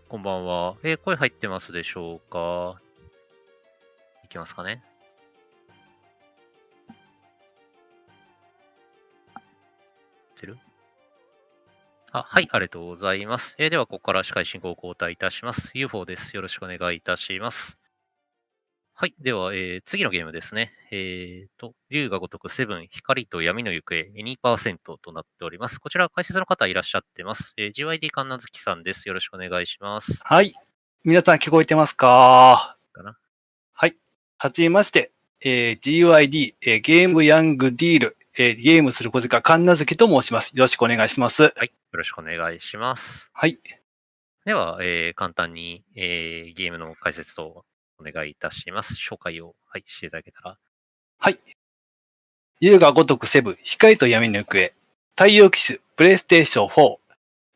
こんばんは。声入ってますでしょうか？いきますかね。てる？はい、ありがとうございます。では、ここから司会進行を交代いたします。UFO です。よろしくお願いいたします。はい。では、次のゲームですね。龍が如く7、光と闇の行方、2%となっております。こちら、解説の方いらっしゃってます。GYD カンナヅキさんです。よろしくお願いします。はい。皆さん聞こえてますか？かな。はい。はじめまして。GYD、ゲームヤングディール、ゲームする小塚カンナヅキと申します。よろしくお願いします。はい。よろしくお願いします。はい。では、簡単に、ゲームの解説とお願いいたします。紹介を、はい、していただけたら。はい。龍が如く7、光と闇の行方、太陽騎士、プレイステーション4、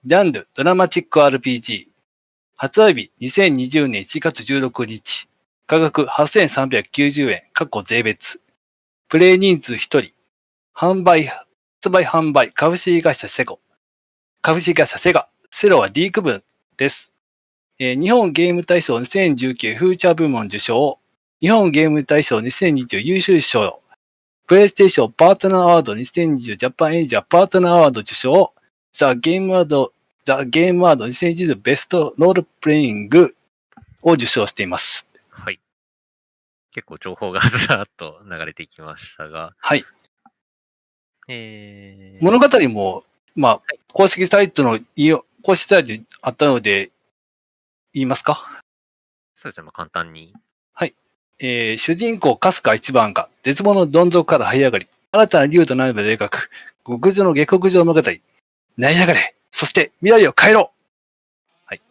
ジャンル、ドラマチック RPG、発売日2020年1月16日、価格8390円、税別、プレイ人数1人、発売販売、株式会社セガ、セロは D 区分です。日本ゲーム大賞2019フューチャー部門受賞、日本ゲーム大賞2020優秀賞、プレイステーションパートナーアワード2020ジャパンエイジャパートナーアワード受賞、ザ・ゲームアワード2020ベストロールプレイングを受賞しています。はい。結構情報がずらっと流れていきましたが。はい。物語も、公式サイトにあったので、言いますか？そうですね、簡単に。はい。主人公春日一番が絶望のどん底から這い上がり、新たな竜となるまで描く極上の下克上物語。成り上がれ、そして未来を変えろ。はい。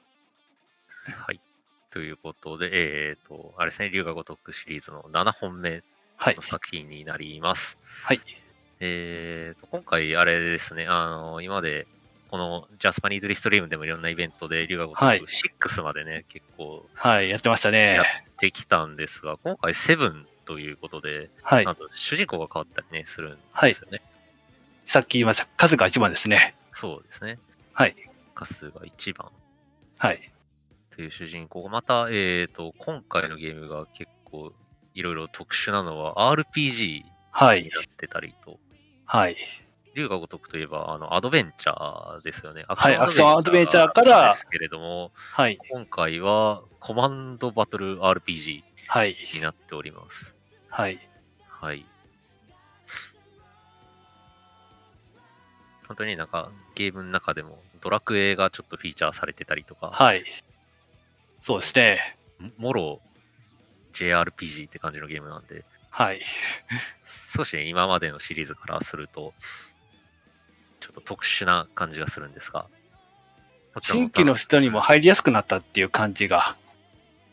はい。ということで、あれですね、龍が如くシリーズの7本目の作品になります。はい。今回あれですね、今までこのジャスパニーズリストリームでもいろんなイベントで龍が如く6までね、結構、はい、やってましたね。やってきたんですが、今回7ということで、はい。なんと主人公が変わったりね、するんですよね。はい。さっき言いました、春日一番ですね。そうですね。はい。春日一番。はい。という主人公が、また、今回のゲームが結構いろいろ特殊なのは RPG になってたりと。はい。龍が如くといえば、アドベンチャーですよね。アクションアドベンチャーから、ですけれども、はい。今回はコマンドバトル RPG になっております。はい。はい。本当になんかゲームの中でもドラクエがちょっとフィーチャーされてたりとか。はい。そうですね。もろ JRPG って感じのゲームなんで。はい。少し今までのシリーズからすると、ちょっと特殊な感じがするんですが。新規の人にも入りやすくなったっていう感じが。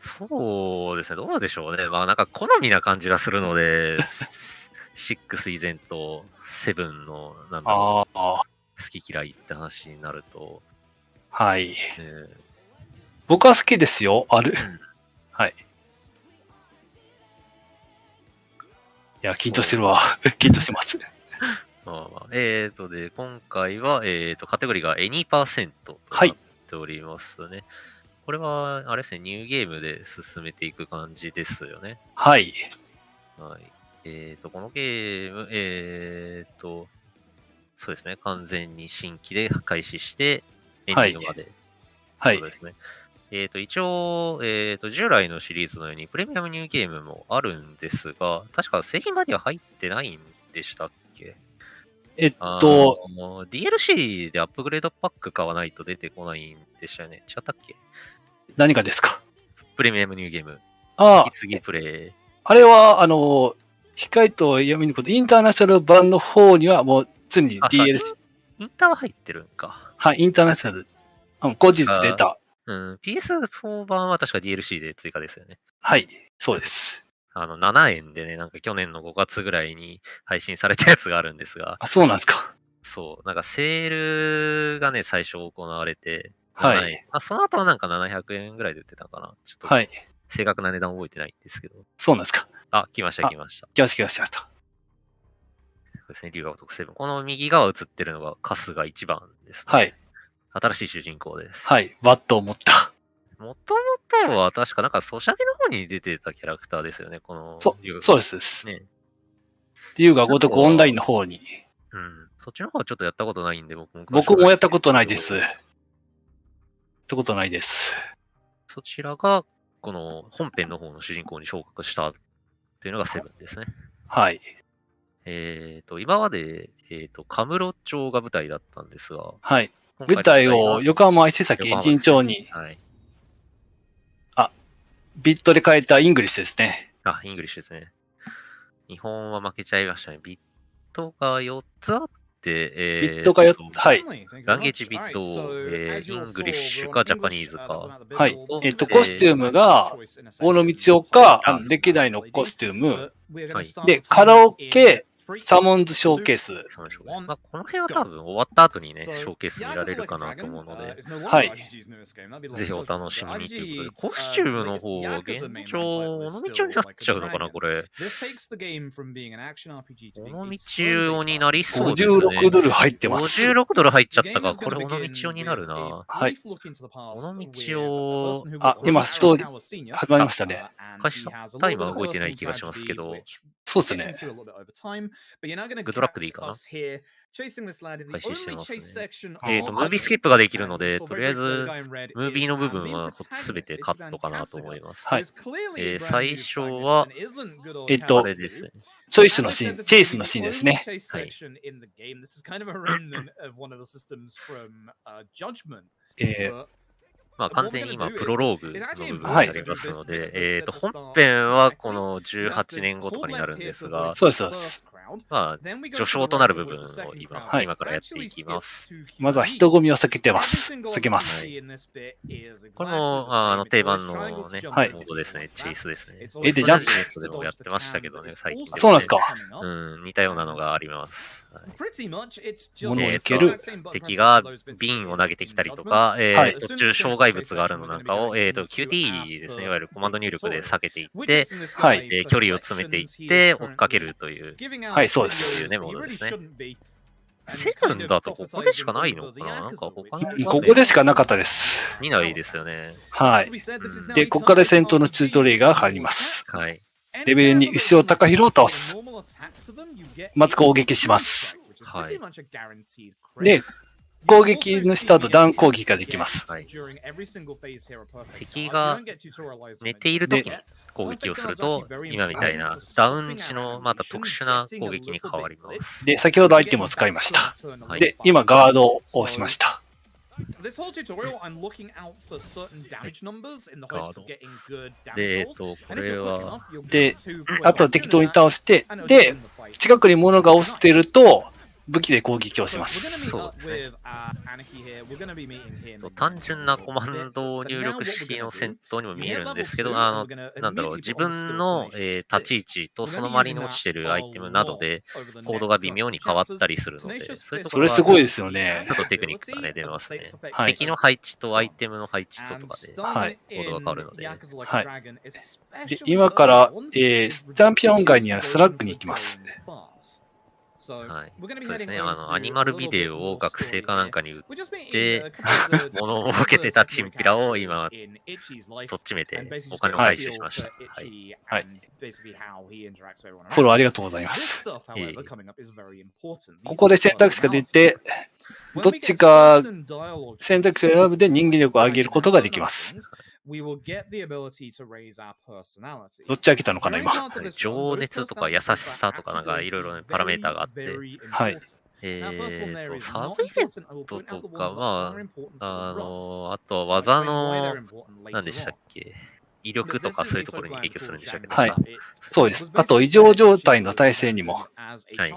そうですね、どうでしょうね。なんか好みな感じがするので、6以前と7の、なんだろう、好き嫌いって話になると。はい。僕は好きですよ。はい。いや、緊張してるわ。緊張します。で、今回は、カテゴリーが 2% となっておりますね。これは、あれですね、ニューゲームで進めていく感じですよね。はい。はい。このゲーム、そうですね、完全に新規で開始して、エンディングまで。はい。そうですね。一応、従来のシリーズのようにプレミアムニューゲームもあるんですが、確か製品までは入ってないんでしたっけ？DLC でアップグレードパック買わないと出てこないんでしたよね。違ったっけ？何がですか？プレミアムニューゲーム。次プレイ。あれは、光と闇のこと、インターナショナル版の方にはもう常に DLC。インターは入ってるんか。はい、インターナショナル。後日出た。PS4 版は確か DLC で追加ですよね。はい、そうです。7円でね、なんか去年の5月ぐらいに配信されたやつがあるんですが。あ、そうなんですか。そう。なんかセールがね、最初行われて、はい。その後はなんか700円ぐらいで売ってたかな。ちょっと、正確な値段覚えてないんですけど。そうなんですか。来ました。来ました。そうですね、龍が如く7。この右側映ってるのが春日一番ですね。はい。新しい主人公です。はい。バットを持った。もともとは確かなんかソシャゲの方に出てたキャラクターですよね、この。そうです。ね。龍が如くオンラインの方に。うん。そっちの方はちょっとやったことないんで、僕もやったことないです。やったことないです。そちらが、この本編の方の主人公に昇格したっていうのがセブンですね。はい。今まで、カムロ町が舞台だったんですが、はい。舞台を横浜伊勢崎エンジン町に、はい。ビットで変えたイングリッシュですね。イングリッシュですね。日本は負けちゃいましたね。ビットが4つあって、ビットがはい。ランゲージビット、イングリッシュかジャパニーズか。はい。コスチュームが、大野道夫か、歴代のコスチューム。で、カラオケ、サモンズショーケース。まあ、この辺は多分終わった後にね、ショーケース見られるかなと思うので、はい。ぜひお楽しみにということで、コスチュームの方は現状、尾道になっちゃうのかな、これ。尾道になりそうですね。56ドル入ってます。56ドル入っちゃったか、これ尾道になるな。はい。尾道を、今ストーリー始まりましたね。開始タイマー動いてない気がしますけど、そうですね。グッドラックでいいかな。開始してますね。ムービースキップができるので、とりあえず、ムービーの部分はすべてカットかなと思います。はい。最初は、あれですね。チェイスのシーンですね。はい。まあ完全に今プロローグの部分になりますので、本編はこの18年後とかになるんですが、そうです。まあ、序章となる部分を今からやっていきます。まずは人混みを避けます。これも、定番のね、モードですね、チェイスですね。で、ジャンプでもやってましたけどね、最近。そうなんですか。似たようなのがあります。物を受ける。敵が瓶を投げてきたりとか、途中障害物があるのなんかを、QT ですね、いわゆるコマンド入力で避けていって、距離を詰めていって追っかけるという、そうです。いうね、モードですね。セブンだとここでしかないのかな、なんか他のここでしかなかったです。見ないですよね。はい。で、ここから戦闘のチュートリアが入ります。はい。レベル2、牛尾隆弘を倒す。まず攻撃します。はい。で、攻撃のした後、ダウン攻撃ができます。敵が寝ている時に攻撃をすると、今みたいなダウン時のまた特殊な攻撃に変わります。で、先ほどアイテムを使いました。で、今ガードを押しました。で、これは。で、あとは適当に倒して、で、近くに物が落ちてると、武器で攻撃をします。そうですね。単純なコマンド入力式の戦闘にも見えるんですけど、なんだろう、自分の、立ち位置とその周りに落ちてるアイテムなどで、コードが微妙に変わったりするので、それすごいですよね。ちょっとテクニックがね、出ますね。敵の配置とアイテムの配置とかで、コードが変わるので。で、今から、チャンピオン街にあるスラッグに行きます。はい。そうですね。アニマルビデオを学生かなんかに売って、物を受けてたチンピラを今、とっちめてお金を回収しました。はい。はい。フォローありがとうございます。ここで選択肢が出て、どっちか選択肢を選ぶで人間力を上げることができます。どっち開けたのかな、今。情熱とか優しさとかなんかいろいろパラメーターがあって、はい。サブイベントとか、まあ、あとは技の、何でしたっけ、威力とかそういうところに影響するんでしたっけ。はい。そうです。あと、異常状態の耐性にも。はい。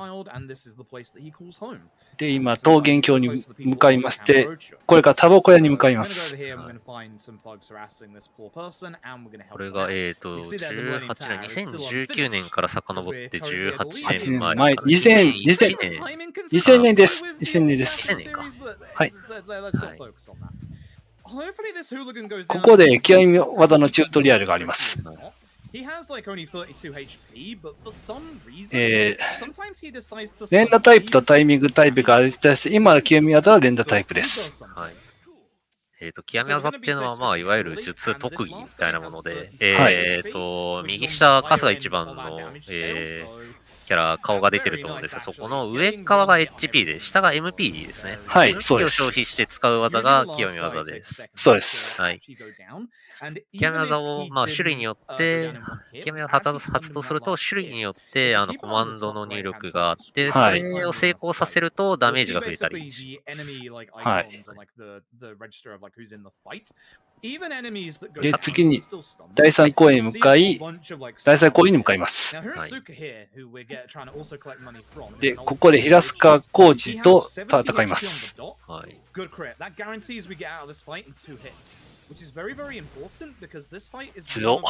で、今、桃源郷に向かいまして、これからタバコ屋に向かいます。これが、18年、2019年から遡って18年前。2000年です。2000年です。2000年か。はい。ここで極み技のチュートリアルがあります。連打タイプとタイミングタイプがあります。今の極み技は連打タイプです。はい。極め技っていうのは、まあ、いわゆる術特技みたいなもので、右下、春日一番の、キャラ、顔が出てると思うんですが、そこの上側が HP で、下が MP ですね。はい、そう MP をです。消費して使う技が極め技です。そうです。はい。極め技を、まあ、種類によって、極め技を発動すると、種類によって、コマンドの入力があって、そはい。れを成功させるとダメージが増えたりします。はい。で、で、次に次に第第3 3公公園に園に向かい、向かい、第3公園にに向かいます。で、で、こここでこで平平塚塚浩浩二二とと戦いま戦いますす。はい。 強。こ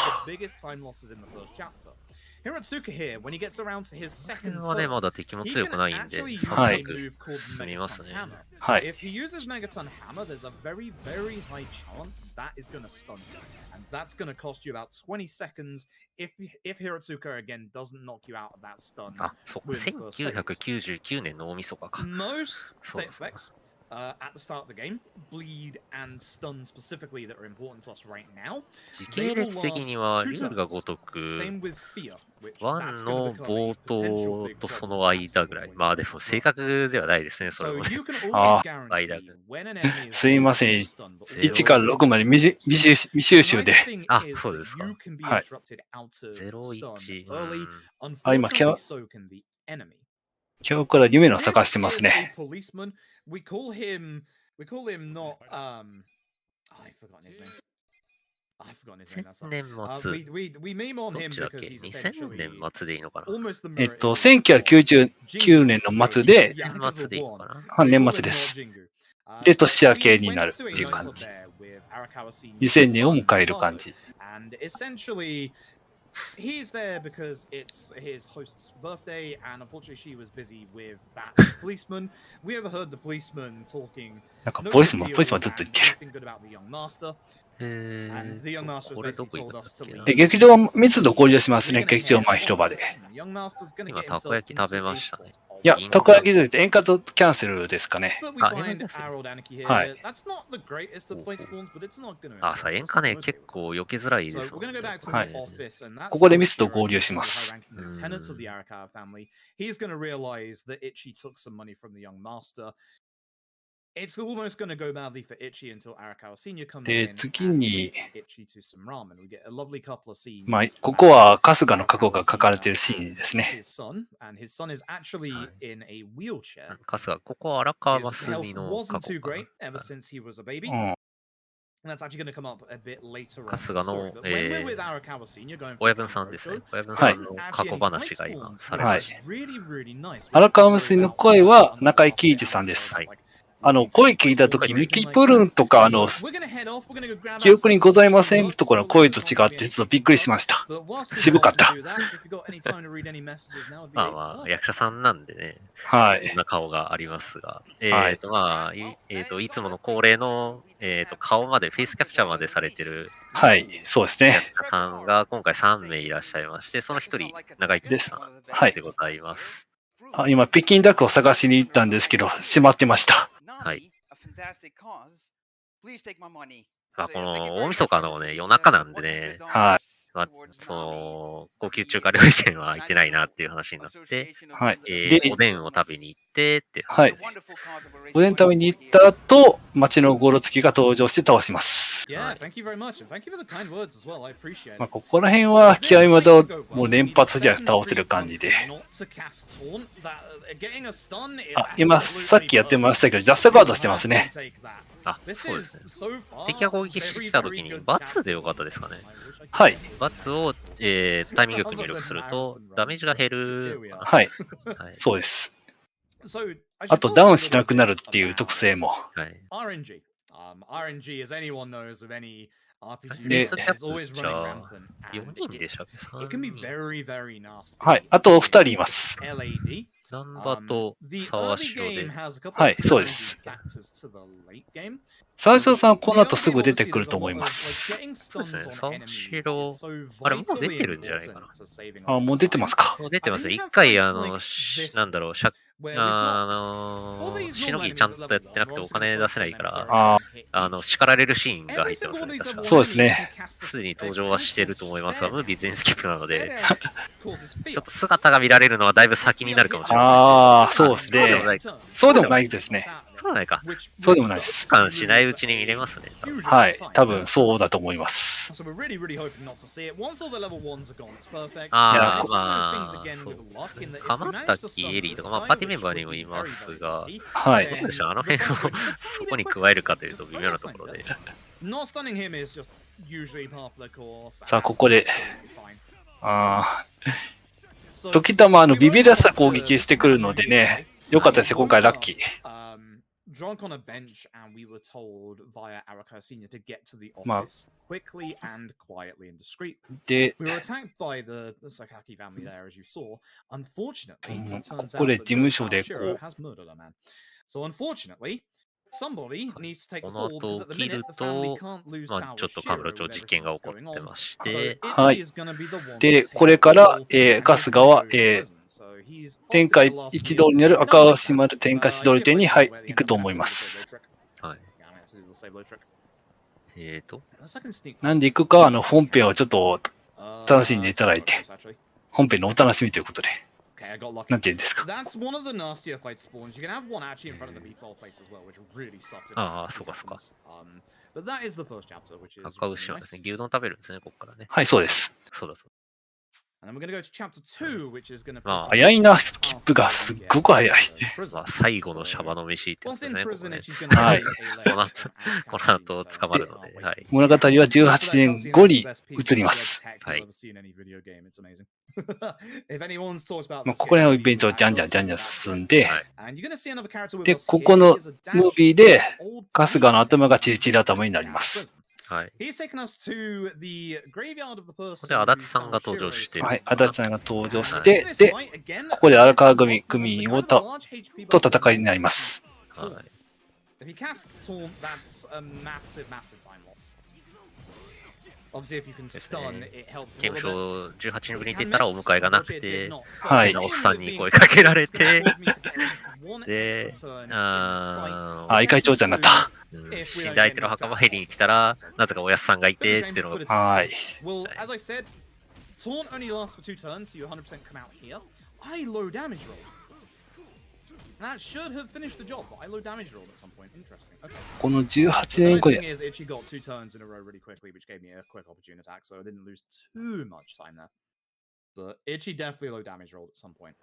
れはね、まだ敵も強くないんで、サクはいサク進みますね。はい。 If he uses Megaton Hammer, there's a very, very high chance that is going to stun you. And that's going to cost you about 20 seconds if Hiratsuka again doesn't knock you out of that stun. あ、そっか、1999年の大晦日か。 Most そう state だ effects at the start of the game, bleed and stun specifically that are important to us right now. 時系列的には、龍が如く Same with Fear, which 1 that's の going to become 冒 a potential 頭 big とそ problem の間ぐらい。まあでも正確ではないですね、それ So もね。 you can あ always 間 guarantee when an enemy is すいません。 stunned, but 1から6まで未収集で。 The nice thing あ、 is そう that ですか。 you can be はい。 interrupted out of 01 stun early. あ、今、 Unfortunately, so can the enemy. 今日から夢の This 探してます is a ね。 policeman. We call him not I've forgotten his name. I've forgotten his name. That's 2000年末。 we meme on どっ him ちだっ because け he's 2000 年 essentially 末でいいのかな。 almost the mirror image of 1999年の末で、 Yeah, 年 because 末 we're でいいの born. かな。あ、年末です。で、年明けになるっていう感じ。2000年を迎える感じ。 And essentially, he's there because it's his host's birthday, and unfortunately, she was busy with that policeman. We overheard the policeman talking. なんか No ボイスも good ずっ deals と言 and ってる。 everything good about the young master. And the young master こ has れど basically こ行くん told だっ us to けな。 leave. 劇場密度合流しますね。劇場前広場で。The young master's gonna 今、 get たこ himself 焼き食べ into ま a したね。 spot of いや、銀たこ焼きじゃなくて遠隔キャンセルですかね。 But we あ、 find 円ですね。 Arrow Anarchy here. はい。 That's not the greatest of fight spawns, but it's not going to. あ、さ、演歌ね、結構避けづらいで So す we're もん going ね。 to go back to は the い。 office, and that's ここで where 密度 Hiro, 合流し one ま of the す。 high-ranking lieutenants of the Arakawa family, he's going to realize that Ichi took some money from the young master. It's almost going to go badly for Ichi until Arakawa Senior comes で、 in 次 and に、 treats Ichi to some ramen. We get a lovely couple of scenes. まあ、ここは春日の過去 Arakawa が書かれ Senior ているシーン and ですね。 his son, and his son is actually in a wheelchair. 春日、ここは荒川 His 真澄 health の過 wasn't 去 too かな。 great ever since he was a baby. うん。 And that's actually going to come up a bit later on. 春 in 日 the story. の、 But when we're with Arakawa Senior going for 親 the 分さんですね Kanrocho,。親分 はいさんの過去話が今されはいました。 really, really nice. 荒川無水の声は中井貴一さんです。はい。声聞いたとき、ミキプルンとか、記憶にございませんところの声と違って、ちょっとびっくりしました。渋かった。まあまあ、役者さんなんでね、はい。こんな顔がありますが、はいまあ、いつもの恒例の、顔まで、フェイスキャプチャーまでされてるはい、そうです役ね。者さんが今回3名いらっしゃいまして、その1人、長井貴さんはいでございます。今、北京ダックを探しに行ったんですけど、閉まってました。はい。まあ、この大晦日のね、夜中なんでね、はい。まあ、高級中華料理店は開いてないなっていう話になって、はい。おでんを食べに行ってって。はい。おでん食べに行った後、町のゴロツキが登場して倒します。まあ、ここら辺は気合技をもう連発じゃ倒せる感じで。今、さっきやってましたけど、ジャストガードしてますね。あ、そうですね。敵が攻撃してきたときに、バツでよかったですかね。はい。バツを、タイミングよく入力すると、ダメージが減る。はい。はい、そうです。あと、ダウンしなくなるっていう特性も。はい。RNG, as anyone knows of any RPG, is always running rampant. 4人でしたっけ It can be very, very nasty. はい。あと2人います。LAD. ナンバと沢城で。はい、そうです。沢城さんはこの後すぐ出てくると思います。そうですね。沢城、あれもう出てるんじゃないかな。あ、もう出てますか。もう出てますね。一回、なんだろう、しのぎちゃんとやってなくてお金出せないから、あ叱られるシーンが入ってますね、確か。そうですね。すでに登場はしてると思いますが、ムービー全スキップなので、ちょっと姿が見られるのはだいぶ先になるかもしれない。あ、そうですそうでもなね。い。そうでもないですね。そうでもないか。そうでもないです。感しないうちに見れますね。はい。多分そうだと思います。ああ、まあ、そう。鎌滝エリーとか、まあ、パーティーメンバーにもいますが、はい。どうでしょう、あの辺をそこに加えるかというと微妙なところで。さあ、ここで、時たまビビらさ攻撃してくるのでね、よかったですね、今回ラッキー。drunk on a bench, and we were told via Araka Senior to get to the まあ office quickly and quietly and discreet. で、 We were attacked by the Sakaki family there, as you saw. Unfortunately, it こ turns こ out で that 事務所で Shiro こ has murdered a man. So unfortunately, somebody needs to take こ the の fall 後 because at the 切 minute る the family と、can't lose まあ、ちょ Sao っと with カムロ Shiro 町 with 実験 everything が that's 起こっ going て on. まし So て、はい Itachi is going to be the one to で、 take これから、 the fall 春日は、 and Shiro is present. So he's 天 off to 下 the last 一 meal. 堂になる We 赤 don't like 星 that. 丸天下 I し see ど a り店に fight 行 at the く end と of 思い the ま match. す。はい。Yeah, I'm gonna have to do the save low trick. えThe second sneak なんで past 行くか、本編をちょっと 楽しんでい it's た not だ very いて、 close, actually. 本編のお楽しみということで、 Okay, I got lucky. なんて言うんですか。 That's one of the nastier fight spawns. You can have one actually in front of the meatball place as well, which really sucks. If Ah, that so actually that's happens. But that is the first chapter, which is 赤 really 牛はですね、 nice. 牛丼食べるんですね、ここからね。はい、そうです。そうだそう And then we're going to go to chapter 2, which is going to まあ、早いな、スキップがすっごく早い。だ。まあ、最後のシャバの飯ってやつ Once です in ね、ここ prison, ね。 Ichi's going to Hi. write a letter from Araka この Senior, 後 so 捕まるの can't で、 wait. はい。物語は18年後に移ります。 You've ever seen any video game. It's amazing. If anyone's talked about まあ、 this ここら辺の game, イベントをじゃんじゃんじゃんじゃん進んで、 and you're going to see another character with で、 us こ here. この He is a ムー dash ビーで、 old 春日の頭がチリ police チリ頭になります。 はい。 He's taken us to the graveyard of the こ person こで足立さんが登場してる。はい、足立さんが登場しはいて、で、ここで荒川組員をと戦いになります。はい。 If he casts Taunt, that's a massive, massive time loss. Obviously, if you can stun, it helps 刑 a 務 little bit. 所18人分に行ってたらお迎えがなくて、はいおっさんに声かけられて、で、異界長者になった。死んだ相手の墓参りに来たら、なぜかおやすさんがいてっていうのが、はい。 Well, as I said, Taunt only lasts for 2 turns, so you 100% come out here. I low damage roll. That should have finished the job, but I low damage rolled at some point. Interesting. Okay. この18 The 年 nice 後 thing で、 is, Ichi got 2 turns in a row really quickly, which gave me a quick opportune attack, so I didn't lose too much time there. But Ichi definitely low damage rolled at some point.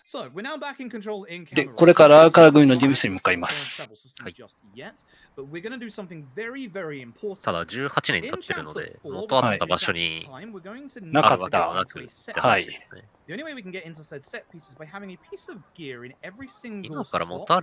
So, we're now back in control in で、 camera. これから荒川組の事務所に向かいます。 はい。But we're going to do something very, very important. ただ18年経ってるので、元あった場所になかったあるわけではなくって話ですね。 The only way we can get into said set piece is by having a piece of gear in every single 今から元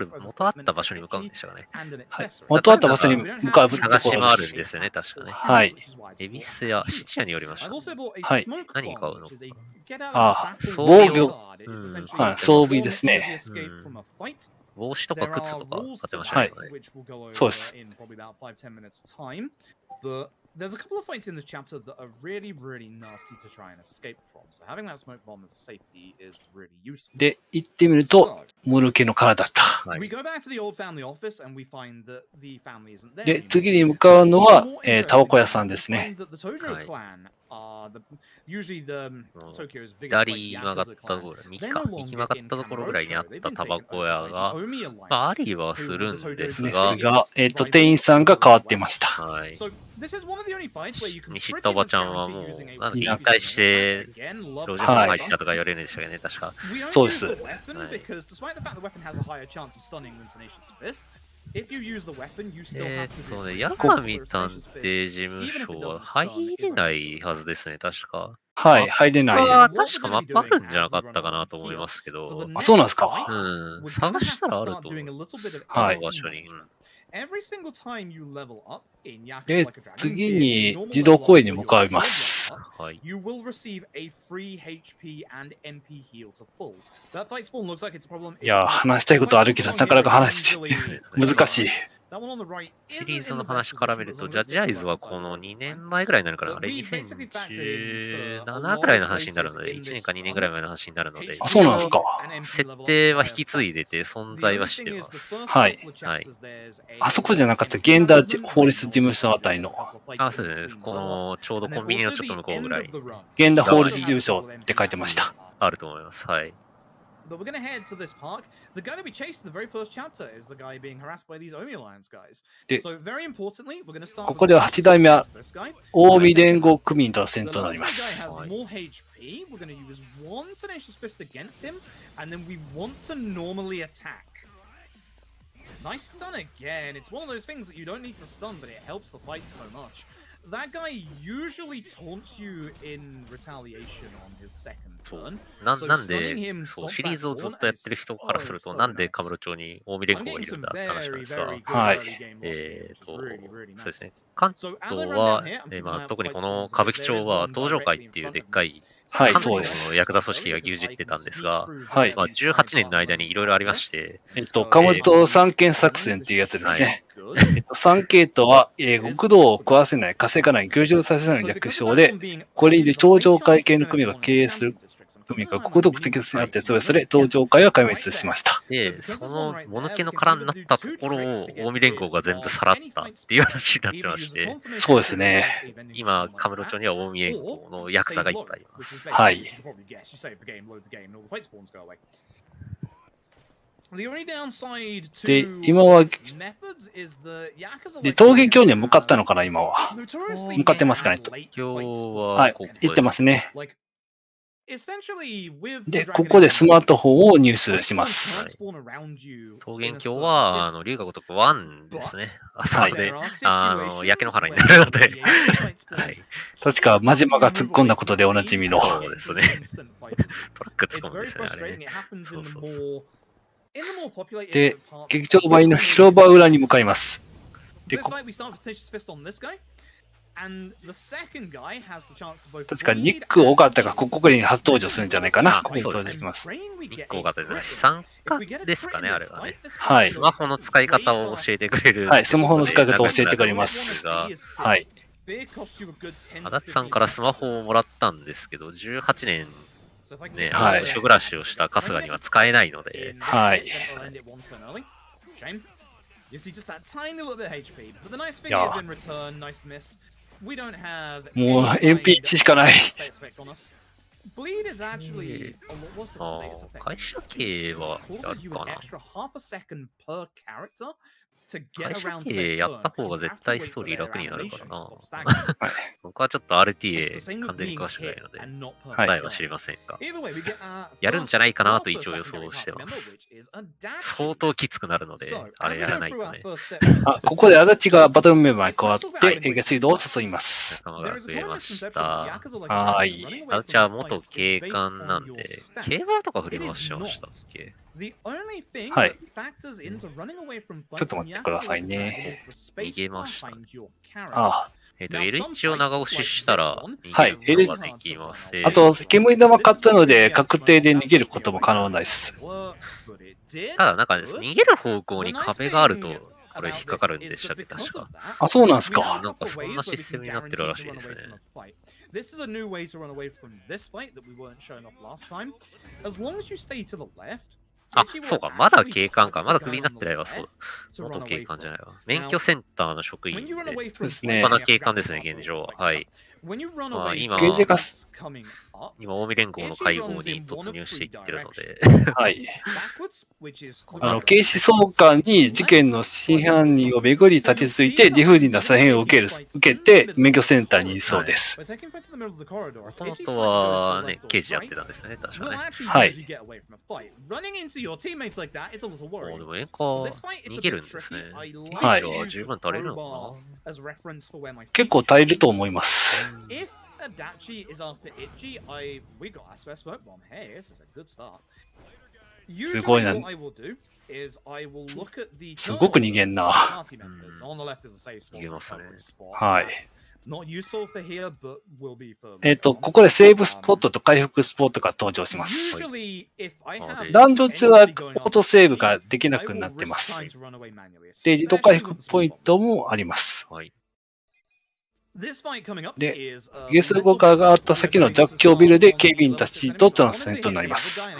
あった場所に向かうんでしたかね。and an はい accessory. 元あった場所に向かうと探しころで回るんですよね、確かね。はい。恵比寿や質屋によりまし I've た。 also bought a はい smoke 何買う bomb, の which is a get out あ of 装 battle 備を card. It is essentially はい a 装備ですね easy escape from a fight. 帽子とか There 靴 are とか買 rules って to ました that, けどね。 which we'll go over そうです in probably about 5-10 minutes time. But there's a couple of fights in this chapter that are really, really nasty to try and escape from. So having that smoke bomb as a safety is really useful. で、行ってみると、モルケの殻だった。はい We go back to the old family office and we find that the family isn't there で、 anymore. 次に向かうのは More、タバコ屋さんですね。 interesting, we find that the Tojo はい clan are usually the もう Tokyo's biggest 左 like 曲がっ Yakuza たと clan. ころ、右 They're か、 no 右 longer 曲がっ in たところぐらいにあっ Kamurocho. They've た been タバ taken コ over 屋 by the が、 Omi まあ、あ Alliance, りはす who る are the んで Tojo's すですが、が、 biggest 店員さんが変わってました。 はい。 So this is one of the only fights where you can 見知っ pretty たおば much ちゃんは guarantee もう、 using a なんか引 weapon. 退して、 Again, love 路 to 上 see に it 入っ done. たとか言われるんでしたよね、確か。We only そうで use す。 the weapon はい because despite the fact the weapon has a higher chance of stunning than Tenacious Fist, if you use the weapon, you still have to do ね、 three ヤ attacks, ガ whereas ミ Tenacious 探 Fist, 偵事務所は入れないはずですね、確か。はい、入れないです。あ、確かマップあるんじゃなかったかなと思いますけど、あ、そうなんですか。うん、探したらあると思う。はい場所に。Every single time you level up in Yakuza で Like a Dragon, 次 if に you normal 自動 level up 公園に or 向 your かい level ま up, す。はい。 you will receive a free HP and MP heal to full. That fight spawn looks like it's a problem. いや、話したいことあるけど、なかなか話して難しい。シリーズの話から見ると、ジャッジアイズはこの2年前ぐらいになるから、あれ2017ぐらいの話になるので、1年か2年ぐらい前の話になるので、あ、そうなんですか。設定は引き継いでて存在はしてます。はい。あそこじゃなかった、現代法律事務所あたりの。あ、そうですね。このちょうどコンビニのちょっと向こうぐらい。現代法律事務所って書いてました。あると思います。はい。But we're going to head to this park. The guy that we chased in the very first chapter is the guy being harassed by these Omi Alliance guys. So very importantly, we're going to start ここでは8代目は近江連合区民との戦闘になります。This guy has more HP. We're going to use one tenacious fist against him, and then we want to normally attack. Nice stun again. It's one of those things that you don't need to stun, but it helps the fight so much. That guy usually taunts you in retaliation on his second turn. なんで、シリーズをずっとやってる人からすると、なんでカムロ町に近江連合がいるんだって話なんですが、はい。そうですね。関東は、特にこの歌舞伎町は東上会っていうでっかい、はい、そうです。ヤクザ組織が牛耳ってたんですが、はい。18年の間にいろいろありまして、カムロ町三県作戦っていうやつですね。3系統は、極道を壊せない、稼がない、居住させない略称で、これにより頂上会系の組が経営する組が国土的にあって、それぞれ登場会は壊滅しました。で、その物気の殻になったところを近江連合が全部さらったっていう話になってまして、そうですね。今、カムロ町には近江連合のヤクザがいっぱいいます。はい。で、今は、で、桃源郷には向かったのかな、今は。向かってますかね。今日は、はい、行ってますね。で、ここでスマートフォンを入手します。桃源郷は、龍が如く1ですね。あそこで、焼け野原になるので、はい。確か、真島が突っ込んだことでおなじみの。そうですね。トラック突っ込むんですね、あれね。そうそうそう。で、劇場前の広場裏に向かいます。で、確かニック・オガタがここに初登場するんじゃないかな。ここに登場します。ニック・オガタですね。参加ですかね、あれはね。はい。スマホの使い方を教えてくれる。はい、スマホの使い方を教えてくれます。はい。足立さんからスマホをもらったんですけど、18年、ね、はい、一暮らしをした春日には使えないので、はい。もう MP1 しかない。会社系はやるかな。会社系やった方が絶対ストーリー楽になるからな。僕はちょっと RTA 完全に詳しくないので、答えは知りませんが、やるんじゃないかなと一応予想してます。相当きつくなるので、あれやらないとね。ここで足立がバトルメンバーに加わって、下水道を注ぎます。仲間が増えました。はい。足立は元警官なんで、競馬とか振り回してましたっけ？はい。ちょっと待ってくださいね。逃げました。ああ。L1 を長押ししたらはい、逃げることができます。あと、煙玉買ったので、確定で逃げることも可能です。ただ、なんか、逃げる方向に壁があると、これ引っかかるんでしたっけ、確か。あ、そうなんですか。なんか、そんなシステムになってるらしいですね。This is a new way to run away from this fight that we weren't showing off last time. As long as you stay to the left, あ、そうか、まだ警官か。まだクビになってないわ、そうだ。元警官じゃないわ。免許センターの職員で、立派な警官ですね、現状は。はい。今、近江連合の会合に突入していってるので。はい。警視総監に事件の真犯人を巡り立てついて、理不尽な左辺を受けて、免許センターにいそうです。もともとはね、刑事やってたんですね、確かね。はい。でもエンカ逃げるんですね。はい。十分足りるのかな？結構足りると思います。Adachi is after Itchy. We got a Smoke Bomb. Hey, this is a good start. すごいな。すごく逃げんな。逃げますね。はい。Not useful for here, but will be for. ここでセーブスポットと回復スポットが登場します。 Usually, if I have ダンジョン中は anything going オ on ートセーブが stage, できな I くな will ってま always す。 try to run away manually, で、自動回復 especially with ポイン small ト bombs. もあります。はい。 This fight coming up で、 is ゲス号が上がった先の雑居ビルで警備員たちとの戦闘になります。で、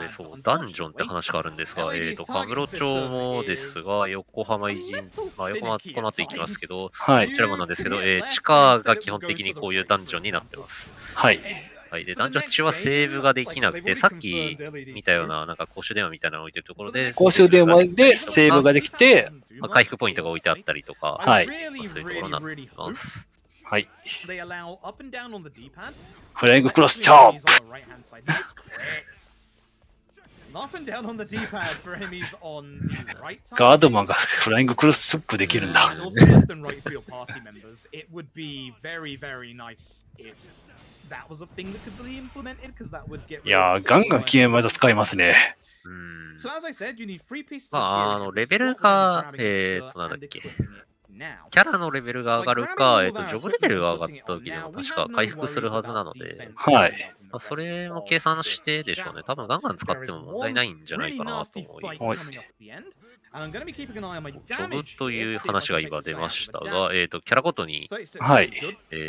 そう、ダンジョンって話があるんですが、カムロ町もですが、横浜偉人、横浜この後行きますけど、はいこちらもなんですけど、地下が基本的にこういうダンジョンになってます。はい。はい。で、ダンジョン中はセーブができなくて、さっき見たような、なんか公衆電話みたいなのを置いてるところで、公衆電話でセーブができて、回復ポイントが置いてあったりとか、はい。そういうところになってます。はい。 They allow up and down on the D-pad. フライングクロスチョップ Up and down on the D-pad for enemies on the right side. ガードマンがフライングクロスチョップできるんだ。 And also left and right for your party members. It would be very, very nice if that was a thing that could be implemented, because that would get. いやー、ガンガン消えまで使いますね。So as I said, you need 3 pieces まあ、レベルが、なんだっけ。キャラのレベルが上がるか、ジョブレベルが上がった時でも確か回復するはずなので、はい。まあ、それも計算してでしょうね。多分ガンガン使っても問題ないんじゃないかなと思います。ジョブという話が今出ましたが、キャラごとに、はい。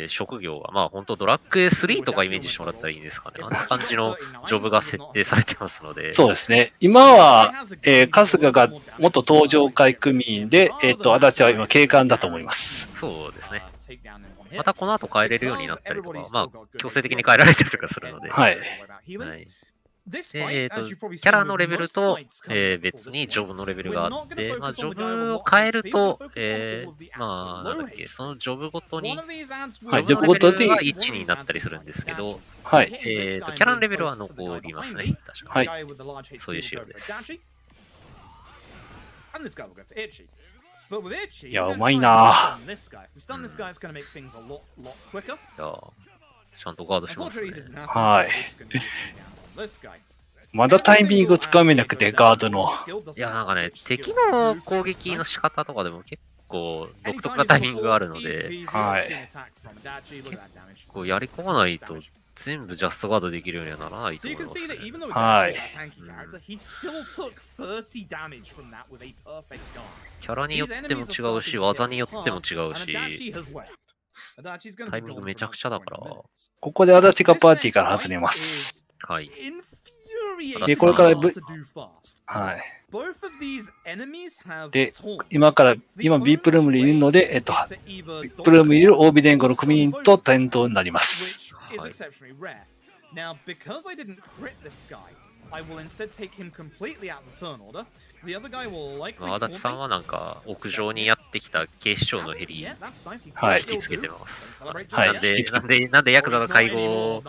職業が、まあ本当ドラッグ3とかイメージしてもらったらいいですかね。あんな感じのジョブが設定されてますので。そうですね。今は、春日が元登場会組員で、足立は今警官だと思います。そうですね。またこの後変えれるようになったりとか、まあ強制的に変えられたりとかするので。はい。はいキャラのレベルと、別にジョブのレベルがあって、まあ、ジョブを変えると、まあ、なんだっけ、そのジョブごとに、はい、ジョブごとには1になったりするんですけど、はい。キャラのレベルは残りますね。確かに。はい。そういう仕様です。いや、うまいなぁ。いや、ちゃんとガードしますね。はい。まだタイミングをつかめなくて、ガードの。いや、なんかね、敵の攻撃の仕方とかでも結構独特なタイミングがあるので、はい。結構やり込まないと全部ジャストガードできるようにはならないと思いますね。はい。キャラによっても違うし、技によっても違うし、タイミングめちゃくちゃだから。ここで足立がパーティーから外れます。はい。で、これから、はい。で、今 B プルームにいるので、B プルームにいる OB 連合の組員と戦闘になります。はい。足立さんはなんか屋上にやってきた警視庁のヘリを引きつけてます。はい。なんでヤクザの会合を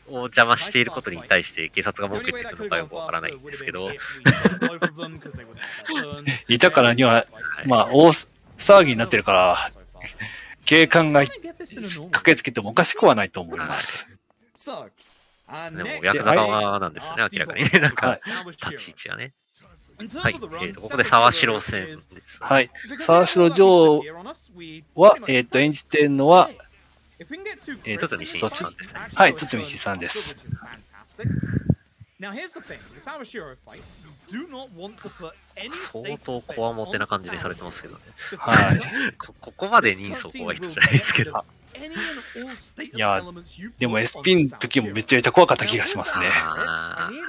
邪魔していることに対して警察が文句言ってるのかよくわからないんですけど。いたからには、まあ、大騒ぎになってるから、警官が駆けつけてもおかしくはないと思います。でも、ヤクザ側なんですよね、明らかに。なんか、立ち位置はね。はい。ここで沢城戦です。はい。沢城城は、演じているのは、堤真一さんですね。はい、堤真一さんです。相当こわもてな感じにされてますけどね。はい。ここまで人相怖い人じゃないですけど。いや、でも SP の時もめっちゃ怖かった気がしますね。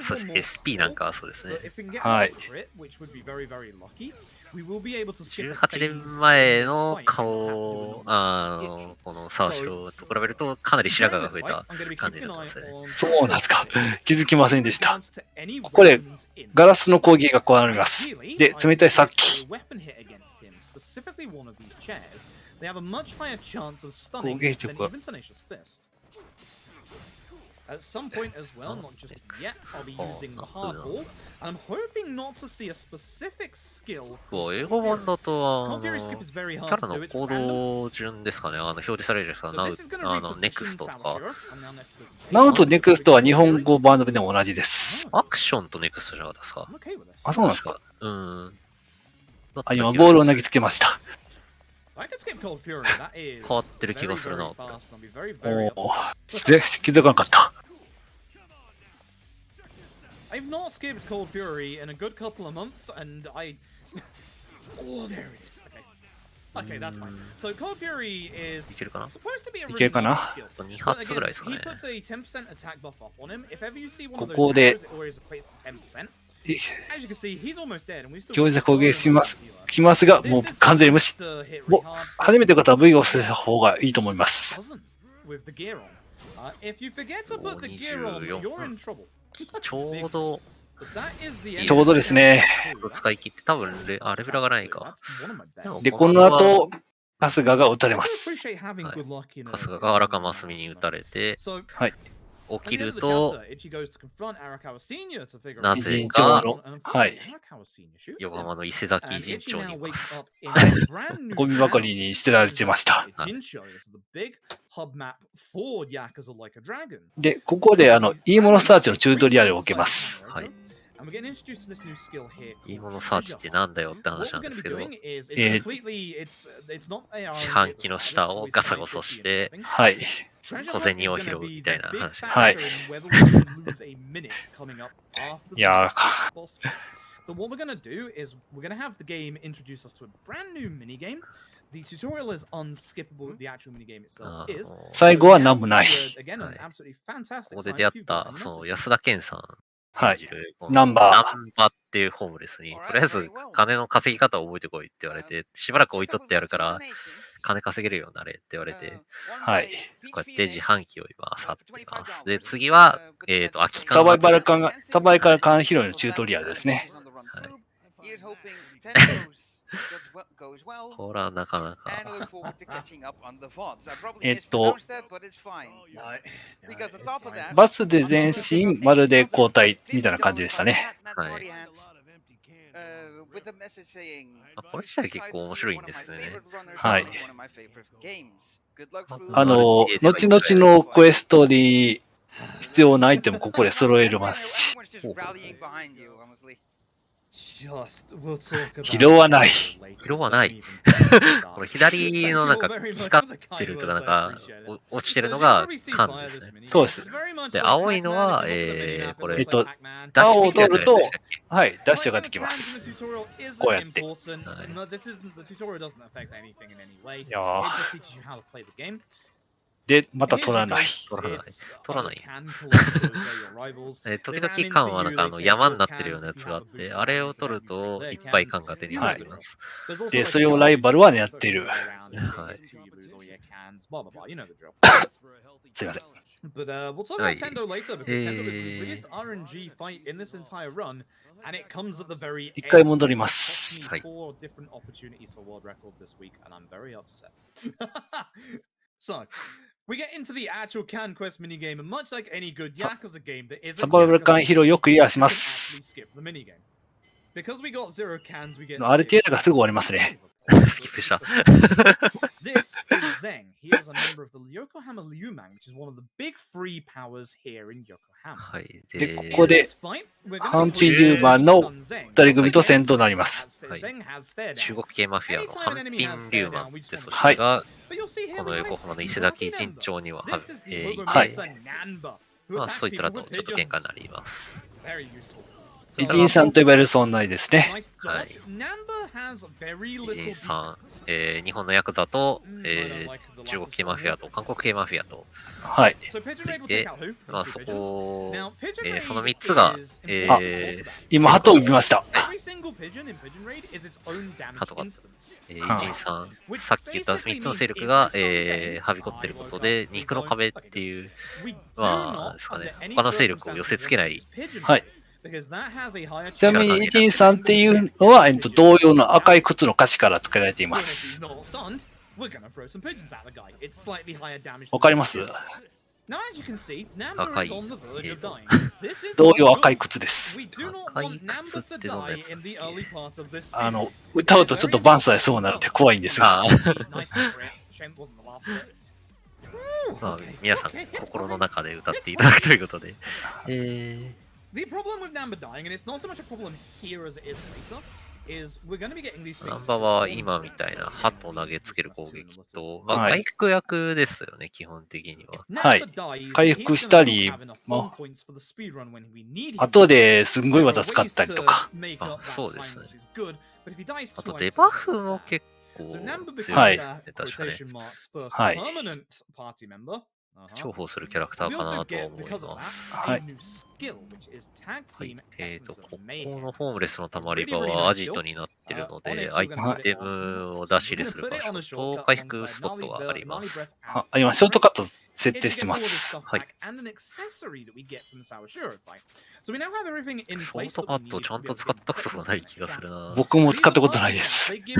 そうですね。SP なんかはそうですね。はい。18年前の顔、この沢城と比べるとかなり白髪が増えた感じになってますね。そうなんですか。気づきませんでした。ここでガラスの攻撃が加わります。で、冷たい殺気。攻撃力が。At some point as well, not just yet, I'll be using the hardball. And I'm hoping not to see a specific skill. 英語版だと、キャラの行動順ですかね。表示されるさ、ネクストとか。ナウとネクストは日本語版でも同じです。アクションとネクストじゃなかったですか？あ、そうなんですか？うん。今、ボールを投げつけました。I could skip Cold Fury. That is 変わってる気がするな。 very fast, and I'll be very, very お upset. ー、気づかなかった。I've not skipped Cold Fury in a good couple of months, and I. Oh, there it is. Okay, that's fine. So Cold Fury is いけるかな？ supposed to be a いけ really るかな？ nice skill. 2 But 発ぐらい again, ですか he ね。 puts a 10% attack buff up on him. If ever you see one こ of those こで arrows, it always equates to 10%. As you can see, he's almost dead, and we still 強弱攻撃し got ま a す healer. きますが、もう This is 完全に無視。 to hit really もう hard. 初めての方は V を押した方がいいと思います。 Doesn't with the gear on. If you forget to put the gear on, 24 you're in trouble. ちょうど、But that is the end. ちょうどですね。使い切って多分レベル上がないか。 That's one of my でも best. で、この後、春日が撃たれ I ま do す。 appreciate having good luck in a- 春日が荒川真澄に打たれて、 So はい。起 at き the end る of the と、 chapter, Ichi goes to confront Arakawa Senior to figure な out ぜ陣か長の、 and はい Arakawa Senior shoots 横 him. 浜の伊勢崎 And 陣 Ichi 長に now いま wakes す。 up in a brand new ゴミ箱に捨てられてました。 Jinsho. This is the big hub map for Yakuza Like a Dragon. で、ここで、いいものサーチのチュートリアルを受けます。はい And we're getting introduced to this new skill here. いいものサーチってなんだよって話 What なん we're です going け to ど、 be doing is Eh, it's completely it's not AR 自販機の下をガサゴソして、はい。小銭を拾うみたいな話。はい。いやー、But what we're going to do is we're going to have the game introduce us to a brand new minigame. The tutorial is unskippable. The actual minigame itself is. 最後は何もない。 Again, an はい absolutely fantastic ここで sign 出会 if っ you've た got any その message. 安田健さんはい演じる、ナンバーナンバーっていうホームレスに、とりあえず金の稼ぎ方を覚えてこいって言われて、しばらく置いとってやるから、金稼げるようになれって言われて、はい。こうやって自販機を今、去っています。で、次は、空き缶サバイバル缶が、サバイバル缶拾いのチュートリアルですね。はい。これはなかなか。バツで前進、丸で交代みたいな感じでしたね。はい。これ自体結構面白いんですよね。はい。後々のクエストに必要なアイテムここで揃えますし。疲労はない。疲労はない。これ左のなんか光ってるとかなんか落ちてるのが缶ですね。そうです。で、青いのは、これ、青を取ると、はい、ダッシュができます。こうやって。いやー。で、また取らない。取らない。時々缶はなんか山になってるようなやつがあって、あれを取るといっぱい缶が手に入ります。で、それをライバルは狙っている。はい。すいません。But we'll talk about Tendo later because Tendo is the biggest RNG fight in this entire run, and it comes at the very 一回 end. 戻ります。 Cost me 4 different opportunities for world record this week, and I'm very upset. So, we get into the actual Can Quest minigame, and much like any good Yakuza game, there is a サバイバル缶拾いをクリアしま actually す。 skip the minigame. Because we got 0 cans, we get ある程 zero. 度がすぐ終わりますね。スキップした。This is Zeng. He is a member of the Yokohama Liumang, which is one of the big free powers here in Yokohama. はい。で、で、ここで、 ハハンピン・リューマンの二人組と戦闘になります。はい、中国系マフィアのハンピン・リューマンって組織が、はい、この横浜の伊勢崎陣長には、いて、はい、まあ、そいつらとちょっと喧嘩になります。イジンさんと呼ばれる存在ですね。はい。イジンさん、日本のヤクザと、中国系マフィアと韓国系マフィアと、はい。ついて、まあ、そこ、その3つが、今、鳩を見ました。鳩が、イジンさん、さっき言った3つの勢力が、はびこってることで、肉の壁っていう、まあ、ですかね、他の勢力を寄せ付けない。はい。ちなみに、イジンさんっていうのは、同様の赤い靴の歌詞から作られています。わかります？赤い、同様赤い靴です。赤い靴ってどんなやつ？歌うとちょっとバンされそうになって怖いんですが。まあ、皆さん、心の中で歌っていただくということで。The problem with Namba dying, and it's not so much a problem here as it is later, ナンバは今みたいな鳩投げつける攻撃と、まあ、回復役ですよね、基本的には。はい。回復したり、後ですんごい技使ったりとか。あ、そうですね。あとデバフも結構強いですね、確かに。はい。重宝するキャラクターかなとは思います。はい。ここのホームレスのたまり場はアジトになってるので、アイテムを出し入れする場所と回復スポットがあります。今、ショートカット設定してます。はい。ショートカットちゃんと使ったことがない気がするな。僕も使ったことないです。で、パー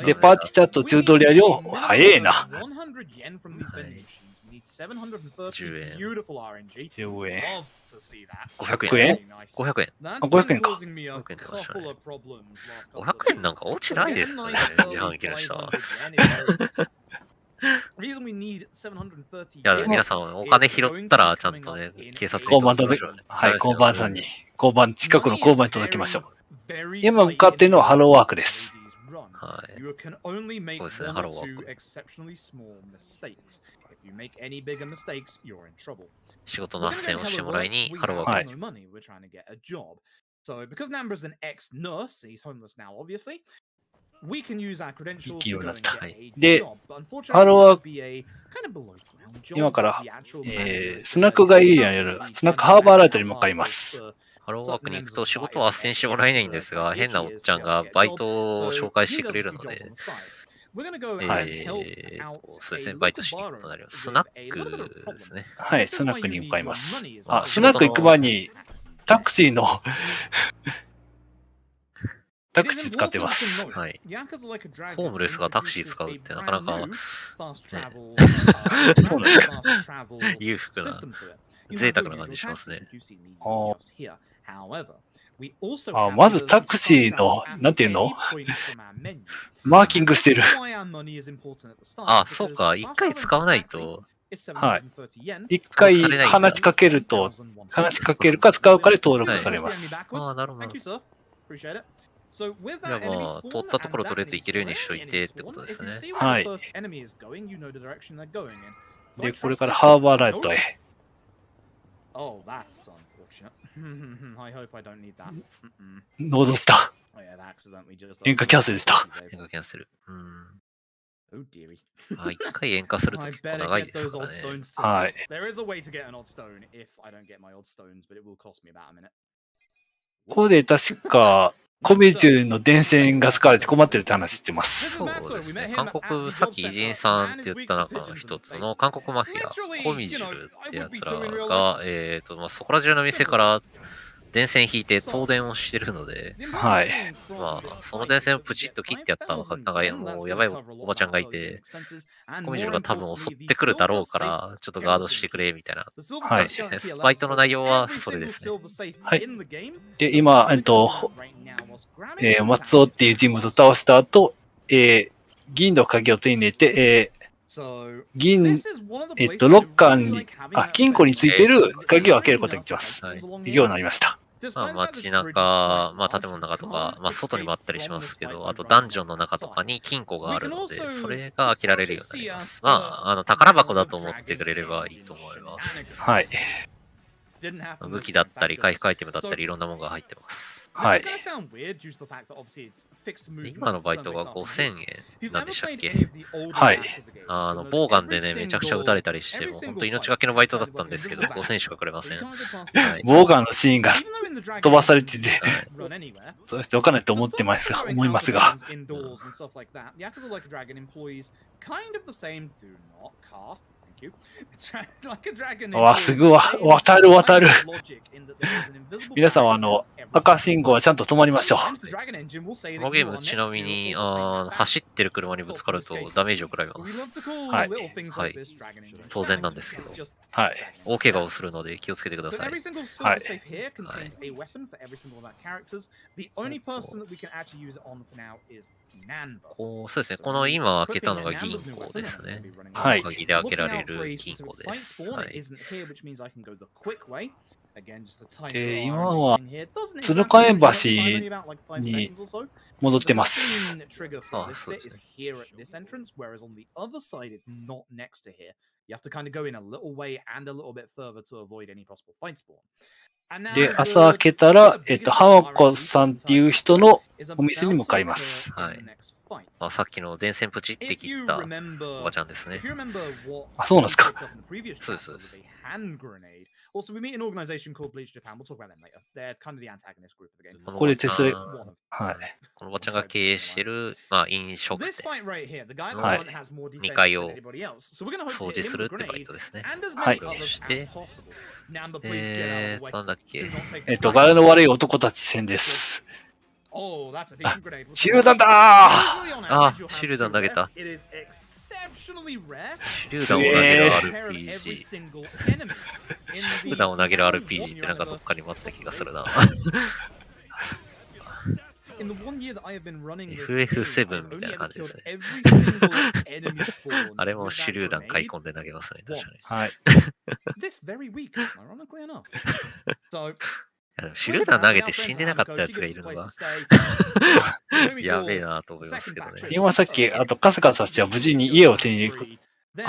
ティーチャットチュートリアルを、早えな。10円。10円。500円。500円。あ、500円か。500円出ましたね。500円なんか落ちないですかね、自販機の下。いや、皆さんお金拾ったらちゃんとね、警察に届けましょうね。はい、交番さんに、近くの交番に届けましょう。今向かっているのはハローワークです。はい。そうですね、ハローワーク。仕事の斡旋をしてもらいに、ハローワーク。勢いになった。で、ハローワーク、今から、スナック街エリアにあるスナックハーバーライトに向かいます。ハローワークに行くと仕事を斡旋してもらえないんですが、変なおっちゃんがバイトを紹介してくれるので、そうですね、バイトしに行くことになります。スナックですね。はい、スナックに向かいます。あ、スナック行く前に、タクシーのタクシー使ってます。はい。ホームレスがタクシー使うってなかなか、ね、そうなんですか。裕福な、贅沢な感じしますね。まずタクシーの、なんていうのマーキングしてる。あ、そうか。一回使わないと。はい。一回話しかけると、話しかけるか使うかで登録されます。ああ、なるほど。じゃあまあ、通ったところとりあえず行けるようにしといてってことですね。はい。で、これからハーバーライトへ。ノードした。演歌キャンセルした。演歌キャンセル。一回演歌すると結構長いですからね。はい。ここで確か、コミジュの電線が使われて困ってるって話してます。そうですね。韓国、さっき偉人さんって言った中の一つの韓国マフィア、コミジュってやつらが、そこら中の店から電線引いて東電をしてるので、はい。まあ、その電線をプチッと切ってやったのが、もうやばいおばちゃんがいて、コミジュが多分襲ってくるだろうから、ちょっとガードしてくれ、みたいな。はい。バイトの内容はそれですね。はい。で、今、松尾っていう人物を倒した後、銀の鍵を手に入れて、銀、ロッカーに、金庫についてる鍵を開けることができます。できるようになりました。まあ、街中、まあ、建物の中とか、まあ、外にもあったりしますけど、あと、ダンジョンの中とかに金庫があるので、それが開けられるようになります。まあ、宝箱だと思ってくれればいいと思います。はい。武器だったり、回復アイテムだったり、いろんなものが入ってます。はい。今のバイトが5000円なんでしたっけ？はい。ボウガンでね、めちゃくちゃ撃たれたりして、もう本当命がけのバイトだったんですけど、5000円しかくれません。はい、ボウガンのシーンが飛ばされてて、そうしておかないと思いますが。すごい渡る。皆さんは赤信号はちゃんと止まりましょう。このゲームちなみに走ってる車にぶつかるとダメージを食らいます。はい。はい。当然なんですけど。はい。大怪我をするので気をつけてください。はい。そうですね。この今開けたのが銀行ですね。はい。鍵で開けられる金庫です。はい。で、今は鶴亀橋に戻ってます。あ、そうですね。で、朝明けたら、浜子さんっていう人のお店に向かいます。はい。まあ、さっきの電線プチって切ったおばちゃんですね。あ、そうなんですか。そうです、そうです。Also, we meet an organization called Bleach Japan. We'll talk about them later. They're kind of the antagonist group of the game. これ手伝い。はい。このおばちゃんが経営してる、まあ、飲食店の2階を掃除するってバイトですね。はい。して、なんだっけ。柄の悪い男たち戦です。手榴弾だー。あ、手榴弾投げた。手榴弾を投げる RPG。手榴弾を投げる RPG ってなんかどっかにもあった気がするな。FF7 みたいな感じですね。あれも手榴弾買い込んで投げますね、確かに。はい。手榴弾投げて死んでなかったやつがいるのがやべえなと思いますけどね。今さっき、あと、春日たちは無事に家を手に入れ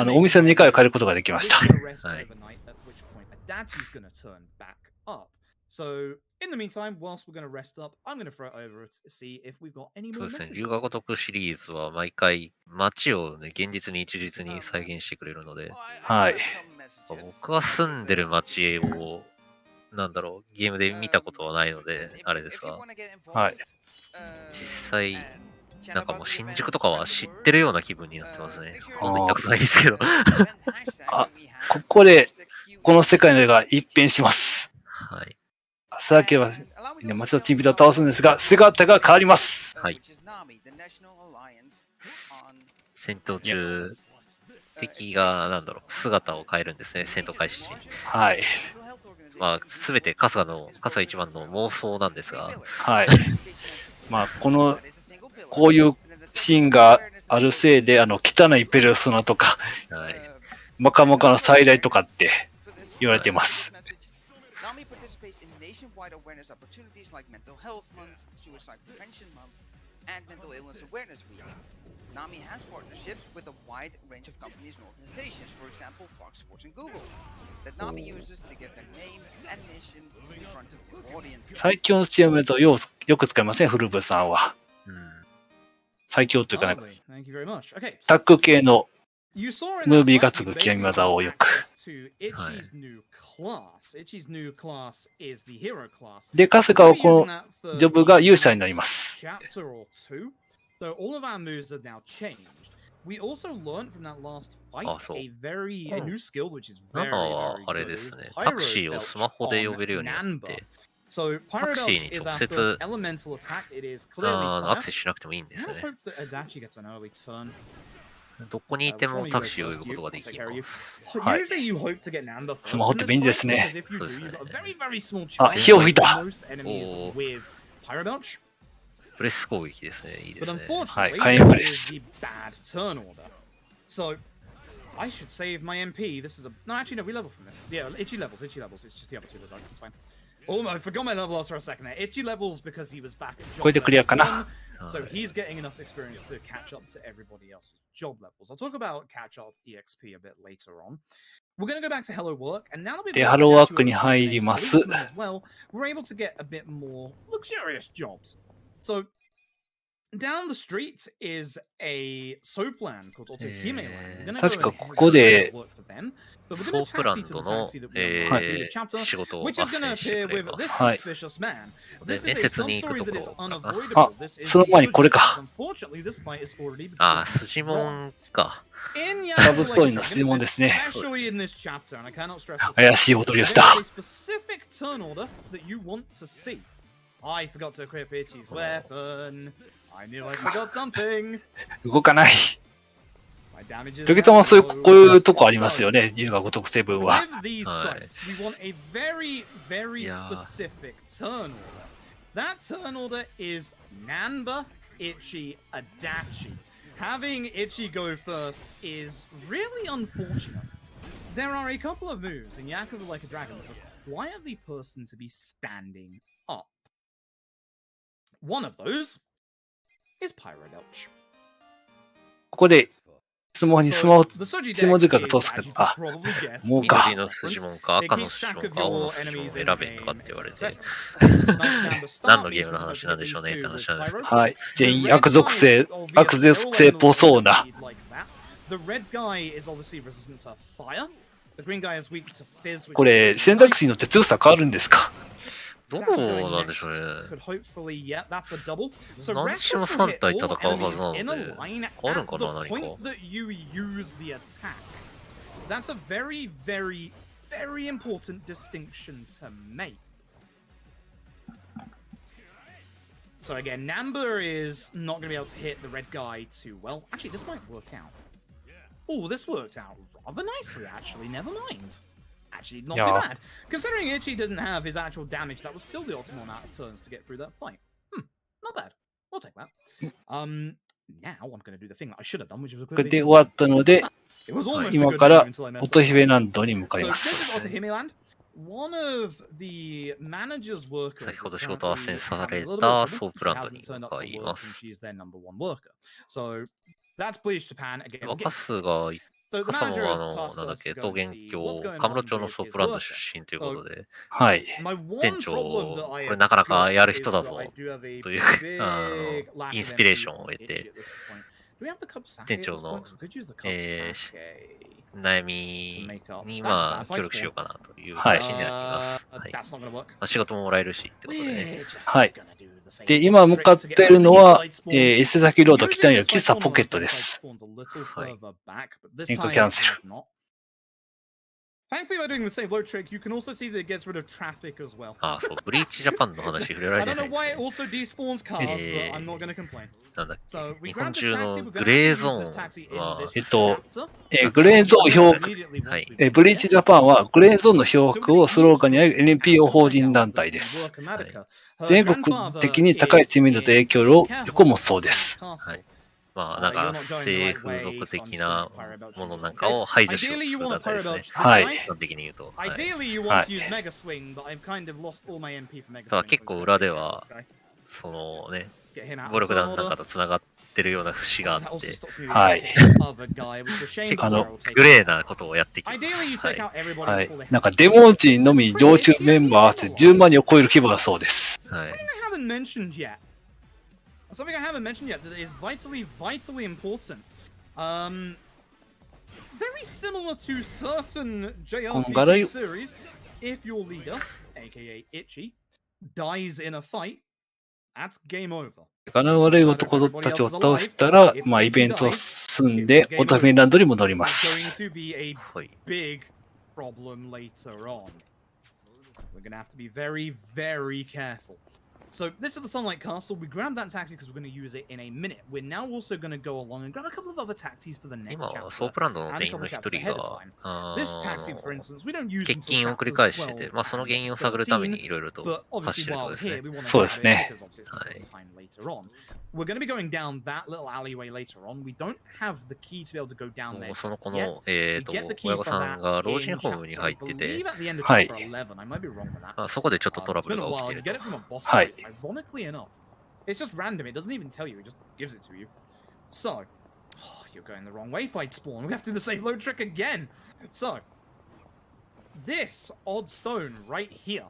る、お店の2階を変えることができました。はい。So, in the meantime, whilst we're going to rest up, I'm going to throw it over to see if we've got any そう more ですね。 messages. 龍が如くシリーズは毎回街をね、現実に一律に再現してくれるので、はい。僕は住んでる街を、なんだろう、ゲームで見たことはないので、あれですが、はい。実際、なんかもう新宿とかは知ってるような気分になってますね。ほんとにたくさんないですけど。あ、ここで、この世界の絵が一変します。はい。朝明けは、街のチンピラを倒すんですが、姿が変わります。はい。戦闘中、敵が、なんだろう、姿を変えるんですね、戦闘開始時に。はい。まあ、すべて春日一番の妄想なんですが。はい。まあ、こういうシーンがあるせいで、汚いペルソナとか、はい。マカマカの再来とかって言われてます。Nami has partnerships with a wide range of companies and organizations, for example, Fox Sports and Google, that Nami uses to get their name and mission in front of the audience. 最強のCMとよく使いますね、フルブさんは。最強というか、タッグ系のムービーがつく極み技をよく。はい。で、春日はこのジョブが勇者になります。So all of our moves are now changed. We also learned from that last fight a new skill which is very, very good. あれですね。タクシーをスマホで呼べるようになって、タクシーに直接アクセスしなくてもいいんですよね。どこにいてもタクシーを呼ぶことができます。はい。スマホって便利ですね。そうですね。あ、火を吹いた。プレス攻撃ですね。いいですね。はい、火炎プレス。So, I should save my MP. This is a... No, actually, no, we level from this. Yeah, itchy levels. It's just the other two that don't. It's fine. Oh, no, I forgot my level loss for a second there. Itchy levels because he was back at job これでクリアかな。 So he's getting enough experience to catch up to everybody else's job levels. I'll talk about catch up EXP a bit later on. We're going to go back to Hello Work, and now that we've got Hello Work に入ります。 as well, we're able to get a bit more luxurious jobs. So down the street is a soap land called Otohime Land. 確かここでソープランドの、仕事を斡旋してくれます。はい。で、面接に行くところかな。あ、その前にこれか。あ、筋門か。サブストーリーの質問ですね。怪しい踊りをした。I forgot to equip Itchy's weapon. I knew I forgot something. 動かない。時ともこういうとこありますよね。龍が如く7は。With these fights, we want a very, very specific turn order. That turn order is Nanba, Itchy, Adachi. Having Itchy go first is really unfortunate. There are a couple of moves in Yakuza Like a Dragon require the person to be standing up. One of those is Pyrodouch. ここで、スマホに So, スマホ、 the Soji 質問 deck 時間が is, 通すか as you あ could probably guess, もうか。緑の筋紋か赤の筋紋か青の筋紋を選べとかって言われて、何のゲームの話なんでしょうねって話なんですけど。はい。全員悪属性っぽそうな。The red guy is obviously resistant to fire. The green guy is weak to fizz. これ、選択肢によって強さ変わるんですか？どうなんでしょうね。何しろ3体戦うはずなので、変わるんかな、何か。That's a very, very, very important distinction to make. So again, Namba is not going to be able to hit the red guy too well. Actually, this might work out. Oh, this worked out rather nicely, actually. Never mind. Actually, not too bad. Considering Itchy didn't have his actual damage, that was still the optimal amount of turns to get through that fight. Not bad. We'll take that. Now I'm going to do the thing that I should have done, which was a これで終わったので、 It was almost a 今 good から game until I messed 乙 up. 姫ランドに向かい So ま this す。 is Otahime Land. One of the manager's workers 先ほど is 仕事斡旋 currently され having a little bit of た trouble. ソープ She ランドに hasn't turned 向 up か for い work ま and す。 she's their number one worker. So that's Bleach Japan again. We'll 若 get スが、 So the 若さん manager は has tasked なんだっ us け、 to 桃 go and 源 see 郷、 what's going カムロ on 町の with ソー his プランド worker. 出身ということで、はい。My one 店長、 problem that I これ have なかなかやる got 人 is だ that ぞ I do have a という big イン lack ス of ピレーシ MP ョンを on 得 Itchy て、 at this point. Do we have the cup sake 店 at 長 this の point? So we could use the cup sake. 悩みにまあ協力しようかなという話になります。はい。 That's not gonna work. まあ、仕事ももらえるしってことでね。 We're just はい。 gonna do the same で、今 trick 向かっ to get てい rid る of の these は side、spawns. 伊勢崎ロード Usually 北にある this 喫 side 茶 spawn ポケッ on ト the で side す。 spawns a little はい。 further back, but this 変更 time キャン it セル。 has not. Thankfully, by doing the save load trick, you can also see that it gets rid of traffic as well. あ、そう、ブリーチジャパンの話触れられ I て don't な know いです why it ね。 also despawns cars, but I'm not going to complain. なんだっ So け、 we 日本 grab this 中 taxi. の We're グ going to レー use ゾ this ー taxi ン in は、 this グレーゾーン漂白、 immediately once はい。 we ブリーチジャパンはグレーゾーンの漂白をスローガンにある NPO 法人団体です。全国的に高い知名度と影響力を持つそうです。はい。まあ、なんか、性風俗的なものなんかを排除しようとする団体ですね。はい。基本的に言うと。はい。 Ideally, you want to use Mega Swing, but I've kind of lost all my MP for Mega だから Swing. 結構裏では、そのね、暴力団なんかと繋がってるような節があって、はい。結構グレーなことをやってきます。はい。はい。なんかデモンチのみ常駐メンバー合わせて10万人を超える規模だそうです。はい。 Something I haven't mentioned yet that is vitally, vitally important. Very similar to certain JRPG series, if your leader, aka Itchy, dies in a fight, that's game over. 悪い男たちを倒したら、まあイベントを済んで、乙姫ランドに戻りま It's す。 going to be a はい。 big problem later on. We're going to have to be very, very careful. So this is the Sunlight Castle. We grabbed that taxi because we're going to use it in a minute. We're now also going to go along and grab a couple of other taxis for the next 今 chapter. はソープランドの and 店 a 員の couple 一 chapters 人 ahead of が、 time. This taxi, for instance, we don't use 欠 until 勤を繰り chapters 返してて、 12まあその原因を探るためにいろいろ but と走っ obviously てるとこ while ろですね here,。we want to そうですね。 because obviously it's going to take time later on. We're going to be going down that little alleyway later on. We don't have the key to be able to go down も there うその just この yet. We get the key 親御 for さん that が老人 in ホームに chapter, 入 I ってて、 believe at the end of はい chapter 11. I might be wrong with that. まあそこでちょっとトラ It's ブル been a が起き while. て You る get と it。from a boss はい。 fight. Ironically enough, it's just random. It doesn't even tell you. It just gives it to you. So, you're going the wrong way, fight spawn. We have to do the save load trick again. So, this odd stone right here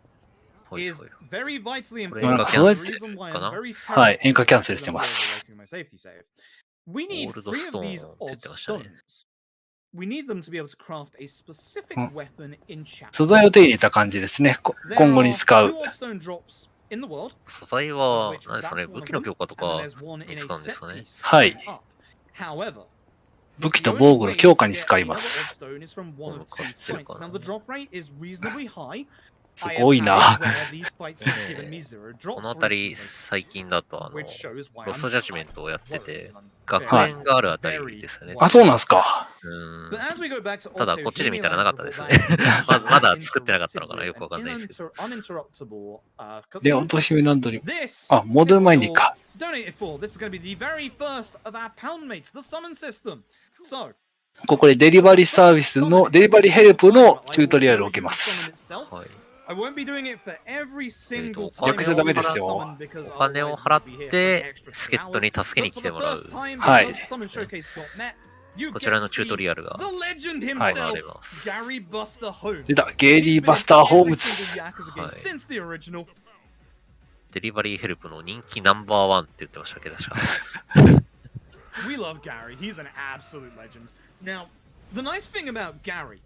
ほい is ほい。 very vitally これ important. 演歌キャン The セル reason why かな？ I'm very はい。 terrified 演歌キャンセルしてま I'm す。 overwriting my safety save. We need Old 3 of these stone って言 odd ってましたね。 stones. We need them to be able to craft a specific うん。 weapon in chapter. 素材を手に入れた感じですね。There 今後に are 使う。 2 odd stone drops in the world. 素材 Of は、 which 何ですかね、 that's 武 one 器 of の them, 強化と and then か there's one に in 使う a んです set かね。 piece はい。 up. However, 武器 the と防 only 具の way 強 to 化に get 使い the ま other odd す。 stone is from one of 買 two ってる fights. か Now な。 the drop rate is reasonably high. す I ごい have な。 had where these fights have given me 0こ drops の辺り recently, 最近だとwhich shows why ロ I'm ストジャッジメントをやってて、 worried. 学 Very, 園があるあたりですよね。 very あ、そうなんすか。But as we go back to ただ Otto こっちで見たら Himiland なかったですね。 report, まだ作ってなかったのかな、よくわかんないですけど。 uninterruptible で、 cutscene. 乙姫ランドに。 This あ、戻る前にか。 donated for. This is going to be the very first of our pound mates, the summon system. So, ここでデリバリーサービスの、デリバリーヘルプのチュートリアルを受けます。はい。I won't be doing it for every single 逆じゃダメですよ。お金を払って助っ人に助けに来てもらう。はい。こちらのチュートリアルがはい、出た、ゲイリー・バスター・ホームズ。デリバリーヘルプの人気ナンバーワンって言ってましたっけ、確か。We love Gary. He's an absolute legend. Now, the nice thing about Gary.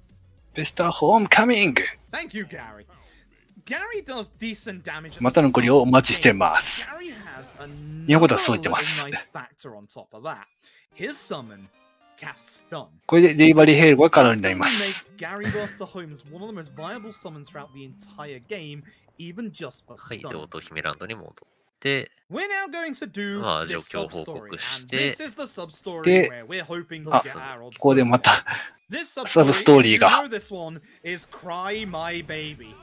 ベスター・ホームカミング。Thank you, Gary. Gary does decent damage. またのご利用お待ちしてます。Gary has a 日本語ではそう言ってます。nice factor on top of that. His summon casts stun. これでデリバリーヘルプが可能になります。Gary Buster Holmes one of the most viable summons throughout the entire game, even just for はい、で、 stun. オート姫ランドに戻って、We're now going to do まあ、状 this 況報 sub-story, 告し and て、 this is the sub-story で、 where we're hoping to あ、 get our old ここでまた This サブストーリー you が。know this one is Cry My Baby.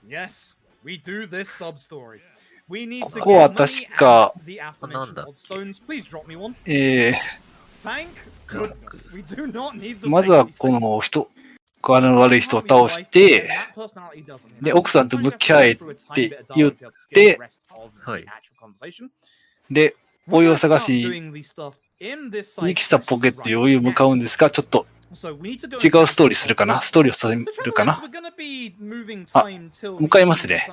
Yes, we do this sub-story. We need to ここは get 確 money か and the aforementioned old stones. Please drop me one. Thank goodness. We do not need the まずは safety こ save. の人、悪い人を倒して、で、奥さんと向き合えって言って、はい。で、お湯を探しに来たポケットにお湯向かうんですが、ちょっと違うストーリーするかな、ストーリーをするかな。あ、向かいますね。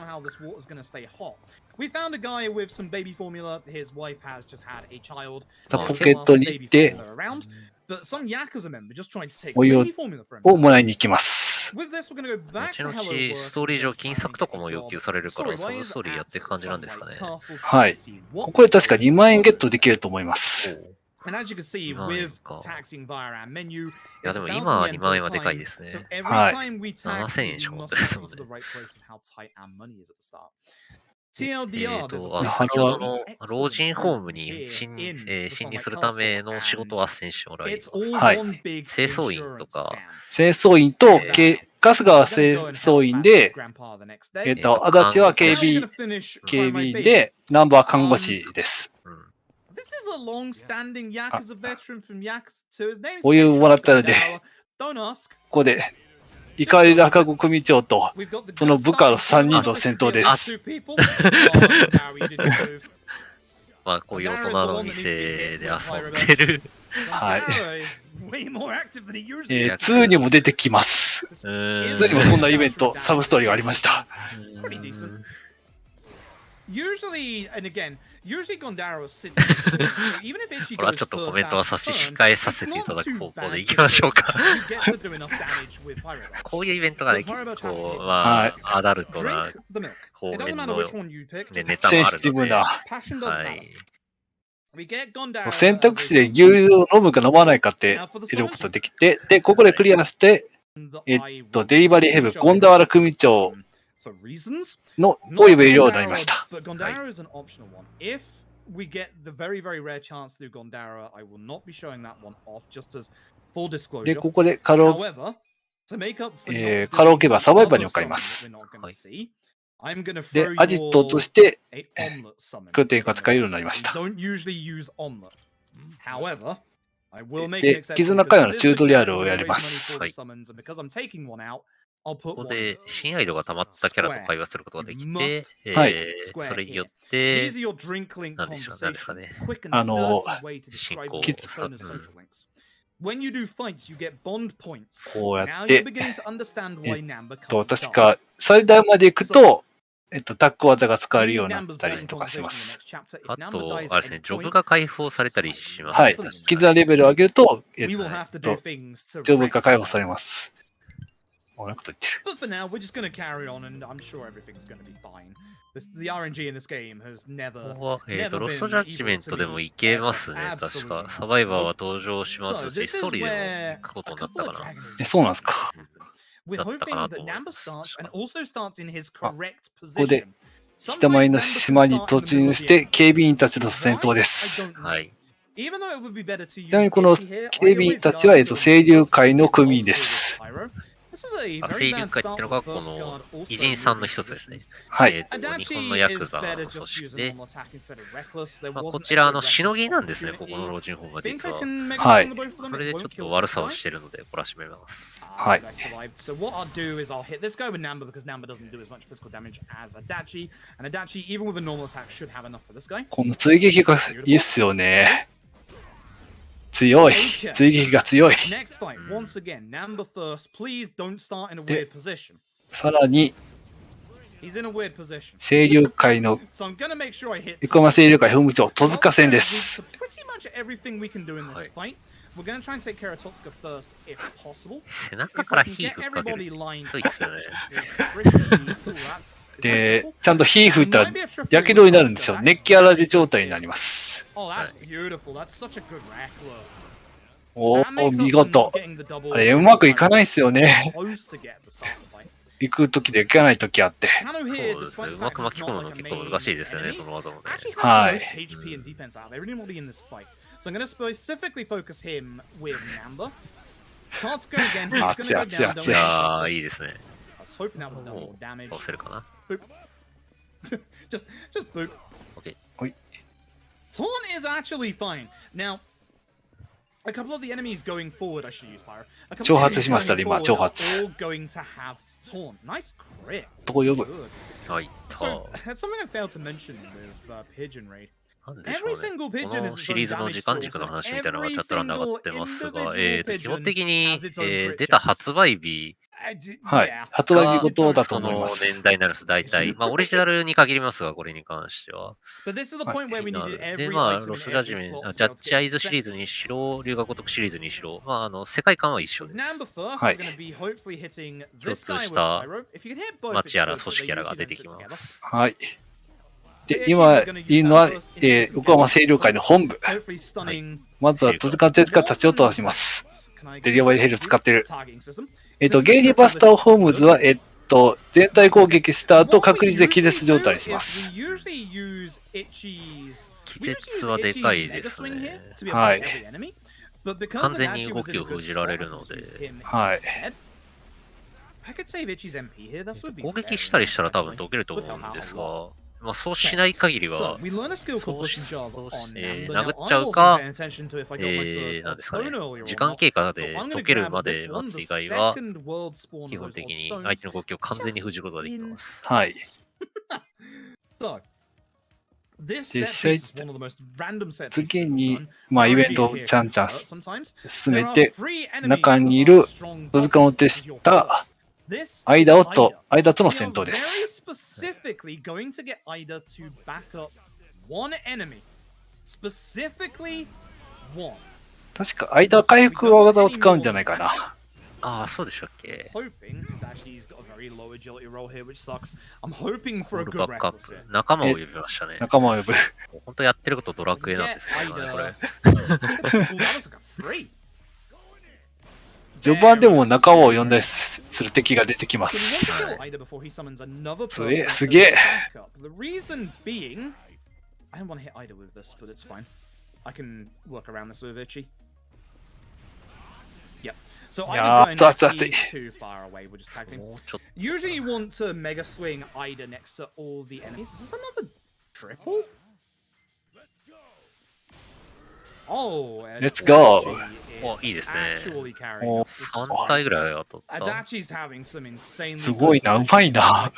We found a guy with some baby formula. His wife has just had a child. ポケットに行って、 But some Yakuza member just tried to take お湯 baby formula from を him. もらいに行きます。 With this, we're going to go back 後 to 々 Hello ストーリー上金策とかも World. 要求されるから、そのストーリーやっていく感じなんですかね。はい。ここで確か2万円ゲットできると思います。And as you can see, with taxing via our menu, いや、でも今は2万円はでかいですね。 so every はい。 time we tax 7000 you, 円しか we 持っ must てないです put もん it ね。to the right place with how tight our money is at the start. TLDR, there's a 先ほどの老人ホームに侵入するための仕事を斡旋してもらいます。 it's all はい。 one big 清掃員と insurance か、 scam. 清掃員と、春日は清掃員で、Grandpa the next day. 足立は Now we're 警 gonna finish 備 Cry My 員 Baby. で、ナンバー看護師です。うん、 This is a long-standing Yakuza veteran from Yakuza 2. His name is お湯もらったので、 Don't ask. ここで、怒り落語組長と、 We've got the その部下の3人の戦闘です。 two people. Oh, now you didn't move. まあ、こういう大人の店で遊んでる。はい。 Gandara is way more active than he usually is. 2にも出てきます。2にもそんなイベント、サブストーリーがありました。 Pretty decent. Usually, and again, usually Gondaro sits. Even if Ichigo これはちょっとコメントは差し控えさせていただく方向でいきましょうか。こういうイベントがね、結構、まあ、アダルトな方面の、ね、ネタもあるので、はい。選択肢で牛乳を飲むか飲まないかって選ぶことできて、で、ここでクリアして、デリバリーヘブン、ゴンダワラ組長のを呼べるようになりました。We get the very, very rare chance to do Gondara. I will not be showing that one off, just as full disclosure. で、ここでカラオケバーサバイバーに向かいます。で、アジトとして拠点が使えるようになりました。で、絆会話のチュートリアルをやります。はい。ここで新アイドが溜まったキャラと会話することができて、はい。それによって、何ですかね。進行を。こうやって、確か最大まで行くと、タック技が使えるようになったりとかします。あと、あれですね、ジョブが解放されたりします。はい。絆レベルを上げると、ジョブが解放されます。But for now, we're just going to carry on, and I'm sure everything's going to be fine. The RNG in this game has never. ここは、ロストジャッジメントでもいけますね、確か。サバイバーは登場しますし、ストーリーでも行くことになったかな。そうなんですか。We're hoping that Namba starts and also starts in his correct ここで、北前の島に突入して、警備員たちと戦闘です。はい。ちなみにこの警備員たちは、清流会の組員です。清流会っていうのがこの偉人さんの一つですね。はい。日本のヤクザの組織で、こちらしのぎなんですね、ここの老人ホームは実は。はい。それでちょっと悪さをしてるので、懲らしめます。はい。So what I'll do is I'll hit this guy with Namba because Namba doesn't do as much physical damage as Adachi, and Adachi, even with a normal attack, should have enough for this guy. この追撃がいいっすよね。強い。追撃が強い。 Next fight, once again, Namba first. Please don't start in a weird position. さらに、He's in a weird position. 清流会の So I'm gonna make sure I hit. 生駒清流会本部長、戸塚戦です。 Pretty much everything we can do in this fight. We're gonna try and take care of Totsuka first, if possible. 背中から火吹っかけるといいっすよね。で、ちゃんと火吹いたらやけどになるんですよ。熱気あられ状態になります。Oh, that's beautiful. That's such a good reckless. おお、見事。あれ、うまくいかないっすよね。行くときで行かないときあって。そうですね。うまく巻き込むの結構難しいですよね、その技もね。はい。So I'm going to specifically focus him with Namba. Totsuka again, he's going to go down. いやー、いいですね。I was hoping that would have done more damage. 倒せるかな。just boop. Okay. Taunt is actually fine. Now, a couple of the enemies going forward, I should use Pyro. A couple of the enemies going forward are all going to have Taunt. Nice crit. Good. So, that's something I failed to mention with Pigeon Raid. なんでしょうね。このシリーズの時間軸の話みたいなのがチャット欄で上がってますが、基本的に、出た発売日、はい。発売日ごとだと思います。その年代になるんです、大体。まあ、オリジナルに限りますが、これに関しては。で、まあ、ロスジャッジメント、ジャッジアイズシリーズにしろ、龍が如くシリーズにしろ、まあ、世界観は一緒です。はい。共通した町やら組織やらが出てきます。はい。で、今いるのは、横浜清流会の本部。はい、まずは戸塚手塚立ち落とします。デリアバイヘル使ってる。ゲイリーバスターホームズは、全体攻撃した後、確率で気絶状態にします。気絶はでかいですね。はい。完全に動きを封じられるので。はい。攻撃したりしたら多分解けると思うんですが、まあ、そうしない限りは、殴っちゃうか、なんですかね、時間経過で解けるまで待つ以外は、基本的に相手の動きを完全に封じることができます。はい。実際、次に、まあ、イベントをちゃんちゃん進めて、中にいる戸塚を手した間との戦闘です。確か間回復技を使うんじゃないかな。ああ、そうでしたっけ。オールバックアップ。仲間を呼びましたね。仲間を呼ぶ。本当やってることドラクエなんですね、これ。序盤でも仲間を呼んだりする敵が出てきます。すげえ。So I was going too far away. We're just tag team. Usually you want to mega swing Ida next to all the enemies. Is this another triple? Oh, let's go. お、いいですね。3体ぐらい当たった。すごいな、うまいな。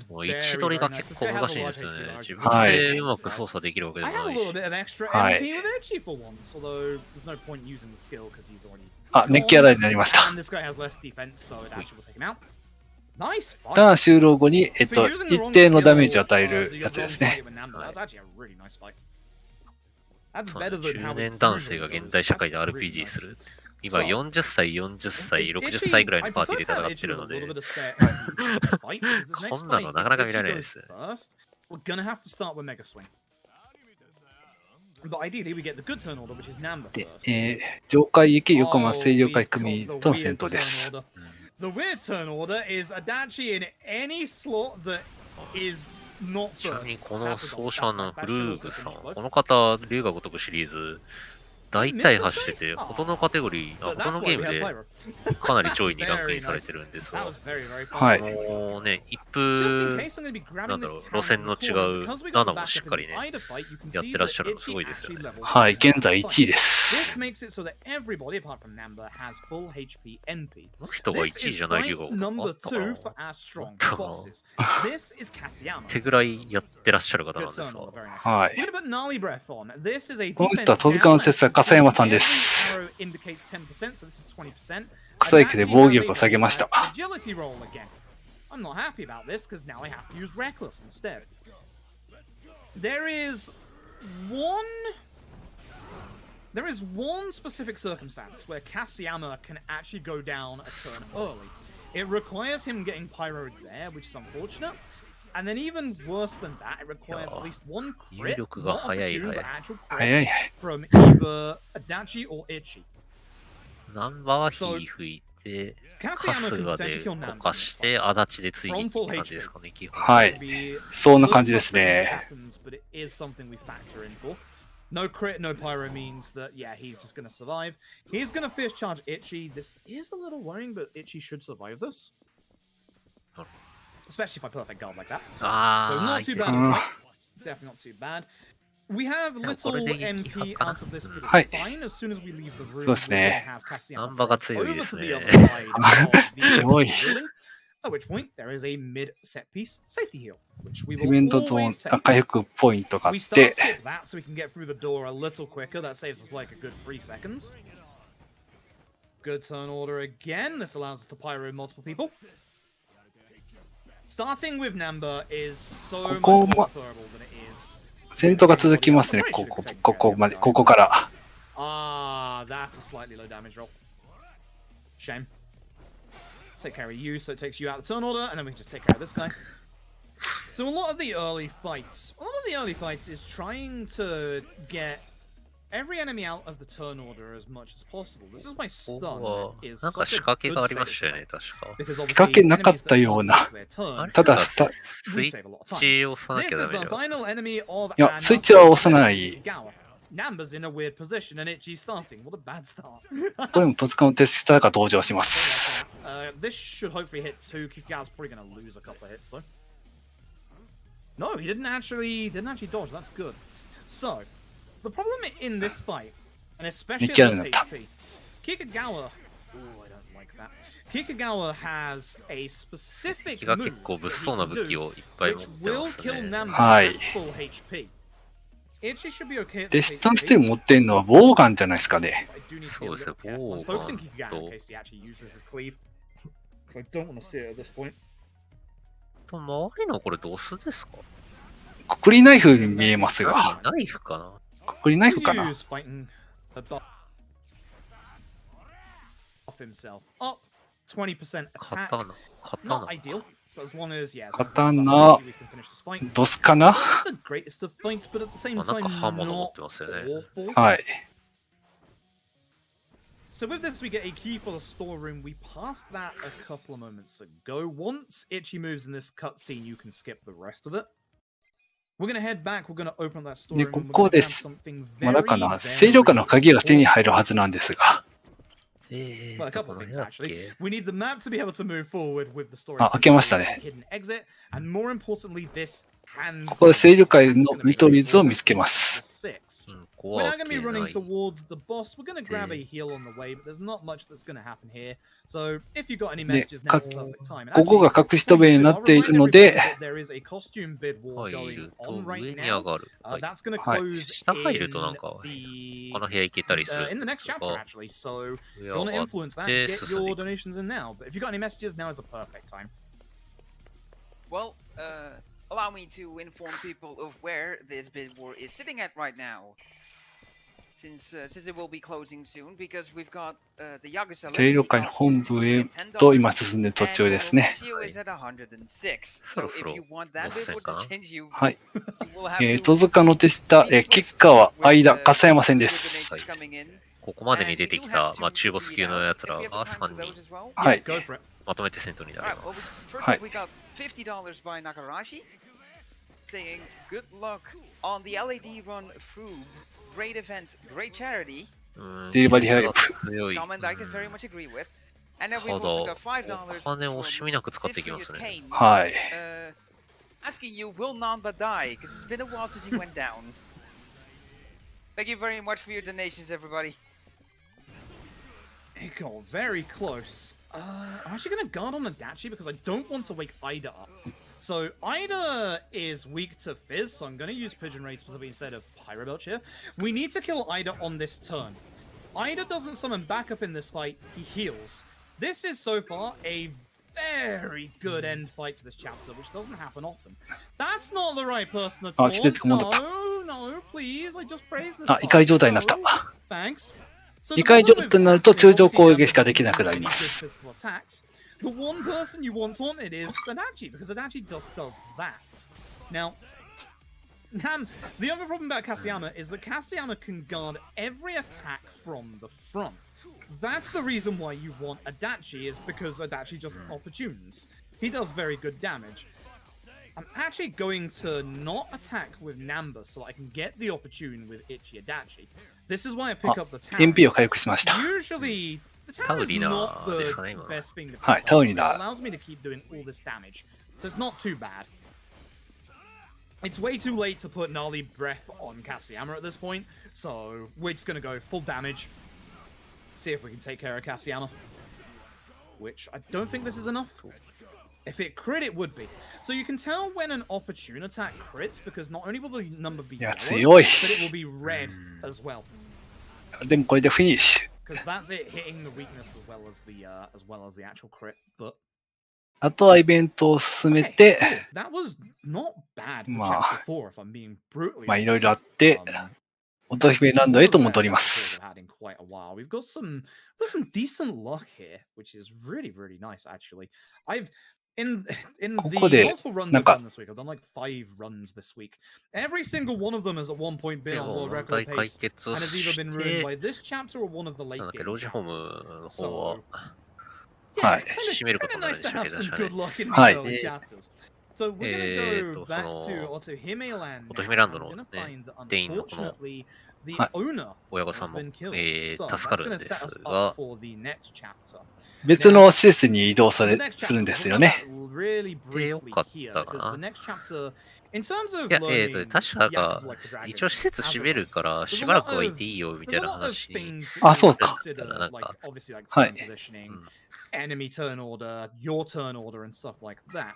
もう位置取りが結構難しいんですよね。自分でうまく操作できるわけでもないし。はい。あ、熱気洗いになりました。ターン終了後に、一定のダメージを与えるやつですね。中年男性が現代社会で RPG する。今40歳、40歳、60歳ぐらいのパーティーで戦ってるので、こんなのなかなか見られないです。で、上海行き横浜清流会組との戦闘です。ちなみにこの奏者のフルーブさん、この方、龍が如くシリーズ大体走ってて、他のカテゴリー、他のゲームでかなり上位にランクインされてるんですが、はい。もうね、一風、なんだろう、路線の違う7もしっかりね、やってらっしゃるのすごいですよね。はい、現在1位です。This makes it so that everybody apart from Namba has full HP NP. この人が1位じゃない理由があ number ったか 2 な。 for our strong bosses. This is Kasiyama. 手ぐらいやってらっしゃる方なん Good です turn が order, very nice. はい We're gonna put Gnarly Breath on. This is a この人は戸塚の鉄佐笠山さんです。 Arrow indicates 10%, so this is 20%. 草池で防御力を下げました。 Agility roll again. I'm not happy about this because now I have to use Reckless instead. There is one specific circumstance where Kasiyama can actually go down a turn early. It requires him getting pyroed there, which is unfortunate. And then even worse than that, it requires at least one crit, not opportune, but actual 早い crit 早い。 from either Adachi or Ichi. ナンバーは火吹いて、春日でこかして、足立でついていくって感じですかね、基本。はい。そんな感じですね。 But it is something we factor in for. No crit, no pyro means that, yeah, he's just going to survive. He's going to fierce charge Ichi. This is a little worrying, but Ichi should survive this. Especially if I perfect guard like that. So not too bad. Definitely not too bad. We have little MP out of this, but it's fine. As soon as we leave the room, we're going to have Kasiyama over to the other side of the building. At which point, there is a mid-set piece safety heal, which we イベン will トと always take. 回復ポイントがあっ We start て、 skip that so we can get through the door a little quicker. That saves us like a good 3 seconds. Good turn order again. This allows us to pyro multiple people. Starting with Namba is so much more preferable than it is. 戦闘が続きますね、ここから。 Ah, that's a slightly low damage roll. Shame. Take care of you, so it takes you out of the turn order, and then we can just take care of this guy. So a lot of the early fights is trying to get every enemy out of the turn order as much as possible. This is why stun is なんか such 仕 a 掛け good がありま state したよ of ね、確か。 because 仕 obviously 掛けなかっ enemies た that よう can't な。 take their turn, ただ、 we スイ save a lot of ッ time. チを押さな This きゃ is ダメ the だよ。 final enemy of いや、スイッチは押さない。 Namba's in a weird position and Ichi's starting. What a bad start. ここでも戸塚の鉄佐が登場します。 This should hopefully hit 2. Kikagawa's probably going to lose a couple of hits though. No, he didn't actually dodge. That's good. So, the problem in this fight, and especially at this HP, Kikagawa. Oh, I don't like that. Kikagawa has a specific 敵が move 結構物 that he 騒な can 武器 do, をいっぱい持 which って will ます kill ね。 Namba はい at full HP. Ichi should be okay at デ this スタンスで HP. 持ってんのはボウガンじゃないですかね。 I do need to be a そうですね、 little careful. I'm ボウガン focusing Kikagawa と in case he actually uses his cleave. Because I don't want to see it at this point. 周りのこれドスですか？くくりナイフに見えますが。ナイフかな？くくりナイフかな。 He's fighting above himself. Up 20% attack. 刀。 Not ideal. But as long as, yeah, as long as Katana. we can finish this fight. ドスかな。 Not the greatest of fights, but at the same あ、なん time, か刃物持っ not てますよね。 awful. はい。 So with this, we get a key for the storeroom. We passed that a couple of moments ago. Once Ichi moves in this cutscene, you can skip the rest of it. We're gonna head back. We're gonna open up that で、 storeroom. こ and we're こ gonna で grab す。 something まだ very, かな。 very 清涼感の鍵が手に入るはずなんですが。Well, a ど couple こ of の things 部屋だっ actually. け？ We need the map to be able to move forward with the story. あ、開けましたね。 Hidden exit, and more importantly, this hand. ここで清涼感の見取り図を見つけます。 6. 金庫 We're は now 開 going to け be な running い。 towards the boss. We're going to grab a heal on the way, but there's not much that's going to happen here. So if you've got any で、 messages, now's the perfect time. And ここが actually, 隠し扉になっているので、 there is a costume bid war 入 going ると on 上 right に now. 上がる。はい。 That's going to はい。 close 下入るとなん in か the 他の部屋行けたりする。 in the next chapter actually. So 上 if you want 上 to が influence っ that, て get 進んで your いく。 donations in now. But if you've got any messages, now is the perfect time. Well, allow me to inform people of where this bid war is sitting at right now. Since it will be closing soon, because we've got the Yakuza 清涼会の本部へと今進んで途中ですね。そろそろはい。戸塚の手下、吉川、間、笠山戦です。はい。ここまでに出てきた、まあ、中ボス級のやつらが3人、はい。 Go for it. まとめて戦闘になります。はい。 $50 by Nakarashi, saying good luck on the LED run Froob. Great event, great charity. デリバリーハイプ。強い。 comment I can very much agree with. And then た we've だ、 also got お$5金を惜 from しみなく使っていきますね。 Siegfried's Cane, はい。 asking you will none but die, because it's been a while since you went down. Thank you very much for your donations, everybody. It got very close. I'm actually going to guard on Adachi because I don't want to wake Ida up. So Ida is weak to Fizz, so I'm going to use Pigeon Raid specifically instead of Pyro Belch here. We need to kill Ida on this turn. Ida doesn't summon backup in this fight, he heals. This is so far a very good end fight to this chapter, which doesn't happen often. That's not the right person at all. No, please, I just praised this. あ、異界状態になった。 Thanks. So 異界状態になると通常攻撃しかできなくなります。 The one person you want on it is Adachi, because Adachi just does that. Now, the other problem about Kaseyama is that Kaseyama can guard every attack from the front. That's the reason why you want Adachi, is because Adachi just opportunes. He does very good damage. I'm actually going to not attack with Namba so I can get the opportune with Ichi Adachi. This is why I pick up the tower. MP を回復しました。 Usually, the tower is not the best thing to pick はい、 up. タウニ It だ。 allows me to keep doing all this damage, so it's not too bad. It's way too late to put Gnarly Breath on Kaseyama at this point, so we're just gonna go full damage. See if we can take care of Kaseyama. Which, I don't think this is enough. If it crit, it would be. So you can tell when an opportune attack crits, because not only will the number be いや、 yellow, 強い。 but it will be red as well. でもこれでフィニッシュ。 Because that's it hitting the weakness as well as the actual crit. But あとはイベントを進め hey, て、 cool. That was not bad for まあ、 chapter 4, if I'm being brutally まあいろい honest. ろあって、乙姫ランドへと戻ります。 We've had in quite a while. We've got some decent luck here, which is really, really nice actually. In the ここで、 multiple runs なん I've か、 done this week, I've done like 5 runs this week. Every single one of them has at one point been で on も world 問 record 題解 pace 決 and has either し been ruined て、 by this chapter or one of the なん late だっけ、 game ロジホーム chapters. の方 So は、 yeah, はい。 締めることになる nice で to しょう have けど、 some 確か good ね。 luck in these はい early chapters. So we're gonna go back to Otohime Land. 乙姫ランド I'm の gonna ね、 find that 店員のこの unfortunately the はい。 owner 親御さ has んも、 been killed. So 助 that's かるん gonna で set す us が up、for the next chapter. 別の施設に移動さ The れ next するん chapter, です we'll よ talk ね。 about really でよ briefly かっ here たか because the な。 next chapter, in terms of いや、 learning 確かが、 Yakuza Like a Dragon 一応施設 as 閉 a める run, から、 there's し a ばら lot くはい of ていいよみた there's い a な lot of 話 things that あ、 you そう need to か。consider, なん like か、 obviously like は turn い。positioning, うん、 enemy turn order, your turn order, and stuff like that.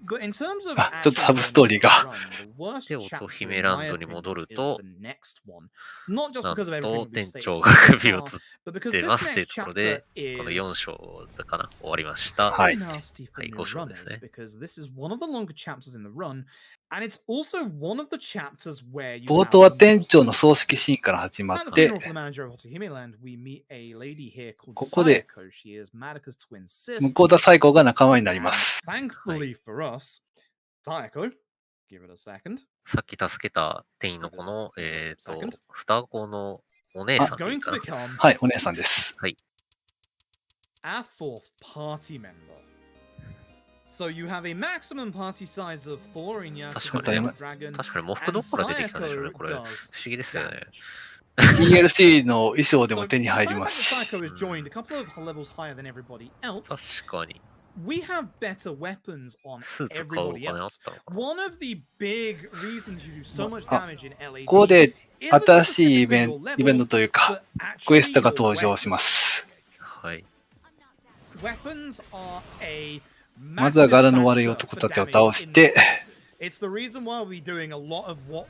But in terms of あ、ちょっと actually サブストー learning リー the が。 run, the worst で、 chapter 乙 in 姫ラン my ドに戻 opinion る is と、 the next one. Not just なん because of everything と that we've 店 stated 長 so が首を far, つっ but because て this ますという next ところ chapter で、この4 is 章だかな、終わりました。はい。 nasty for はい、 new 5章です runners ね。 because this is one of the longer chapters in the run, and it's also one of the chapters where you 冒 have 頭は the 店 most 長の葬式シーンから始ま At っ the funeral て、 for the manager of Otohime Land, we meet a lady here called ここで Sayako. She is Madoka's twin 向 sister. 田最後が仲間になりま And す。はい。 thankfully for us, Sayako, give it a second, さっき助けた店員の give 子 it の、 a second, 双子のお姉 あ、 is さんでいい going か to な。become はい、お姉さんです。はい。 our fourth party member. So you have a maximum party size of 4 in 確 Yakuza かに、 Like a Dragon, 確かに喪服ど and こから出てきたんでしょうね、 Sayako これ。不 does 思議ですよね。 damage. DLC の衣装でも So 手に入 despite り the ま fact す that し。 Sayako has joined a couple of levels higher than everybody else, 確かに。 we have better weapons on スーツ買うお everybody 金あっ else. たのかな。 One of the big reasons you do so much あ、 damage in ここ LAD で isn't 新しいイ specifically ベン your イベント levels, というか、 but クエス actually トが your 登場しま weapons. す。はい。 Weapons are a まずは massive 柄の悪い factor 男 for たちを damage 倒し in て、 It's the reason why we're doing a lot of what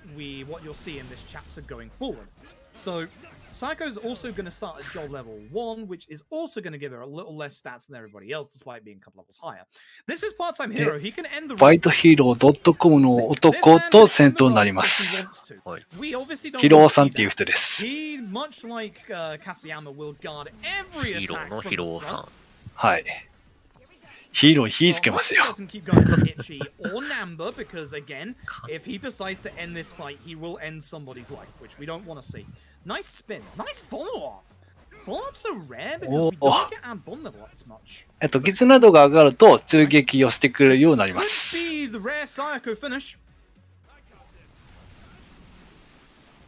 you'll see in this chapter going forward. So Psycho's also going to start at job level 1, which is also going to give her a little less stats than everybody else, despite being a couple levels higher. This is part-time hero. He can end the バイトヒーロー .com の男と戦闘になりま if す。 he wants to. はい。 We obviously don't ヒロ want ー to さん see っていう that. 人です。 He, much like Kaseyama, will guard every ヒーロ attack ーの from ヒロ the ーさ front. ん。はい。ヒーローに火つけ Well, ます he よ。 doesn't keep going for Itchy or Namba because, again, if he decides to end this fight, he will end somebody's life, which we don't want to see. Nice spin. Nice follow-up. Follow-ups are rare because we don't get our bond level up as much. 技術などが上がると中撃をしてくれるようになりま Could す。 be the rare Sayako finish.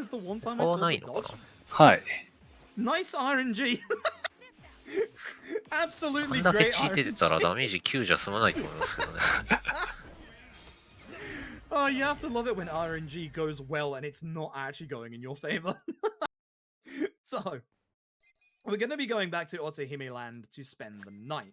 is the one time I あ saw あ、な the いの dodge. か はい。 Nice RNG. な。あ Absolutely んだけ great 血出てた RNG. らダメージ9じゃ済まないと思いますけどね。Oh, you have to love it when RNG goes well and it's not actually going in your favor. So, we're going to be going back to Otohime Land to spend the night.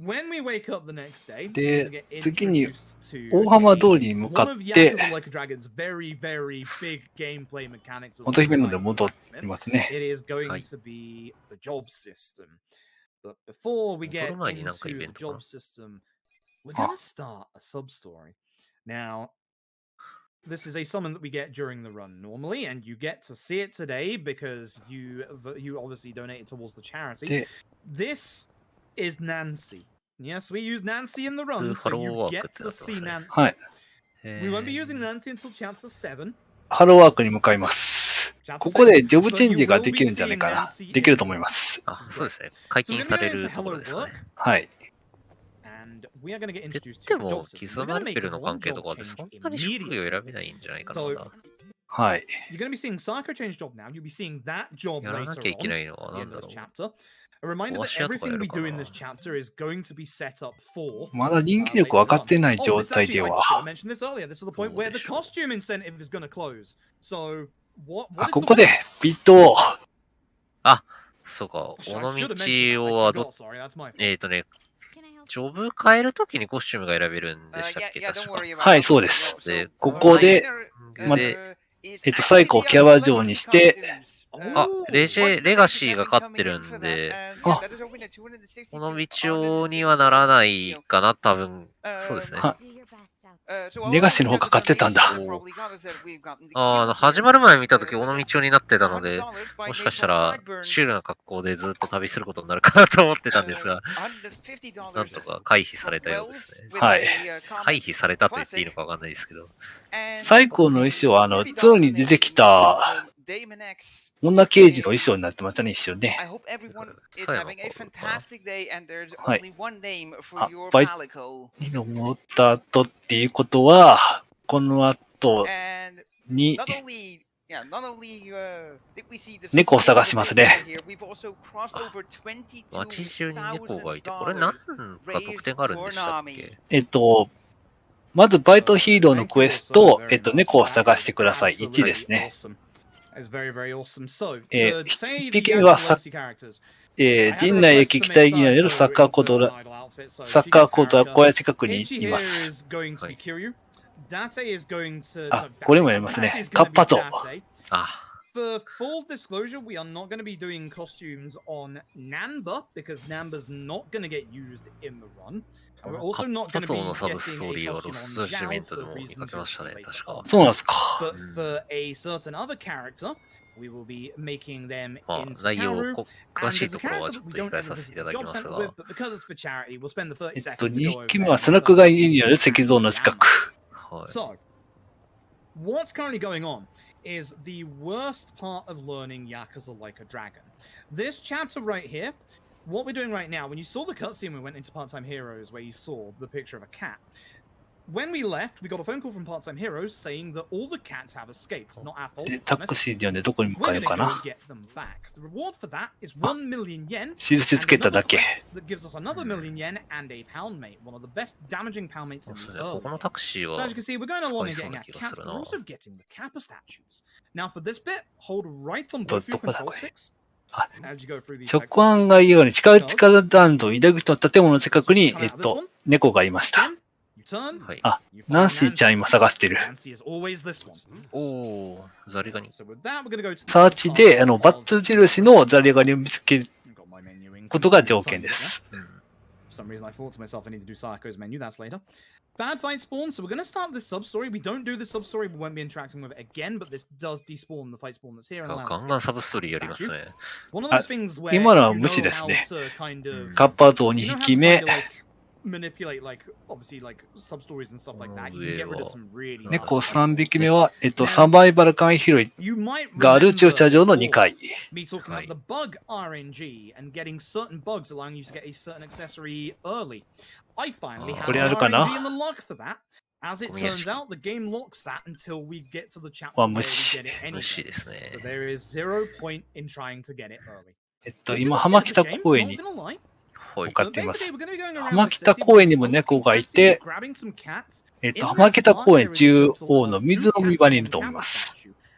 When we wake up the next day, で、次に to 大浜通りに向かっ one of て、 Yakuza Like a Dragon's very, very big gameplay mechanics. 乙姫ので戻ってますね。 It is going to be the job system. But before we get into the job system, we're going to start a sub-story. Now, this is a summon that we get during the run normally, and you get to see it today because you obviously donated towards the charity. This is Nancy. Yes, we use Nancy in the run, so you get to see Nancy. はい。 We won't be using Nancy until chapter 7. ハローワークに向かいます。ここでジョブチェンジができるんじゃないかな。できると思います。あ、そうですね。解禁されるところですかね。はい。でも、絆レベルの関係とかでそんなに職業選べないんじゃないかな。はい。You're going to be seeing Psycho Change job now. You'll be seeing that job later on. やらなきゃいけないのは何だろう。 A reminder that everything we do in this chapter is going to be set up for. まだ人気力分かってない状態では。I mentioned this earlier. This is the point where the costume incentive is going to close. So, what ここでビットを。あ、そうか。尾道はジョブ変えるときにコスチュームが選べるんでしたっけ？確か。はい、そうです。で、ここで、最後をキャバ嬢にして、あ、レガシーが勝ってるんで、あ、この道にはならないかな、多分。そうですね。レガシーの方が勝ってたんだ。始まる前見たとき、尾道になってたので、もしかしたら、シュールな格好でずっと旅することになるかなと思ってたんですが、なんとか回避されたようですね。はい。回避されたと言っていいのかわかんないですけど。最高の衣装は、2に出てきた、女刑事の衣装になってましたね、一瞬ね。はい。バイに登った後っていうことは、この後に、猫を探しますね。街中に猫がいて、これ何か特典があるんでしたっけ？まずバイトヒーローのクエスト、猫を探してください。1ですね。1匹目は陣内駅北駅にあるサッカーコートは小屋近くにいます。あ、これもやりますね。カッパ像。For full disclosure, we are not going to be doing costumes on Namba because Namba's not going to get used in the run. And we're also not going to be getting a costume on Zhao for the reasons you'll see later on. そうなんですか。 But for a certain other character, we will be making them in Karu. And there's a character that we don't ever visit the job center with, but because it's for charity, we'll spend the 30 seconds to 2 go 匹 over 目はスナック街にある石像の近く。So, what's currently going on is the worst part of learning Yakuza Like a Dragon. This chapter right here, what we're doing right now, when you saw the cutscene we went into Part-Time Heroes where you saw the picture of a cat, when we left, we got a phone call from Part-Time Heroes saying that all the cats have escaped. Not our fault. で、タクシーで呼んでどこに向かう We're か going な。 to get them back. The reward for that is 1 million yen. 印つけただけ。 That gives us another million yen and a pound mate, one of the best damaging pound mates in the world. ここのタクシー So は as you can see, we're going along and getting our cats, but we're also getting the Kappa statues. Now for this bit, hold right on both your control sticks. As you go through these 直案が言うように地下弾道入り口の建物の近くに、猫がいました。あ、ナンシーちゃん今探してる。おー、ザリガニ。サーチで、バッツ印のザリガニを見つけることが条件です。Bad fight spawn, so we're going to start this sub-story. We don't do this sub-story, we won't be interacting with it again, but this does despawn the fight spawn that's here. ガンガンサブストーリーやりますね。今のは無視ですね。カッパ像2匹目。manipulate like obviously like sub stories and stuff like that. You can get rid of some really 猫3匹目はサバイバル缶拾いがある駐車場の2階。 Me talking about the bug RNG and getting certain bugs allowing you to get a certain accessory early. I finally have RNG in the lock for that. As it turns out, the game locks that until we get to the chapter where we get it anyway. So there is 0 point in trying to get it early. 今浜北公園に向かっています。浜北公園にも猫がいて、浜北公園中央の水飲み場にいると思います。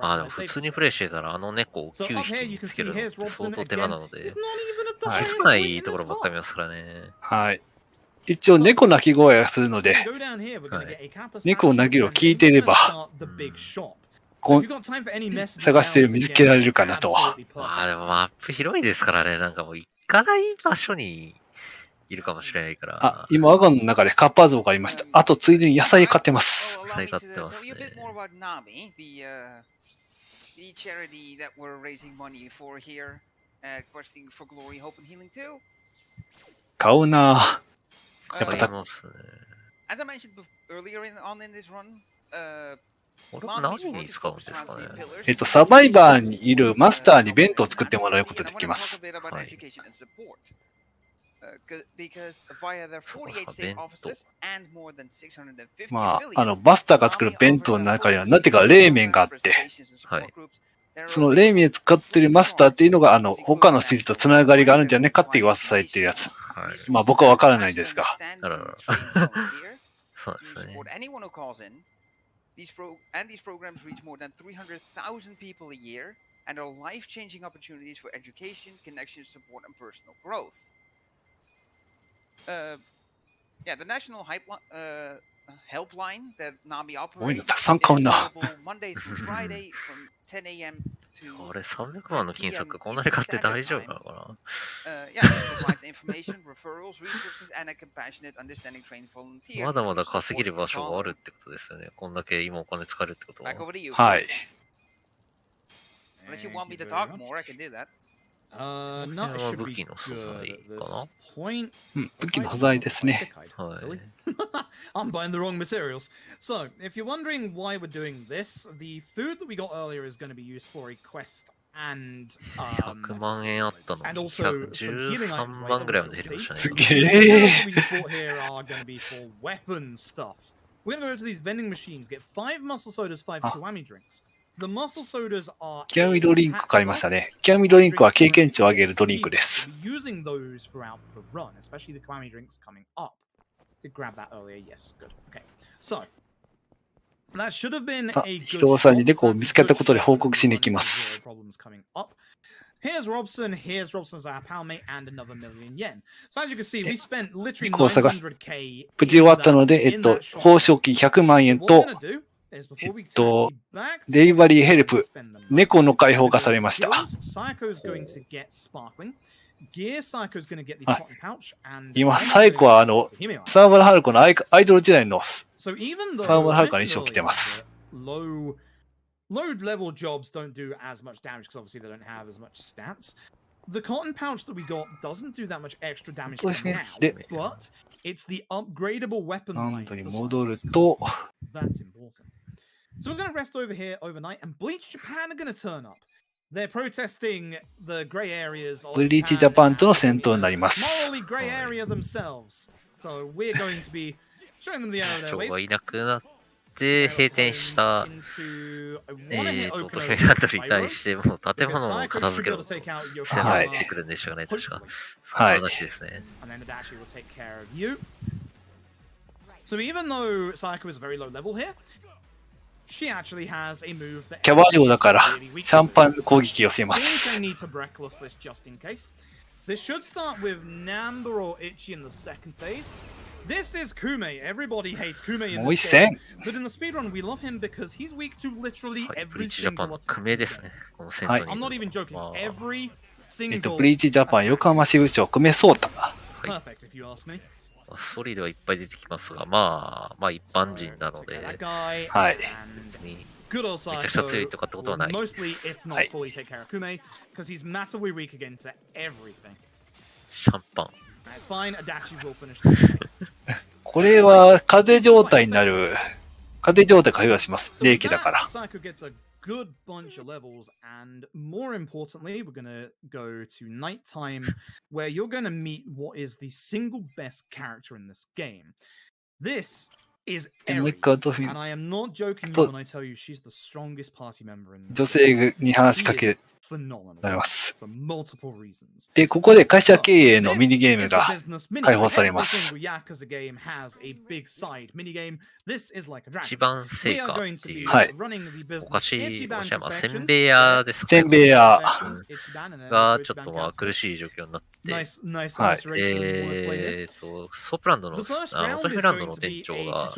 ああ、で right? も I 普 saved 通に it. プレイしてたら、あの猫を So 9 up here 匹 you can つけ see るのっ here's て相 Robson 当手間 again. なの He's で、not even at the はい。highest 少な point い in とこ this ろばっかり見 path. ますからね。はい。一応猫鳴き声がするので、猫鳴きを聞いていれば、探して見つけられるかなとは。まあでもマップ広いですからね、なんかもう行かない場所にいるかもしれないから。あ、今ワゴンの中でカッパ像がありました。あとついでに野菜買ってます。野菜買ってますね。買うなぁ。やっぱた、As I mentioned earlier on in this run, これ何に使うんですかね。サバイバーにいるマスターに弁当を作ってもらうことができます。はい。まあ、マスターが作る弁当の中には、なぜか冷麺があって、はい。その冷麺使ってるマスターっていうのが、他の筋とつながりがあるんじゃねかって噂されてるやつ。はい。まあ僕はわからないですが。なるほど。そうですね。These programs reach more than 300,000 people a year and are life-changing opportunities for education, connection, support, and personal growth. Yeah, the national helpline that Nami operates is available Monday through Friday from 10 a.m. to これ300万の金策こんなに買って大丈夫なのかな。Yeah, this provides information, referrals, resources, and a compassionate, understanding trained volunteer. まだまだ稼げる場所があるってことですよね。こんだけ今お金使えるってことは。はい。Unless you want me to talk more, I can do that. No, it should 武 be 器の素材 good か at な。 this point. 武器の素材ですね。はい。 Silly. I'm buying the wrong materials. So, if you're wondering why we're doing this, the food that we got earlier is going to be used for a quest and 100万円あったのに and also some healing items 113 later, 万ぐらいま which で減 you'll りましたね。す see. げ The え。 materials we just bought here are going to be for weapon stuff. We're going to go to these vending machines, get 5 muscle sodas, 5 kiwami drinks. The muscle sodas are 極みドリンク買いましたね。極みドリンクは経験値を上げるドリンクです。 We'll be using those throughout the run, especially the kiwami drinks coming up. Did grab that earlier. Yes, good. Okay. So, that should have been さあ、 a ヒ good ロさんに shot. 猫を That's 見 a つけた good ことで shot 報 and 告しに行き zero ます。 problems coming up. Here's Robson. Here's Robson's our pal mate and another million yen. So as you can see, we spent literally 猫を探す。 900k. 無事終わったので、報奨金100万円と、デリバリーヘルプ、猫の解放がされました。今、サイコは沢村春子のアイドル時代の沢村春子の衣装を着てます。Low level jobs don't do as much damage because obviously they don't have as much stats. The cotton pouch that we got doesn't do that much extra damage for now, but it's the upgradable weapon line. ランドに戻ると、 That's important. So we're going to rest over here overnight, and Bleach Japan are going to turn up. They're protesting the grey areas of ブリーチジャパンとの戦闘になります。 morally grey area themselves. So we're going to be showing them the error of their 人 ways. がいなくなって閉店したトキメランドに対してもう建物を片付けろと迫ってくるんでしょうね、確か。そんな話ですね。So even though Sayako is a very low level here, she actually has a move that キャバ嬢だからシャンパン攻撃をします。 I need to reckless this just in case. This should start with Namba or Ichi in the second phase. This is Kume. Everybody hates Kume in this game. But in the speedrun, we love him because he's weak to literally every single attack. I'm not even joking. Every single ブリーチジャパン横浜支部長久米壮太。 perfect, if you ask me. ストーリーではいっぱい出てきますが、まあ一般人なので、はい。めちゃくちゃ強いとかってことはない。 Mostly, if not fully, take care of Kume because he's massively weak against everything. シャンパン。 That's fine. Adachi will finish this. これは風状態になる。風状態が付与します。霊気だから。 Sayako gets a good bunch of levels, and more importantly, we're gonna go to nighttime, where you're gonna meet what is the single best character in this game. This is Eri, and I am not joking when I tell you she's the strongest party member in 女性に話しかけ phenomenal. られます。で、ここで会社経営のミニゲームが開放されます。一番成果っていう、はい。お菓子、まあ、せんべい屋ですかね。せんべい屋がちょっとまあ苦しい状況になって、はい。ソープランドの、オトフランドの店長が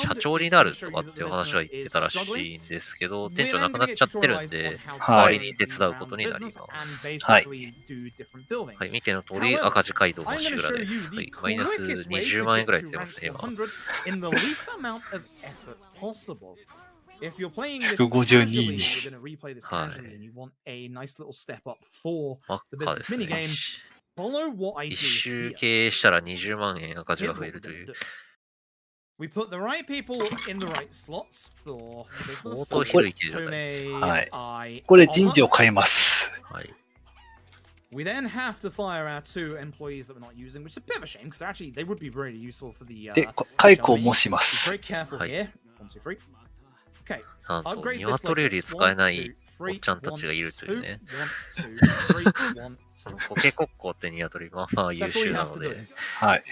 社長になるとかっていう話は言ってたらしいんですけど、店長亡くなっちゃってるんで、代わりに手伝うことになります。はい。はい、見ての通り赤字街道のシグラです。はい、マイナス20万円ぐらい出てますね、今。152に。はい。マッカですね。一周経営したら20万円赤字が増えるという。相当広い記事だね。はい。これ人事を変えます。はい。We then have to fire our 2 employees that we're not using, which is a bit of a shame because actually they would be really useful for the. で、解雇もします。Very careful here. 1, 2, 3. Okay. なんと、鶏より使えないおっちゃんたちがいるというね。コケコッコって鶏はまあ優秀なので。はい。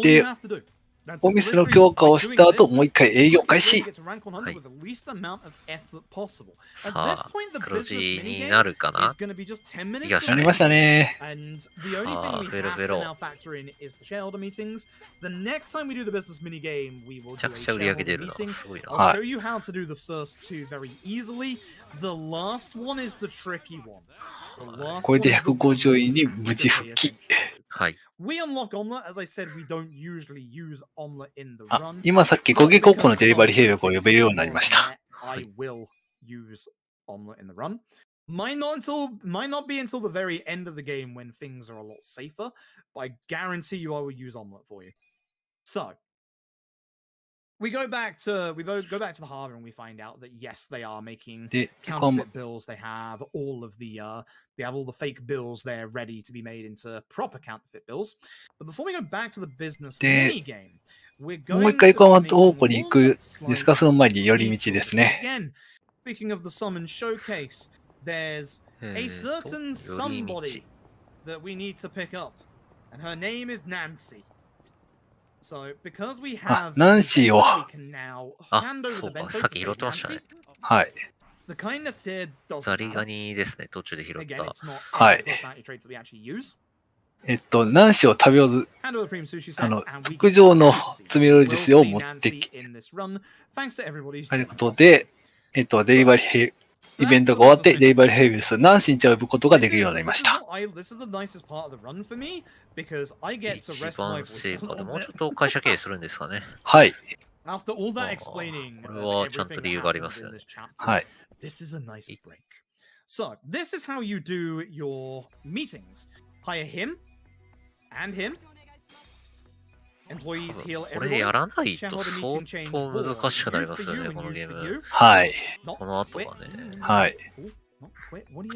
で、お店の強化をした後、もう一回営業開始。はい。さあ、黒字になるかな？なりましたね。さあ、フェロフェロ。めちゃくちゃ売り上げ出るな。すごいな。はい。これで150位に無事復帰。はい。今さっきコケコッコのデリバリー兵力を呼べるようになりました。はい。Might not be until the very end of the game when things are a lot safer, but I guarantee you I will use omelet for you. So we go back to the harbor and we find out that yes, they are making counterfeit bills. They have all the fake bills there ready to be made into proper counterfeit bills. But before we go back to the business mini game, we're going もう一回コマント方向に行くですか？その前に寄り道ですね。 Again, speaking of the summon showcase, there's a certain somebody that we need to pick up, and her name is Nancy. So, because we have ナンシーを、あ、そうか、さっき拾ってましたね。はい。ザリガニですね、途中で拾った。はい。ナンシーを食べよう特上の詰め寄り寿司を持ってき、ということで、デリバリー、イベントが終わって、デリバリーヘビス、ナンシーに呼ぶことができるようになりました。一番成果でもうちょっと会社経営するんですかね。はい。これはちゃんと理由がありますよね。はい。So, this is how you do your meetings. Hire him and him. Employees heal everyone. これやらないと相当難しくなりますよね、このゲーム。はい。この後はね。はい。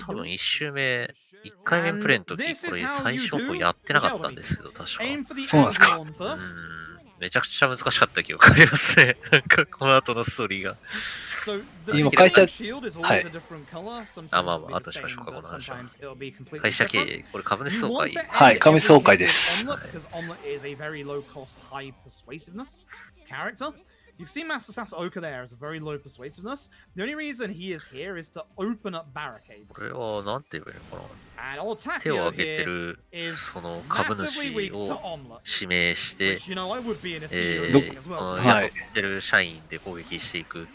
多分1周目、1回目プレイの時、これ最初やってなかったんですけど、確か。そうなんですか。めちゃくちゃ難しかった記憶ありますね。なんかこの後のストーリーが。今会社、はい。あ、まあまあ、後しましょうか、この話は。会社経営、これ株主総会。はい、株主総会です。You can see Master Sasaoka there as a very low persuasiveness. The only reason he is here is to open up barricades. これはなんて言えばいいのかな。手を挙げてるその株主を指名して、雇ってる社員で攻撃していく。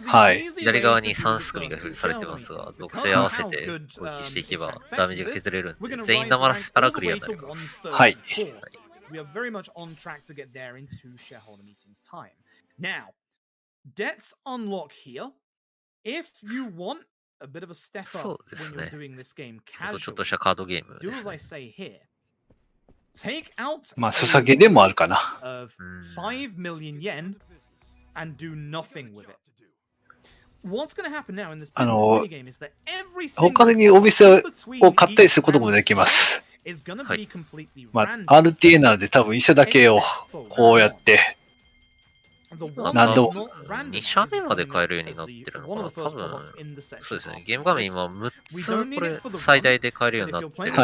はい。左側に3スクリーンが表示されてますが、属性合わせて攻撃していけばダメージが削れるんで、全員黙らせたらクリアになります。はい。We are very much on track to get there in 2 shareholder meetings time. Now, debts unlock here. If you want a bit of a step up when you're doing this game casually, ちょっとしたカードゲームで do す as I ね。say here. Take out まあ、ソシャゲでもあるかな。of 5 million yen and do nothing with it. What's going to happen now in this business minigame is that every single 他にお店を買ったりすることもできます。はい。まあ、RTA なので多分一社だけをこうやって何度も2社目まで買えるようになってるのかな多分、そうですね。ゲーム画面今6つこれ最大で買えるようになってるんです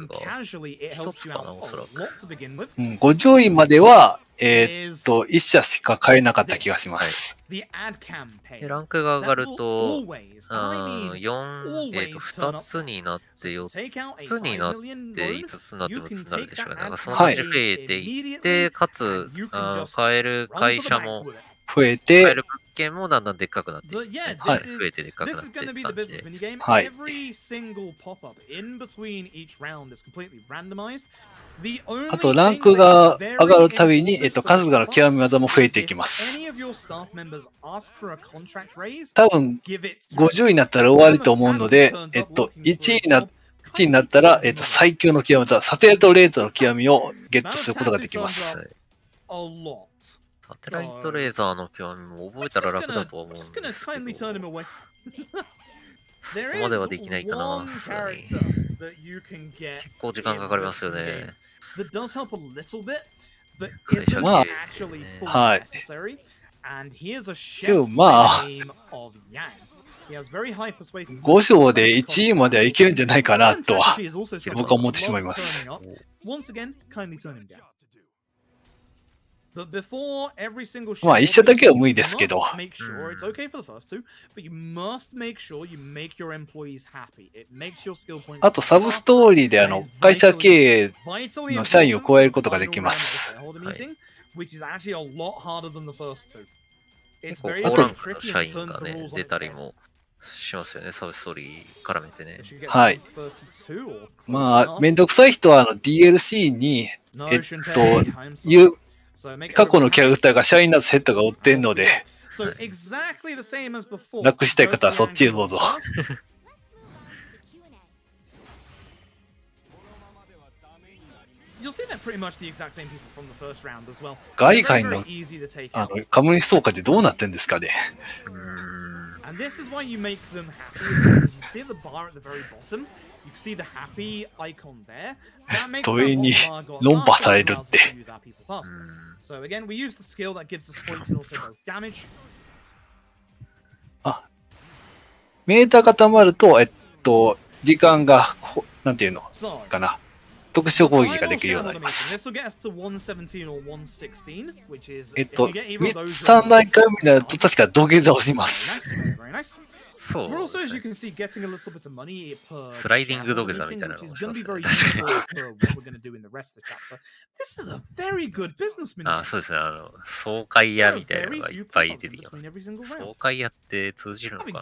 が、1つかな、おそらく。5上位までは、1社しか買えなかった気がします。でランクが上がると、2つになって4つになって5つになって6つになるでしょうね。なんかその感じで増えていって、かつ、買える会社も増えて、買える物件もだんだんでっかくなっていって、増えてでっかくなってって感じで。はい。あと、ランクが上がるたびに、数の極み技も増えていきます。多分、50になったら終わりと思うので、1位になったら、最強の極み技、サテライトレーザーの極みをゲットすることができます。サテライトレーザーの極みも覚えたら楽だとは思うんですけど、そこまではできないかな。結構時間かかりますよね。まあ、はい。でもまあ、5章で1位まではいけるんじゃないかなとは、僕は思ってしまいます。まあ、1社だけは無理ですけど。あと、サブストーリーで会社経営の社員を加えることができます。結構高ランクの社員がね、出たりもしますよね、サブストーリー絡めてね。はい。まあ、めんどくさい人はDLC に、過去のキャラクターがシャインナスヘッドが追ってんので、楽したい方はそっちへどうぞ。外界のカムイストーカーってどうなってんですかね。トイに論破されるって。メーターが溜まると、時間が、なんていうのかな。特殊攻撃ができるようになります。3段階目になると確か土下座をします。そうですね。スライディング土下座みたいなのをしますね。確かに。あ、そうですね。爽快屋みたいなのがいっぱい出てきます。爽快屋って通じるのかな。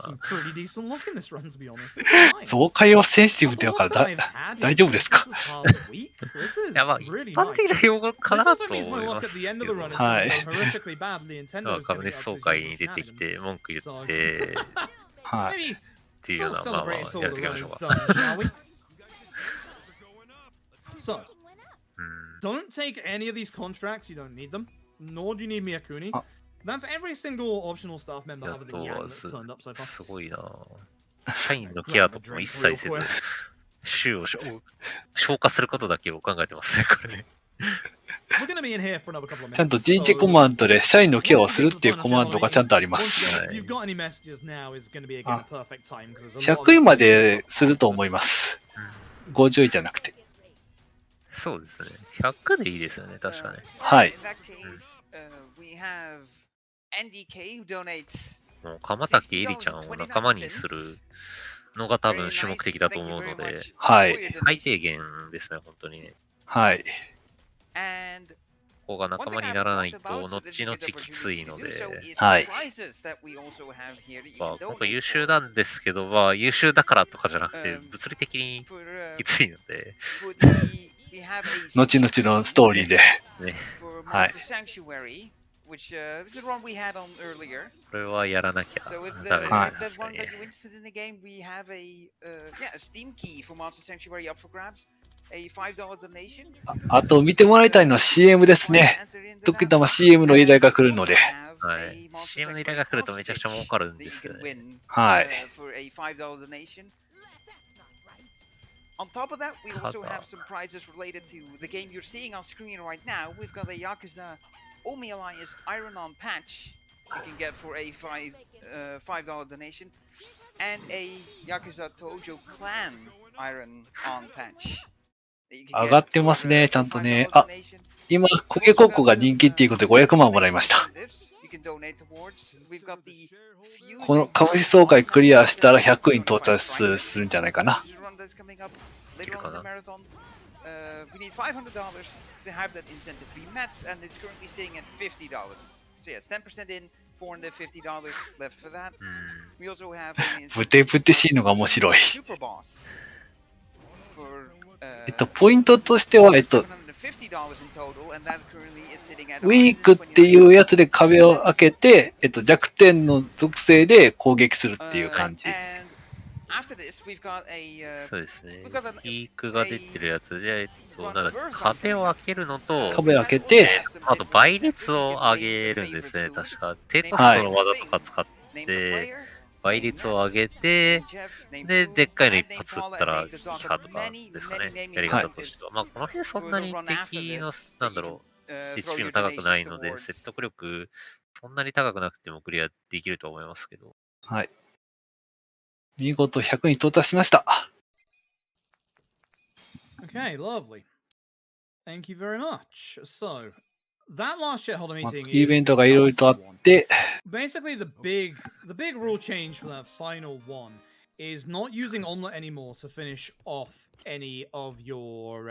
爽快はセンシティブっていうから大丈夫ですか？いや、まあ、一般的な用語かなと思いますけど。はい。株主総会に出てきて文句言って、はい。っていうような、まあまあ、やっていきましょうか。Don't take any of these contracts, you don't need them. Nor do you need Miyakuni. That's every single optional staff member other than Yang that's turned up so far. すごいな。社員のケアとかも一切せず、州を消化することだけを考えてますね、これね。ちゃんと人事コマンドで社員のケアをするっていうコマンドがちゃんとあります。100位まですると思います。50位じゃなくて。そうですね。100でいいですよね、確かに。はい。もう、鎌崎えりちゃんを仲間にするのが多分主目的だと思うので、はい。最低限ですね、本当にね。はい。ここが仲間にならないと、後々きついので、はい。まあ、今回優秀なんですけど、まあ、優秀だからとかじゃなくて、物理的にきついので、後々のストーリーで。ね。はい。これはやらなきゃダメですね。あと見てもらいたいのは CM ですね。時々 CM の依頼が来るので。はい。CM の依頼が来るとめちゃくちゃ儲かるんですよね。はい。On top of that, we also have some prizes related to the game you're seeing on screen right now. We've got a Yakuza Omi Alliance Iron On patch you can get for a $5 donation, and a Yakuza Tojo Clan Iron On patch. 上がってますね、ちゃんとね。あ、今、焦げコッコが人気っていうことで500万もらいました。この株主総会クリアしたら100に到達するんじゃないかな。いるかな。We need $500 to have that incentive be met, and it's currently staying at $50. So yes, 10% in, $450 left for that. We also have ブテブテしいのが面白い。 Super Boss for ポイントとしては、$750 in total, and that currently is sitting at ウィークっていうやつで壁を開けて、弱点の属性で攻撃するっていう感じ。そうですね。ピークが出てるやつで、なんだ壁を開けるのと、壁を開けて、あと倍率を上げるんですね、確か。低コストの技とか使って、倍率を上げて、で、でっかいの一発撃ったら、キャとかですかね、やり方としては。まあ、この辺そんなに敵の、なんだろう、HP も高くないので、説得力、そんなに高くなくてもクリアできると思いますけど。はい。見事100に到達しました。Okay, lovely. Thank you very much. So, that last shareholder meeting イベントがいろいろとあって、basically the big rule change for that final one is not using omelet anymore to finish off any of your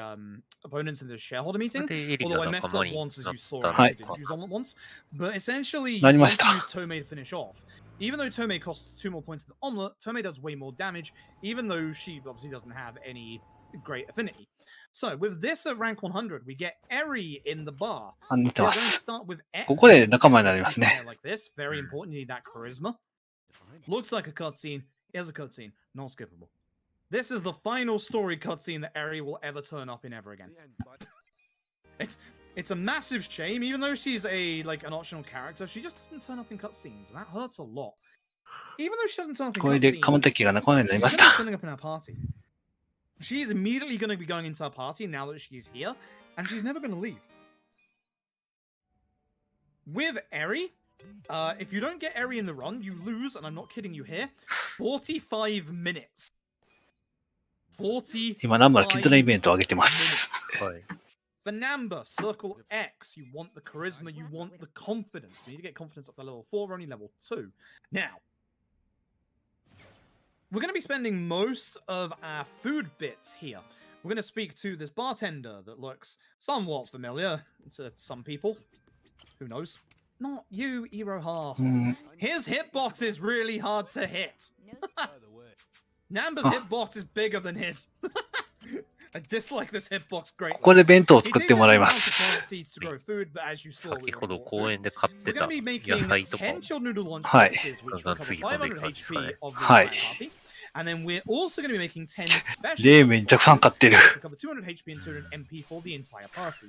opponents in the shareholder meeting. Although I messed up once, as you saw, I didn't use omelet once. But essentially, you want to use Tomei to finish off. Even though Tomei costs 2 more points than omelet, Tomei does way more damage, even though she obviously doesn't have any great affinity. So with this at rank 100, we get Eri in the bar. 似てます。 Start with ここで仲間になりますね。 like this, very important. You need that charisma. Looks like a cutscene. Is a cutscene, not skippable. This is the final story cutscene that Eri will ever turn up in ever again. It's a massive shame, even though she's an optional character, she just doesn't turn up in cutscenes, and that hurts a lot. Even though she doesn't turn up in これでカモテキが仲間になりまし she's た。 turning up in our party. She's immediately going to be going into our party now that she's here, and she's never going to leave. With Eri, if you don't get Eri in the run, you lose, and I'm not kidding you here, 45 minutes. 45今ナンバーのキッドのイベントを上げてます。 はい。 For Namba, Circle X, you want the charisma, you want the confidence. You need to get confidence up to level 4, we're only level 2. Now, we're going to be spending most of our food bits here. We're going to speak to this bartender that looks somewhat familiar to some people. Who knows? Not you, Iroha. His hitbox is really hard to hit. Namba's hitbox is bigger than his. I dislike this hitbox greatly. ここで弁当を作ってもらいます。 先ほど公園で買ってた野菜とかを、はい。がつぎ込んでいく感じですかね。はい。 And then we're also going to be making 10 special 冷麺たくさん買ってる。 to cover 200 HP and 200 MP for the entire party.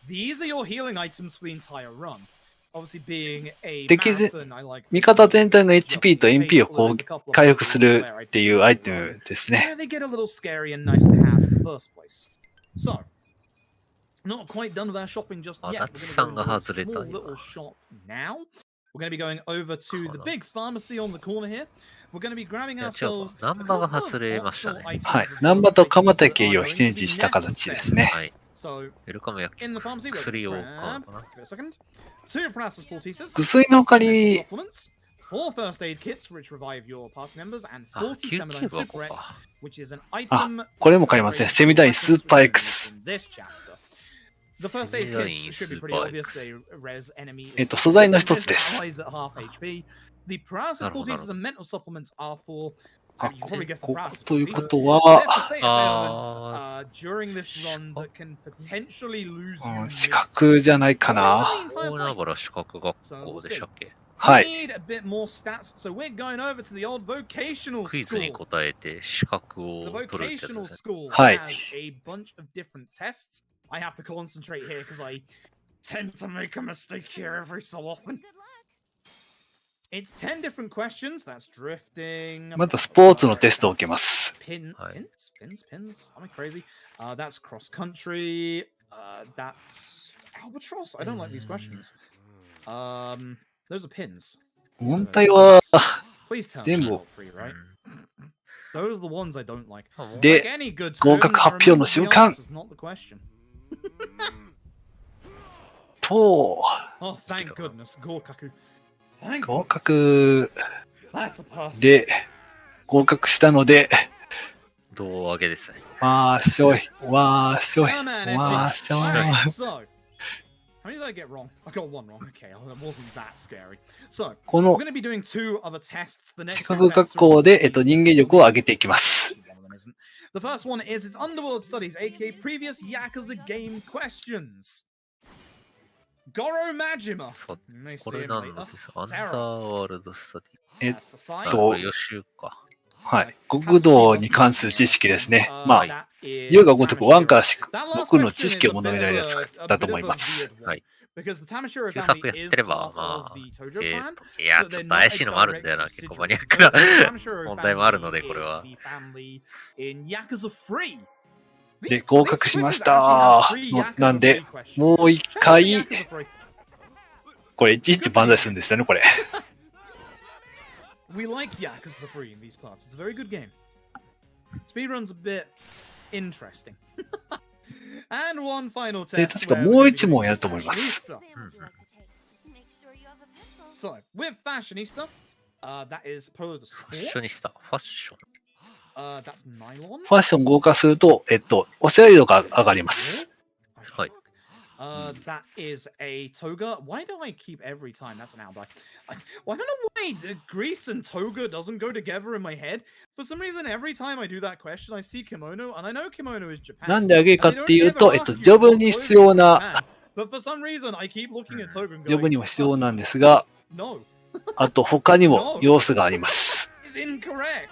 These are your healing items for the entire run. Obviously, being a marathon, I like 味方全体の HP と MP を回復するっていうアイテムですね。 they get a little scary and nice to have in the first place. So, not quite done with our shopping just yet. We're going to go to a small little shop now. We're going to be going over to the big pharmacy on the corner here. We're going to be grabbing ourselves ナンバが外れましたね。はい。ナンバとカマタケを非展示した形ですね。はい。ウェルカム薬局、薬を買うのかな。 2 paracetamol pieces. 薬の他に、 4 first aid kits which revive your party members, and 40 Semiline Super X, which is an あ、 item これも買いますね。セミダインスーパー X。 in this chapter. The first aid kits should be pretty obvious. They res enemy. 素材の一つです。 Allies at half HP. The paracetamol pieces and mental supplements are for. あ、 You probably guessed the こ paracetamol というこ pieces. と They're は、 for status ailments during this run that can potentially lose you. 資格じゃないかな。大海原資格学校でしたっけ。はい。 Need a bit more stats, so we're going over to the old vocational クイズに school. 答えて資格 The を取るってやつ vocational ですね。 school Hi. has a bunch of different tests. I have to concentrate here because I tend to make a mistake here every so often. It's 10 different questions. That's drifting. まずスポーツのテストを受けます。 Pins? Hi. Am I crazy? That's cross country. That's Albatross? I don't like these questions. Those are pins. 問題は、 Please tell me 全部 you're free, right? Those are the ones I don't like. で Like any good 合 student, 格発表の remember 瞬 the 間 answer's not the question. と、 Oh, thank goodness. Gokaku. Thank 合 goodness. 格 That's a pass. で合格したので、胴上げですね。わーしょい、わーしょい、 Come on, わー Etchy. しょい。 Alright, so. How many did I get wrong? I got one wrong. Okay, that wasn't that scary. So, こ we're の going to be doing two other tests. The 資 next 格 two 学 tests 校 are で、人間力を上げていきます。 one of them isn't. The first one is its Underworld Studies, aka previous Yakuza game questions. Goro Majima. そう You may こ see れ him なん later. ですアンダーワールドスタディ。Sasai. とこれ予習か。はい。国道に関する知識ですね。まあ、龍が如く1から6の知識を求められるやつだと思います。はい。 Because the Tamashiro 旧作 family やっ is てれば、 part ま of あ、 the Tojo clan. いや、 So ちょ they're っと not 怪 a しいのもあるん direct だよな、結構マ subsidiary. ニアッ So クな the Tamashiro 問題もあるので、 family これは。 is the family in Yakuza 3. で、合格しましたなんで、もう一回、これ、いちいち万歳するんですよね、これ。We like Yakuza 3 in these parts. It's a very good game. Speedrun's a bit interesting. And one final で、 test. 確かもう一問やると思います。 So, with Fashionista, that is Polo the ファッショ Sport. ニスタ、ファッション。 That's Nylon. ファッション合格すると、おしゃれ度が上がります。 はい。 That is a toga. Why do I keep every time? That's an alibi. I don't know why the Greece and toga doesn't go together in my head. For some reason, every time I do that question, I see kimono, and I know kimono is Japan. なんであげるか and っ they て don't いうと、 ever ask you ジョブ what に clothing 必要 is な、 Japan. But for some reason, I keep looking at toga and ジョブ going, にも必要なんですが、 no, あと他にも要素があります。 it's incorrect.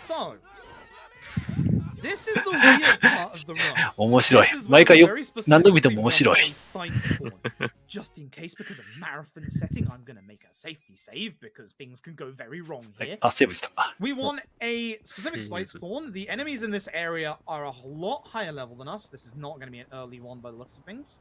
So, this is the weird part of the run. 面白い This is。毎 where 回 we よ very specifically 何度見ても面白い。 want a fight spawn. Just in case, because of marathon setting, I'm gonna make a safety save because things can go very wrong はい here. あ、セーブした。 We want a specific fight spawn. The enemies in this area are a lot higher level than us. This is not going to be an early one by the looks of things.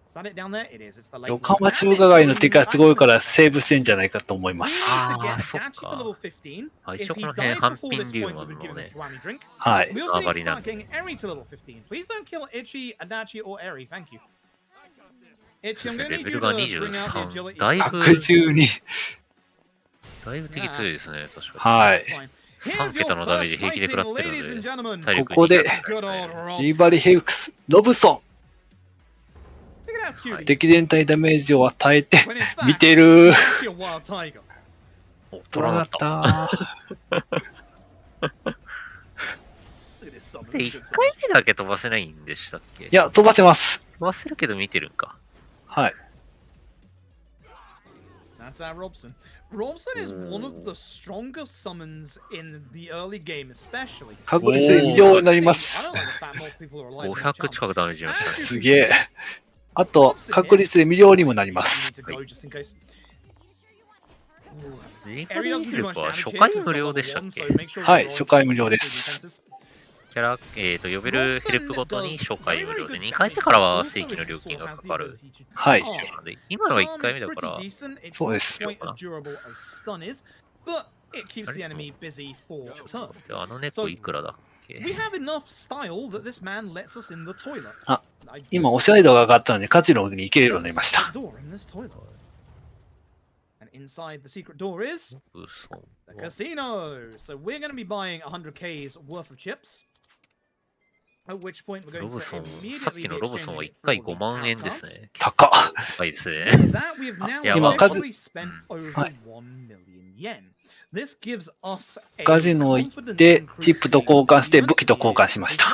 Is that it down there? It is. It's the late 横 one. 浜中華街の敵がすごいからセーブしてんじゃないかと思いま We す。 need to get あー、そっか。 Dachi to level 15. あ、 If 一応こ he の辺、 died 半 before 品 this 竜 point, な we would の give him a ね。 Kiwami drink. はい。 We also need to 上がりなん start で。 getting Eri to level 15. Please don't kill Ichi, Adachi, or Eri. Thank you. Ichi, I'm レ going to ベ need ル you が to bring out the 23。 agility. だいぶ、 112。だいぶ敵強いですね、確かはい。 That's fine. 3 Here's 桁 your のダメー first ジ平気で食ら sighting, ってる ladies and ので、 gentlemen. 体力ここで Good old リ Robson. バリ・ヘルクス、ロブソ Look at how cute ン。 he is. 敵全体ダメージを与えて When in fact, 見てる he's actually a wild tiger. お、ト虎ラだだっ。ったた。 Look at this summon. で、 This 1 good summon. 回目だけ飛ばせないんでしたっけ？いや、飛ばせます。飛ばせるけど見てるんか。はい。 That's our Robson. Robson is one of the strongest summons in the early game, especially. 確率で微量になりま I す。 don't like the fact more people are alive than 500 each 近くダメージしましたね。すげえ。あと、確率で微量にもなりま other. す。 You need to go just in case. リバ Eri リ doesn't ヘ do ル much プは damage 初 here 回 because 無 it's 料 level でしたっ 1, け？ so make sure はい、 you 初 roll 回無料で through す。 defenses. キャラ、呼べるヘルプごとに初回無料で、2回目からは正規の料金がかかる。はい。なので、今のは1回目だから、そうです Quite as durable as stun is, but it keeps the enemy busy for a turn. あの猫いくらだっ We け？ have enough style that this man lets us in the toilet. あ、 I 今、おしゃれ度が上がったので、カジノに行けるようになりました There's a secret。door in this toilet. And inside the secret door is 嘘。 the casino. So we're going to be buying 100k's worth of chips. At which point we're ロ going ブ to ソン、さっ immediately き be のロブソンは exchanging 1回 for 5万 tower 円で cards. すね。高っ。高いですね。 With that, we've now いや、今数 officially spent over はい 1 million yen. This gives us a カジノ行っ confident て、 increase チップと交換して、 in 武器と交換しました。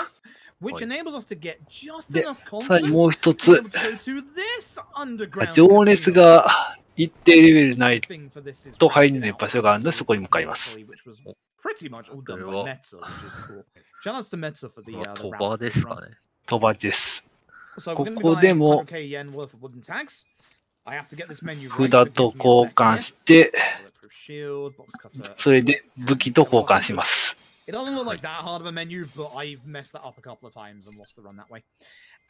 which enables us to get just で enough さらにもう confidence 一 to つ be able to go to this underground 情熱 casino. が一定レベルない Thing for this is と入れない rented 場所があるので、 out そこに向かいます。 which was pretty much all done これは by Metza, which is cool. Shout outs to Metza for the, 鳥 the 羽 round ですか run. ね。飛ばです。 So こ we're going to be こで buying も 100k yen worth of wooden tags. I have to get this menu 札 right, so と give me a 交 sec 換 here. して、 Bulletproof shield, box cutter. それで武器と交換します。 It doesn't look like that hard of a menu, but I've messed that up a couple of times and lost the run that way.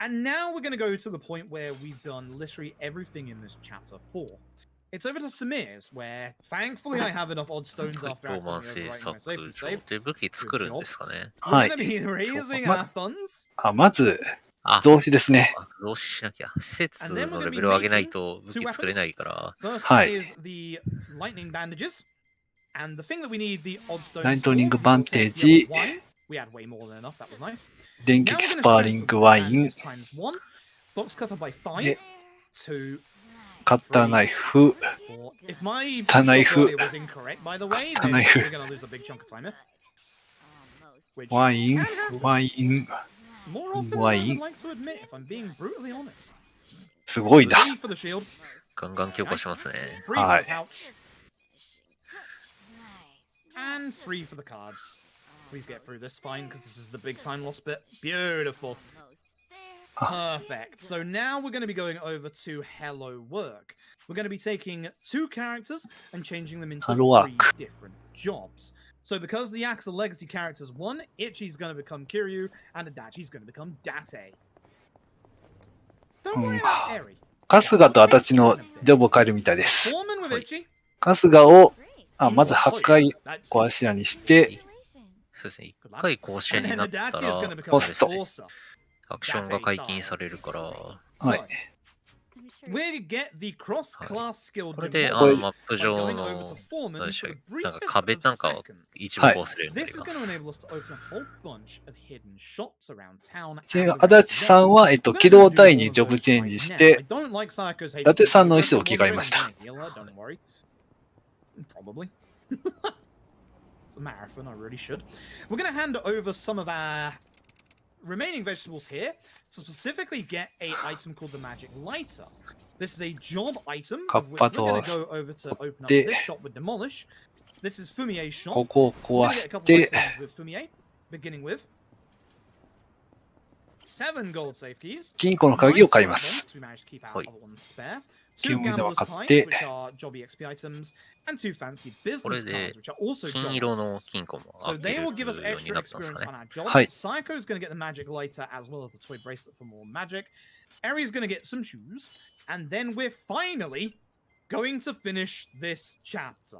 And now we're going to go to the point where we've done literally everything in this chapter 4. It's over to Samir's, where thankfully I have enough odd stones ロ after ーマン accidentally 製 overwriting my 作 safety 所 save. で武器作るんですかね。は We're い。 going to be raising Ma- our funds. まず、あ、増資ですね。増資しなきゃ。施設 And then we're の gonna レ be ベルを上げない making と武 two 器作れ weapons. ないから。 First はい is the lightning bandages. And the thing that we need the odd stones ライトニング for, バン we'll テ take ー the ジ other wine. We had way more than enough, that was nice. 電 Now 撃 we're ス going to パー save リン the グワイン bandages times 1. Box cutter by 5. で 2. カッターナイフ 4. If my Ta shot knife. earlier was incorrect, by the way, Ta then knife. we're going to lose a big chunk of time here. Which ワイン can happen ワイン more often than I wine. would like to admit, if I'm being brutally honest. すごいな。 3 for the shield. ガンガン強化しますね。 3 for Hi. the pouch. And 3 for the cards. Please get through this fine, because this is the big time loss bit. Beautiful. Perfect. So now we're going to be going over to Hello Work. We're going to be taking 2 characters and changing them into Hello 3 Work. different jobs. So because the Axe Legacy characters won, Ichi's going to become Kiryu, and Adachi's going to become Date. Don't worry about Eri. 春日と足立のジョブを変えるみたいです。 Foreman with Ichi. 春日を、まず8回壊し屋にして、そうですね。1回甲子園 And に then なった Adachi ら、 is あ going to れ become ポ the スト Enforcer. クションが解禁されるから、は So, い。 we get the cross-class skill これで demolish マップ by 上 going の over to Foreman 何でし for ょ the う、なんか briefest 壁 of なんかを seconds. 一部壊せるようにな This り is ま going す。 to enable us to open a whole bunch of hidden shops around town. ちなみに and 足立さんは、機動隊にジョブチェンジして、 I don't like Sayako's 伊達さんの意思を聞かれました。 Don't worry. Probably. It's a marathon, I really should. We're going to hand over some of our remaining vegetables here to specifically get a item called the Magic Lighter. This is a job item of which we're going to go over to open up this shop with Demolish. This is Fumie's shop. ここを We're 壊 gonna し get a couple て of、items with Fumie, beginning with 7 gold safe keys. 金庫の鍵を買いま 9 す。 smartphones, we managed to keep our はい。 other ones spare. 金 2 を今 gambler's 買っ ties, て、 which are job EXP items, and 2 fancy これ business で cards, which are also 金 job 色の items. 金庫も So 開け they る will give us ように extra なったんです experience かね on。our jobs. はい。 Psycho's going to get the magic lighter as well as the toy bracelet for more magic. Eri's going to get some shoes. And then we're finally going to finish this chapter.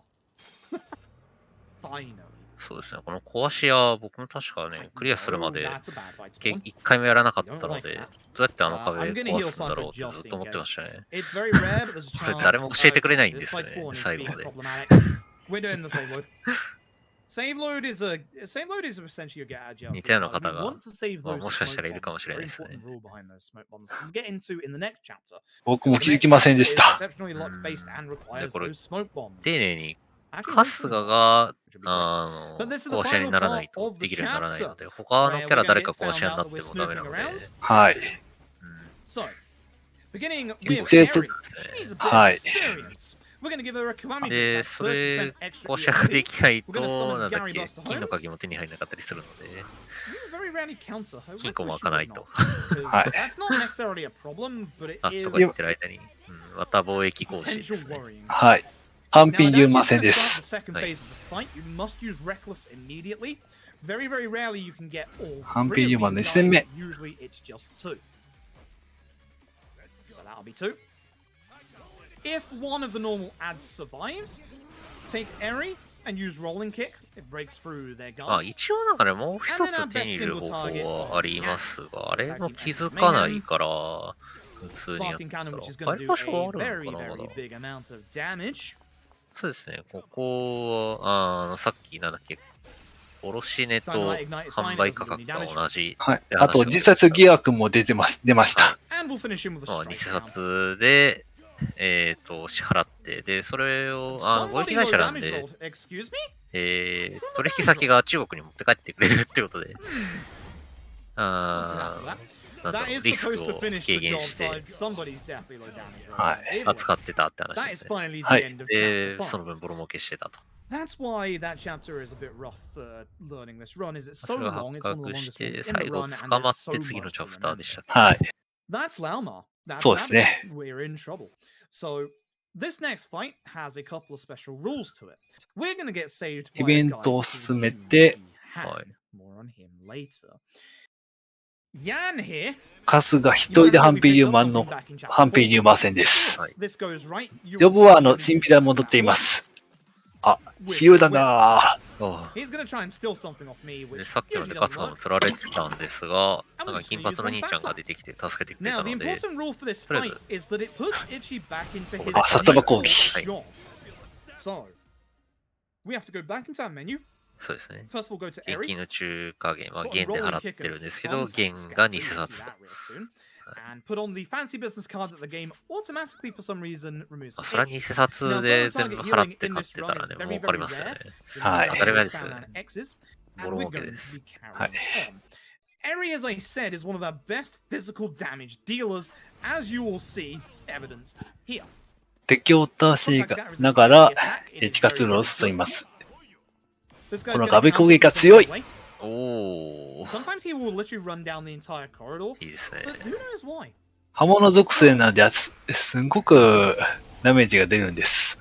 Finally. そうですね。この壊し屋、僕も確かね、クリアするま Oh, で that's a bad fight. 1回もやらなかった You の don't like で、 that. どうやってあの壁 I'm gonna 壊 heal すんだろう Psycho ってずっ just と in 思ってました case. ね。 It's very rare, but there's a これ chance. 誰も教えてくれないんで This す fight's ね、 born is 最後 being まで。 problematic. We're doing the save load. Save load is essentially you get out of jail. 似たような We 方が、 want to save まあ those もしかしたらい smoke るかも bombs. しれない Very ですね。 important rule behind those smoke bombs. We'll get into in the next chapter. 僕も The 気づ next きません chapter で is した。 exceptionally luck based and requires これ those smoke bombs. 丁寧に Actually, 春 hopefully 日 not, が which would be great. But this is the 壊し屋に final ならな part いと of the できるようにならない chapter ので、他の where キャラ we're 誰 gonna か get 壊し屋 found にな out っ that て we're もダメな snooping の around. で、はい。So, beginning 一 with 定 Eri. ちょっ She needs a bit と、は of い。 experience. We're going to give her a Kiwami で、 drink, そ that's れ 30% extra 壊し屋がで EXP. きないと、 We're gonna summon なんだっ Gary け、 Buster 金の Holmes. 鍵も手に入らなかったりするので、 You very rarely counter her. 金庫 I も wish 開か you な would いと。 not, はい。 because that's not necessarily a problem, but it あと is か言ってる間に、また貿易更新で potential すね。 worrying. はい。単 Now, 品言い Adachi's ません going で to す。 start the second phase of this fight. You must use Reckless immediately. Very, very rarely you can get all 単 three 品言 of うまの these 1戦 guys. 目。 Usually it's just 2. So that'll be 2. If one of the normal ads survives, take Eri and use Rolling Kick. It breaks through their あ、 guard. 一応なんかね、もう一つ手に入れる方法はありますが、あれも気づかないから、普通にやっ Sparking た Cannon, ら、 which is 買 going え to る do 場所があ a るの very, かな、ま very だ。 big amount of damage. そうですね、ここは、さっきなんだっけ、卸値と Dynamite Ignite is 販 fine. 売 It 価 doesn't do 格 any が damage. 同じ。はい。であと、自殺疑惑も出ました And we'll finish him with a まあ、偽 strike down. 札で、支払って、で、それを、貿易 Somebody 会 low 社なん damage で、 rolled. Excuse me? 取引先が中国に持って帰ってくれるってことで、 What's that for that? なんだ That ろう、 is リスク supposed to を finish 軽 the 減 job して side. Somebody's definitely low damage rolled. はい Either 扱 way, ってたって話 that で is すね。 finally the はい end of で、 chapter その 5. 分ボロ儲けしてたと。 That's why that chapter is a bit rough learning this run. Is it's そ so れが long? 発 It's one of the 覚し longest て、 ones in 最 the 後 run, 捕 and ま there's っ so て次の much チャ to プター remember. でしたっけ。はい。 That's Lauma. That's そうですね。Lauma. We're in trouble. So this next fight has a couple of special rules to it. We're going to get saved イ by ベ a ン guy トを called 進めて、 GYD はい。 More on him later. Yan here. カスが一人でハンピーリューマンのハンピーリューマン戦です。ジョブは新ピラ戻っています。あ、ヒューだなぁ。で、さっきまでカスがも釣られてたんですが、なんか金髪の兄ちゃんが出てきて助けてくれたので、とりあえず、あ、札場攻撃。はい。そうですね。現金の中華元は元で払ってるんですけど、元が偽札と。それは偽札で全部払って買ってたらね、儲かりますよね。はい。当たり前ですよね。ボロ儲けです。はい。Eri, as I said, is one of our best physical damage dealers, as you will see evidenced here. 敵を倒しながら地下通路を進みます。この壁攻撃が強い。おお。Sometimes he will literally run down the entire corridor. いいですね。 But who knows why? 刃物属性なのですごくダメージが出るんです。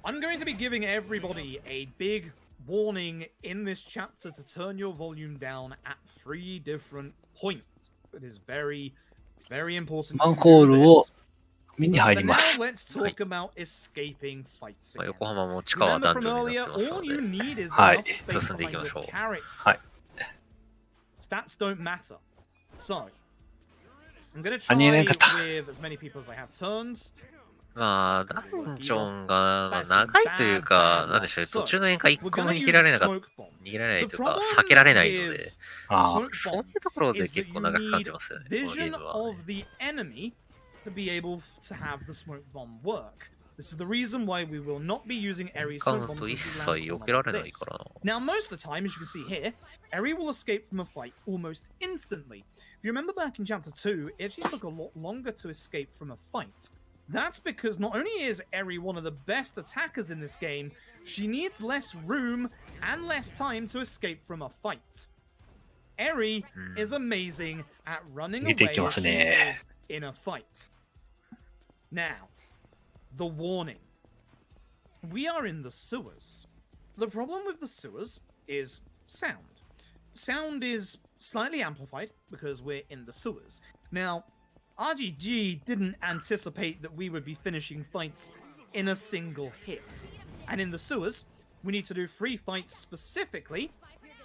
I'm going to be giving everybody a big warning in this chapter to turn your volume down at 3 different points. It is very, very important. マンホールを見に入ります。横浜も地下は男女になってますので、はい。進んでいきましょう。はい。Stats don't matter. So, I'm going to ありえな try かった。 with as many people as I have turns. まあ、ダンジョンが長いというか、なんでしょう、途中の宴会1個も逃げられないというか、避けられないので、そういうところで結構長く感じますよね、このゲームは。To be able to have the smoke bomb work. This is the reason why we will not be using Eri smoke bombs. Now, most of the time, as you can see here, Eri will escape from a fight almost instantly. If you remember back in Chapter 2, it actually took a lot longer to escape from a fight. That's because not only is Eri one of the best attackers in this game, she needs less room and less time to escape from a fight. Eri is amazing at running away as she is in a fight. Now, the warning. We are in the sewers. The problem with the sewers is sound. Sound is slightly amplified because we're in the sewers. Now, RGG didn't anticipate that we would be finishing fights in a single hit. And in the sewers, we need to do 3 fights specifically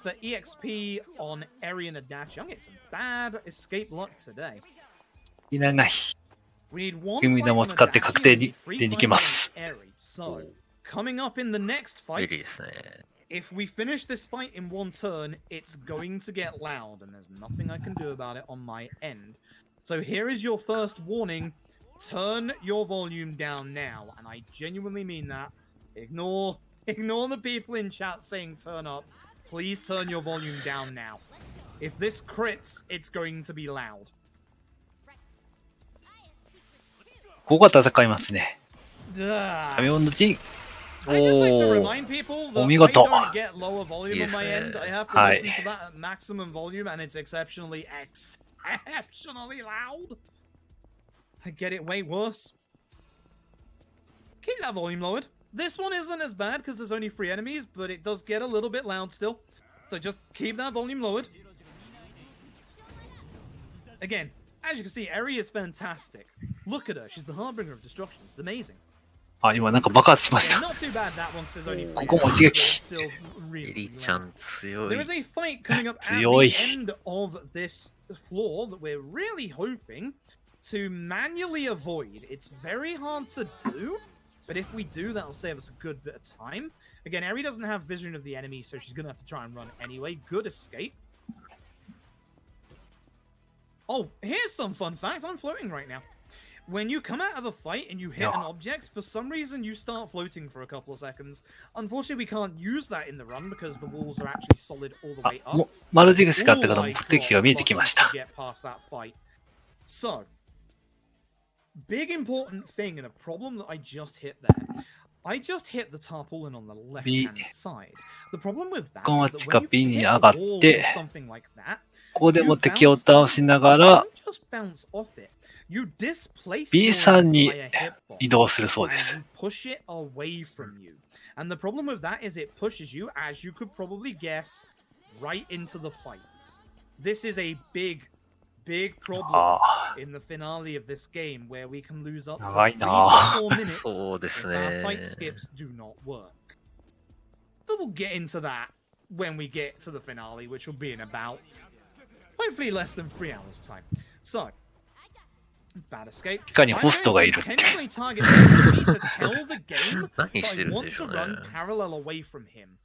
for EXP on Eri and Adachion. It's a bad escape luck today. いらない。海玉を使って確定に出に行きます。So, coming up in the next fight, if we finish this fight in 1 turn, it's going to get loud, and there's nothing I can do about it on my end. So here is your first warning. Turn your volume down now, and I genuinely mean that. Ignore the people in chat saying turn up. Please turn your volume down now. If this crits, it's going to be loud. ここは戦いますね。神物の陣。お見事。はい。I get it way worse. Keep that volume lowered. This one isn't as bad because there's only 3 enemies, but it does get a little bit loud still. So just keep that volume lowered. Again, as you can see, Eri is fantastic. Look at her. She's the harbinger of destruction. It's amazing. あ、今なんか爆発しました。ここも一撃。エリちゃん強い。There is a fight coming up at the end of this floor that we're really hoping to manually avoid. It's very hard to do, but if we do, that'll save us a good bit of time. Again, Eri doesn't have vision of the enemy, so she's going to have to try and run anyway. Good escape. Oh, here's some fun facts. I'm floating right now. When you come out of a fight and you hit an object, for some reason you start floating for a couple of seconds. Unfortunately, we can't use that in the run because the walls are actually solid all the way up. 丸印があったから目的地が見えてきました。 So, big important thing and a problem that I just hit there. I just hit the tarpaulin on the left-hand side. The problem with that is that when you hit a wall or something like that, ここでも敵を倒しながら B さんに移動するそうです。And the problem with that is it pushes you, as you could probably guess, right into the fight. This is a big problem ああ、 in the finale of this game where we can lose up to 長い 3 to な。 4 minutes そうです if our ね。 fight skips do not work. But we'll get into that when we get to the finale, which will be in about hopefully less than 3 hours time. So, bad escape. いかにホストがいるって I'm going to intentionally target enemy to tell the game 何 that して I るん want でし to ょう run ね。 parallel away from him.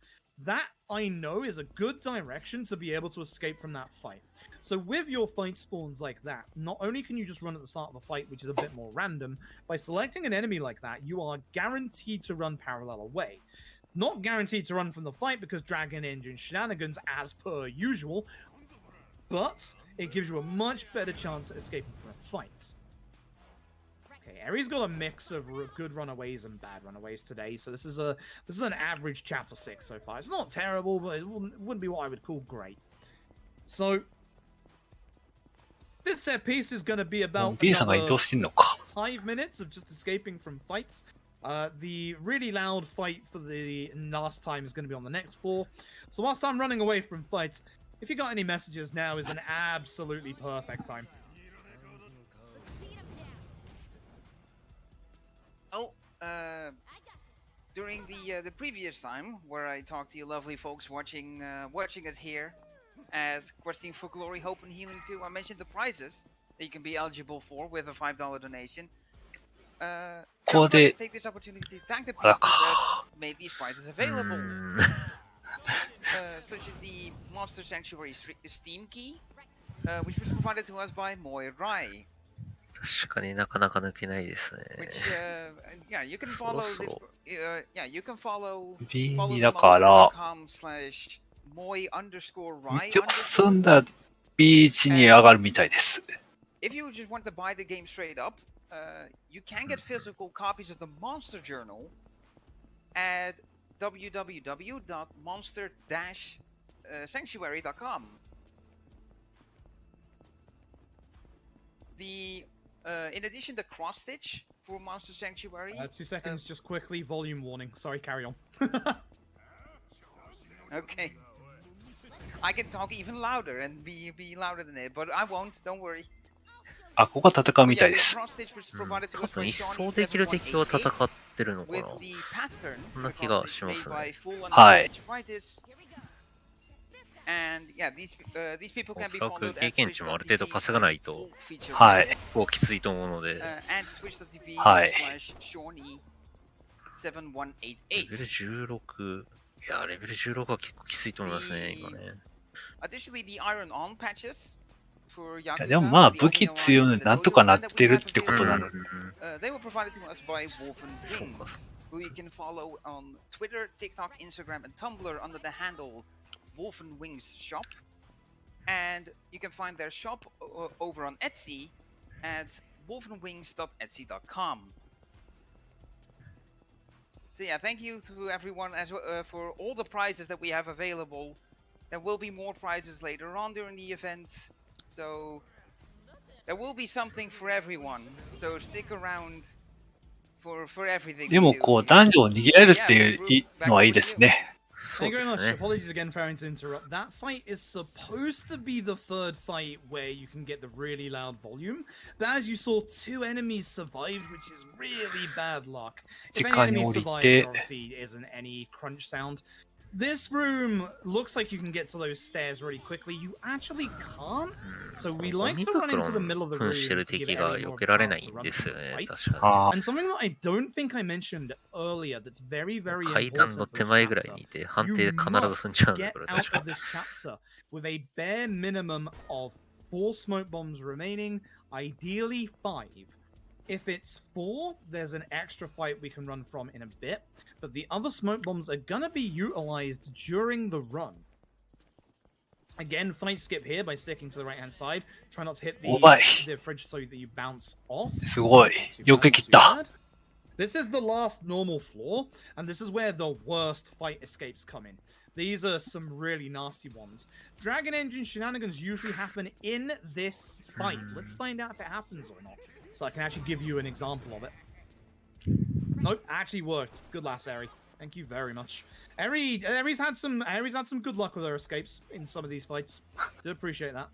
That I know is a good direction to be able to escape from that fight. So with your fight spawns like that, not only can you just run at the start of a fight, which is a bit more random, by selecting an enemy like that, you are guaranteed to run parallel away. Not guaranteed to run from the fight because Dragon Engine shenanigans as per usual, but it gives you a much better chance at escaping from a fight. Okay, Eri's got a mix of good runaways and bad runaways today, so this is an average chapter 6 so far. It's not terrible, but it wouldn't be what I would call great. So this set piece is going to be about B さんが移動してんのか。 5 minutes of just escaping from fights. The really loud fight for the last time is going to be on the next floor. So whilst I'm running away from fights, if you got any messages, now is an absolutely perfect time. Oh, during the previous time where I talked to you lovely folks watching us here at Questing for Glory, Hope and Healing 2, I mentioned the prizes that you can be eligible for with a $5 donation. I would like to take this opportunity to thank the people that made these prizes available, such as the Monster Sanctuary Steam Key, which was provided to us by Moy Rai. 確かになかなか抜けないですね。 Which, yeah, you can follow this. Yeah, you can follow. B Follow だから、 /moy_rai. 一応進んだ B1 に上がるみたいです。 If you just want to buy the game straight up, you can get physical copies of the Monster Journal at www.monster-sanctuary.com. In addition to cross stitch for Monster Sanctuary. 2 seconds, just quickly, volume warning. Sorry, carry on. Okay. I can talk even louder and be louder than it, but I won't. Don't worry. あ、ここは戦うみたいです。cross stitch was 多 provided to us 分 by 一 Shawnee 掃できる敵と戦ってるのか with な。 the pattern そんな気がしますね。 made by full はい。 And yeah, these people お can そ be らく followed 経 at 験値もある程度 twitch.tv 稼がないと、 feature はい。 videos, 結構きついと思うので、 and twitch.tv はい。 /Shawnee7188. レベル16、いや、レベル16は結構きついと思いますね、今ね。 Additionally, the Iron On patches for いや Yakuza, でもまあ the 武器 Okinawa 強いのでなんとかなってるってことなので。 they were provided to us by Wolfen Wings, who you can follow on Twitter, TikTok, Instagram, and Tumblr under the handle Wolfen Wings Shop. And you can find their shop over on Etsy at wolfenwings.etsy.com. So yeah, thank you to everyone for all the prizes that we have available. There will be more prizes later on during the event. So there will be something for everyone. So stick around for everything. でもこう男女を逃げられるっていうのはいいですね。そう Thank you で very す much. ね。 Apologies again for having to interrupt. That fight is supposed to be the third fight where you can get the really loud volume. But as you saw, 2 enemies survived, which is really bad luck. If any 直に enemies 降り survive, て there obviously isn't any crunch sound. This room looks like you can get to those stairs really quickly. You actually can't. So we like to run into the middle of the 扮 room してる to give 敵が Eri 避 more of け a られ chance ない to ん run で into すよ the ね、 fight. 確かあ And something that I don't think I mentioned earlier that's very, very に。階段 important の for 手 this 前ぐらい chapter. にいて、判 You 定必ず踏んじゃうん must だ、こ get れ out 確か of this chapter with a bare minimum of 4 smoke bombs remaining, ideally 5. If it's 4, there's an extra fight we can run from in a bit, but the other smoke bombs are gonna be utilized during the run. Again, fight skip here by sticking to the right-hand side. Try not to hit the fridge so that you bounce off. すごい。よく切った。 This is the last normal floor, and this is where the worst fight escapes come in. These are some really nasty ones. Dragon Engine shenanigans usually happen in this fight. Let's find out if it happens or not, so I can actually give you an example of it. Nope, actually worked. Good last, Eri. Thank you very much. Eri's had some good luck with her escapes in some of these fights. Do appreciate that.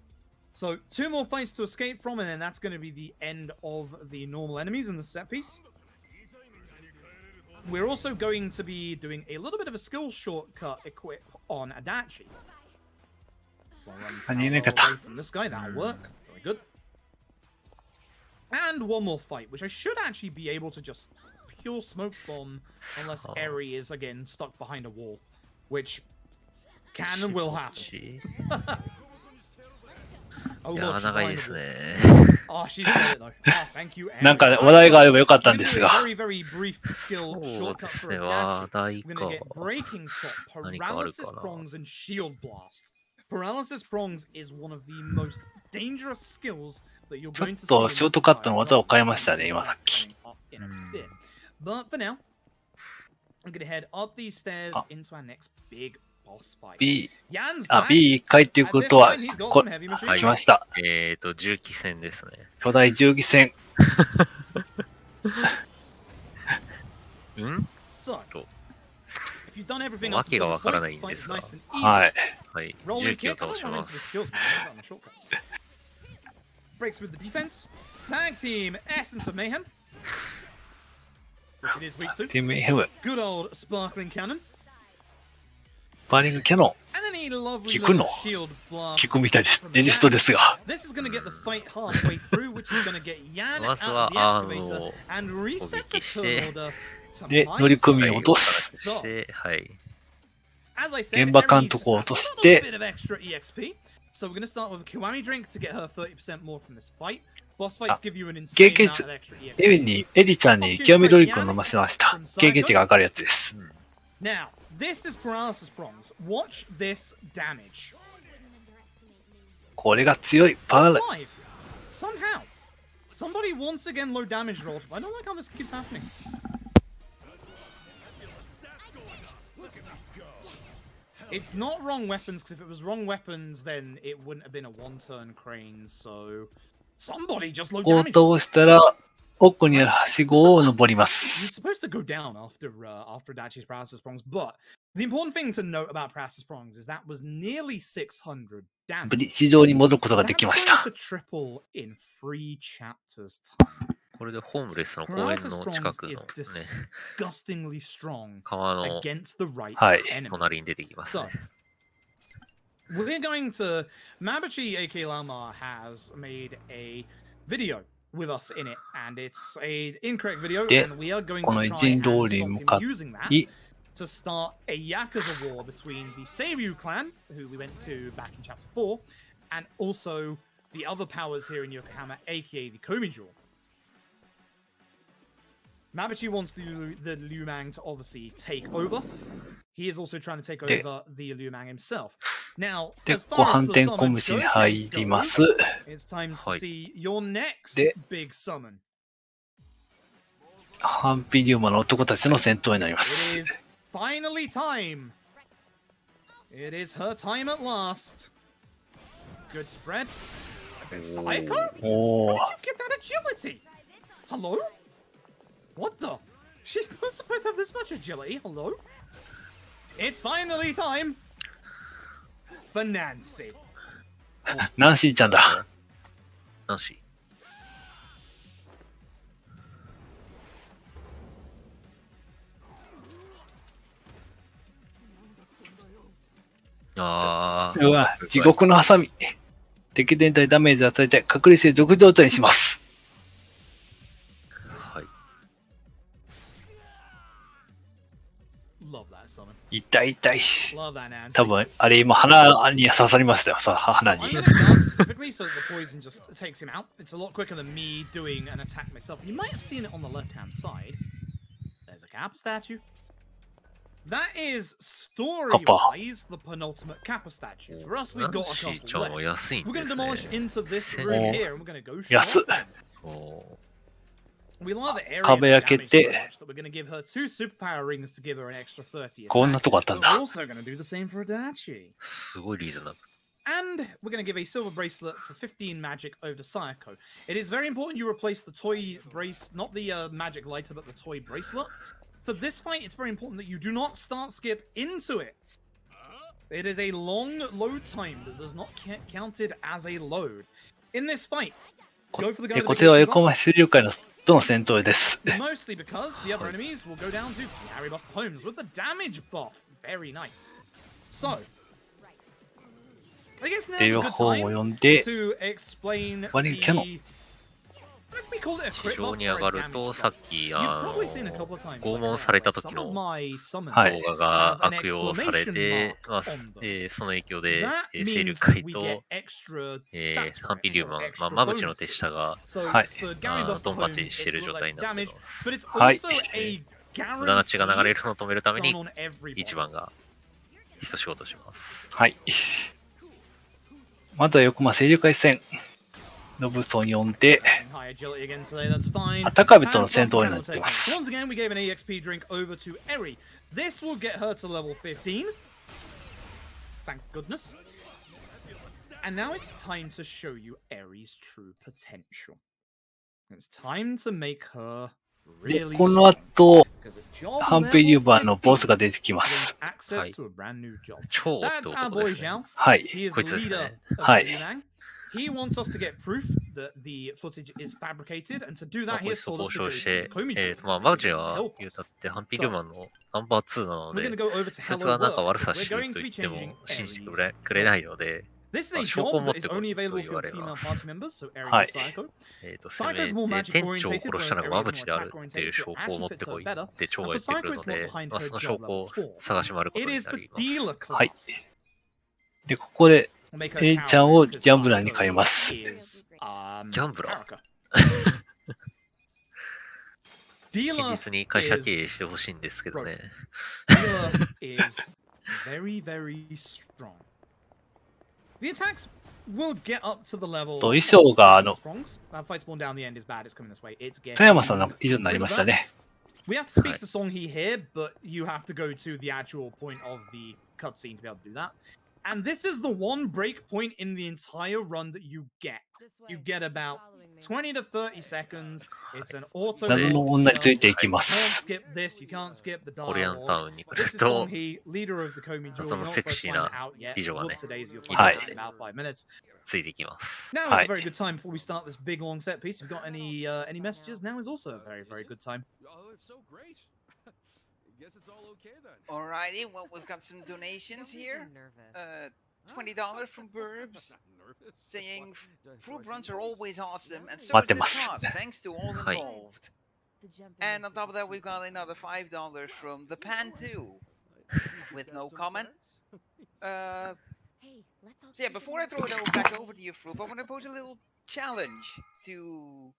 So 2 more fights to escape from, and then that's going to be the end of the normal enemies in the set piece. We're also going to be doing a little bit of a skill shortcut equip on Adachi. Away from this guy, that'll work. Very good. And one more fight, which I should actually be able to just pure smoke bomb, unless Eri is again stuck behind a wall, which can and will happen. Oh, いやー、長いですね。Oh, she's got it though. Thank you. なんか話題があればよかったんですが。Very, very brief skill そう shortcut です for ね、 Adachi. 話題 We're か。 gonna get breaking shot, 何かある paralysis かな。 prongs, and shield blast. Paralysis prongs is one of the most dangerous skills that you're ちょ going っ to see. と in ショー this トカットの entire 技を run. 変えましたね、今さっき。 In a bit. But for now, I'm gonna head up these stairs into our next big boss fight. B、Jan's あ、 back. B 回っていう At こ this とは、 time, he's got こ some heavy machine はい来ました。重機戦ですね。巨大重機戦。ん So, と、 if you've done everything わ up け to が this わから point, ない this んで fight す is が、 nice and easy. はい。はい、 Rolling 重機 kick. を I 倒 don't し know ま into the す。 skills, man. I'm on a shortcut. Breaks with the defense. Tag team Essence of Mayhem. Which it is week 2. ティム F、 Good old sparkling cannon. バーニングキャノ And then a lovely 聞くの little shield ン。 blast. 聞くみたいです。レジストですが。 This is going to get the fight halfway through, which is going to get Yan ま out ず of は、 the excavator and reset the 攻撃して turn order to で、 my 乗組 turn. 員を落とす。そして、はい。 As I said, 現場監督を落とし a て little bit of extra EXP. So we're going to start with a Kiwami drink to get her 30% more from this fight. Boss fights give you an insane 経験 amount 値 of extra EXP. エリちゃんに極みドリンクを飲ませました。経験値が上がるやつです。 Now, this is paralysis prongs. Watch this damage. これが強い。パーラ、 Live. Somehow. Somebody once again low damage rolled. I don't like how this keeps happening. It's not wrong weapons, because if it was wrong weapons, then it wouldn't have been a one-turn crane, so... Somebody just low こう damage. 倒したら、奥にあるはしごを登りま He's す。 supposed to go down after Adachi's paralysis prongs, but the important thing to note about paralysis prongs is that was nearly 600 damage. 無事、地上に戻ることができまし That's た。 going to triple in 3 chapters time. これでホームレスの公園 Paralysis の prongs 近くの is ね、 disgustingly strong 川の against the right はい。 enemy. 隣に出てきます So, ね。 we're going to... Mabuchi A.K. Lama has made a video with us in it, and it's a incorrect video, で、 and we are going この to 一 try 陣 and 通り stop に him 向か using that い、 to start a Yakuza war between the Seiryu clan, who we went to back in chapter 4, and also the other powers here in Yokohama, aka the Komijou. Mabuchi wants the Liumang to obviously take over. He is also trying to take over the Liumang himself. Now, で、 as ご far 反 as the 転小 summon 虫に入 showcase りま goes, す。 it's time to はい see your next で、 big summon. ハンピリウマの男たちの戦闘になりま It す。 is finally time. It is her time at last. Good spread. Psycho? Where おー、 did you get that agility? Hello? What the? She's not supposed to have this much agility. Hello? It's finally time for Nancy. ナンシーちゃんだ。なし。あうわ、地獄のハサミ。敵全体ダメージを与えて、隔離性毒状態にします。はい。 Love that summon. 痛い痛い。 Love that Nancy. 多分、あれ今鼻に刺さりましたよ。さ、鼻に。 I'm gonna guard specifically so that the poison just takes him out. It's a lot quicker than me doing an attack myself. You might have seen it on the left-hand side. There's a Kappa statue. That is story-wise the penultimate Kappa statue. For us, ナ we've ン got a シー couple ちゃんは left. 安いん We're で gonna す demolish ね。 into this room Oh. here, and we're gonna go 安っ。 short. お We love area 壁開け damage て so much that we're gonna give her 2 superpower rings to give her an extra 30. こんなとこあったん But だ we're。also gonna do the same for Adachi. すごいリーズナブル。 And we're going to give a silver bracelet for 15 magic over Sayako. It is very important you replace the toy brace, not the magic lighter, but the toy bracelet. for this fight, it's very important that you do not start skip into it. It is a long load time that does not counted as a load. In this fight, go for the guy こちらは横浜水流会のとの戦闘です。 mostly because the other enemies will go down to Gary Buster Holmes with the damage buff. Very nice. So, I guess now's a good time to explain the... 地上に上がると、さっき拷問された時の動画が悪用されて、その影響で清流会とハンピリウマン、マブチの手下がドンパチしている状態になっています。はい。無駄な血が流れるのを止めるために1番が一仕事します。はい。まずは横浜清流会戦。ノブソン呼んで、高部との戦闘になっています。Once again, we gave an EXP drink over to Eri. This will get her to level 15. Thank goodness. And now it's time to show you Eri's true potential. It's time to make her で、 really この後、 strong. ハンピリウバーのボスが出てきます。 Access to a brand new job. 超って That's our ことで boy すね。 Zhao. はい。 He is こい the つです leader ね。 of はい。 Yunnan. He wants us to get proof that the footage is fabricated, and to do こ that, he い has つと told us 交 to 渉 go し to て、 Komi マブチ to は help 言う us. たってハンピリウマンのナンバー2なの We're で、 going to go over to そいつ Hello がなんか World. 悪さ We're してる going と to be 言っても changing 信じて Aries. くれないので、 This is a 証拠を job 持っ that て is こ only いと available 言 for われ female ます。 party members, so Aries はい。 and Psycho. せめ Psycho's more て magic 店長を orientated, 殺した whereas のがマ Aries ブ is チ more である attack っていう orientated, 証 so 拠を actually 持って fits こ her いっ better. て長 And が for 言ってくる Psycho's の not で、 behind そ her の job 証拠 level を 4. 探し回るこ It とに is な the ります。 dealer はい。 class. で、ここで、 Make her エリちゃんを coward ギャンブラー because に変えます。 Psycho is, ギャンブラー Karaka. 堅 Dealer 実に会社経営 is してほしいんですけどね。 Dealer is very, very strong. The attacks will get up to the level. 衣装が、Prongs. Fight spawn down the end is bad. It's coming this way. It's getting. 佐山さんの以上になりましたね。 We have to speak to Songhi here, but you have to go to the actual point of the cutscene to be able to do that. And this is the one break point in the entire run that you get. You get about 20 to 30 seconds. It's an auto. 謎の女についていきま You す。 can't skip this. You can't skip the コリアンタ dialogue. ウンに来 This る is と、 Songhi, leader of the Komi Jewel. そ You're の not セク supposed シ to ー find な it out yet. 美女がね、 Whoops, today's you'll い find る it の out で、 in about 5 minutes. ついていきます。 Now is は a い。 very good time before we start this big long set piece. If you've got any messages, now is also a very, very good time. Oh, it's so great. Guess it's all okay then. Alrighty, well, we've got some donations here. $20 from Burbs, saying Froob runs are always awesome, and so is the cause, thanks to all involved. And on top of that, we've got another $5 from the Pan 2, with no comment. So yeah, before I throw it back over to you, Froob, I want to pose a little challenge to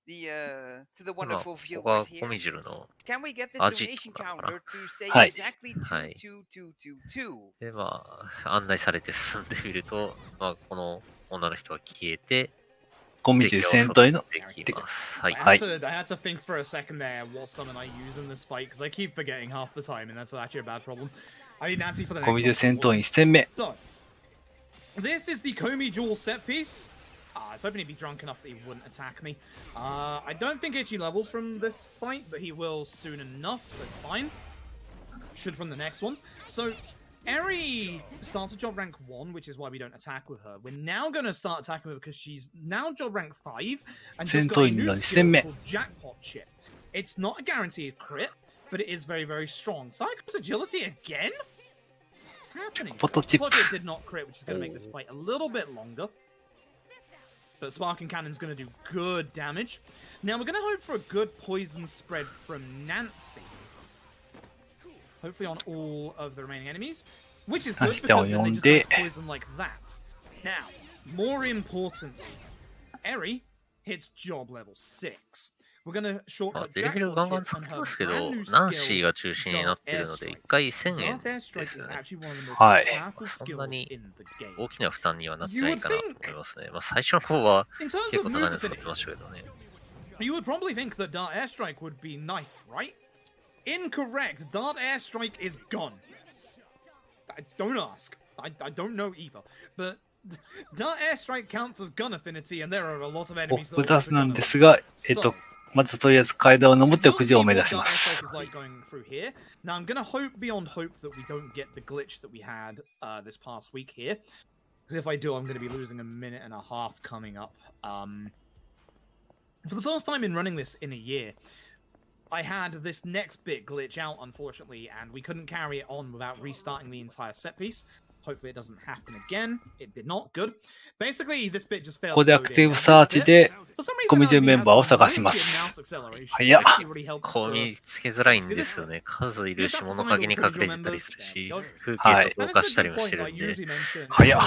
the まあ、 wonderful ここが viewers コ here. ミジルの Can we get this アジ donation トなのかな。 counter to say はい。 exactly はい。 22222? で、まあ、案内されて進んでみると、まあ、この女の人は消えて、コミジル戦闘への、できます。はい。 I had to think for a second there what summon I use in this fight because I keep forgetting half the time, and that's actually a bad problem. I need Nancy for the コミジル next 戦闘 one. 員1戦目。 So, this is the Komi Jewel set piece. I was hoping he'd be drunk enough that he wouldn't attack me. I don't think Itchy levels from this fight, but he will soon enough, so it's fine. Should from the next one. So, Eri starts at job rank 1, which is why we don't attack with her. We're now going to start attacking with her because she's now job rank 5 and just got a new skill called Jackpot Chip. It's not a guaranteed crit, but it is very, very strong. Psycho's agility again? What's happening? Jackpot Chip did not crit, which is going to make this fight a little bit longer. But Sparking Cannon's going to do good damage. Now we're going to hope for a good poison spread from Nancy. Hopefully on all of the remaining enemies. Which is good because then they just get poison like that. Now, more importantly, Eri hits job level 6. We're going to shortcut デレベルガンガン使ってますけど、ナンシーが中心になってるので、1回1000円ですね。はい。そんなに大きな負担にはなってないかなと思いますね。まあ、最初の方は結構高いの使ってましたけどね。You would probably think that Dart Airstrike would be knife, right? Incorrect. Dart Airstrike is gun. Don't ask. I don't know either. But Dart Airstrike counts as gun affinity, and there are a lot of enemies that 複雑なんですが、まずとりあえず階段を登ってWe'll 屋 see 上を目 what 指しま Dark す。 Airstrike is like going through here. Now I'm gonna hope beyond hope that we don't get the glitch that we had this past week here. Because if I do, I'm gonna be losing a minute and a half coming up. For the first time in running this in a year, I had this next bit glitch out, unfortunately, and we couldn't carry it on without restarting the entire set piece. Hopefully it doesn't happen again. It did not. Good. Basically, this bit just failed ここ to でア load ク in. ティ Now ブ this サーチ bit, で for some コミ reason, ジュ Anthony メン has バーを some 探し really ま good す。 mouse acceleration. 早っ。 It actually really helps こ the 見つけづらいんですよね。数いるし、物陰に隠れてたりするし、風景と同化したりもしてるんで。早っ。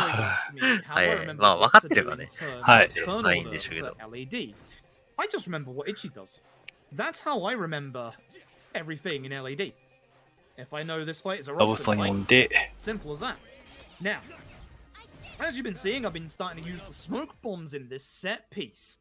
まあ、分かってればね。はい。ないんでしょうけど。 I just remember what Ichi does. That's how I remember everything in LED. If I know this fight is a カブ roster ストン fight, 呼んで、 simple as that. Now, as you've been seeing, I've been starting to use the smoke bombs in this set piece.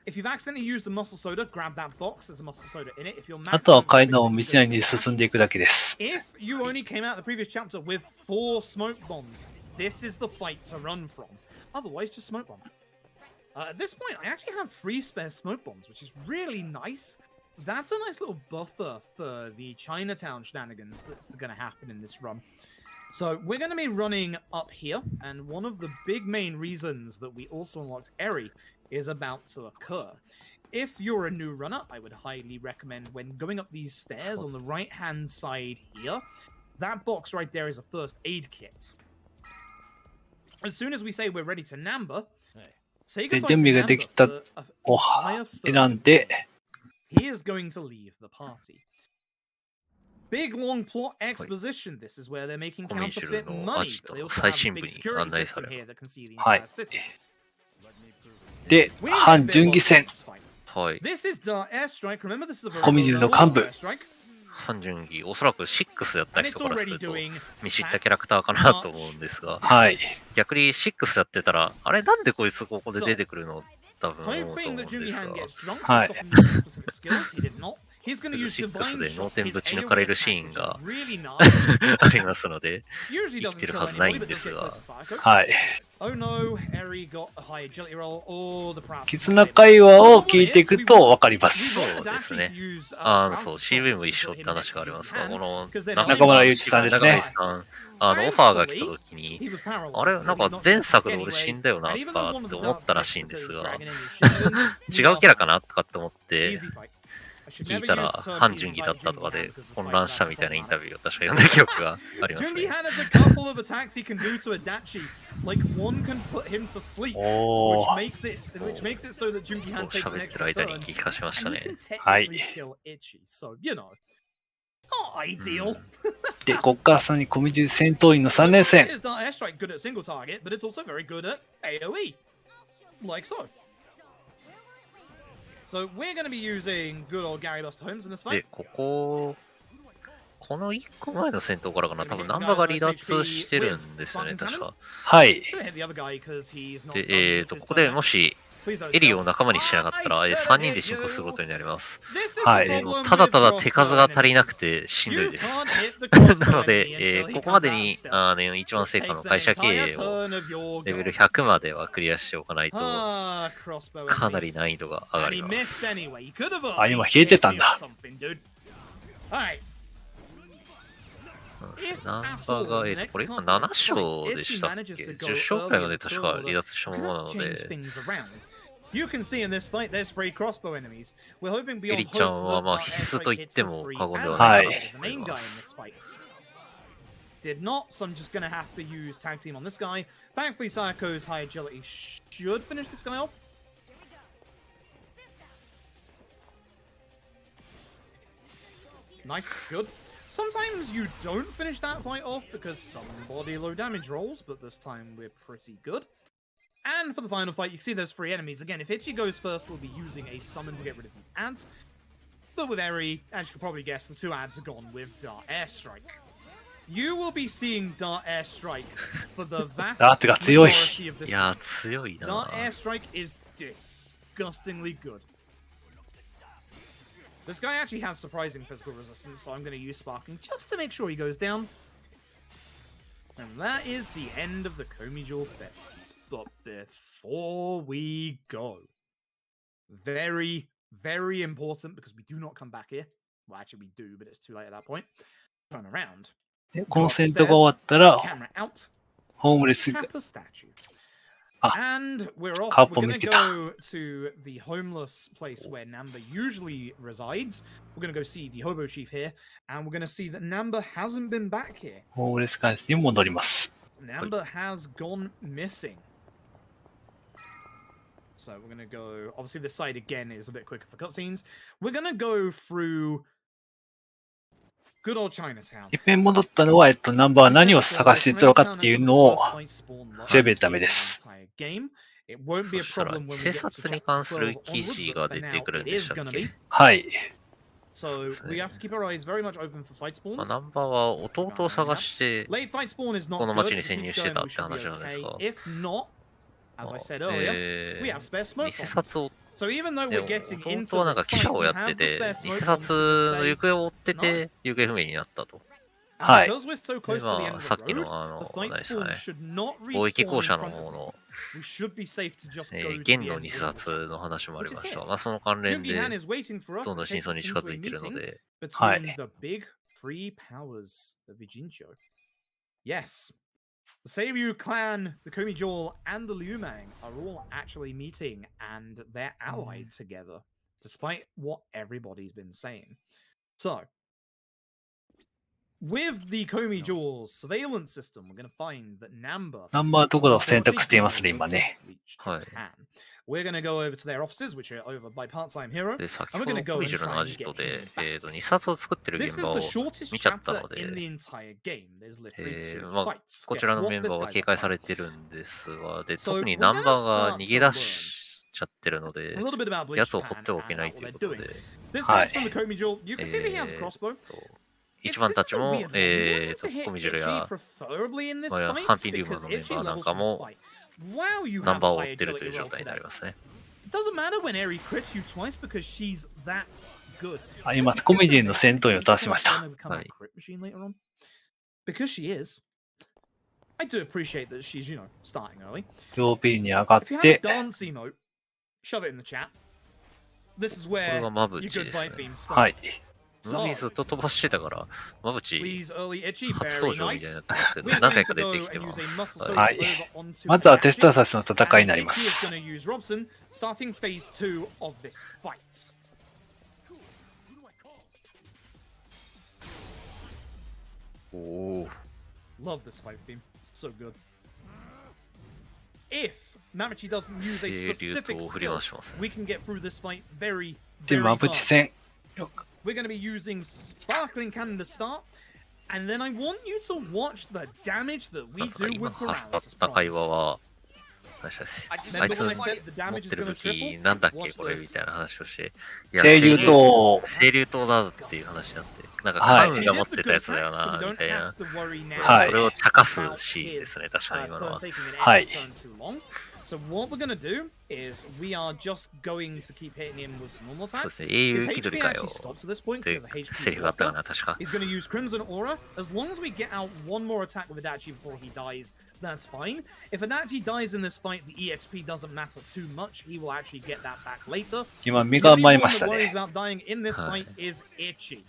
If you've accidentally used a muscle soda, grab that box. There's a muscle soda in it. If you're あとは階段を道なりに進んでいくだけです。 If you only came out of the previous chapter with 4 smoke bombs, this is the fight to run from. Otherwise, just smoke bomb. At this point, I actually have 3 spare smoke bombs, which is really nice. That's a nice little buffer for the Chinatown shenanigans that's going to happen in this run. So we're going to be running up here, and one of the big main reasons that we also unlocked Eri is about to occur. If you're a new runner, I would highly recommend when going up these stairs on the right-hand side here, that box right there is a first aid kit. As soon as we say we're ready to Namba, say で、 goodbye 準 to 備がで Namba きた for a を entire 選 third. んで、 He is going to leave the party. Big long plot exposition. This is where they're making counterfeit money. But they also have a big security system here that can see the entire city. で、反準義戦。 はい。 This is Dark Airstrike. Remember, this is a very コミジュの幹部。 Airstrike. 反順義、おそらく6やった And 人 it's からす already ると doing 見知ったキャラクターかなと思うんですが、はい。逆に6やってたら、あれなんでこいつここで出てくるの多分思うと思 hoping うん that です Jungi が Han gets drunk. はい Based off of his specific skills. He did not. He's going to use 6 divine で shot. 脳天 His ぶち抜 AoE かれる attack, シーン which が is really nice. ありますので、 Usually 生き doesn't てる kill はずない anybody, ん but で does す get が close to Psycho. はい。 Oh no, Eri got a high agility roll. Oh, the Proust. 絆会話を聞いていくと分かります。そうですね。そう、CV も一緒って話がありますが、この中村祐一さんですね。中村さん、オファーが来た時に、あれ、なんか前作で俺死んだよなとかって思ったらしいんですが、違うキャラかなとかって思って聞いたら、反順義だったとかで混乱したみたいなインタビューを確か読んだ記憶があります Jungi ね。 Han has a couple of attacks he can do to Adachi. Like one can put him to sleep, お which ー。 makes it so that Jungi Han takes an 喋ってる extra 間に turn. 聞き返しました And you ね can。はい。 technically kill Ichi, so you know, not ideal. で、こっからさらにコミジュ戦闘員の3連戦。 Is Dark Airstrike good at single target, but it's also very good at AoE, like so. So we're going to be using good old Gary Buster Holmes in this で fight.、この1個前の戦闘からかな、多分ナンバが離脱してるんですよね、確か。はい。 Gonna hit the other guy because he's not で、 stunned with his ここで turn. もし Please don't エリーを stealth. 仲間にしなかったら、 I 3人で進行することになります。 This is the はい。 problem ただただ with 手数が crossbow 足りなく enemies. てしんど You いです。 can't hit the crossbow なの enemy で、 until he ここまで comes out に of stealth. 一番成果 Takes の an 会社経 entire 営を turn of your レベル gun. 100まではクリアしておかないと、 Ah, crossbow かなり enemies. 難易度が上が And り he ま missed す。 anyway. He could have あ、今 at 消え least てたんだ。 something, dude. Alright. ナンバが、これ今7章でしたっけ ?10 章くらいまで確か離脱したものなので、 You can see in this fight, there's 3 crossbow enemies. We're hoping beyond エリちゃん hope は that まあ Dark 必須 Airstrike と言っ hits て the も free 過言では allies. ない The main guy in this fight. Did not, so I'm just gonna have to use tag team on this guy. Thankfully, Sayako's high agility should finish this guy off. Nice, good. Sometimes you don't finish that fight off because somebody low damage rolls, but this time we're pretty good. And for the final fight, you can see there's 3 enemies. Again, if Ichi goes first, we'll be using a summon to get rid of the ads. But with Eri, as you can probably guess, the 2 ads are gone with Dark Airstrike. You will be seeing Dark Airstrike for the vast ダーツが強い。 majority of い this や fight. ー、強いな Dark Airstrike is disgustingly good. This guy actually has surprising physical resistance, so I'm going to use Sparking just to make sure he goes down. And that is the end of the Komi Jewel set. But before we go, very, Very important because we do not come back here. Well, actually, we do, but it's too late at that point. Turn around. でこの戦闘が終わったら、 Camera out. ホームレスが、 Kappa statue. Ah, And we're off. Kappa We're going to見つけた。 go to the homeless place where Namba usually resides. We're going to go see the hobo chief here, and we're going to see that Namba hasn't been back here. ホームレス監視に戻ります。 Namba has gone missing. So we're going to go... Obviously, this side, again, is a bit quicker for cutscenes. We're going to go through good old Chinatown. 一遍戻ったのは、ナンバーは何を探していたのかっていうのを調べるためです。そしたら、偽札に関する記事が出てくるんでしたっけ？はい。So we have to keep our eyes very much open for fight spawns. ナンバーは弟を探して、 Late fight spawn is not この good. 町に潜入してたって話なんですか？ If not, as I said earlier, we have spare smoke 偽 bombs. 札を So even though で we're も getting 本 into 当はなんか this 記者 fight, を we やって have the て、 spare 偽 smoke 札 bombs の to 行方を追ってて、行方不明になったと。 say, はい。 because we're so で close to the end まあ、 of さ the っき road, の the fight 何ですか spawn ね、 should not 貿易 respawn 公 in 社の front 方 of の、 them. We should be safe to just go to 元 the の end 偽 of the 札 road. の話もあり Which ま is した。 here. まあ、その関連 Jungi Han で、 is waiting for us どんど to ん真 take 相 us に近 into づ a いているの meeting で、 between the big three powers of Vijincho. Yes. The Seiryu clan, the Komi Joel, and the Liumang are all actually meeting and they're allied together, despite what everybody's been saying. So, with the Komi Joel's surveillance system, we're going to find that Namba ナンバーどころを選択していますね、今ね。はい。We're going to go over to their offices, which are over by part-time hero. で、先 And ほ we're ど going to go コミ and ジュの try ア and ジ get ト him で、 back. 偽札を作ってる This 現 is 場を the shortest 見ちゃった chapter の in the で、 entire game. There's literally two まあ、 fights. こち Guess らの what? メン This バーは guy's 警 a 戒さ fight. れてるんですが、で、 So 特に we're ナンバ gonna ーが start 逃 to げ出 learn しちゃってるので a、little bit about や Bleach つを放って Japan おけ and ない what という they're こと doing. で、 This は guy's い。 from the Komi Joel. You can see that he has a crossbow. 一番た This ち is a も、 weird one. We want to コ hit ミジュル Itchy や、 preferably in this まあ、 fight ハンピンリウム because のメン Itchy バーなん levels か from this も、 fight. Wow, you ナ have ンバー a を追 high ってるという agility 状 roll 態にな today. りますね。It doesn't matter when Eri crits you twice because she's that good. あ、今、コメディの戦闘員を倒しました。 Become a crit machine later on. Because she is. I do appreciate that she's, you know, starting early. 両ペンに上がっ If you have a て、 dance emote, shove it in the chat. This is これ where がマブ your チ good です fight ね。 beams は start. い。ムービーずっと飛ばしてたから、マブチ Please, early itchy, 初 very 登場みたいに nice. なってますけど、 We're 何 going 回か to 出 go てきて and ま use a す。 muscle はい。 soak はい over onto まずはテス Itchy. ターたちの戦いになり And ま Itchy is す。 going to use Robson, starting phase 2 of this fight. Oh. Love this fight theme. It's so good. If Mamichi doesn't use a 流 specific と振り skill, 回しますね。 we can get through this fight very, で、 very マブチ fast. 戦。 We're going to be using Sparkling Cannon to start, and then I want you to watch the damage that な we んか do 今 with は Paralysis った会話 Promise. は、確かです。 I あ Remember いつ when 持 I said the っ damage て is る going 武 to 器 triple? なんだっけ Watch これみ this. たいな話をして。いや清流と、清流刀だっていう話になって。なんか、はいカンが持ってたやつだよな、みたいな。はいそれを茶化すシーンですね、確かに今のは。はい。 So what we're going to do is we are just going to keep hitting him with some normal そう attacks. ですね、英雄 His 気取 HP りかよ actually stops at this point って because he has a セリ HP フがあったか blocker. な、確か。 He's going to use Crimson Aura. As long as we get out one more attack with Adachi before he dies, that's fine. If Adachi dies in this fight, the EXP doesn't matter too much. He will actually get that back later. 今、身 The が only 余 one りました that worries ね。 about dying in this はい fight is Itchy,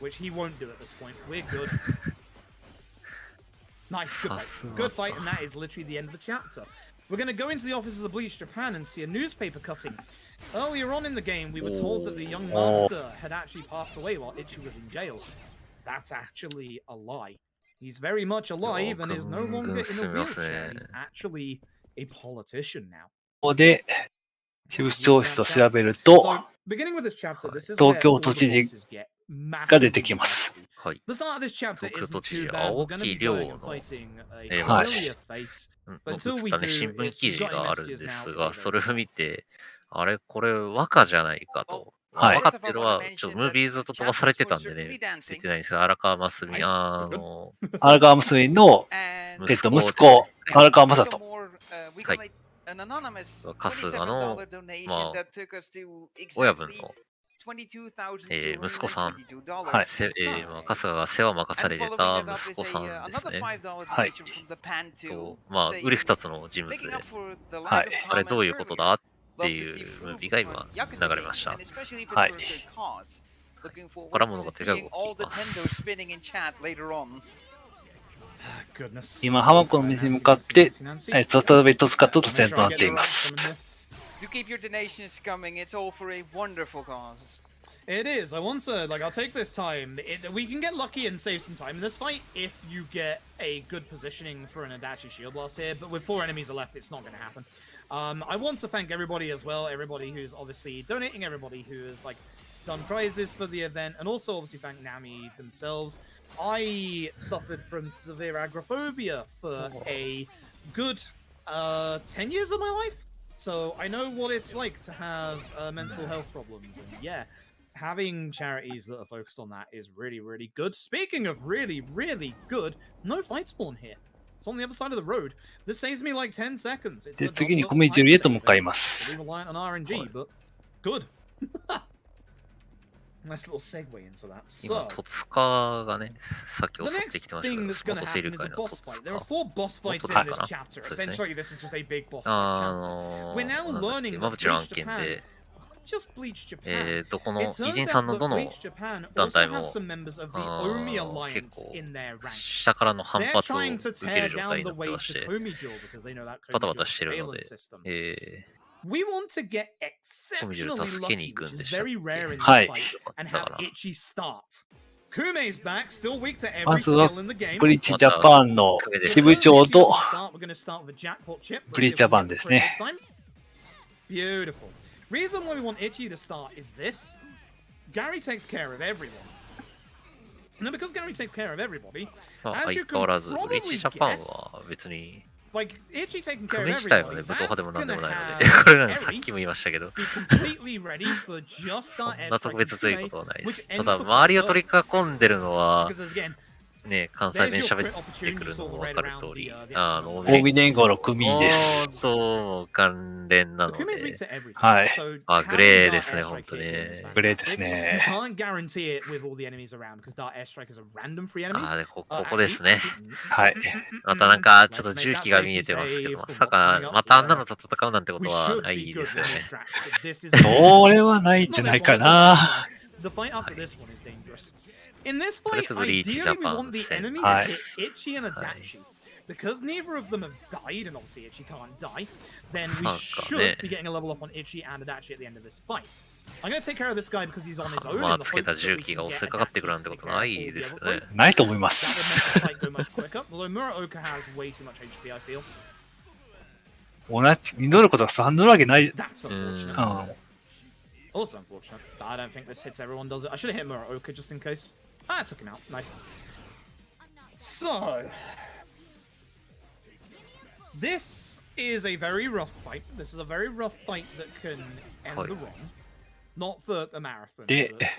which he won't do at this point. We're good. Nice, good fight. Good fight, and that is literally the end of the chapter. We're going to go into the offices of Bleach Japan and see a newspaper cutting. Earlier on in the game, we were told that the young master had actually passed away while Itchy was in jail. That's actually a lie. He's very much alive and is no longer in a wheelchair. He's actually a politician now. ここで、支部長室を調べると、 So, beginning with this chapter, this is 東 where 京 all the 都知事 bosses get が出て massively きます。 nasty. はい。 The start of this chapter 東京 isn't 都知 too 事、 bad. We're 青 going to 木 be 亮 going の and fighting a はい familiar face. も But う until 映っ we たね、 do, 新聞 if 記 you've 事 got があ any るん messages で now, す it's が、 either それを見て、あれ、これ、和歌じゃないかと。はい和歌っていうのは、ちょっとムービーずっと飛ばされてたんでね、言ってないんですけど、荒川真澄、荒川娘の、 And 息子、荒川雅 some 人。 more, we Hi. got like an anonymous 春日の、 $27 donation まあ、 that took us to 親分 exactly の、 $22,222. 息子さん、はいまあ、春日が世話任さ And れて following た that up is 息子さ a, んですね。 another $5 はい donation from the pan と to まあ、 saying, うり二つの人物 making で up、for the はい lack of あれ comment どういうこと earlier. だっっていうムービーが今流れました。はい。ここから物語が動きます。今、ハマコの店に向かって、ソフトベッドスカットと戦となっています。You keep your donations coming. It's all for a wonderful cause. It is. I want to, like, I'll take this time. We can get lucky and save some time in this fight if you get a good positioning for an Adachi Shield Blast here, but with 4 enemies left, it's not going to happen. I want to thank everybody as well, everybody who's obviously donating, everybody who has, like, done prizes for the event, and also obviously thank Nami themselves. I suffered from severe agoraphobia for a good 10 years of my life. So I know what it's like to have mental health problems, and yeah, having charities that are focused on that is really, really good. Speaking of really, really good, no fight spawn here. It's on the other side of the road. This saves me like 10 seconds. It's で、次にコメジュリへと向かいます。reliant on RNG, but good. Nice little segue into that. 今、 So, 戸塚がね、さっき襲 the って next きてました thing けど、 that's going to 元セイ happen ル is a 界の戸 boss fight. There are 塚。 4 boss fights in 元 this かな chapter. そうですね。 Essentially, this is just a big boss fight chapter. We're now なんだっ learning け、 that 馬淵の Bleach 案件 Japan, で、 just Bleach Japan. どこの It 偉 turns 人さん out の that どの Bleach Japan 団 also 体 have も some members of the Omi 結 Alliance 構 in their ranks. 下からの反 They're 発を trying 受 to ける tear 状態 down にな the って way まし to て、 Komijo because they know that バタバ Komijo タ is して a るの surveillance で、system. We want to get コミジュ exceptionally ル助けに lucky, 行く which んで is したっ very け。 rare in は this い。 fight, and だ have から、 Ichi start. Kume's back, still weak to ま every ずは skill in the game. ブリッジジャパンの支部長と We're going to start with a jackpot chip. ブリッジジャパンですね。 Beautiful. Reason why we want Ichi to start is this. Gary takes care of everyone. Now, because Gary takes care of everybody, まあ、 as you 相変わ can らず、ブリッジ probably ジャパン guess, は別に、 like Ichi taking ク care メ of 自体は everybody, ね、武闘派で that's もなんで gonna もないので、 have これなんさっ Eri きも言いましたけど、 be completely ready for just そ our んな airstrike 特別強いこ Kume, とはないで which す。た ends だ、 the 周りを fight. 取り囲んでるのは、 Because again, ね、関西 there's 弁 your 喋 crit ってく opportunity るの all も the わ way かる around 通り、the 大近江連合の見組員です。と関連な But の Kume's weak で、 to everything. はい。 So あ、グレー having で Dart すね、 airstrike 本当 here is ね。グレーです fantastic. You ね。 can't guarantee it with all the enemies around because Dart airstrike is a random free enemies. あ、で、ここですね。はい。またなんか、ちょっと重機が見えてますけど、まさか、またあんなのと戦うなんてこと We は should な be い good ですよ with ね。 these straps, but this is それはないんじゃ not ない this か one, it's the な。 next one. The fight after this one is dangerous. In this とりあえ fight, ずブリーチジ ideally ャ we パン want the 戦。 enemy to はい。 hit Ichi and Adachi. Because neither of them have died, and obviously Ichi can't die, then we なんか should ね、 be getting a level up on Ichi and Adachi at the end of this fight. I'm going to take care of this guy because he's on his own ま in あ、 the つけ hopes た that 重 we 機 can が get 襲いかかってく Adachi るなん to てこ take と care な of い all the です other よね。 fight. ないと思いま That す。 would make the fight go much quicker. Although Mura Oka has way too much HP, I feel. 同じ、実ることが3乗るわけない。 That's う unfortunate. ん。 Also unfortunate. But I don't think this hits everyone, does it? I should have hit Muraoka just in case. Ah, I took him out. Nice. So... This is a very rough fight. This is a very rough fight that can end the run. Not for a marathon, but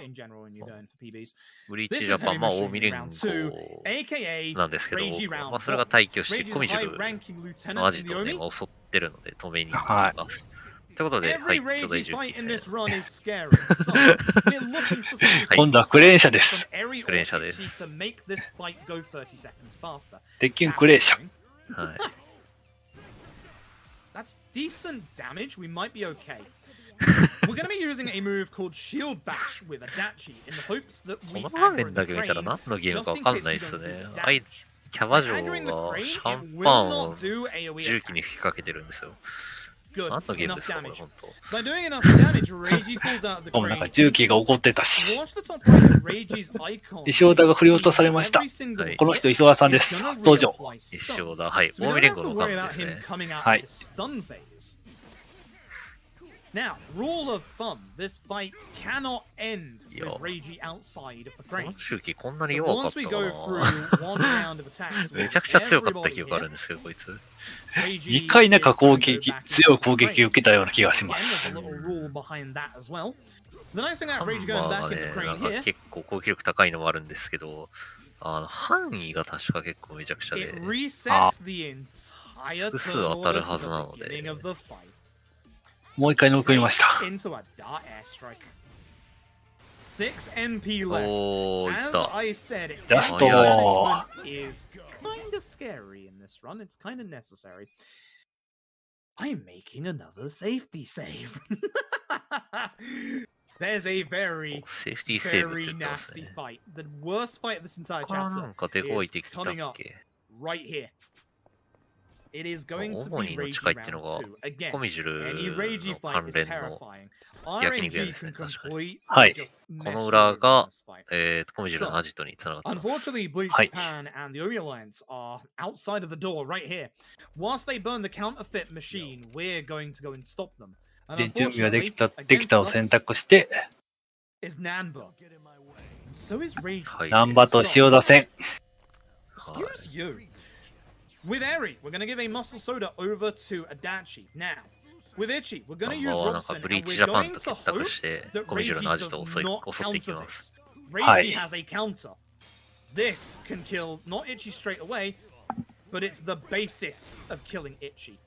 in general when you're going for PBs. ブリーチ This ジャ is パン、 Heavy まあ、近江 Machinery 連 Round 2, 合 aka なんですけど、 Reiji ま Round あ、それが退去して、 Reiji's コミジュ a ル high-ranking の lieutenant ア in ジ the トをね、 Omi. 襲ってるので止めに行はいきます。ということで、はい、 Every 巨大 Reiji 重 fight 機 in 戦。 this run is scary. So, we're looking for something 今度はクレーン車です。 from Eri or クレーン車で Ichi す。 to make this fight go 30 seconds faster. 鉄拳クレーン車。はい。 That's decent damage. We might be okay. We're going to be using a move called Shield Bash with Adachi in the hopes that こ we の画 aggro 面 the だけ見たら crane 何のゲーム just かわ in かん case ない we です don't do ね。the キ damage. ャバ嬢 Aggroing the が crane, シ it ャン will パンを not do AoE 重機に吹き attacks. かけてるんですよ。 Good. 何のゲーム Enough ですかこれ damage. 本当。 By doing enough damage, Reiji falls out of the しかもなんか crane. 重機が怒ってたし。 Watch the top right of Reiji's icon. 石尾田が振り落とされました。 Every single はい この人磯田さんです。 is 初 gonna 登場。 reapply 一 stun. 生だ。はい。 So we 近江 don't 連 have 合 to の画 worry 面 about です him ね。 coming out はい of his stun phase. Now, rule of thumb, this fight cannot end with Yo. Reiji outside of the この crane. 重機こんなに So 弱かっ once we た go か through な。 one round of attacks め with ちゃくちゃ強かった everybody 記憶あるん here, ですよ、こいつ。 Reiji 2回なんか is 攻 gonna go 撃、 back 強い into 攻 the 撃を crane. 受けたような気がし Again, ま there's す。 a little rule behind that as well. The nice thing about Reiji ま going あ back in ね、the な crane んか here, 結構攻撃力高いのもあるんですけど、範囲が確か結構めちゃくちゃ it で、 resets the entire 複数 turn 当た order る to はずな the ので、 beginning of the fight. もう一回乗り込みました。 Into a dart airstrike. 6 NP left. おー、いっ As た。 I said, Just energy all. management is kind of scary in this run. It's kind of necessary. I'm making another safety save. There's a very, セーフティーセーブって very 言ってます nasty ね。 fight. The worst fight of this entire ここからな chapter んか手こい is てきたっ coming up け？ right here. It is going to 主 be にの Ragey 近いっていうの round が 2. Again, コミジ any ル Ragey の fight 関 is 連の terrifying. 焼肉屋 RNG ですね、 can 確かに。 completely はい。 just こ mess の you 裏 over in が、 this fight. コミジルのアジトに繋がってます。 Unfortunately, Bleach はい。 Japan and the Ori Alliance are outside of the door right here. Whilst they burn the counterfeit machine, we're going to go and stop them. And で、準備ができ unfortunately, た、でき against たを選 us 択して、 is Nanba. So is Ragey. はい。南波と塩田戦。 Excuse you. With Eri, we're going to give a muscle soda over to Adachi. Now, with Ichi, we're going to ナン use バーはなんか Robson, ブリー and チ we're ジャパン going と to 結託 hope して、 that コミジル Reiji のアジ does トを not 襲っていき counter ます。 this. はい。 Reiji has a counter. This can kill not Ichi straight away, but it's the basis of killing Ichi.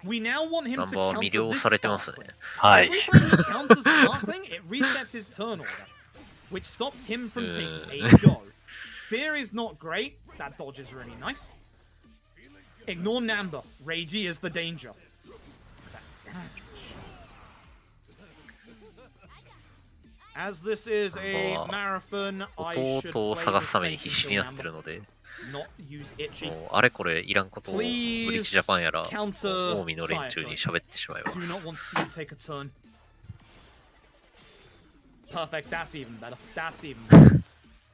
We now want him ナン to バーは counter 魅了 this されてますね。 Sparkling. はい。 Every time he counters Sparkling, it resets his turn order, which stops him from taking a go. Fear is not great. That dodge is really nice. Ignore Namba. Reiji is the danger. As this is a marathon, I should 弟を play 探 the すために safe 必死 until になってる Namba, ので、 not use Ichi. もうあれこれいらんことをブリーチジャパンやら、 counter 近江の連中に喋ってしまいま Do す。 not want to see you take a turn. Perfect, that's even better. That's even better.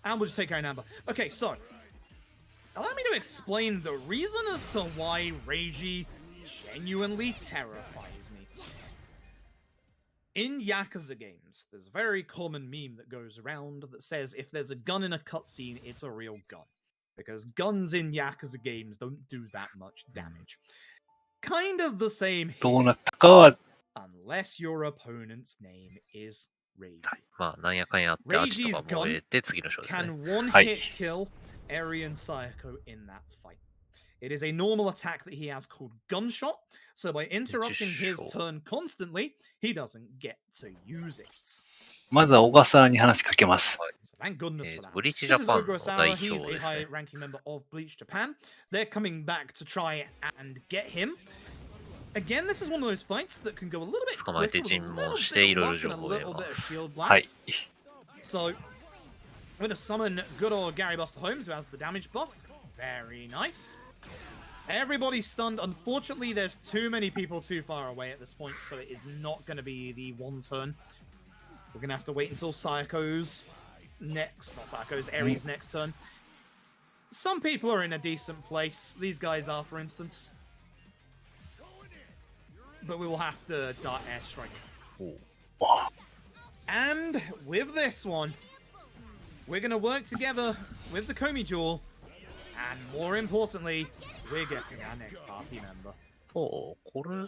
And we'll just take our number. Okay, so allow me to explain the reason as to why Reiji genuinely terrifies me. In Yakuza games, there's a very common meme that goes around that says if there's a gun in a cutscene, it's a real gun. Because guns in Yakuza games don't do that much damage. Kind of the same どう here, なったかは、 unless your opponent's name is Reiji. まあ、なんやかんやってアジトが燃えて次の章ですね。 Can one はい。 hit kill Eri and Sayako in that fight? It is a normal attack that he has called Gunshot, so by interrupting his turn constantly, he doesn't get to use it. まずは小笠原に話しかけます。 So thank goodness for that. ブリーチジ This ャ is パンの Ogurasawa. 代 He's 表 a ですね。 high-ranking member of Bleach Japan. They're coming back to try and get him. Again, this is one of those fights that can go a little bit 捕まえ quicker て with a 尋 little 問し bit て of いろいろ luck 情 and a 報を得 little ま bit of す。 shield はい。 blast. So, I'm going to summon good old Gary Buster Holmes, who has the damage buff. Very nice. Everybody's stunned. Unfortunately, there's too many people too far away at this point, so it is not going to be the one turn. We're going to have to wait until Sayako's next, not Sayako's, Eri's next turn. Some people are in a decent place. These guys are, for instance. But we will have to dart airstrike. And with this one, we're going to work together with the Komi Jewel. And more importantly, we're getting our next party member. そう、これ、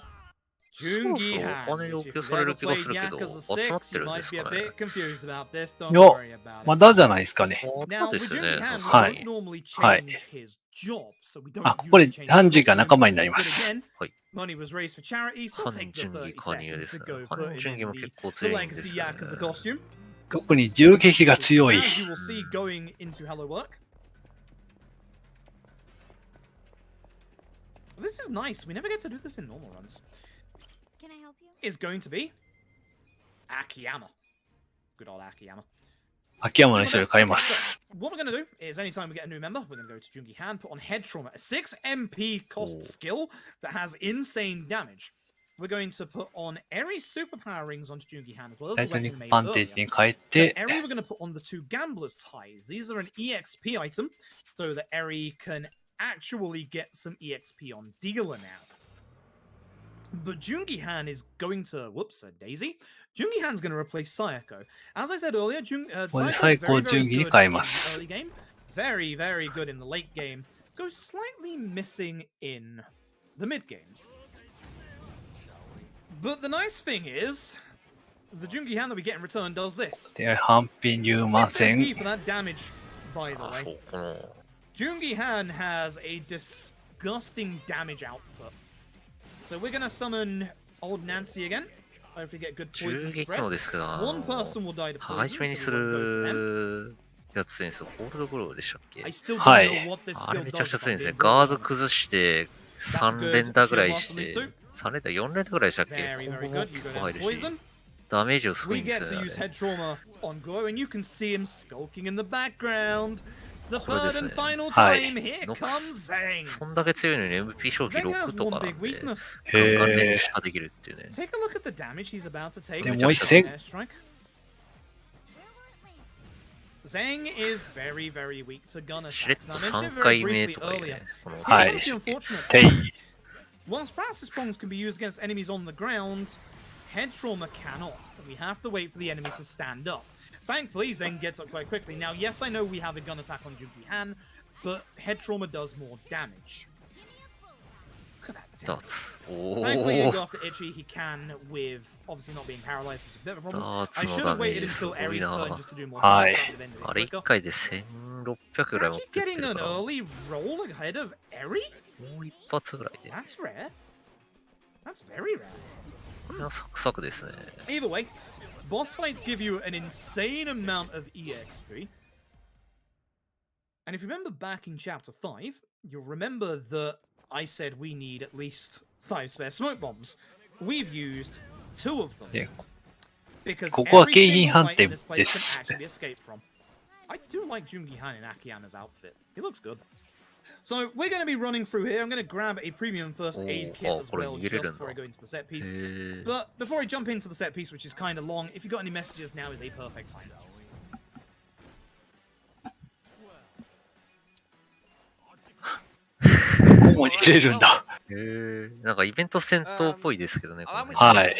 Jungi そろそろお Han. 金要 If 求 you've され ever る気が played するけど、 Yakuza 集まっ 6, て you るんで might す be a かね。 bit confused about this. Don't いや、 worry about ま it. だじゃないですかね。まだ Now, で with すよ Jungi ね、 Han, さ we すが don't に。 normally はい。 change his job, so we don't あ、ここ usually で change ハン his ジが costume. 仲間になりま But す。 again, はい。 money was raised for charity, so ハ I'll ン take the 準義 30加入で seconds す to ね。 go ハ put ン him 準義 in も the, 結構 the 強いんです legacy ね。 Yakuza costume. 特に銃撃が強い。 As you will see going into Hello Work. This is nice. We never get to do this in normal runs. Can I help you? Is going to be Akiyama. Good old Akiyama. 秋山の人 Okay, で買いま so す。 what we're going to do is anytime we get a new member, we're going to go to Jungi Han, put on Head Trauma, a 6 MP cost Ooh. skill that has insane damage. We're going to put on Eri superpower rings onto Jungi Han as well as 最 the 初に weapon made パンテー earlier. ジに変え For て、 Eri, we're going to put on the 2 Gambler's Ties. These are an EXP item, so that Eri can actually get some EXP on dealer now. But Jungi Han is going to, whoops, a daisy. Jungi Han's going to replace Sayako. As I said earlier,これ Sayako is 最高 very, very 順義に good 変え in ま the す。 early game. Very, very good in the late game. Goes slightly missing in the mid game. But the nice thing is, the Jungi Han that we get in return does this. で、反品入魔 6 戦。 MP for that damage, by the あ、そ way. う、この、 Jungi Han has a disgusting damage output. So we're gonna summon old Nancy again. Hopefully get good 銃 poison 撃 spread. のですけど、One person will die to 激し poison, めに so す we won't go for them. るやつですよ。ホールドブローでしたっけ？ I still don't はい。 know what this あれ skill めちゃくちゃ does. 強いんですね。 if I'm being ガード brutally honest. 崩して、 That's 3 good. 連打ぐらい Shield し blast on these て two.、3連打、4連打ぐらいでしたっけ？ Very, very good. You go 入 down る for し poison. ダメージをすごい We んで get す to よ use ね。 head trauma on Glow, and you can see him skulking in the background. The これで third す and ね。 final はい time, here ノック comes Zhang. そんだけ強いのに MP 消費 Zhang has 6と one かな big んで、 weakness. ガンガン連へ打しかできるっていうね。 Take a look at the damage he's about to take. でwith もう一戦 airstrike. Zhang is very, very weak to gun しれっ attacks. と Now, I mentioned 3 it 回 very 目 briefly とかいう earlier. ね。この It's はい actually unfortunate. てい。 Whilst paralysis bombs can be used against enemies on the ground, head trauma cannot. We have to wait for the enemy to stand up. Thankfully, Zhang gets up quite quickly. Now, yes, I know we have a gun attack on Junki Han, but head trauma does more damage. Look at that ダー damage. ツ。お Thankfully, you お go after Itchy. He can with obviously not being paralyzed, which is a bit of a problem. ダー I ツ should のダ have メー waited ジす until ごい Eri's な。 turn just to do more はい damage. That would have ended it あれ1 quicker. 回で1600ぐらい持っ Actually てって getting る an から、も early roll ahead of Eri? う一発ぐらいで。 That's rare. That's very rare. これはサクサクですね。 Either way, boss fights give you an insane amount of EXP. And if you remember back in chapter 5, you'll remember that I said we need at least 5 spare smoke bombs. We've used 2 of them. で Because ここは every 景品 single 判 fight 定 in this で place す can actually be escaped from. I do like Jungi Han in Akiana's outfit. He looks good. So we're going to be running through here. I'm going to grab a premium first aid kit oh, as wellこれ just 入れるんだ。 before I go into the set へ piece. ー But before I jump into the set piece, which is kind of long, if you've got any messages, now is a perfect time. ここも入れるんだ。へーなんかイベント戦闘っぽいですけどね。この Allow me 辺はい。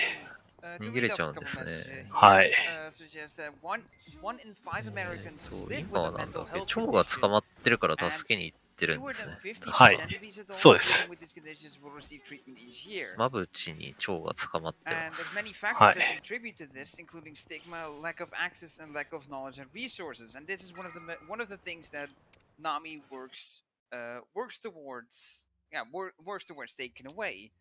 to逃 read げれ off ちゃ a うんで couple すね。 messages here. はい。 Suggests that one in 5 Americans そう、 live 今 with は a なんだ mental っけ、 health 蝶が捕ま condition. ってるから助けに行ってるん Fewer です than ね。 50% はい of these adults そうです living with these conditions will receive treatment each year. まぶちに蝶が捕まってま And す。 there's many factors はい。 that contribute to this, including stigma, lack of access, and lack of knowledge and resources. And this is one of the things that Nami works towards. Yeah, works towards taking away.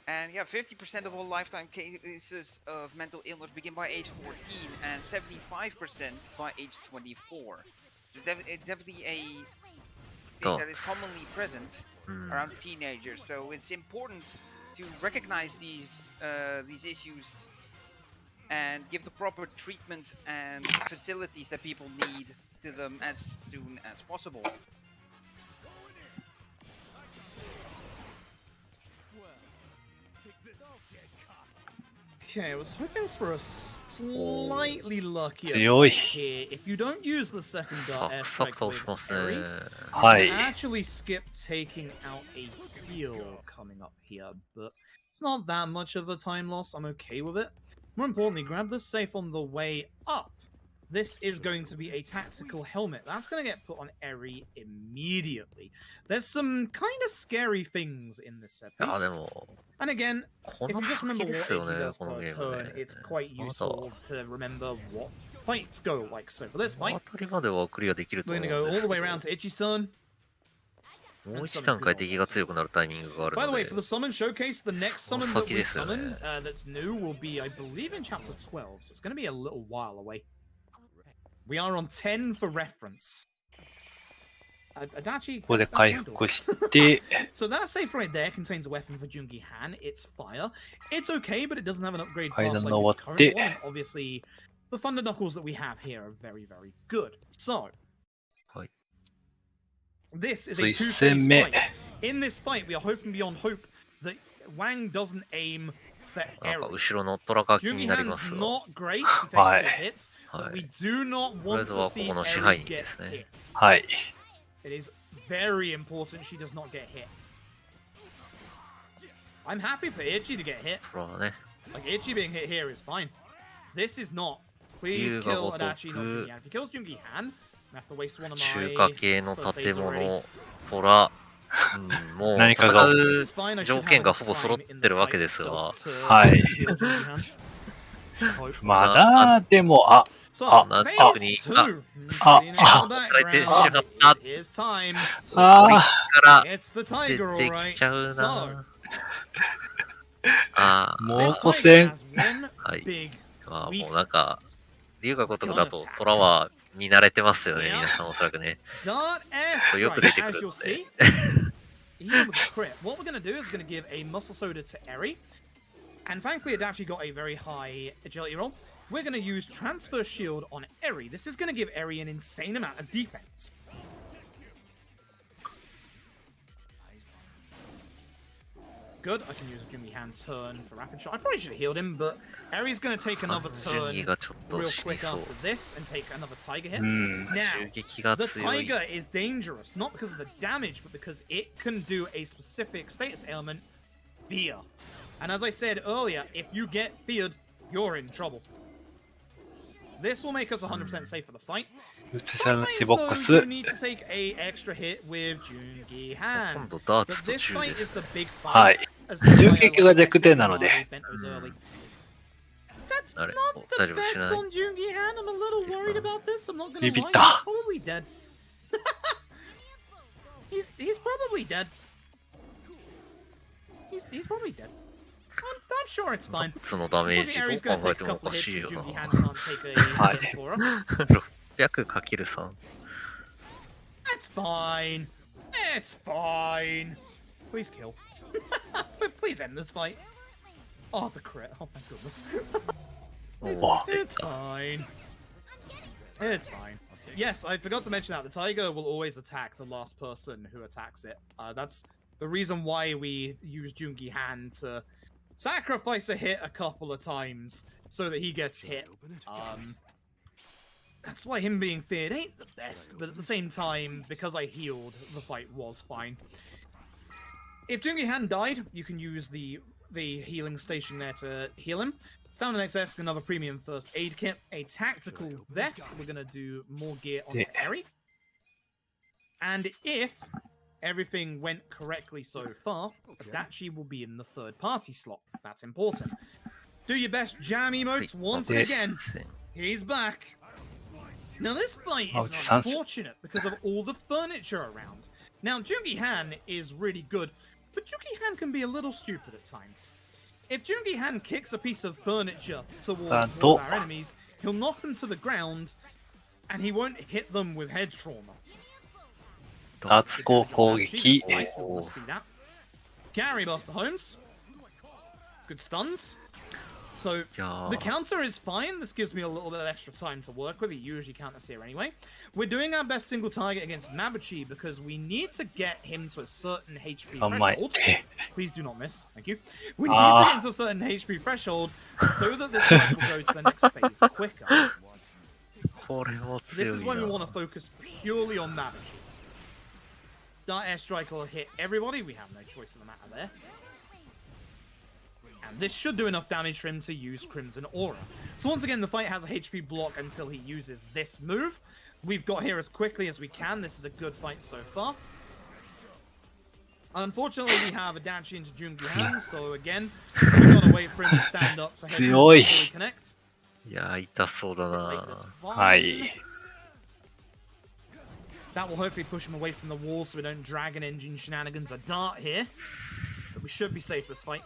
And yeah, 50% of all lifetime cases of mental illness begin by age 14, and 75% by age 24. So it's definitely a thing that is commonly present うん。 around teenagers. So it's important to recognize these issues and give the proper treatment and facilities that people need to them as soon as possible. Okay, I was hoping for a slightly luckier 強い。 here. If you don't use the second サ dart クサク airstrike 倒 with します Eri, ね。 は you い。 can actually skip taking out a heal coming up here, but it's not that much of a time loss. I'm okay with it. More importantly, grab the safe on the way up. This is going to be a tactical helmet. That's going to get put on Eri immediately. There's some kind of scary things in this set いや、 piece. でも、 And again, こ if の you just 先 remember で what すよ Eri ね、 does この per ゲーム turn, ね。 it's quite まだ、 useful to remember what fights go like. So for this この fight, 辺りまではクリアできると we're 思 going うん to で go all す the け way ど、 around to Itchy's turn. もう一段階敵が強くなるタイミングがある By the の way, で for、the summon showcase, the next summon that we 先ですよね。 summon that's new will be, I believe, in chapter 12. So it's going to be a little while away. We are on 10 for reference. Adachi, ここで回復して、 so that safe right there contains a weapon for Jungi Han. It's fire. It's okay, but it doesn't have an upgrade path like this current one. And obviously, the Thunder Knuckles that we have here are very, very good. So, はい。 this is そう a 一 two-phase 戦目。 fight. In this fight, we are hoping beyond hope that Wang doesn't aim for なんか Eri. 後ろのトラが気 Jungi になり Han's ますが、 not great. He takes はい 2 hits, は but we い。 do not want to とりあえずは see ここの支 Eri 配人 get ですね。 hit. はい。 It is very important she does not get hit. I'm happy for Itchy to get hit. これはね、 Like, Itchy being hit here is fine. This is not. Please 龍が kill 如 Adachi, not く Jungi Han. If he kills Jungi Han, I have to waste one of 中 my 華系の first 建 aids already. 物、トラ、うん、もう何かが This 戦 is fine. I う should 条 have 件が enough ほぼ揃っ time in て the るわ fight けですが、 itself to はい heal Jungi Han. Hope. まだ、でも、あ、 So, あ、なんphase となくに、 2. あ、 Seeing あ、 in the されてし background, まった。 it is time. あから、 It's the 出 tiger, て alright. きちゃう So, な。あもう this 古 tiger 戦。 has one はい。 big まあもうなんか、龍が如くだと、虎は見慣れてますよね、皆さんおそらくね。 Dart air よく出 strike, てく as る you'll ので。 see. Even with the crit, what we're going to do is going to give a muscle soda to Eri. And thankfully, it actually got a very high agility roll. We're going to use transfer shield on Eri. This is going to give Eri an insane amount of defense. Good. I can use a Jungi hand turn for rapid shot. I probably should have healed him, but Eri's going to take another turn 順位がちょっと real 死に quick そう。 after this and take another tiger hit. うん。 Now, 襲撃が the 強い。 tiger is dangerous, not because of the damage, but because it can do a specific status ailment, fear. And as I said earlier, if you get feared, you're in trouble. This will make us 100% safe for the fight. スペシャルマッチ Sometimes ボック though, ス you。need to take a extra hit with Jungi 今 hand. 度ダー But ツと this 銃 fight で is す。 the big は fight. い。 As the 銃 fight 撃が弱点なので。 Bento's early. That's あれ not お the 大丈夫し best ない on Jungi hand. I'm a little worried about this. I'm not gonna lie. ビビっ He's た。 probably dead. he's probably dead. He's probably dead. I'm sure it's ダ fine. ーツのダメージ Unfortunately, Ari's どう gonna 考え take て a もお couple か hits しい because よ Jungi な。 hand can't take a Hi. hit for him. 600×3。 It's fine. It's fine. Please kill. Please end this fight. Oh, the crit. Oh, thank goodness. わ It's fine. It's fine. Yes, I forgot to mention that. The tiger will always attack the last person who attacks it. That's the reason why we use Jungi hand to sacrifice a hit a couple of times so that he gets hit. That's why him being feared ain't the best, but at the same time, because I healed, the fight was fine. If Jungi hand died, you can use the healing station there to heal him. Stamina XS, another premium first aid kit, a tactical vest. We're gonna do more gear onto Eri. And if everything went correctly so far, Adachi will be in the third party slot. That's important. Do your best jam emotes once again. He's back. Now this fight is unfortunate because of all the furniture around. Now Jungi Han is really good, but Jungi Han can be a little stupid at times. If Jungi Han kicks a piece of furniture towards one of our enemies, he'll knock them to the ground, and he won't hit them with head trauma. ダーツ攻撃。 Nice, we want to see that. Gary Buster Holmes. Good stuns. So, the counter is fine. This gives me a little bit of extra time to work with. He usually counters here anyway. We're doing our best single target against Mabuchi because we need to get him to a certain HP threshold. Please do not miss. Thank you. We need to get into a certain HP threshold so that this fight will go to the next phase quicker. This is why we want to focus purely on Mabuchi. Dart Airstrike will hit everybody. We have no choice in the matter there. And this should do enough damage for him to use Crimson Aura. So once again, the fight has a HP block until he uses this move. We've got here as quickly as we can. This is a good fight so far. Unfortunately, we have Adachi into Jungi hand, so again, we're gonna wait for him to stand up for him to fully connect. いや、痛そうだな。はい。 That will hopefully push him away from the wall so we don't Dragon Engine shenanigans a dart here. But we should be safe this fight.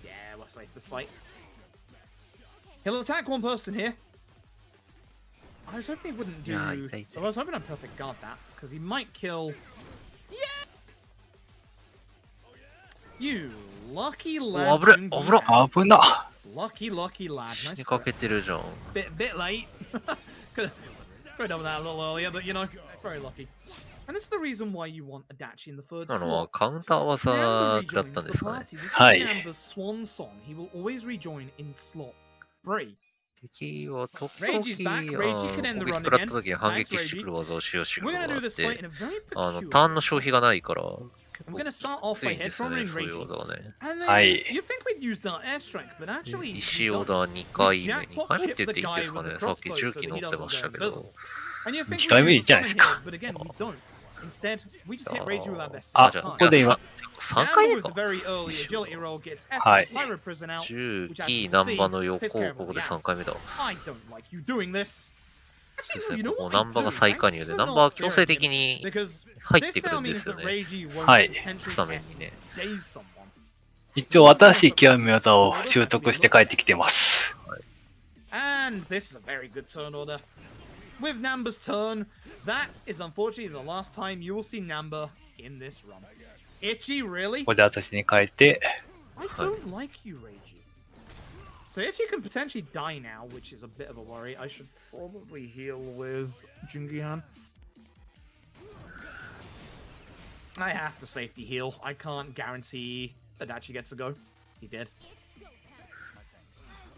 Yeah, we're safe this fight. He'll attack one person here. I was hoping he wouldn't do... I was hoping I'd perfect guard that, because he might kill... Yeah! You lucky lad. Lucky lad. Nice. Bit late. Could have done that a little earlier, but you know, very lucky. And it's the reason why you want Adachi in the third slot. カウンター技食らったんですかね。 This is Amber's swan song. He will always rejoin in slot 3. 敵は時 Reggie's back. 々 Reggie can end the 攻撃 run 食らっ again. た時に反撃してくる技を使用してく We're るの gonna があ do っ this て fight in a very peculiar ターンの消費がないから I'm gonna start off つ by いんですよ head ね、 trauma そういう Reggie. 技がね。 And then はい。 you think we'd use Dart Airstrike, but actually 石オダ2回目、2回目って言っていいんですかね、さっき重機乗ってましたけど。 And you think 2回目いいじゃないですか。 but again, we don't. Instead, we just hit Reggie with our best. あ、ここで今。 3回目 with か the very early agility roll gets S はい。 Pyro Prison out. 重 which 機 actually ナ see ンバの横 takes care を of ここで the 3 abs. 回目だ。 I don't like you doing this. そう Actually, です no, ね、 you know もう what ナ I ンバが do? 再加入 Thanks で、 for ナンバー not は強制 fearing 的 him, に because 入って this くる now んで means すよ that ね。 Reggie won't はい。 potentially スタメンにね。daze someone. 一応、新しい極み技を習得して帰ってきてます。And And this is a very good turn order. With Namba's turn, that is unfortunately the last time you will see Namba in this run. Itchy, really? ここで私に変えて、 I don't like you, Reiji. So Itchy can potentially die now, which is a bit of a worry. I should probably heal with Jungihan. I have to safety heal. I can't guarantee Adachi gets a go. He did.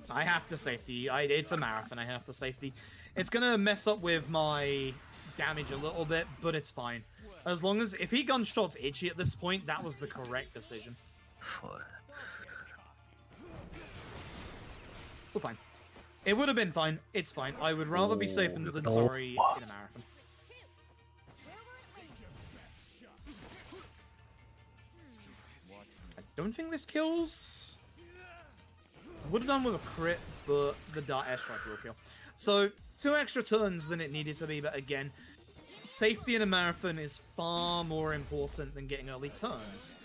I have to safety. It's a marathon. I have to safety. It's gonna mess up with my damage a little bit, but it's fine. As long as if he gunshots Itchy at this point, that was the correct decision. We're fine. It would have been fine. It's fine. I would rather be safe than sorry in a marathon. I don't think this kills. I would have done with a crit, but the Dart Airstrike will kill. So, 2 extra turns than it needed to be, but again, safety in a marathon is far more important than getting early turns.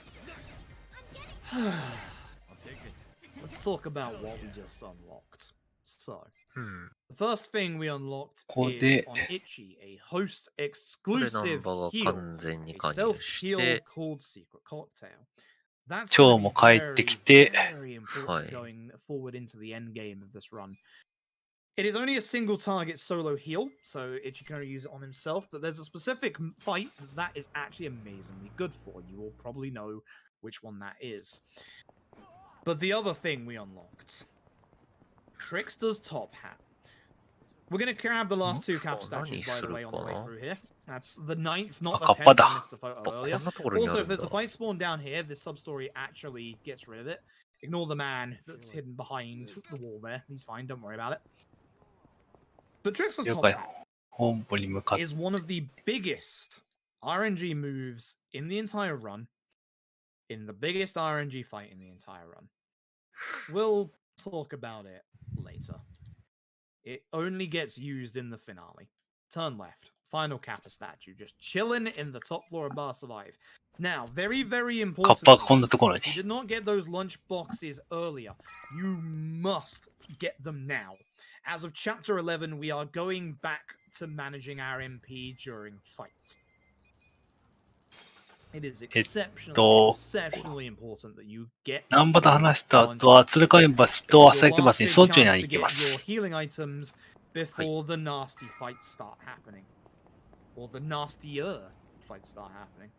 Let's talk about what we just unlocked. So, the first thing we unlocked is on Itchy, a host exclusive heal, a self-heal called Secret Cocktail. That's 蝶も帰ってきて、 very important going forward into the end game of this run. It is only a single target solo heal, so Itchy can only use it on himself, but there's a specific fight that is actually amazingly good for. You will probably know which one that is. But the other thing we unlocked, Trickster's Top Hat. We're going to grab the last 2 cap statues, by the way, on the way through here. That's the 9th, not the 10th. I missed a photo earlier. Also, if there's a fight spawn down here, this sub-story actually gets rid of it. Ignore the man that's hidden behind the wall there. He's fine, don't worry about it. But Trickster's Top Hat 本部に向かって、 is one of the biggest RNG moves in the entire run. In the biggest RNG fight in the entire run. We'll talk about it later. It only gets used in the finale. Turn left. Final Kappa statue. Just chilling in the top floor of Bar Survive. Now, very, very カッパ important. がこんなところに。 If you did not get those lunch boxes earlier, you must get them now. As of Chapter 11, we are going back to managing our MP during fights. It is exceptionally important that you get ナンバと話した後は、鶴亀橋と朝焼け橋に総中に会いに行きま your す。 healing items before the nasty fights start happening. Or the nastier fights start happening.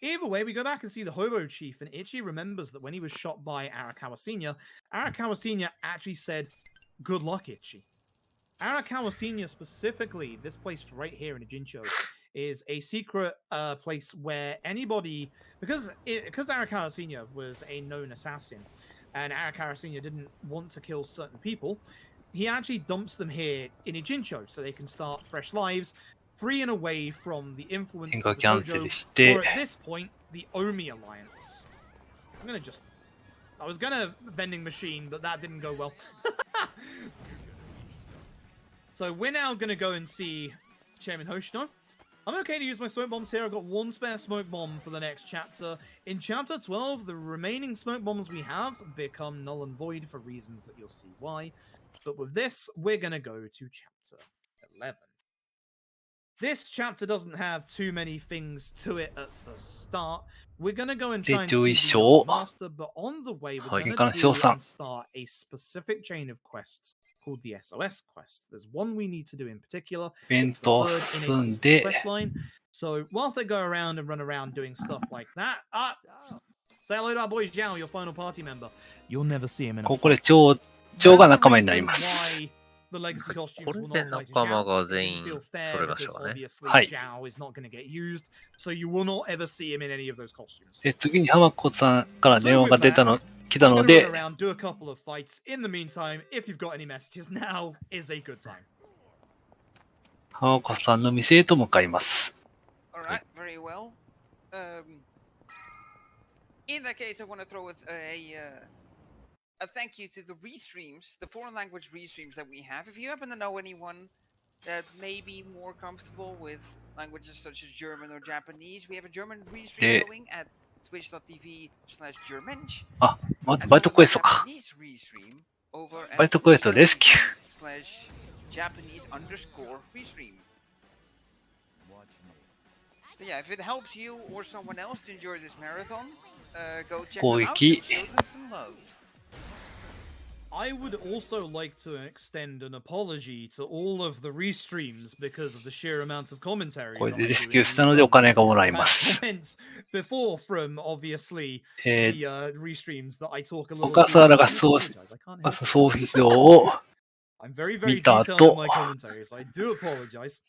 Either way, we go back and see the Hobo Chief, and Itchy remembers that when he was shot by Arakawa Sr., Arakawa Sr. actually said, "Good luck, Itchy." Arakawa Sr. specifically, this place right here in Ijincho, is a secret place where anybody, because Arakawa Sr. was a known assassin, and Arakawa Sr. didn't want to kill certain people, he actually dumps them here in Ijincho so they can start fresh lives, free and away from the influence of the Tojo, or at this point, the Omi Alliance. I was gonna vending machine, but that didn't go well. So we're now gonna go and see Chairman Hoshino. I'm okay to use my smoke bombs here. I've got 1 spare smoke bomb for the next chapter. In chapter 12, the remaining smoke bombs we have become null and void for reasons that you'll see why. But with this, we're gonna go to chapter 11. This chapter doesn't have too many things to it at the start. We're going to go and try and see the master, but on the way, we're going to do and start a specific chain of quests called the SOS quest. There's one we need to do in particular. It's the third in a specific quest line. So whilst they go around and run around doing stuff like that, say hello to our boy Zhao, your final party member. You'll never see him in a ここで蝶が仲間になります。 The legacy こ costumes れ will で not fight 仲間 Zhao. が It 全 didn't 員 feel それ fair まし because ょうね。 obviously はい。 Zhao is not going to get used, so you will not ever see him in any of those costumes. で、次に浜子さんから電話が来た I'm の going to で run、around, do a couple of fights. In the meantime, if you've got any messages, now is a good time. 浜子さんの店へと向かいます。 Alright, very well. In that case, I want to throw with a thank you to the restreams, the foreign language restreams that we have. If you happen to know anyone that may be more comfortable with languages such as German or Japanese, we have a German restream going at twitch.tv/Germanch. あ、まずバイトクエストか。バイトクエストレスキュー。youtube.com/Japanese_restream. So yeah, if it helps you or someone else to enjoy this marathon, go check them out and show them some love. I would also like to extend an apology to all of the restreams because of the sheer amount of commentary. これでレスキューしたのでお金がもらえます。 Comments before from obviously the restreams that I talk a little 小笠原が総費用を I'm very 見た detailed 後 in my commentaries. I do apologize.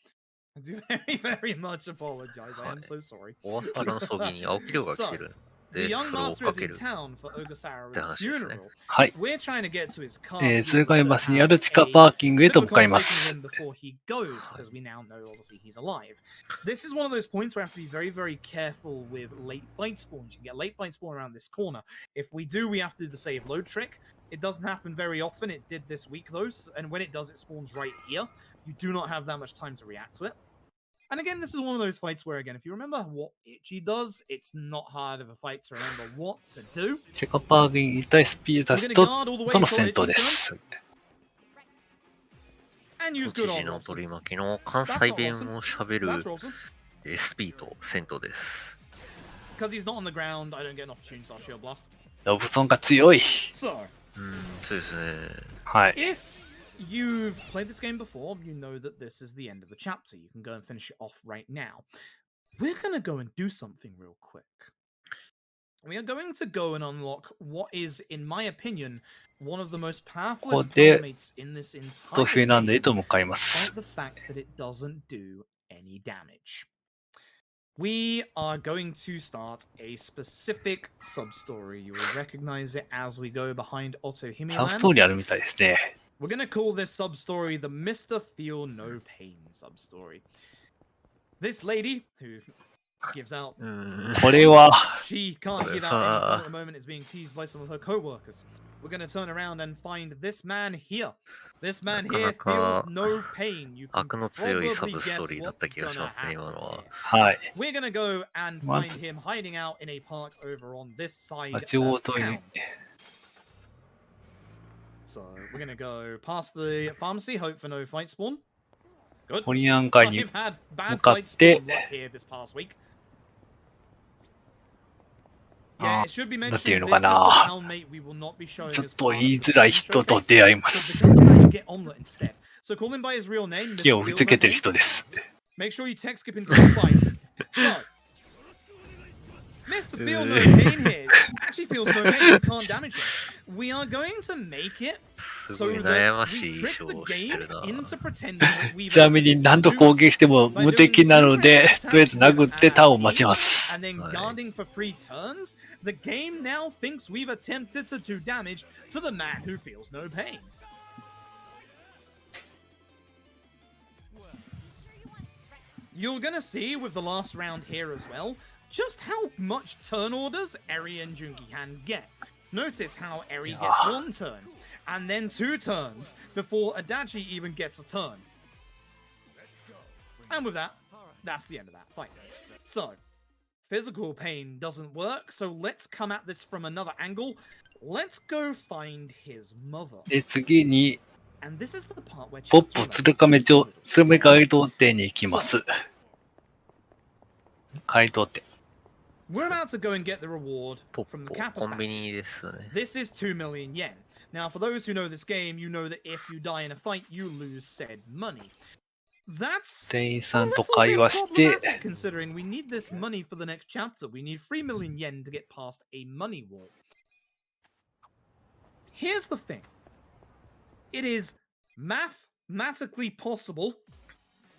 I do very much apologize. I am so sorry. 小笠原の葬儀に青木亮が来てる。 The で、 young それを master か is け in る。 town for Ogasara's って話ですね。 funeral. はい。 We're trying to get to his car. 通過バスにある地下パーキングへと向かいます。 Before he goes, because we now know obviously he's alive. This is one of those points where we have to be very, very careful with late fight spawns. You can get late fight spawn around this corner. If we do, we have to do the save load trick. It doesn't happen very often. It did this week though, and when it does, it spawns right here. You do not have that much time to react to it. And again, this is one of those fights where, again, if you remember what Ichi does, it's not hard of a fight to remember what to do. 地下パーキングに対 SP 出すとの戦闘です。 And use 都 good 知 old 事の Robson. 取り巻きの関西弁を喋る That's awesome. SP と戦闘です。 Because he's not on the ground, I don't get an opportunity to start shield blast. ロブソンが強い。 So, そうですね。はい。 if you've played this game before, you know that this is the end of the chapter. You can go and finish it off right now. We're going to go and do something real quick. We are going to go and unlock what is, in my opinion, one of the most powerful ここで primates in this ト entire フィーランドへ game, と向かいます。 despite the fact that it doesn't do any damage. We are going to start a specific sub-story. You will recognize it as we go behind Otto サブストー Himiland. リーあるみたいですね。 We're going to call this sub-story the Mr. Feel No Pain sub-story. This lady, who gives out... これは She can't give out any fun at the moment, is being teased by some of her co-workers. We're going to turn around and find this man here. This man here feels no pain. You can 悪の強いサ probably ブスト guess ーリーだっ what's た気がし gonna ますね、 happen 今のは。 here. はい。 We're going to go and What? find him hiding out in a park over on this side あ of 中央島に town. So we're going to go past the pharmacy, hope for no fight spawn. Good. ホニアン街に I've had bad 向かっ fight て spawn luck here this past week. あ Yeah, it should be なん mentioned ていう this の is か the な。 townmate we will not be showing ちょっ as と part 言い of the づらい showcase. 人と出会いま So す。 because of that, you get omelet instead. So call him by his real name. 火 Mr. を吹 Feel きつ No けてる Pain. 人です。 Make sure you tech skip into the fight. So, Mr. Feel No Pain here actually feels no pain. You can't damage him. We are going to make it す so ごい悩 that まし we い trick 表 the をして game るな。 into pretending that we've ちなみに何度攻撃しても無敵なので、とりあえず殴ってターンを待ちます。 and then guarding for 3 turns, the game now thinks we've attempted to do damage to the man who feels no pain. You're gonna see with the last round here as well, just how much turn orders Eri and Jungi can get. Notice how Eri gets 1 turn, and then 2 turns before Adachi even gets a turn. And with that, that's the end of that fight. So, physical pain doesn't work, so let's come at this from another angle. Let's go find his mother. で、次に、 And this is the part where ポッポ鶴亀町、鶴亀街道店に行きます。街道店。 We're about to go and get the reward ポッ from the ポ、 Kappa コンビ statue. ニですね。 This is 2 million yen. Now, for those who know this game, you know that if you die in a fight, you lose said money. That's 店員 a さんと little 会 bit 話して、 problematic considering we need this money for the next chapter. We need 3 million yen to get past a money wall. Here's the thing. It is mathematically possible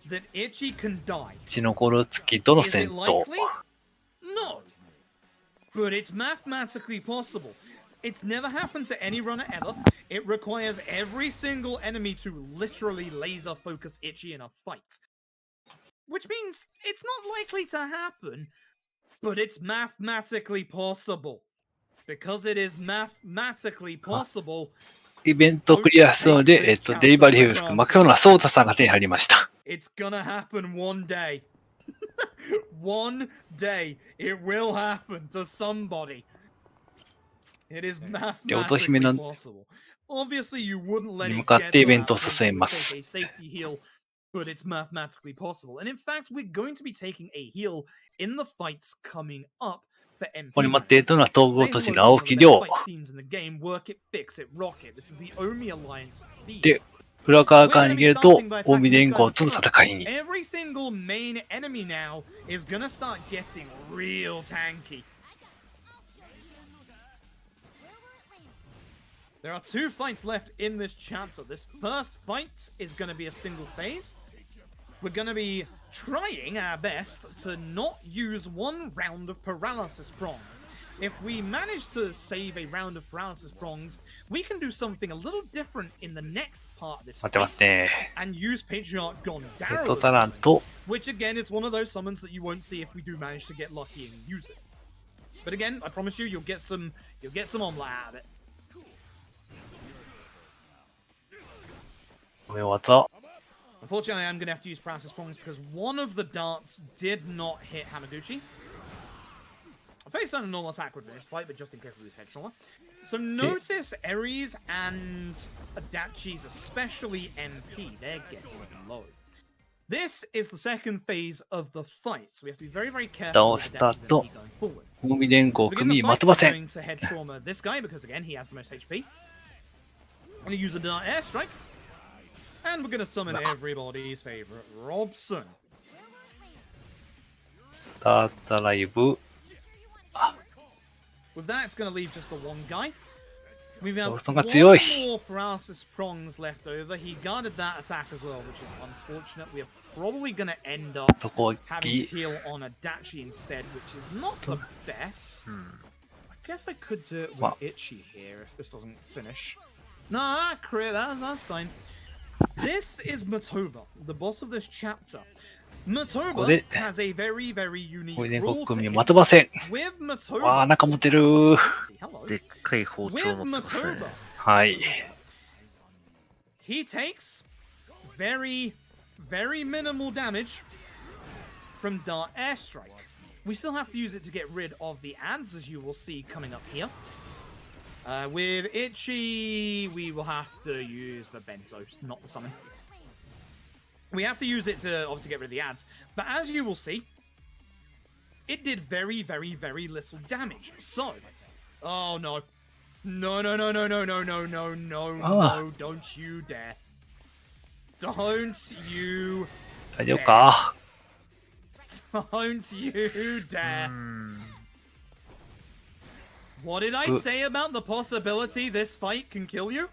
that Ichi can die. 血のゴロつきとの Is 戦 it 闘。 likely? No. But it's mathematically possible. It's never happened to any runner ever. It requires every single enemy to literally laser focus Ichi in a fight. Which means it's not likely to happen, but it's mathematically possible. Because it is mathematically possible, イベントクリアしたので、デリバリー服、目標のソータさんが手に入りました。 it's gonna happen one day. One day, it will happen to somebody. It is mathematically possible. Obviously, you wouldn't let に it 向かっ get てイ to ベン that トを point 進め where ま we す。 take a safety heal, but it's mathematically possible. And in fact, we're going to be taking a heal in the fights coming up for ここに MP 待ってい matches. るというのは東 Say 郷都市 hello の to 青 one of 木 the 亮 best fight themes in the game. Work it, fix it, rock it. This is the Omi Alliance theme. で、裏側 We're から going 逃 to げ be ると starting by 近 attacking 江 this 連 guy 合 in と the の front. 戦いに。 Every single main enemy now is going to start getting real tanky. There are 2 fights left in this chapter. This first fight is going to be a single phase. We're going to be trying our best to not use 1 round of paralysis prongs. If we manage to save a round of paralysis prongs, we can do something a little different in the next part of this 待ってます fight ね。 and use Patriarch ヘッ Gondaro ド as タラン summon, と which again is one of those summons that you won't see if we do manage to get lucky and use it. But again, I promise you, you'll get some omelet out of it. これ技。 Unfortunately, I'm going to have to use paralysis prongs because one of the darts did not hit Hamaguchi. A face on a normal attack would finish the fight, but just in case we lose head trauma. So notice Ares and Adachi's, especially MP, they're getting low. This is the second phase of the fight, so we have to be very, very careful with Adachi's MP going forward. 近江連合 To begin 組 the 待 fight, てま we're せん。 going to head trauma this guy because again he has the most HP. I'm going to use a dart airstrike. And we're going to summon everybody's favorite Robson. ダータライブ。 With that, it's going to leave just the 1 guy. We have ロブソン 1 が強い。 more paralysis prongs left over. He guarded that attack as well, which is unfortunate. We are probably going to end up と攻 having to 撃。 heal on Adachi instead, which is not the best. I guess I could do it with Well- Itchy here if this doesn't finish. No, crit, that's fine. This is Matoba, the boss of this chapter. Matoba で has a very, very unique 近江連 rule 合 to 組 him. 待てません。 With わあ、 Matoba, 中持てる。 Let's see, hello. でっかい包丁を With 持ってますね。 Matoba, はい。 he takes very, very minimal damage from Dart Airstrike. We still have to use it to get rid of the ads, as you will see coming up here. With Itchy, we will have to use the Bento, not the summon. We have to use it to obviously get rid of the ads, but as you will see, it did very, very, very little damage. So, oh no. No, no, no, no, no, no, no, no, no, Ah. no, don't you dare. Don't you 大丈夫か。 Don't you dare. うーん What did I say about the possibility this fight can kill you?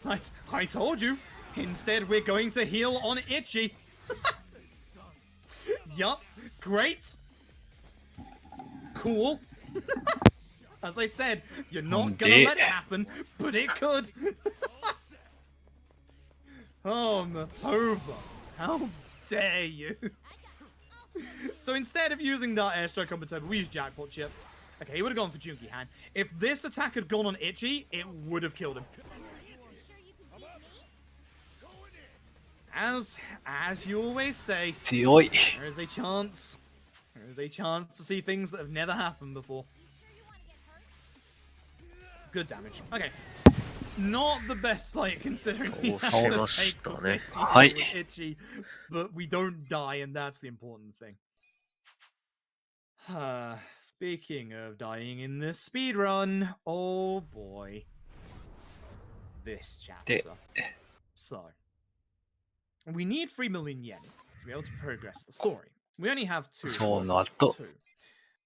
I told you. Instead, we're going to heal on Itchy. Yup. Great. Cool. As I said, you're not gonna let it happen, but it could. Oh, Matoba. How dare you? So instead of using that airstrike on Matoba, we use Jackpot Chip. Okay, he would have gone for Junkie Hand. If this attack had gone on Itchy, it would have killed him. As you always say, 強い。 there is a chance. There is a chance to see things that have never happened before. Good damage. Okay. Not the best fight considering we have to take the safety Hi. with Itchy, but we don't die, and that's the important thing. Speaking of dying in this speedrun, oh boy. This chapter. So, we need 3 million yen to be able to progress the story. We only have 2. そうの後、 Two.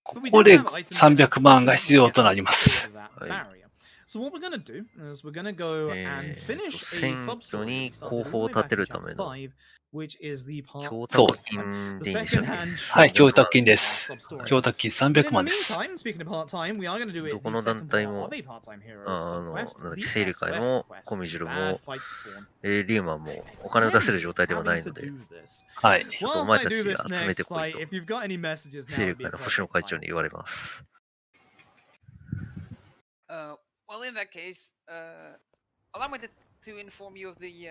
こ But we こ do で have items that 300万が can 必要となり get ま us す。 over that はい。 barrier. So what we're gonna do is we're gonna go and finish a 選 sub 挙 story に we started 候 all 補を the way 立 back て in るため chapter の 5, which is the part 供 of 託 the 金でいいんでしたっ second-hand け。はい、 shotgun 供託金で part す of。our sub story. 供託金 But in 300 the 万です。 meantime, speaking of part-time, we are going to do it ど the この second 団体 part も of a part-time hero なんだっ subquest, け、 the 整理会 SOS も quest, コミジル Bad も Fight Spawn. リューマンもお金を出せる状態ではないの Having で、 to do this. はい。ちょっとお Whilst 前 I た do ち this 集めて next こい fight, と if you've got any messages 整 now, 理 would be 会 a の星の perfect 会長 time. に言われます。Well, in that case, allow me to to inform you of the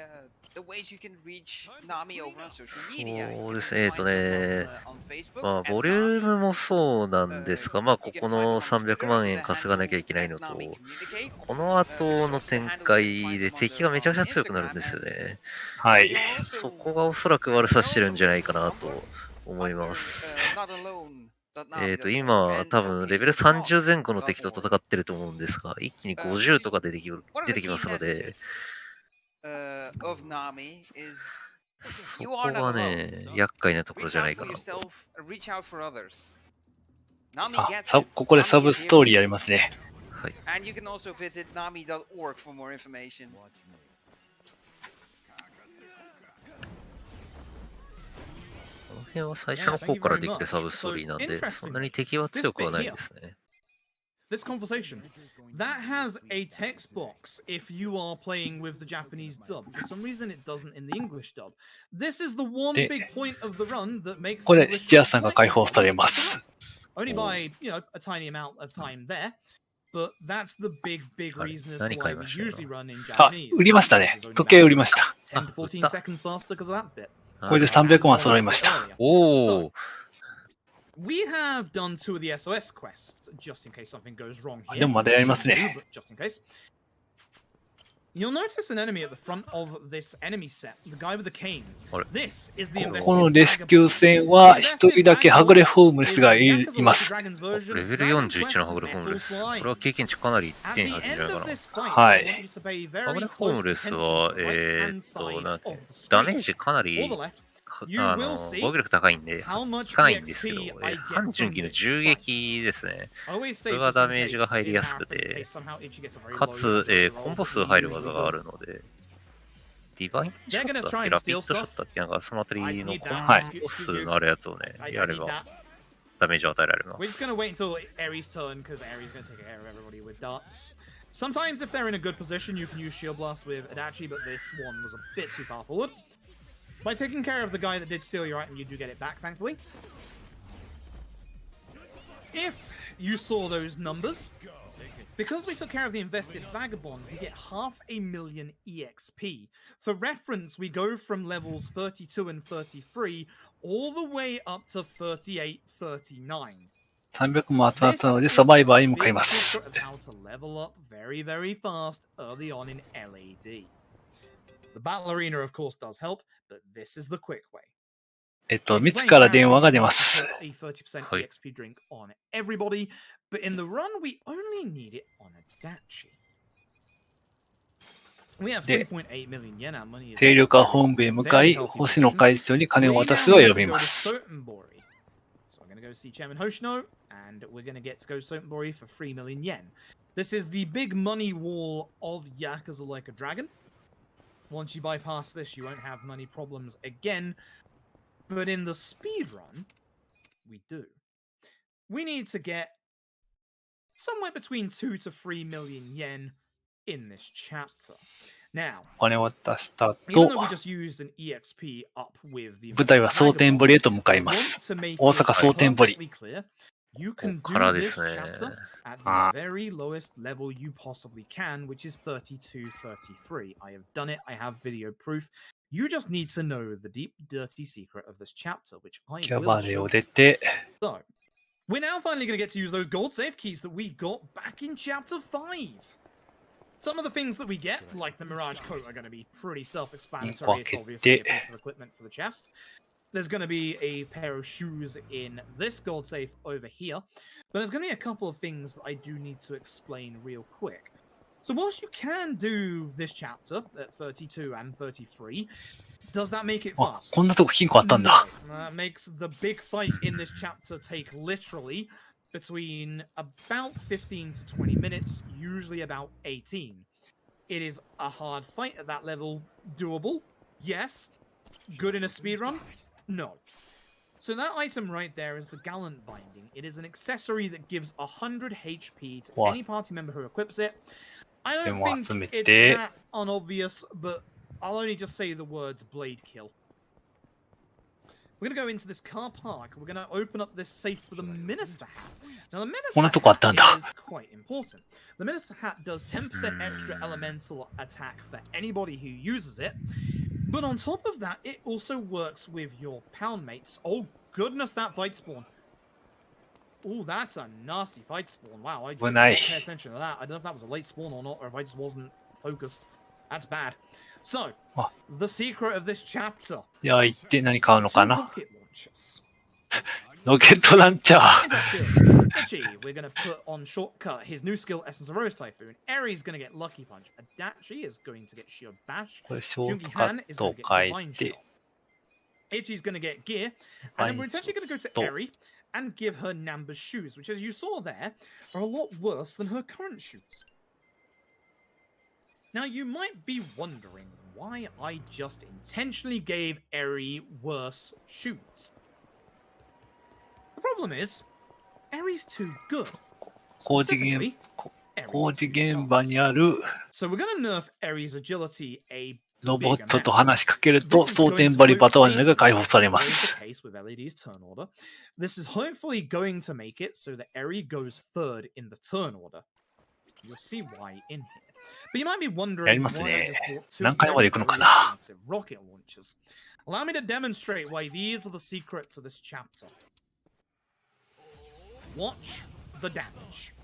ways you can reach Nami over on social media. そう You で can す find ね、her on Facebook まあ、 at ボリュー Nami. ムもそうなんですが、まあ、こ You こ can find の her on 300 Twitter 万 with 円 the 稼がな handle きゃいけないの at と、 Nami Communicate. この後の Just the 展 handle you 開 can で find them 敵が on めちゃくちゃ Instagram 強くなるんですよ and ね。は they い。 are そ also こがおそらく悪さしてるんじゃないか also な number と思い under ます。 not alone. Nami does 今、 and 多分レベル30前後の敵と戦ってると思うんですが、一気に50とか出てき One of 出 the てき key ますので、 messages of Nami is そ you こ are not が alone. ね、厄介なところ Reach じゃな out いか for なと。 yourself, reach out for others. Nami あ、 gets it. ここで Nami サブ is ス here トー for リーあ you. りますね。はい。 And you can also visit nami.org for more information. この辺は最初の方からできるサブストーリーなんで、そんなに敵は強くはないですね。 This conversation that has a text box if you are playing with the Japanese dub. For some reason, it doesn't in the English dub. This is the one で、 big point of the run that makes ここ the で English 土屋 dub さんが slightly 解放され slower. ます。 Only by a tiny amount of time there. But that's the big reason as to why we usually run in あ、 Japanese. 売りましたね。時計売りました。 10 to 14 seconds faster because of that bit. これで300万揃いました。おー、 We have done 2 of the SOS quests, just in case something goes wrong あ、 here. でもまだやりますね。 But just in case. You'll notice an enemy at the front of this enemy set, the guy with the cane. This is the このレスキュー戦は一人だけはぐれホームレスがいます。レベル41のハグレホームレス。これは経験値かなり手に入るんじゃないかな。はい。ハグレホームレスは、なんかダメージかなり防御力高いんで、効かないんですけど、半純技の銃撃ですね。それがダメージが入りやすくて、かつ、コンボ数入る技があるので、ディバインショットだっけ、ラピッドショットだっけ、なんかそのあたりのコンボ数のあるやつをね、やれば、ダメージを与えられます。We're just gonna wait until Ares' turn, because Ares' gonna take care of everybody with darts. Sometimes if they're in a good position, you can use Shield Blast with Adachi, but this one was a bit too far forward. By taking care of the guy that did steal your item, you do get it back, thankfully. If you saw those numbers, because we took care of the invested vagabond, we get 500,000 EXP. For reference, we go from levels 32 and 33 all the way up to 38, 39. 300も集まったのでサバイバーに向かいま This is す。 the secret of how to level up very, very fast early on in LAD. The battle arena, of course, does help, but this is the quick way. ミツから電話が出ます。 A 30% EXP drink on everybody, but in the run, we only need it on Adachi. We have 3.8 million yen. Our money is 定量化本部へ向かい、星野会長に金を渡すを選びます。 So I'm going to go see Chairman Hoshino, and we're going to get to go Sotenbori for 3 million yen. This is the big money wall of Yakuza Like a Dragon. Once you bypass this, you won't have money problems again. But in the speed run, we do. We need to get somewhere between 2 to 3 million yen in this chapter. Now, お金を渡した後、 even though we just used an EXP up with the 舞台は蒼天堀へと向かいます。大阪蒼天堀。 You can do this chapter at the very lowest level you possibly can, which is 32, 33. I have done it. I have video proof. You just need to know the deep, dirty secret of this chapter, which I キャ will バレ show を you. 出て、 So, we're now finally going to get to use those gold save keys that we got back in chapter 5. Some of the things that we get, like the Mirage coat, are going to be pretty self-explanatory. It's obviously a piece of equipment for the chest. There's going to be a pair of shoes in this gold safe over here. But there's going to be a couple of things that I do need to explain real quick. So whilst you can do this chapter at 32 and 33, does that make it あ、 fast? こんなとこ金庫あったんだ。 No. That makes the big fight in this chapter take literally between about 15 to 20 minutes, usually about 18. It is a hard fight at that level. Doable? Yes. Good in a speedrun? No. So that item right there is the Gallant Binding. It is an accessory that gives 100 HP to any party member who equips it. I don't think it's that unobvious, but I'll only just say the words Blade Kill. We're going to go into this car park. We're going to open up this safe for the Minister hat. Now, the こんな Minister とこあったんだ。 hat is quite important. The Minister hat does 10% extra elemental attack for anybody who uses it. But on top of that, it also works with your pound mates. Oh, goodness, that fight spawn. Oh, that's a nasty fight spawn. Wow, I didn't pay attention to that. I don't know if that was a late spawn or not, or if I just wasn't focused. That's bad. So, the secret of this chapter. いや、行って何買うのか Two な rocket launchers. ロケットランチャー。 Info skills. Itchy, we're going to put on shortcut his new skill, Essence of Rose Typhoon. Eri's going to get Lucky Punch. Adachi is going to get Shield Bash. これショー Jungi トカ Han ッ is ト going を to get 変え Divine て Shot. Itchy's going to get Gear. And then we're essentially going to go to Stop. Eri and give her Namba's shoes, which, as you saw there, are a lot worse than her current shoes. Now, you might be wondering why I just intentionally gave Eri worse shoes. The problem is, Eri's too good. 工事現 Specifically, 工 Eri's 事 too 現場にある So we're going to nerf Eri's agility a ロ big ボット amount. と話しかける This と is 装 going 填 to バリバトー hopefully ネが解放されま always す。 the case with LED's turn order. This is hopefully going to make it so that Eri goes third in the turn order. You'll see why in here. But you might be や wondering ります why I ね。 just bought two 何回まで行くのか very な expensive rocket launchers. Allow me to demonstrate why these are the secret to this chapter. Watch the damage.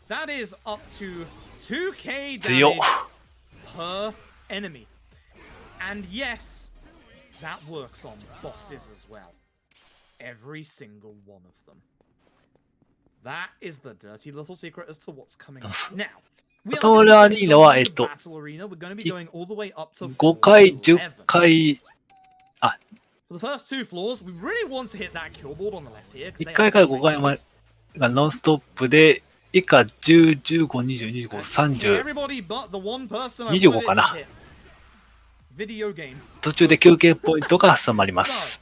That is up to 2k 強っ damage per enemy. And yes, that works on bosses as well. Every single one of them. That is the dirty little secret as to what's coming up. Now, we バトルアリーナは、 the battle arena. We're going to be going all the way up to 5回、 floor 10 11. 回、 For the first two floors, we really want to hit that kill board on the left here. 1回から5回までがノンストップで、以下10、15、20、25、30、 Everybody but the one person I 25 wanted か it な to hit. Video game. 途中で休憩ポイントが挟まりま So, す。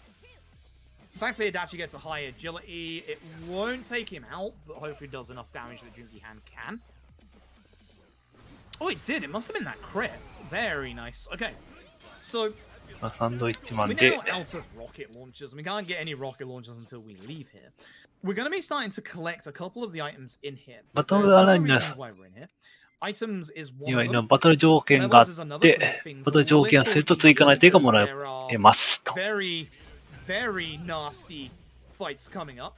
thankfully, Adachi gets a high agility. It won't take him out, but hopefully does enough damage that Jungi Han can. Oh, it did. It must have been that crit. Very nice. Okay. So, まあサンドイッチマン we're で now out of rocket launchers. We can't get any rocket launchers until we leave here. We're going to be starting to collect a couple of the items in here. バト There's ルア other リーナ reasons why we're in here. Items is に one は of の them. バトル条件があっ Levels is another て to make things バトル a 条件を little すると追加の手がもら easier because there え are ますと。 very, very nasty fights coming up.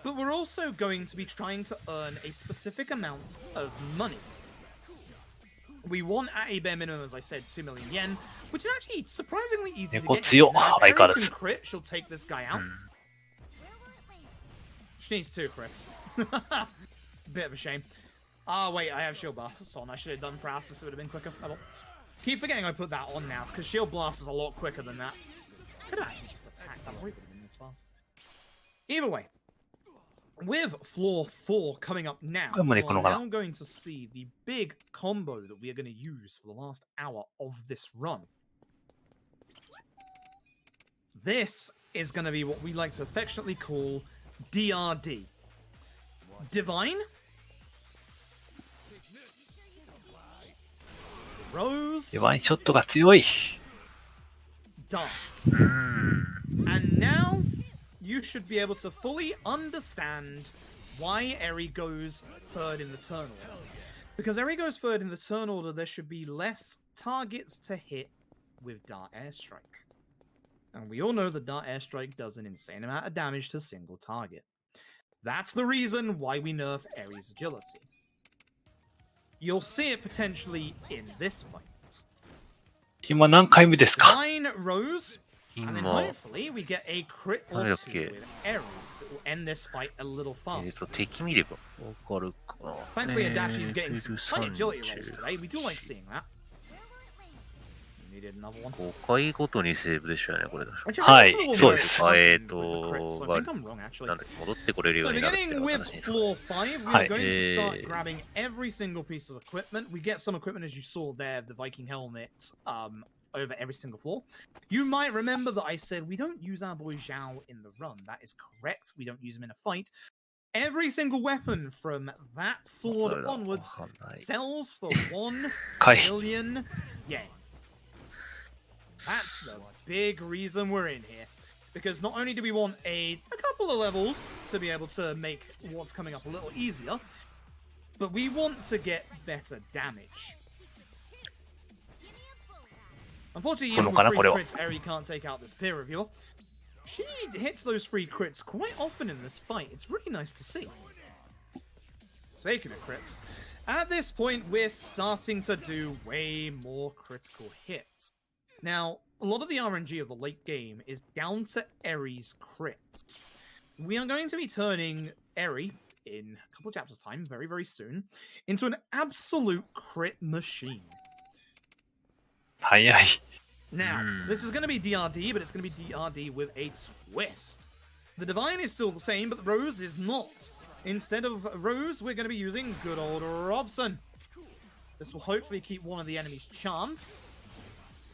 But we're also going to be trying to earn a specific amount of money. We want at a bare minimum, as I said, 2 million yen, which is actually surprisingly easy to 猫 get. 強っ Now, if 相変わら Eri ず can。crit, she'll take this guy out. She needs 2 crits. It's a bit of a shame. Ah, wait, I have Shield Blast on. I should have done Paralysis, it would have been quicker. Oh, well. Keep forgetting I put that on now, because Shield Blast is a lot quicker than that. Could have actually just attacked that would have been this fast. Either way, with floor 4 coming up now, Come on, we're Ikono, now going to see the big combo that we are going to use for the last hour of this run. This is going to be what we like to affectionately call DRD. Divine, Rose, ディバインショットが強い。 Dance. And now you should be able to fully understand why Eri goes third in the turn order. Because Eri goes third in the turn order, there should be less targets to hit with Dart Airstrike. And we all know that Dart Airstrike does an insane amount of damage to a single target. That's the reason why we nerf Eri's agility. You'll see it potentially in this fight. 今何回目ですか Nine Rose, and then 今、 hopefully we get a crit or なんだっ two け with Aries. It will end this fight a little faster. 敵見ればわかるかな。 Thankfully, Adachi's getting some high agility 30 rolls today. We do like seeing that. We needed another one. 5回ごとにセーブでしたよね、これ。 Actually, Hi, this is the one so where it's- it's something Eh, with the crits, so I think I'm wrong, actually. なんだっけ、戻ってこれるよ So うになるって beginning のが with 正しいんですか floor 5, we Hi. are going to start grabbing every single piece of equipment. We get some equipment, as you saw there, the Viking helmet, over every single floor. You might remember that I said we don't use our boy Zhao in the run. That is correct. We don't use him in a fight. Every single weapon from that sword onwards わかんない。 sells for 1回 million yen. That's the big reason we're in here. Because not only do we want a couple of levels to be able to make what's coming up a little easier, but we want to get better damage. Unfortunately, even with 3 crits, Eri can't take out this peer reviewer. She hits those 3 crits quite often in this fight. It's really nice to see. Speaking of crits, at this point, we're starting to do way more critical hits. Now, a lot of the RNG of the late game is down to Eri's crits. We are going to be turning Eri, in a couple of chapters' time, very, very soon, into an absolute crit machine. 早い。 Now, this is going to be DRD, but it's going to be DRD with a twist. The Divine is still the same, but the Rose is not. Instead of Rose, we're going to be using good old Robson. This will hopefully keep one of the enemies charmed.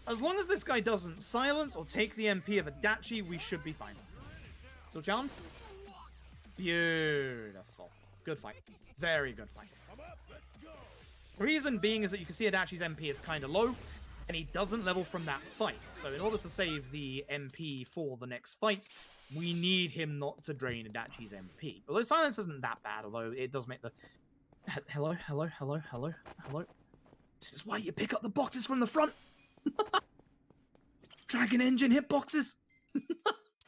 As long as this guy doesn't silence or take the MP of Adachi, we should be fine. Still charmed? Beautiful. Good fight. Very good fight. Reason being is that you can see Adachi's MP is kind of low, and he doesn't level from that fight. So in order to save the MP for the next fight, we need him not to drain Adachi's MP. Although silence isn't that bad, although it does make the... Hello, hello, hello, hello, hello. This is why you pick up the boxes from the front. Dragon Engine hitboxes.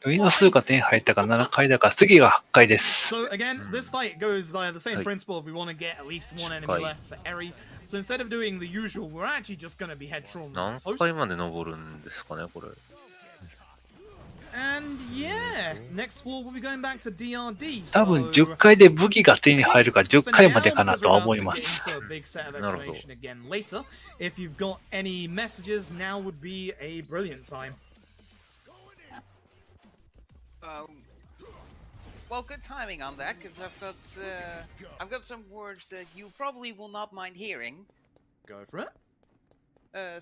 ウィンド数が点入ったから7回だから次が8回です。 So again, this fight goes via the same principle if we want to get at least one enemy left for Eri. So instead of doing the usual, we're actually just going to be headstrong. 何回まで登るんですかね、これ。 And yeah, next floor we'll be going back to DRD. 多分10回で武器が手に入るから10回までかなとは思います。 Later, if you've got any messages, now would be a brilliant time. Well, good timing on that, because I've got some words that you probably will not mind hearing. Go for it.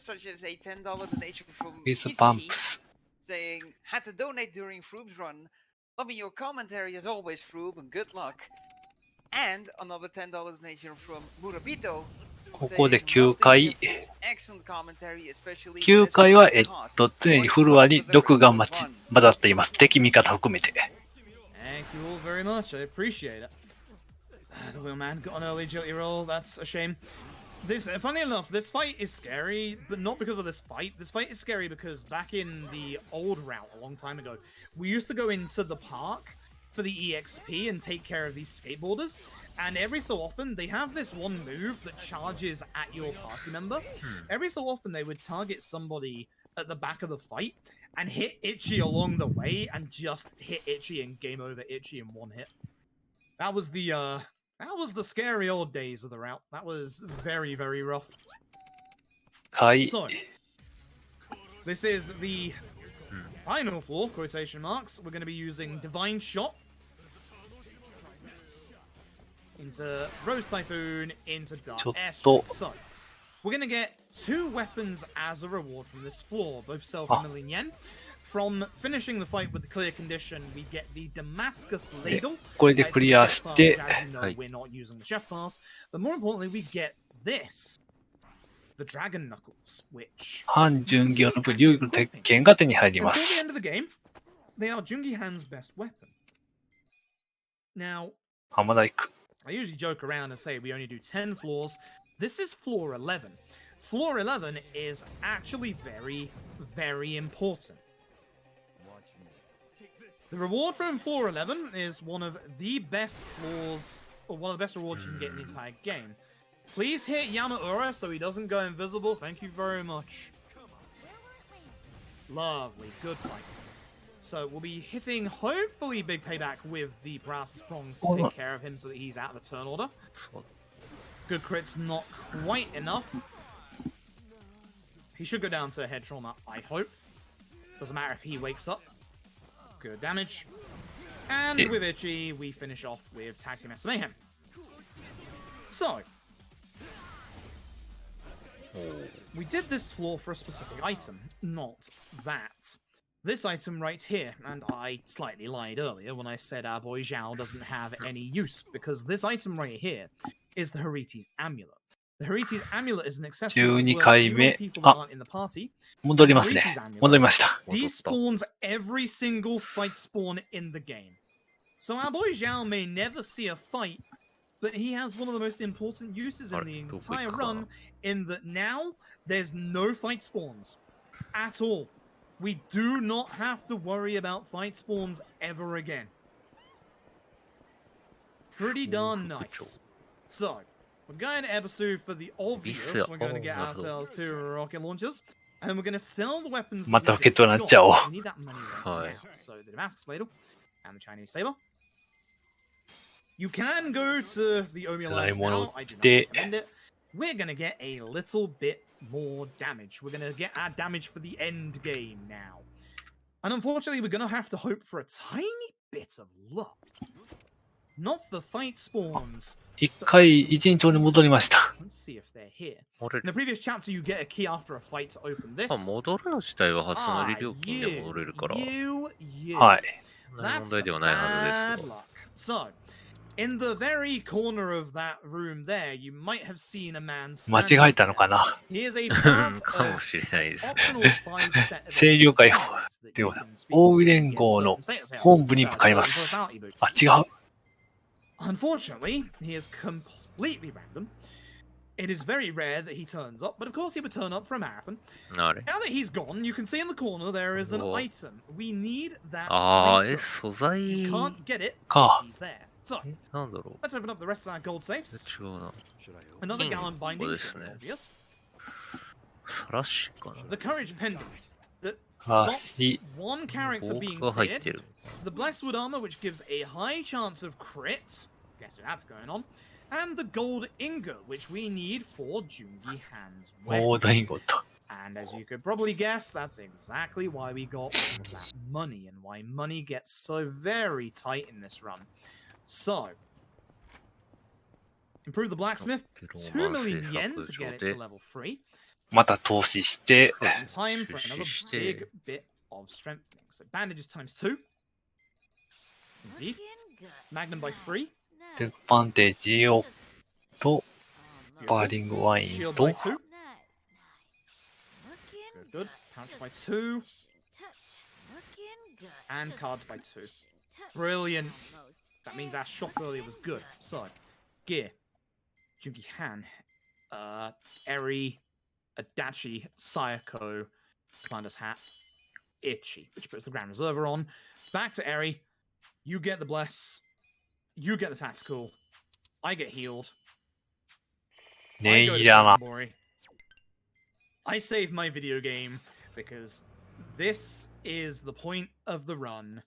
Such as a $10 donation from With ECT, bumps. saying, had to donate during Froob's run. Loving your commentary as always, Froob, and good luck. And another $10 donation from Murabito. ここで9回。 Excellent commentary, especially 9回は、常にフロアに毒が混ざっています。敵味方含めて。 Thank you all very much. I appreciate it. The wheelman got an early jilty roll. That's a shame. Funny enough, this fight is scary, but not because of this fight. This fight is scary because back in the old route a long time ago, we used to go into the park for the EXP and take care of these skateboarders. And every so often, they have this one move that charges at your party member. Every so often, they would target somebody at the back of the fight and hit Itchy along the way and just hit Itchy and game over Itchy in one hit. That was the scary old days of the route. That was very, very rough. So, this is the final floor, quotation marks. We're going to be using Divine Shot into Rose Typhoon, into Dark Airstrike. So, we're going to get 2 weapons as a reward from this floor, both self and million yen. From finishing the fight with the clear condition, we get the Damascus Ladle. これでクリアして、 we're not using the chef pass, but more importantly, we get this. The Dragon Knuckles, which... 反純義の武竜の鉄拳が手に入りま Until the す。 end of the game, they are Jungi Han's best weapon. Now, ハマダイク。 I usually joke around and say we only do 10 floors. This is floor 11. Floor 11 is actually very, very important. The reward from floor 11 is one of the best floors, or one of the best rewards you can get in the entire game. Please hit Yamaura so he doesn't go invisible. Thank you very much. Lovely, good fight. So we'll be hitting, hopefully, big payback with the Brass Prongs to take care of him so that he's out of the turn order. Good crit's not quite enough. He should go down to head trauma, I hope. Doesn't matter if he wakes up. Good damage. And with Itchy, we finish off with Tag Team S Mayhem. So, we did this floor for a specific item, not that. This item right here, and I slightly lied earlier when I said our boy Zhao doesn't have any use, because this item right here is the Hariti's Amulet. The Hariti's amulet is an accessory that 12 works 回 even 目 on。people that あ、 aren't in the party. 戻りますね。戻りました。 Despawns every single fight spawn in the game. So our boy Zhao may never see a fight, but he has one of the most important uses in the entire run, in that now there's no fight spawns at all. We do not have to worry about fight spawns ever again. Pretty darn nice. So, we're going to Ebisu for the obvious. We're going to get ourselves 2 rocket launchers, and we're going to sell the weapons. またロケットランチャーを。 We need that money right now. So, the Damascus ladle and the Chinese saber. You can go to the Omi Alliance now. I do not recommend it. We're going to get a little bit more damage. We're going to get our damage for the end game now. And unfortunately, we're going to have to hope for a tiny bit of luck. Not the fight spawns. 一回、一日に戻りました。 Let's see if they're here. In the previous chapter, you get a key after a fight to open this. 戻るの自体は初乗り料金で戻れるから。はい。問題ではないはずですけど。 So, in the very corner of that room there, you might have seen a man 間違えたのかな。 He is a part かもしれないですね。 optional 5 set of 清涼解放。では、大井連合の本部に向かいます。あ、違う。 Unfortunately, he is completely random. It is very rare that he turns up, but of course he would turn up for a marathon. Now that he's gone, you can see in the corner there is an item. We need that item. 素材 You can't get it. か。 He's there. So, なんだろう。 let's open up the rest of our gold safes. 違うな。 Another gallant binding. ですね。 Obvious. サラシかな。 The courage pendant. That あ、 stops one character being 棒が入って cleared. る。 The Blesswood armor, which gives a high chance of crit. Guess what that's going on. And the gold ingot, which we need for Jungi Han's モードインゴット。 And as you could probably guess, that's exactly why we got all of that money and why money gets so very tight in this run. So, improve the blacksmith, 2 million yen to get it to level 3. また投資して、 And time for another big bit of strengthening. So bandages times 2. Indeed. Magnum by 3. でバンテージをと、パーリングワイン Shield と by 2. Good. Pouch by 2. And cards by 2. Brilliant. That means our shop earlier was good. So, gear. Jungi Han. Eri. Adachi. Sayako. Commander's hat. Itchy. Which puts the Grand Reserver on. Back to Eri. You get the bless. You get the tactical. I get healed. 念入りだな。 I save my video game because this is the point of the run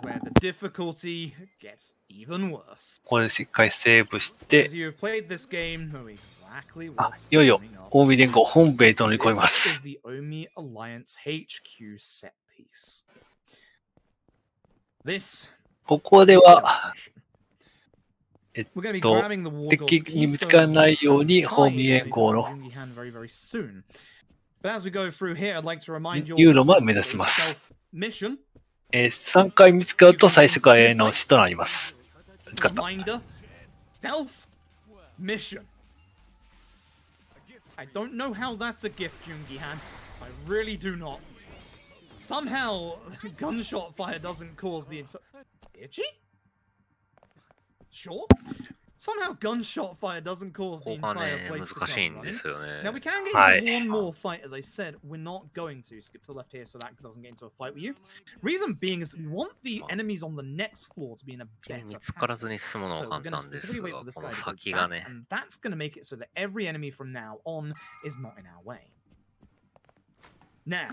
where the difficulty gets even worse. これしっかりセーブして、 As you've played this game, know exactly あ、 what's いよいよ coming up. 大見連合本部へと乗り込みま This す is。the Omi Alliance HQ set piece. This ここでは、 We're going to be grabbing the war 敵 god's に見つからないように keystone 大見連合の very, very soon. But as we go through here, I'd like to remind you ユーロまで目指します。 mission. 3回見つかると最初からやり直しとなります。見つかった。 Reminder, stealth mission. I don't know how that's a gift, Jungi-han. I really do not. Somehow, gunshot fire doesn't cause the entire... Itchy? Sure. Somehow gunshot fire doesn't cause the ここが entire ね、 place to 難しい come んで running. すよね。 Now we can get Hi. into one more fight, as I said. We're not going to skip to the left here so that doesn't get into a fight with you. Reason being is that we want the enemies on the next floor to be in a 見 better つから pattern. ずに進むの So は we're 簡 going to 単です specifically が、 wait こ for this の guy to go 先が back, ね、 and that's going to make it so that every enemy from now on is not in our way. Now,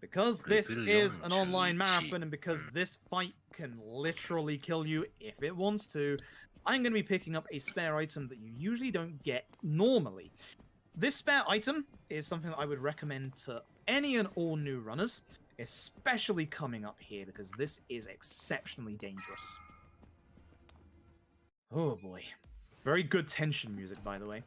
because this is an online marathon and because this fight can literally kill you if it wants to, I'm going to be picking up a spare item that you usually don't get normally. This spare item is something that I would recommend to any and all new runners, especially coming up here because this is exceptionally dangerous. Oh boy. Very good tension music, by the way.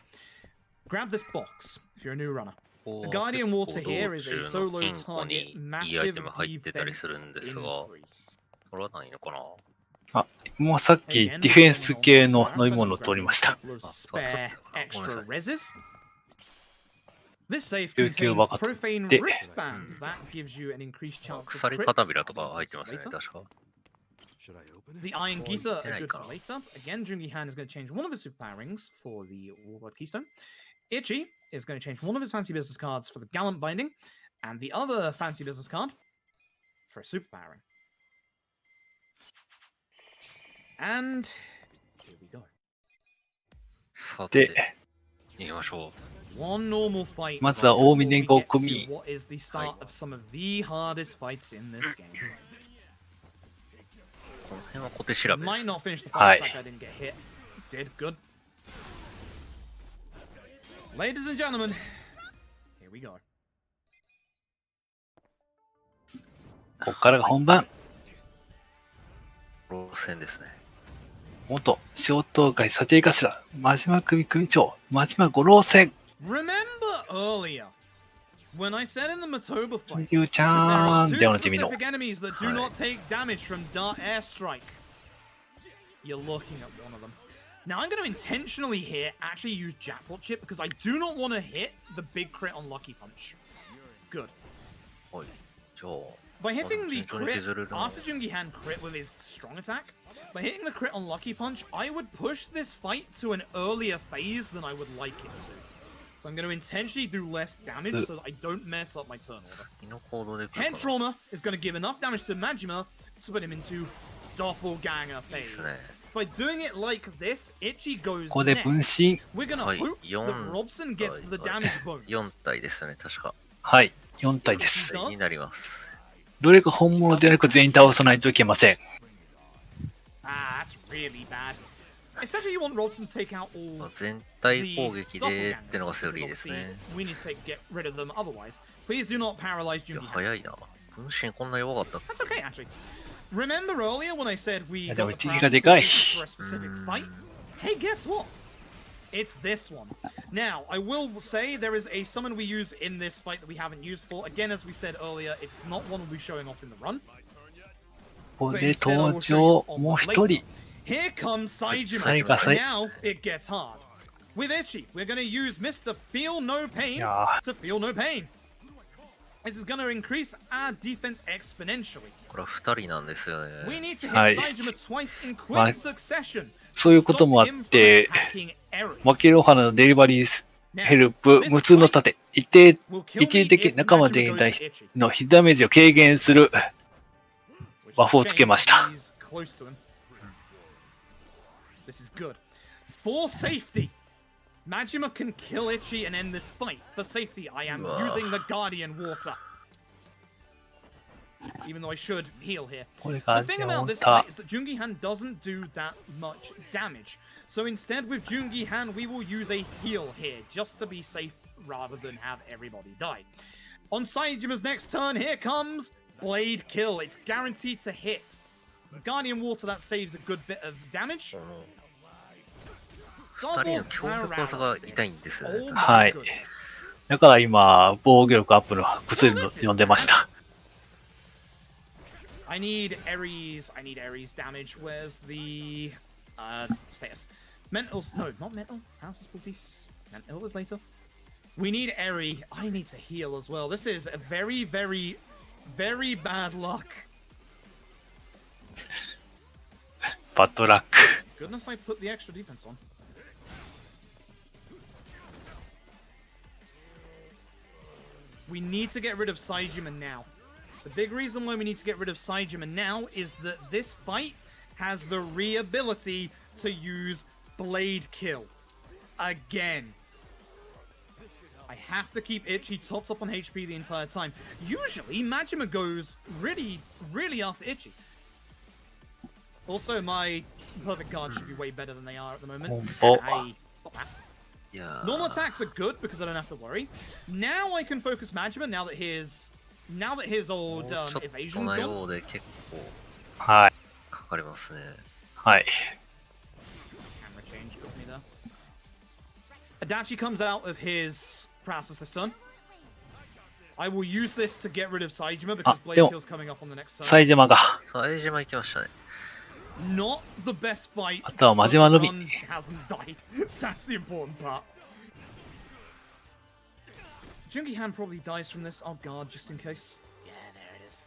Grab this box if you're a new runner. The Guardian Water here is a solo target, massive defense increase. これはないのかな。あ、もうさっきディフェンス系の飲み物を取りました。This safe 救急 contains 箱取 profane って wristband that gives you an increased chance of 鎖 crits 片びらとか入ってますね、 later. 確か。 Should I open it? The Iron Geezer are good for Icon. later. Again, Jungi Han is going to change one of his superpower rings for the Warlord Keystone. Itchy is going to change one of his fancy business cards for the Gallant Binding, and the other fancy business card for a superpower ring. And here we go. さて、で、行きましょ One normal fight. まずは大 before 峰 we 5 get to 組。 what is the start of some of the hardest fights in this game. う。この辺は小手調べで Might す。 not finish the Hi. fight. Like I didn't get hit. Did good. Ladies and gentlemen, here we go. ここからが本番。路線ですね。元小東会査定頭、真島組組長、真島五郎戦。 Remember earlier when I said in the Matoba fight ゆうち that there ゃ are ん two でおなじみの。 specific enemies that do not take damage from dart airstrike? You're looking at one of them. Now I'm going to intentionally here actually use Jackpot Chip because I do not want to hit the big crit on Lucky Punch. Good. はい。じゃあ、 By hitting the 順調に crit 削れるな。 after Jungi Han crit with his strong attack, by hitting the crit on Lucky Punch, I would push this fight to an earlier phase than I would like it to. So I'm going to intentionally do less damage so that I don't mess up my turn order. 先の行動で来る Head か Trauma is going to give enough damage to Majima to put him into Doppelganger な。いい phase. ですね。 By doing it like this, Itchy goes ここで next. 分身。 We're going to はい hope 4 that Robson gets the はい damage bonus. 4体ですよね、確か。はい、4体です。になります。どれか本物でなく全員倒さないといけません。 Ah, that's really bad. Essentially, you want Robson to take out all 全体攻 the 撃でってのがセオリーですね。 doppelgangers, because obviously we need to get rid of them otherwise. Please do not paralyze いや、 Jungi Han. 早いな。分身こんな弱かったっ That's okay, actually. Remember earlier when I said we Yeah, got but the you power got the guy. for a specific fight? Hey, guess what? It's this one. Now, I will say there is a summon we use in this fight that we haven't used for. Again, as we said earlier, it's not one we'll be showing off in the run. ここ But で instead, I 登 will show you 場、 on もう one 一 later. 人。 Here comes Saijima. Sai ga sai. Now it gets hard. With Itchy, we're going to use Mr. Feel No Pain Yeah. to feel no pain. This is going to increase our defense exponentially. これは2人なんですよ We ね。 need to hit はい。 Saijima twice in quick まあ succession. そういうこともあっ Stop him て、 from attacking Eri. マキロハナのデリバリー Now, ヘルプ、 this 無痛の fight 盾、一定 will kill 一 me 時的 if 仲間 Majima 敵に goes 対 to し Itchy, のヒッダメージを軽減する which is バフをつけました a shame because he's close to him. This is good. For safety, Majima can kill Itchy and end this fight. For safety, I am using the Guardian Water. Even though I should heal here. これ The が thing ジャ about オ this タ fight is that Jungi Han doesn't do that much damage. So instead, with Jungi Han, we will use a heal here, just to be safe rather than have everybody die. On Saijima's next turn, here comes Blade Kill. It's guaranteed to hit. Guardian Water, that saves a good bit of damage. 2人の強力技が痛いんですよね。 Oh は my い goodness. だから今、防御力アップの薬を読んでました。 I need Ares damage. Where's the status? Mental, no, not mental. How's this Baltis? Mental is later. We need Eri. I need to heal as well. This is a very, very, very bad luck. バッドラック。 Goodness, I put the extra defense on. We need to get rid of Saijima now. The big reason why we need to get rid of Saijima now is that this fight has the re-ability to use Blade Kill. Again. I have to keep Itchy topped up on HP the entire time. Usually, Majima goes really, really after Itchy. Also, my perfect guards should be way better than they are at the moment. Oh. Hey, stop that. いや Normal attacks are good because I don't have to worry. Now I can focus Majima now that his old もうちょっと evasion's な gone. ようで結構はい。かかりますね。はい。 Camera change got me there. Adachi comes out of his paralysis this turn. I will use this to get rid of Saijima because Blade demo- Kill's coming up on the next turn. サイジマが。冴島行きましたね。not the best fight. あとは真島のみ。 Run hasn't died. That's the important part. Jungi Han probably dies from this. Oh god, just in case. Yeah, there it is.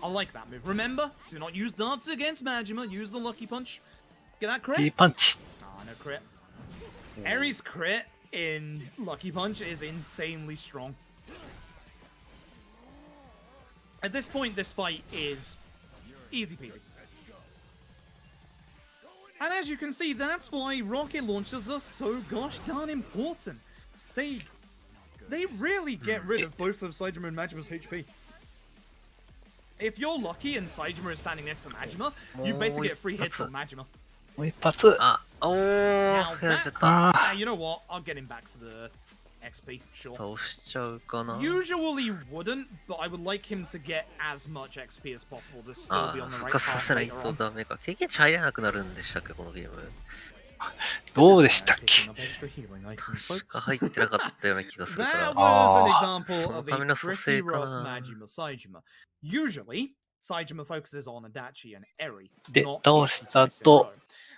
I like that move. Remember, do not use darts against Majima. Use the lucky punch. Get that いい crit? パンチ。 Oh, no crit. Eri's crit in Lucky Punch is insanely strong. At this point, this fight is easy peasy. And as you can see, that's why rocket launchers are so gosh darn important. They really get rid of both of Saejima and Majima's HP. If you're lucky and Saejima is standing next to Majima, you basically get free hits on Majima. もう一発。あ、お Now ー、減らしちゃっ that's... た。 you know what? I'll get him back for the XP, sure. 倒しちゃうかな。 Usually wouldn't, but I would like him to get as much XP as possible to still あ be on the あ、 right 復活さ path せない later と on. ダメか。経験値入らなくなるんでしたっけ、このゲーム。どうでしたっけ？ 確か入ってなかったような気がするか That ら。 was an example of a そのための蘇 pretty 生か rough な。 Majima Saejima. Usually, Saejima focuses on Adachi and Eri. で not 倒し Itachi た twice in a と row.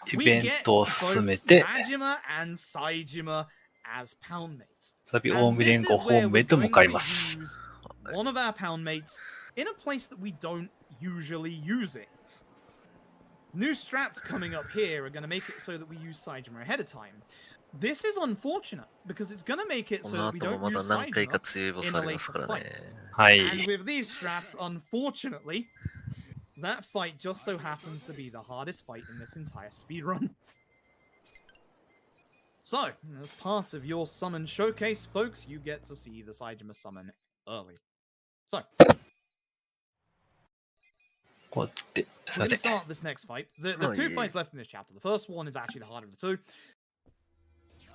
イベントを進めて Majima and Saejima as pound mates. 再び And 近江連 this 合 is 本 where 部へ we're と向 going かい to ます。 use one of our pound mates in a place that we don't usually use it. New strats coming up here are going to make it so that we use Saejima ahead of time. This is unfortunate because it's going to make it こ so の that we 後も don't まだ use 何回か Saejima 強いボス in あ a りますか later らね。 fight. は And い。 with these strats, unfortunately, that fight just so happens to be the hardest fight in this entire speedrun. So, as part of your summon showcase, folks, you get to see the Saejima summon early. So, こうやって、 we're さ going to て、 start this next fight. There's Oh, two yeah. fights left in this chapter. The first one is actually the harder of the two.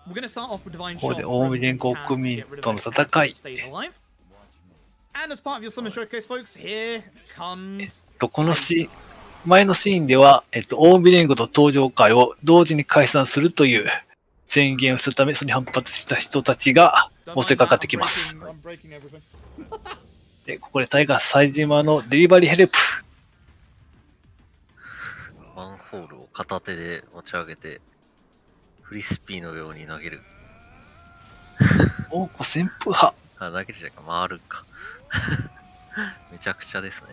We're going to start off with Divine ここ Shot で from 近江連合 Japan 組 to get rid of との this 戦 character い that。stays alive. And as part of your summon showcase, folks, here comes この前のシーンでは、近江連合と登場会を同時に解散するという宣言をするため、それに反発した人たちが Don't 襲い mind かか that, ってきます。 I'm breaking everything. で、ここでタイガー冴島のデリバリーヘルプ。マンホールを片手で持ち上げて、フリスピーのように投げる。王子旋風派。あ、投げるじゃないか、回るか。めちゃくちゃですね。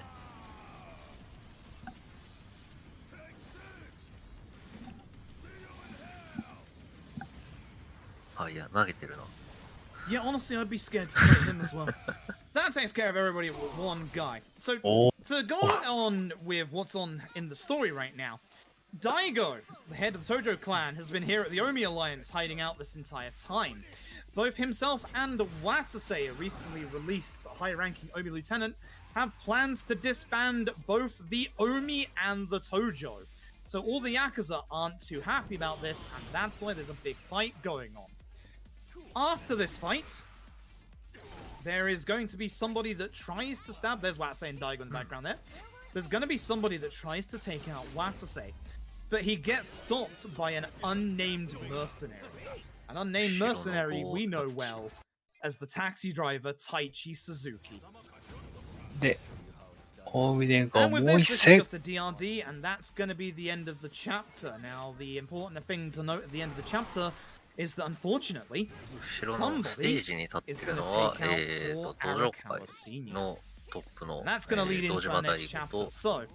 あ、いや、投げてるな。 Yeah, honestly, I'd be scared to fight him as well. That takes care of everybody with one guy. So, お to go on with what's on in the story right now, Daigo, the head of the Tojo clan, has been here at the Omi Alliance hiding out this entire time. Both himself and Watase, a recently released high-ranking Omi lieutenant, have plans to disband both the Omi and the Tojo. So all the Yakuza aren't too happy about this, and that's why there's a big fight going on. After this fight, there is going to be somebody that tries to stab. There's Watase and Daigo in the background there. There's going to be somebody that tries to take out Watase, but he gets stopped by an unnamed mercenary. An unnamed mercenary we know well as the taxi driver Taichi Suzuki. で、近江連合 And with もう this, 一 this is 戦。 just a DRD, and that's going to be the end of the chapter. Now, the important thing to note at the end of the chapter is that unfortunately, 後ろのステージに立ってるのは、登場会のトップの、 and that's going to lead 堂 into 島 our 大 next 吾 chapter. と、 So,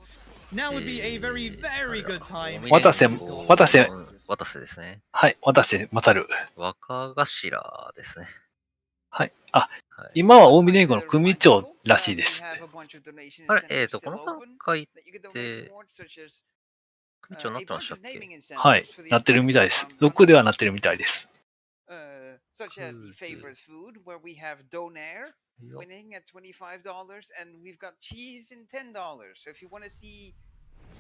now would be a very, very good time. 渡瀬ですね。はい、私、勝る。若頭ですね。はい。あ、はい、今は近江連合の組長らしいです。あれ、この段階って、組長になってましたっけ？はい、なってるみたいです。6ではなってるみたいです。Such as the favorite food, where we have donair winning at $25, and we've got cheese in $10. So if you want to see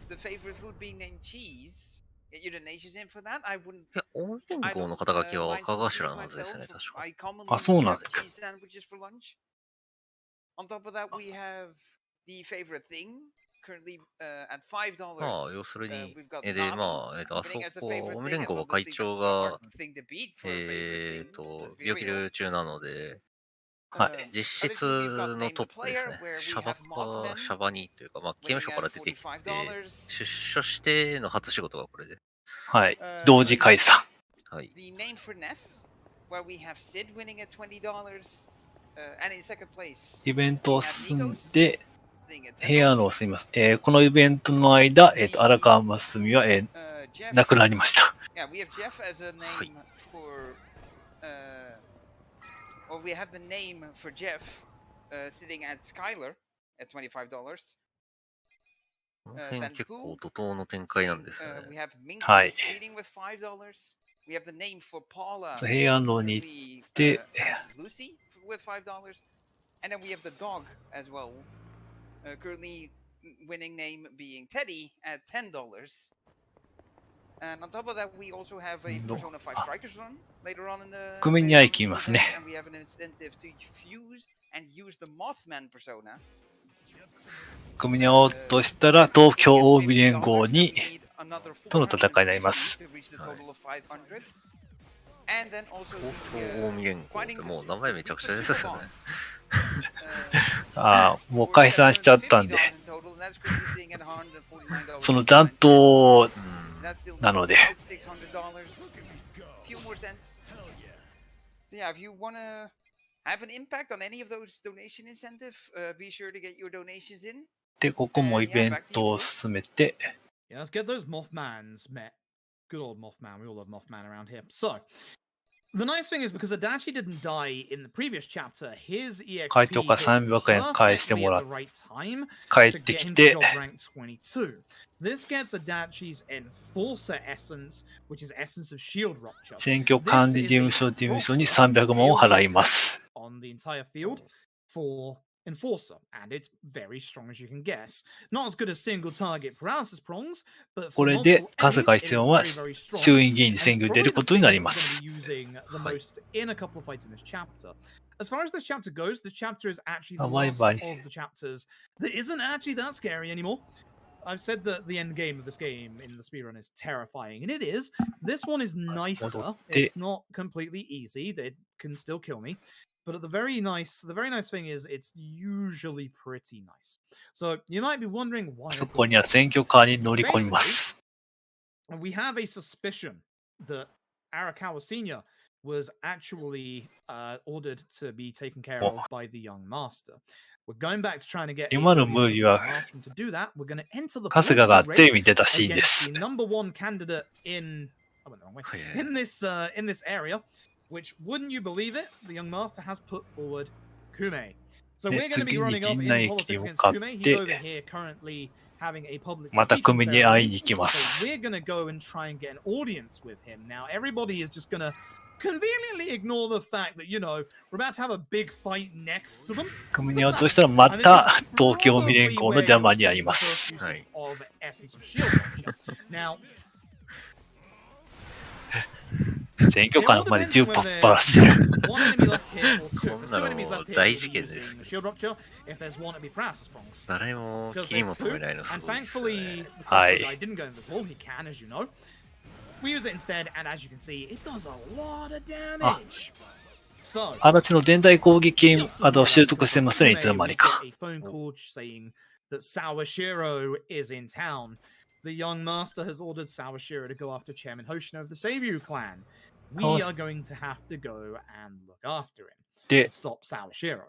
the favorite food being named cheese, get your donations in for that. I wouldn't. いや、近江連合の肩書きは若頭のはずですね、確か。 I commonly あ、そうなん have ですか。 cheese sandwiches for lunch. On top of that, we have the favorite thing currently at $5. まあ、要するに、 we've got で、 naan まあ、あそ winning as the こ、 favorite 近江 thing, 連 and 合は会 obviously 長 that's the が、hard thing to beat for a favorite thing. Let's be 病気 real. 中なので、はい 実質のトップですね。シャバか、シャバにというか、まあ、刑務所から出てきて、出所しての初仕事がこれで。はい。同時解散。はい。 The name for Ness, where we have Sid winning at $20, and in second place. イベントを進んで、部屋のすみません。このイベントの間、荒川真澄は、亡くなりました。Yeah, we have Jeff as a name for, or we have the name for Jeff sitting at Skylar at $25. この辺結構怒涛の展開なんですよね。We have Mink はい。 leading with $5. We have the name for Paula. 部屋のに行って、 Lucy with $5. And then we have the dog as well. Currently winning name being Teddy at $10. And on top of that, we also have a Persona 5 Strikers run later on in the. 組には行きますね。 And we have an incentive to fuse and use the Mothman persona. 組に会おうとしたら、東京近江連合にとの戦いになります。And then also 東京近江連合ってもう名前めちゃくちゃですよね。ああ、もう解散しちゃったんで、その残党なので。Yeah, if you want to have an impact on any of those donation incentive, be sure to get your donations in. で、ここもイベントを進めて。 Yeah, let's get those Mothmans met. Good old Mothman. We all love Mothman around here. So, the nice thing is because Adachi didn't die in the previous chapter, his EXP 回答から300円返してもらって、帰ってきて、 This gets Adachi's Enforcer Essence, which is Essence of Shield Rupture. 選挙管理事務所に300万を払います。 On the entire field for Enforcer, and it's very strong as you can guess. Not as good as single target paralysis prongs, but これで数が必要は衆院議員に選挙に出ることになります。 As far as this chapter goes, this chapter is actually the last of the chapters that isn't actually that scary anymore. I've said that the end game of this game in the speedrun is terrifying, and it is. This one is nicer. It's not completely easy. They can still kill me. But the very nice thing is it's usually pretty nice. So you might be wondering why. そこには選挙カーに乗り込みます。 We have a suspicion that Arakawa Sr. was actually ordered to be taken care of by the young master. We're going back to trying to get 今のムービーは to do that. We're going to enter the 春日がテレビに出たシーンで against す。 the number one candidate in this area. Which, wouldn't you believe it, the young master has put forward Kume. So we're going to be running up in politics against Kume. He's over here currently having a public speaking ceremony. So we're going to go and try and get an audience with him. Now, everybody is just going to conveniently ignore the fact that, you know, we're about to have a big fight next to them. 組に会おうとしたらまた東京未連合の邪魔にあります。 Now, 選挙カーまで10パッパラしてる。こんなのもう大事件です。誰も気にも留めないのすごいですよね。はい。 We use it instead, and as you can see, it does a lot of damage. So, 足立の電大攻撃習得してますね、いつの間にか。 a phone call saying that Sawashiro is in town. The young master has ordered Sawashiro to go after Chairman Hoshino of the Seibu clan. We are going to have to go and look after him. Stop Sawashiro.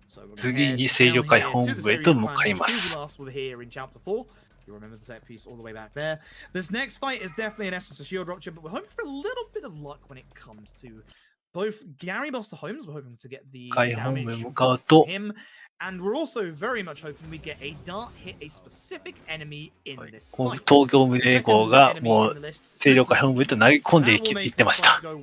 So 次に清涼会本部へと向かいます。 You remember the set piece all the way back there. This next fight is definitely an essence of shield rupture, but we're hoping for a little bit of luck when it comes to both Gary Buster Holmes. We're hoping to get the damage from him, and we're also very much hoping we get a dart hit a specific enemy in this fight. 東京未連合がもう清涼会本部へと投げ込んでいってました。 No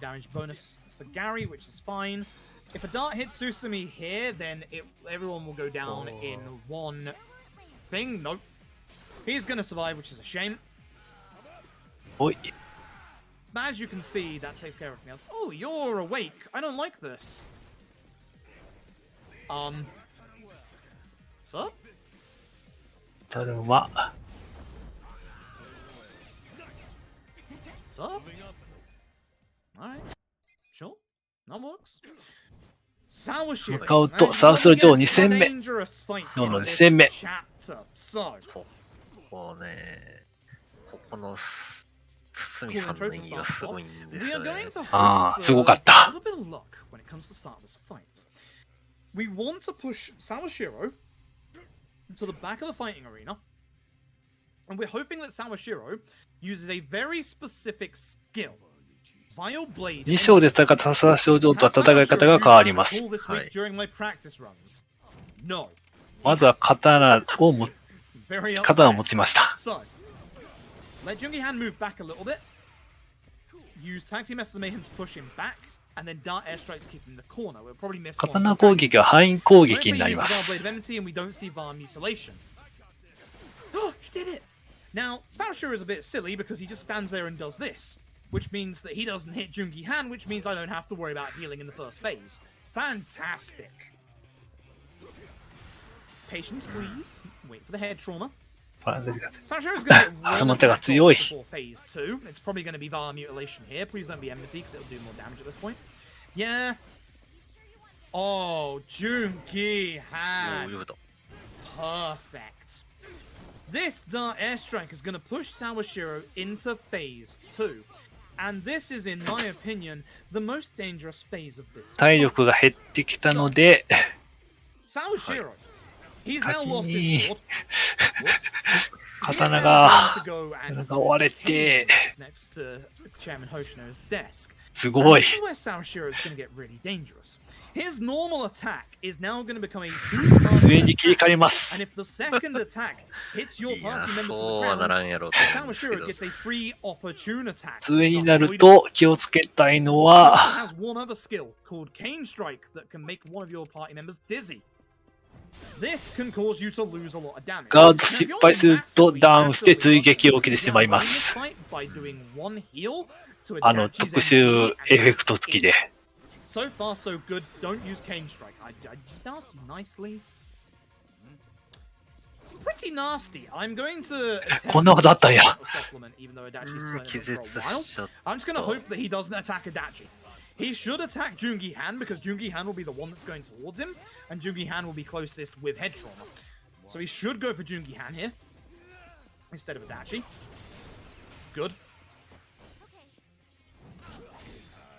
damage bonus for Gary, which is fine. If a dart hits Susumi here, then everyone will go down in one thing. Nope. He's gonna survive, which is a shame. But as you can see, that takes care of everything else. Oh, you're awake. I don't like this. Sir? たるま。 Sir? Alright. Sure. That works. Sour 向 Shiro. かうと、サウスロジョー2戦目。の2戦目。こうね、ここの堤さんの演技がすごいんですよね。ああ、すごかった。We want to push Sawashiro to the back of the fighting arena, and we're hoping that Sawashiro uses a very specific skill. Vile Blade. 2章で戦ったサウスロジョーとは戦い方が変わります。まずは刀を持ちました。Let Jungi-Han move back a little bit. Use Tag Team Masters Mayhem to push him back, and then Dart Airstrike to keep him in the corner. We'll probably miss 刀攻撃は範囲攻撃になります。Blade of Enmity, and we don't see VAR mutilation. Oh, he did it! Now, Sawashiro is a bit silly because he just stands there and does this, which means that he doesn't hit Jungi-Han, which means I don't have to worry about healing in the first phase. Fantastic. Patience, please. Wait for the head trauma. Sawashiro's going to get one attack before phase 2. It's probably going to be VAR mutilation here. Please don't be enmity because it'll do more damage at this point. Yeah. Oh, Jungi-Han. Perfect. This Dart Airstrike is going to push Sawashiro into phase 2. And this is, in my opinion, the most dangerous phase of this. 体力が減ってきたので、Sawashiro. He's now lost his sword. 刀が割れて、すごい。上に切り替えます。いや、そうはならんやろって思うんですけど。上になると気をつけたいのは、ガード失敗するとダウンして追撃を受けてしまいます。特殊エフェクト付きで。So far, so good. Don't use Cane Strike. I asked you nicely. Pretty nasty. I'm going to. こんなことあったんや。Even though Adachi's turned it for a while. I'm just going to hope that he doesn't attack Adachi. He should attack Jungi-Han because Jungi-Han will be the one that's going towards him, and Jungi-Han will be closest with head trauma. So he should go for Jungi-Han here instead of Adachi. Good.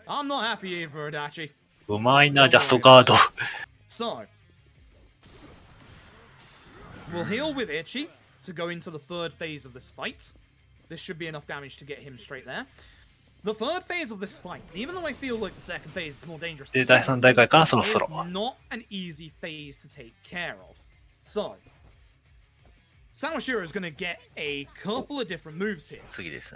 I'm not happy here for Adachi. うまいな、ジャストガード。So, we'll heal with Ichi to go into the third phase of this fight. This should be enough damage to get him straight there. The third phase of this fight, even though I feel like the second phase is more dangerous, で、第3大会からそろそろ。it's not an easy phase to take care of. So, Sawashiro is going to get a couple of different moves here.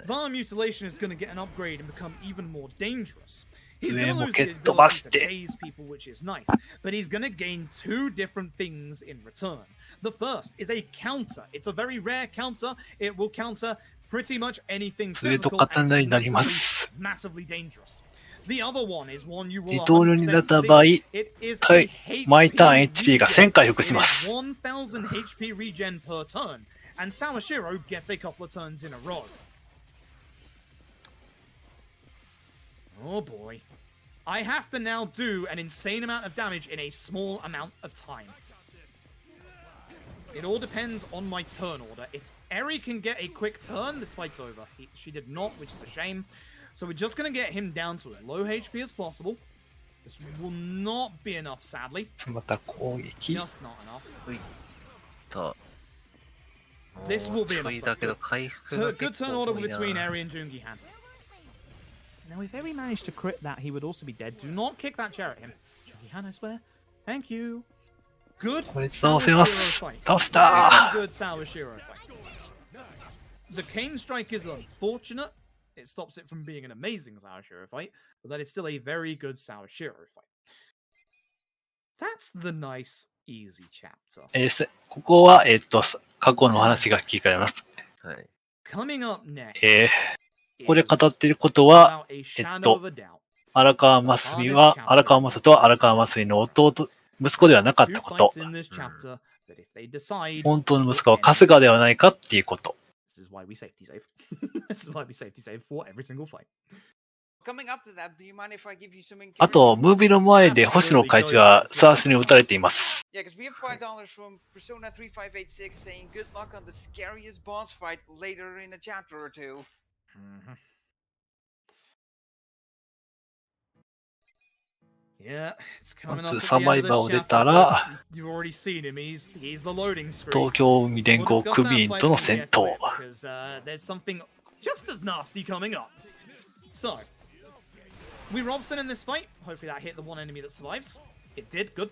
VAR Mutilation is going to get an upgrade and become even more dangerous. He's going to lose the ability to phase people, which is nice, but he's going to gain two different things in return. The first is a counter. It's a very rare counter. It will counter pretty much anything physical and massively dangerous. The other one is one you will 二刀流になった場合、毎ターン HP が1000回復します。1000 HP regen per turn, and Sawashiro gets a couple of turns in a row. Oh boy. I have to now do an insane amount of damage in a small amount of time. It all depends on my turn order. If Eri can get a quick turn, this fight's over. She did not, which is a shame. So we're just going to get him down to as low HP as possible. This will not be enough, sadly. また攻撃。 Just not enough. This will be enough. Good turn order between Eri and Jungi-Han. Now, if Eri managed to crit that, he would also be dead. Do not kick that chair at him. Jungi-Han, I swear. Thank you. Good Sawashiro fight. Good Sawashiro fight. The Cane Strike is unfortunate. It stops it from being an amazing Sawashiro fight, but that is still a very good Sawashiro fight. That's the nice, easy chapter. ここは、過去の話が聞かれます。Coming up next. ここで語っていることは、荒川真澄は、荒川真澄とは荒川真澄の弟、息子ではなかったこと。本当の息子は春日ではないかっていうこと。This is why we safety save. This is why we safety save for every single fight. coming up to that, do you mind if I give you some あと、ムービーの前で星野会長はサースに撃たれています。Yeah, because we have $5 from Persona 3586 saying good luck on the scariest boss fight later in a chapter or two. Yeah, it's coming ま up ず at サ the バ end イ of バー this を出 chapter. たら、 You've already seen him. He's the loading screen. 東京海連合組員との戦闘。 Because there's something just as nasty coming up. So, we Robson in this fight. Hopefully that hit the one enemy that survives. It did. Good.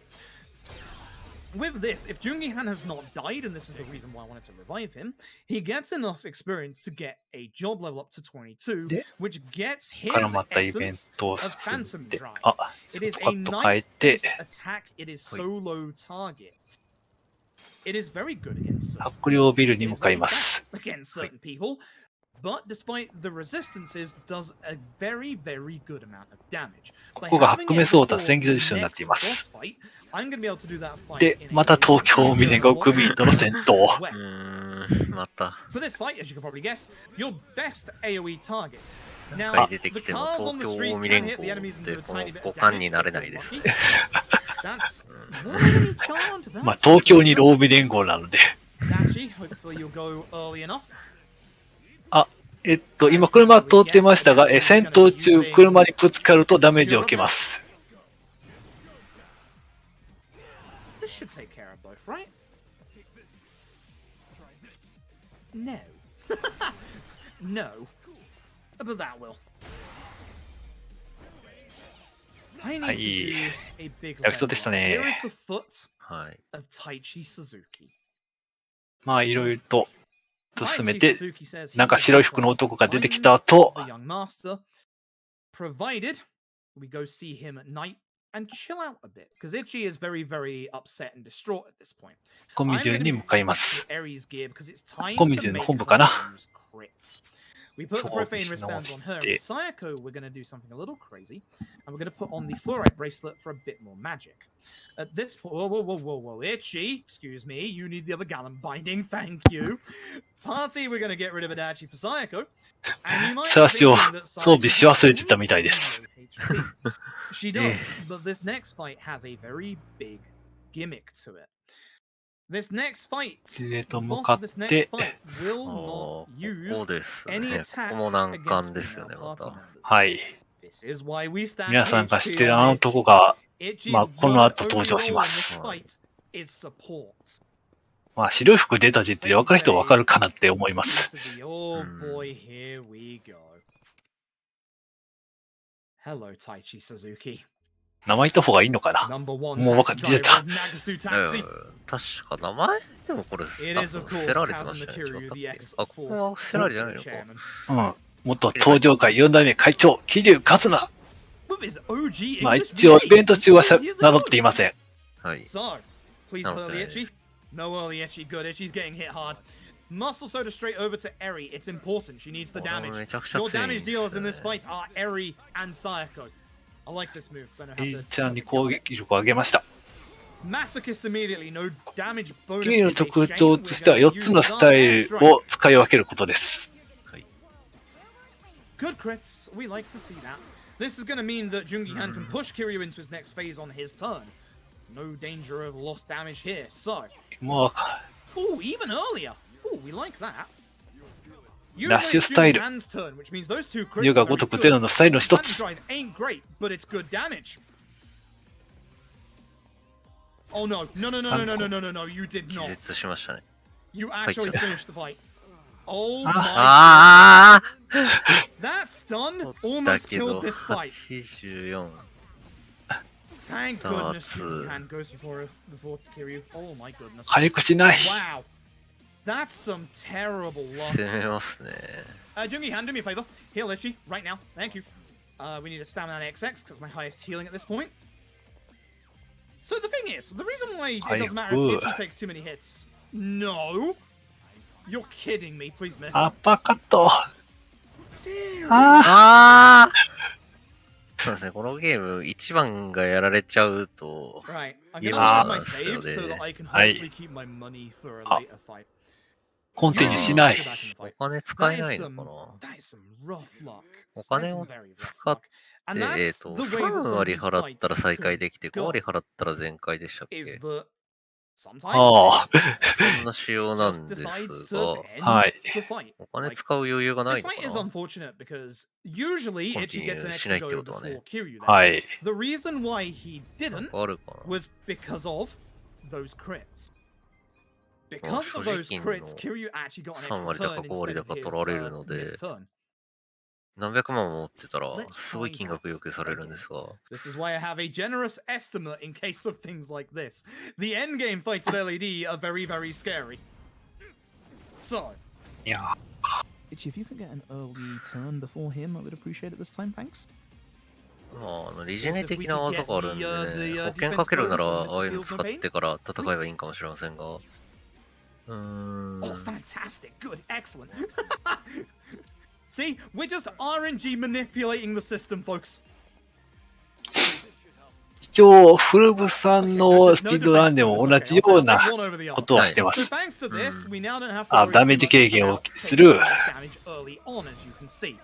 With this, if Jungi-Han has not died, and this is the reason why I wanted to revive him, he gets enough experience to get a job level up to 22, which gets his からまたイベン essence トを of 進ん Phantom で、 Drive. あ、 It is パ a ッと変えて、 night attack. It is solo target. It is very good against 白陵ビルに向かいます。 against certain people, but despite the resistances, does a very, very good amount of damage. ここが白メソータ戦技術になっています。 I'm going to be able to do that fight で、また東京海連合組員との戦闘。また。 For this fight, as you can probably guess, your best AoE targets. 何 Now, 回出て the きても cars on 東 the 京 street 海 can 連 hit 合 the enemies で and do a この tiny bit 互 of 換に damage なれ if ない you're です。 lucky. That's more enemy charmed. まあ That's 東京にロービ連合なので。 Dachi, hopefully you'll go early enough. あ、今車通ってましたが、戦闘中車にぶつかるとダメージを受けます。 This should take care of both, right? No. No. But that will. I need to do a big やりそうでしたね。 Here is the foot はい。 of Taichi Suzuki. まあいろいろと進め Taichi て、 Suzuki says he なんか will 白い help 服の us 男が出てき find た後、 the young master, provided we go see him at night and chill out a bit, because Ichi is very, very upset and distraught at this point. コミジュ I'm に gonna 向かい be ま going す。 to Ares gear because it's time コミ to ジュの make 本部かな。 her use crit. We put the 装備 profane し直 wristbands し on her. て And Sayako, we're going to do something a little crazy, and we're going to put on the fluorite bracelet for a bit more magic. At this point, whoa, Itchy, excuse me, you need the other gallon binding, thank you. Party, we're going to get rid of Adachi for Sayako. And you might シャーシを think that 装備し Sayako 忘れてたみたいです。 She does, but this next fight has a very big gimmick to it. This next fight, へと the 向 boss か of this っ next て、 fight will あ not こ use こですね。 any こ attacks こも難 against 関ですよ female ね、ま party た。 members. はい。 This is why we stand 皆さんが知っている HP あの on 男が、 Itchy's まあこの後 one 登場 only し role ま in す。 this fight is support. まあ白い服出た時点で分かる人は分かるかなって思います。 Oh boy, here we go. Hello, Taichi Suzuki. 名前言った方がいいのかな。 Number one もう分かってた。 Nagasu Taxi. 確か名前でもこれ、 It is, of 伏 course, せられてま Kazuma したね。違 Kiryu, ったっ the け ex あ、ここは伏せられてないのか。 chairman. うん。元登場会4代目会長、桐生一菜。 With his OG まあ English 一応イベン name, ト中は he is 名乗っていません。はい。 So, please early Itchy. No early Itchy. Good. Itchy's getting hit hard. Muscle Soda straight over to Eri. It's important. She needs the これ damage. めちゃくちゃ Your 強いん damage ですよ dealers in ね this fight are Eri and Sayako. I like this move because I know how エイ to. ちゃんに攻撃力を上げました。 Masochist immediately. No damage bonus. 君の特徴としては4つのスタイルを使い分けることです。 Good crits. We like to see that. This is going to mean that Jungi-Han can push Kiryu into his next phase on his turn. No danger of lost damage here. So, もう oh, even earlier. Oh, we like that. You ラッシュスタイル。 Jungi-Han's turn, which means those two crits 龍 are が very 如く good. ゼロのスタイルの一 Phantom つ。 Drive ain't great, but it's good damage. Oh no, no, no, no, no, no, no, no, no, no, you did 気 not. 絶しましたね。 You actually finished the fight. Oh my. ああ That stun だ almost けど、 killed this fight. 84。 Thank That's, goodness Jungi-Han goes before Kiryu. Oh my goodness. 回復しない。 Wow. That's some terrible luck. 攻めますね。 Jungi-Han, do me a favor. Heal Itchy right now. Thank you. We need a stamina XX because my highest healing at this point. So the thing is, the reason why it doesn't matter if Itchy takes too many hits. No. You're kidding me. Please miss. アッパーカット。 Seriously? ああそうですね、このゲーム、1番がやられちゃうと、 Right. I'm い gonna や load my ー、 save そう so ね。 that I can はい。 hopefully keep my money for a Ah. later fight. コンティニューしない。お金使え That な is いのか some, な。 that is some rough luck. お That is 金 some を very rough 使っ luck. And て、 that's the way that 3 some of 割 these 払ったら fights 再開 could できて、5 go 割払ったら全開でしたっ is け。 that sometimes はそんな仕様な just んです decides が、 to あ。は end い。 the fight. お金 Like, 使う余裕がな this いの fight is かな。 unfortunate because usually Itchy gets an Continue extra しないってこ go とはね。 before Kiryu は there. い。 The reason why he なん didn't かあるかな。 was because of those crits. まあ Because of 所持 those 金の crits, Kiryu actually got an 3 extra 割だか turn 5割 instead だ of か his 取られるの missed で、 turn. 何百万も持ってたら Let's すごい try 金額要求されるん that ですが、 This is why I have a generous estimate in case of things like this. The endgame fights of LED are very, very scary. So, いや、 Itchy, if you could get an early turn before him, I would appreciate it this time, thanks. まあ、リジェネ的な技があるんでね、保険かけるならああいうの使ってから戦えばいいんかもしれませんが。Oh, fantastic. Good. Excellent. See, we're just RNG manipulating the system, folks. 一応、フルブさんのスピードランでも同じようなことをしてま So す。 thanks to this, we now don't have to あ、 worry ダメ too ージ much 軽減を about する。 taking damage early on, as you can see.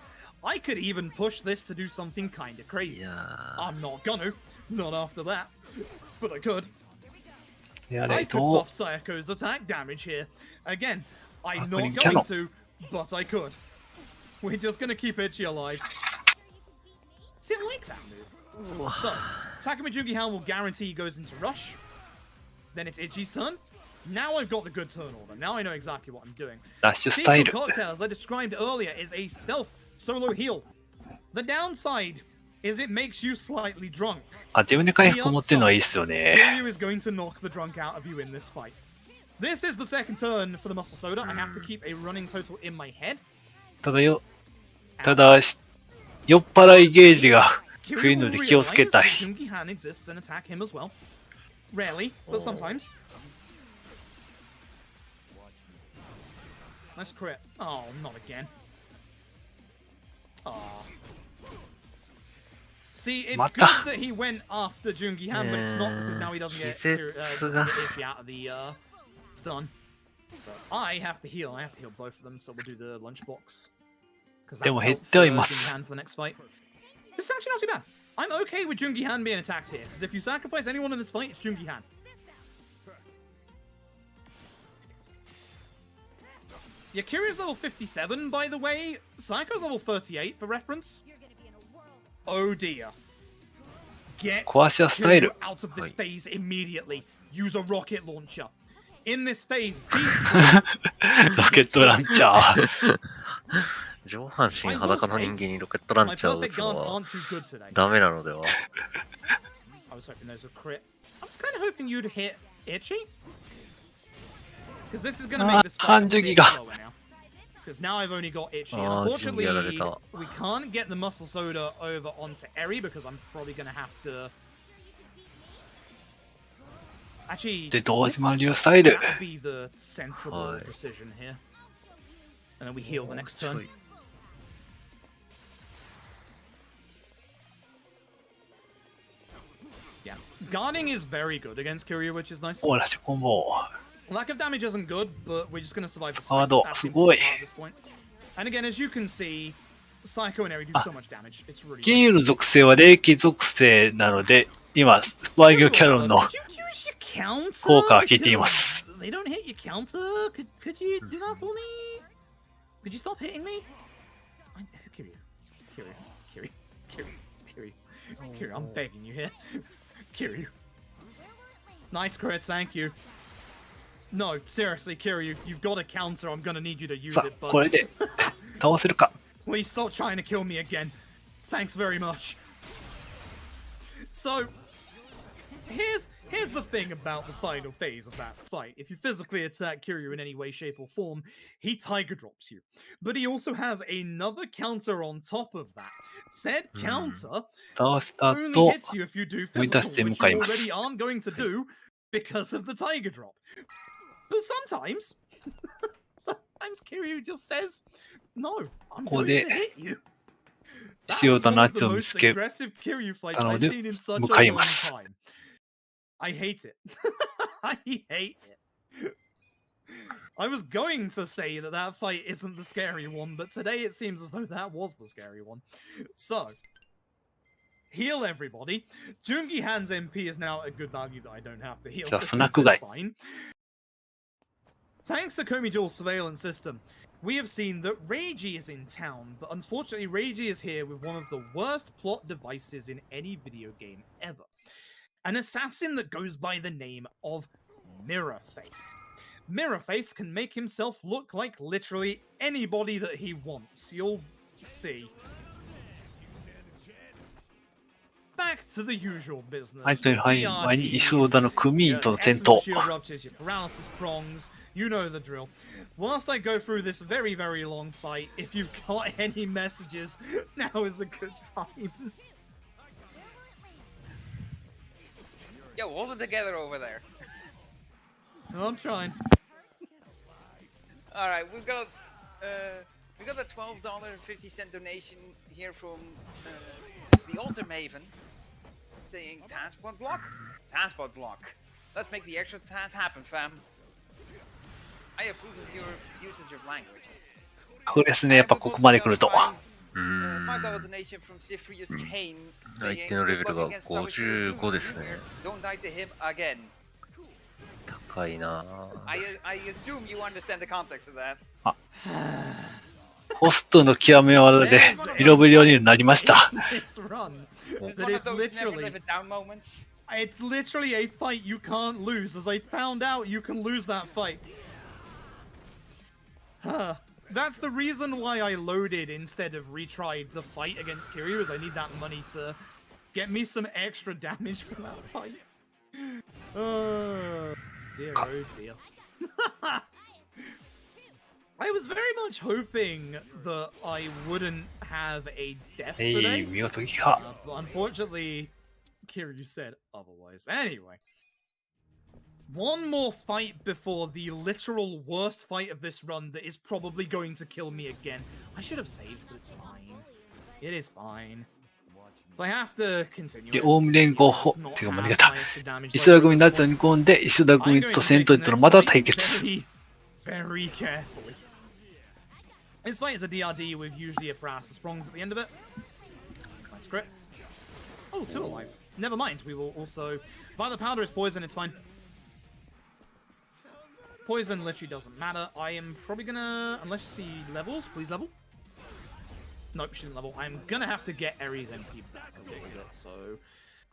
I could even push this to do something kind of い crazy. や I'm not gonna. Not after that. But I could. や I れ could と buff、Sayako's attack damage here. Again, I'm not Opening going cannon. to, but I could. We're just gonna keep Itchy alive. See, I like that move. So, Takumi Jugihan will guarantee he goes into rush. Then it's Itchy's turn. Now I've got the good turn order. Now I know exactly what I'm doing. ダッシュスタイ Secret ル。 Cocktail, as I described earlier, is a stealth solo heal. The downside is it makes you slightly drunk. あ、自分で回復持ってるのはいいっすよね。 Kiryu is going to knock the drunk out of you in this fight. This is the second turn for the muscle soda. I have to keep a running total in my head. ただ、酔っ払いゲージが増え Kiryu る will ので気をつけ realize たい。 that Jungi-Han exists and attack him as well. Rarely, but sometimes. Nice crit. Oh, not again. Oh. See, it's good that he went after Jungi-Han, but it's not because now he doesn't get Itchy out of the stun. So I have to heal. I have to heal both of them, so we'll do the lunchbox. でも減ってはいます。 Jungi-Han for the next fight. This is actually not too bad. I'm okay with Jungi-Han being attacked here, because if you sacrifice anyone in this fight, it's Jungi-Han. Yeah, Kiryu's level 57, by the way. Psycho's level 38, for reference. Oh dear. Get Kiryu out of this phase immediately. Use a rocket launcher. In this phase, Beast ロケットランチャー。上半身裸の人間にロケットランチャーを撃つのはダメなのでは。 I was hoping those would crit. I was kind of hoping you'd hit Itchy. Because this is going to make this fight a bit slower now. Because now I've only got Itchy. And unfortunately, we can't get the muscle soda over onto Eri because I'm probably going to have to... Actually, で、同時マリオスタイル。 that would be the sensible decision here. And then we heal the next turn. Yeah, guarding is very good against Kiryu, which is nice. オーラシコンボ。 Lack of damage isn't good, but we're just going to survive this ハー fight. ド、 That's す the ごい。 important part at this point. And again, as you can see, Psycho and Eri do so much damage. It's really 金融の属性は霊気属性なので、今、スパイギョキャロンの Did you use your counter? 効果が効いています。 They don't hit your counter. Could you do that for me? Could you stop hitting me? Kiryu, I'm begging you here. Kiryu. Nice crits, thank you. No, seriously, Kiryu, you've got a counter. I'm gonna need you to use さ it, あ、これ but で倒せるか。 please stop trying to kill me again. Thanks very much. So, here's the thing about the final phase of that fight. If you physically attack Kiryu in any way, shape, or form, he Tiger Drops you. But he also has another counter on top of that. Said counter 倒した only 後、 hits you if you do 追い出 physical, して which 向かい you ます。 already aren't going to do because of the Tiger Drop. But sometimes Kiryu just says, "No, I'm ここ going で to hit you." 必要 That な was ナチを one 見 of the つ most け aggressive Kiryu fights たの I've で seen in such 向 a かい long ます。 time. I hate it. I hate it. I was going to say that that fight isn't the scary one, but today it seems as though that was the scary one. So, heal everybody. Jungi Han's MP is now a good value that I don't have to heal. So, this snack is guy. fine. Thanks to Komi Jewel's surveillance system, we have seen that Reiji is in town, but unfortunately Reiji is here with one of the worst plot devices in any video game ever. An assassin that goes by the name of Mirrorface. Mirrorface can make himself look like literally anybody that he wants. You'll see. Back to the usual business. 相手の範囲前に石田の組員との戦闘。 Your ruptures, your paralysis prongs, you know the drill. Whilst I go through this very, very long fight, if you've got any messages, now is a good time. Yo, hold it together over there. I'm trying. All right, we got a $12.50 donation here from the Altar Maven, saying taskbot block, taskbot block. Let's make the extra task happen, fam. I approve of your usage of language. そうですね、やっぱここまで来ると。 $5 donation from Sifrius Kane, 相 saying 手のレベルが "Good luck against 55ですね。 Don't die to him again." 高いな。 I assume you understand the context of that. ホストの極め技で色ぶりになりました。 This run. It's That one of is those never literally, live it down moments. it's literally a fight you can't lose. As I found out, you can lose that fight. That's the reason why I loaded instead of retried the fight against Kiryu, is I need that money to get me some extra damage from that fight. Dear, oh dear. I was very much hoping that I wouldn't have a death えい、 today. 見事撃破。 But unfortunately, Kiryu said otherwise. Anyway, one more fight before the literal worst fight of this run that is probably going to kill me again. I should have saved, but it's fine. It is fine. If I have to continue. で、オウム連合法っていうか間違えた。石田組の夏を煮込んで、石田組と戦闘とのまた対決。 Very carefully. This fight is a DRD with usually a paralysis prongs at the end of it. Nice crit. Oh, two alive. Never mind. We will also. Violet powder is poison. It's fine. Poison literally doesn't matter. I am probably gonna, unless she levels, please level. Nope, she didn't level. I'm gonna have to get Eri's MP back a little bit. So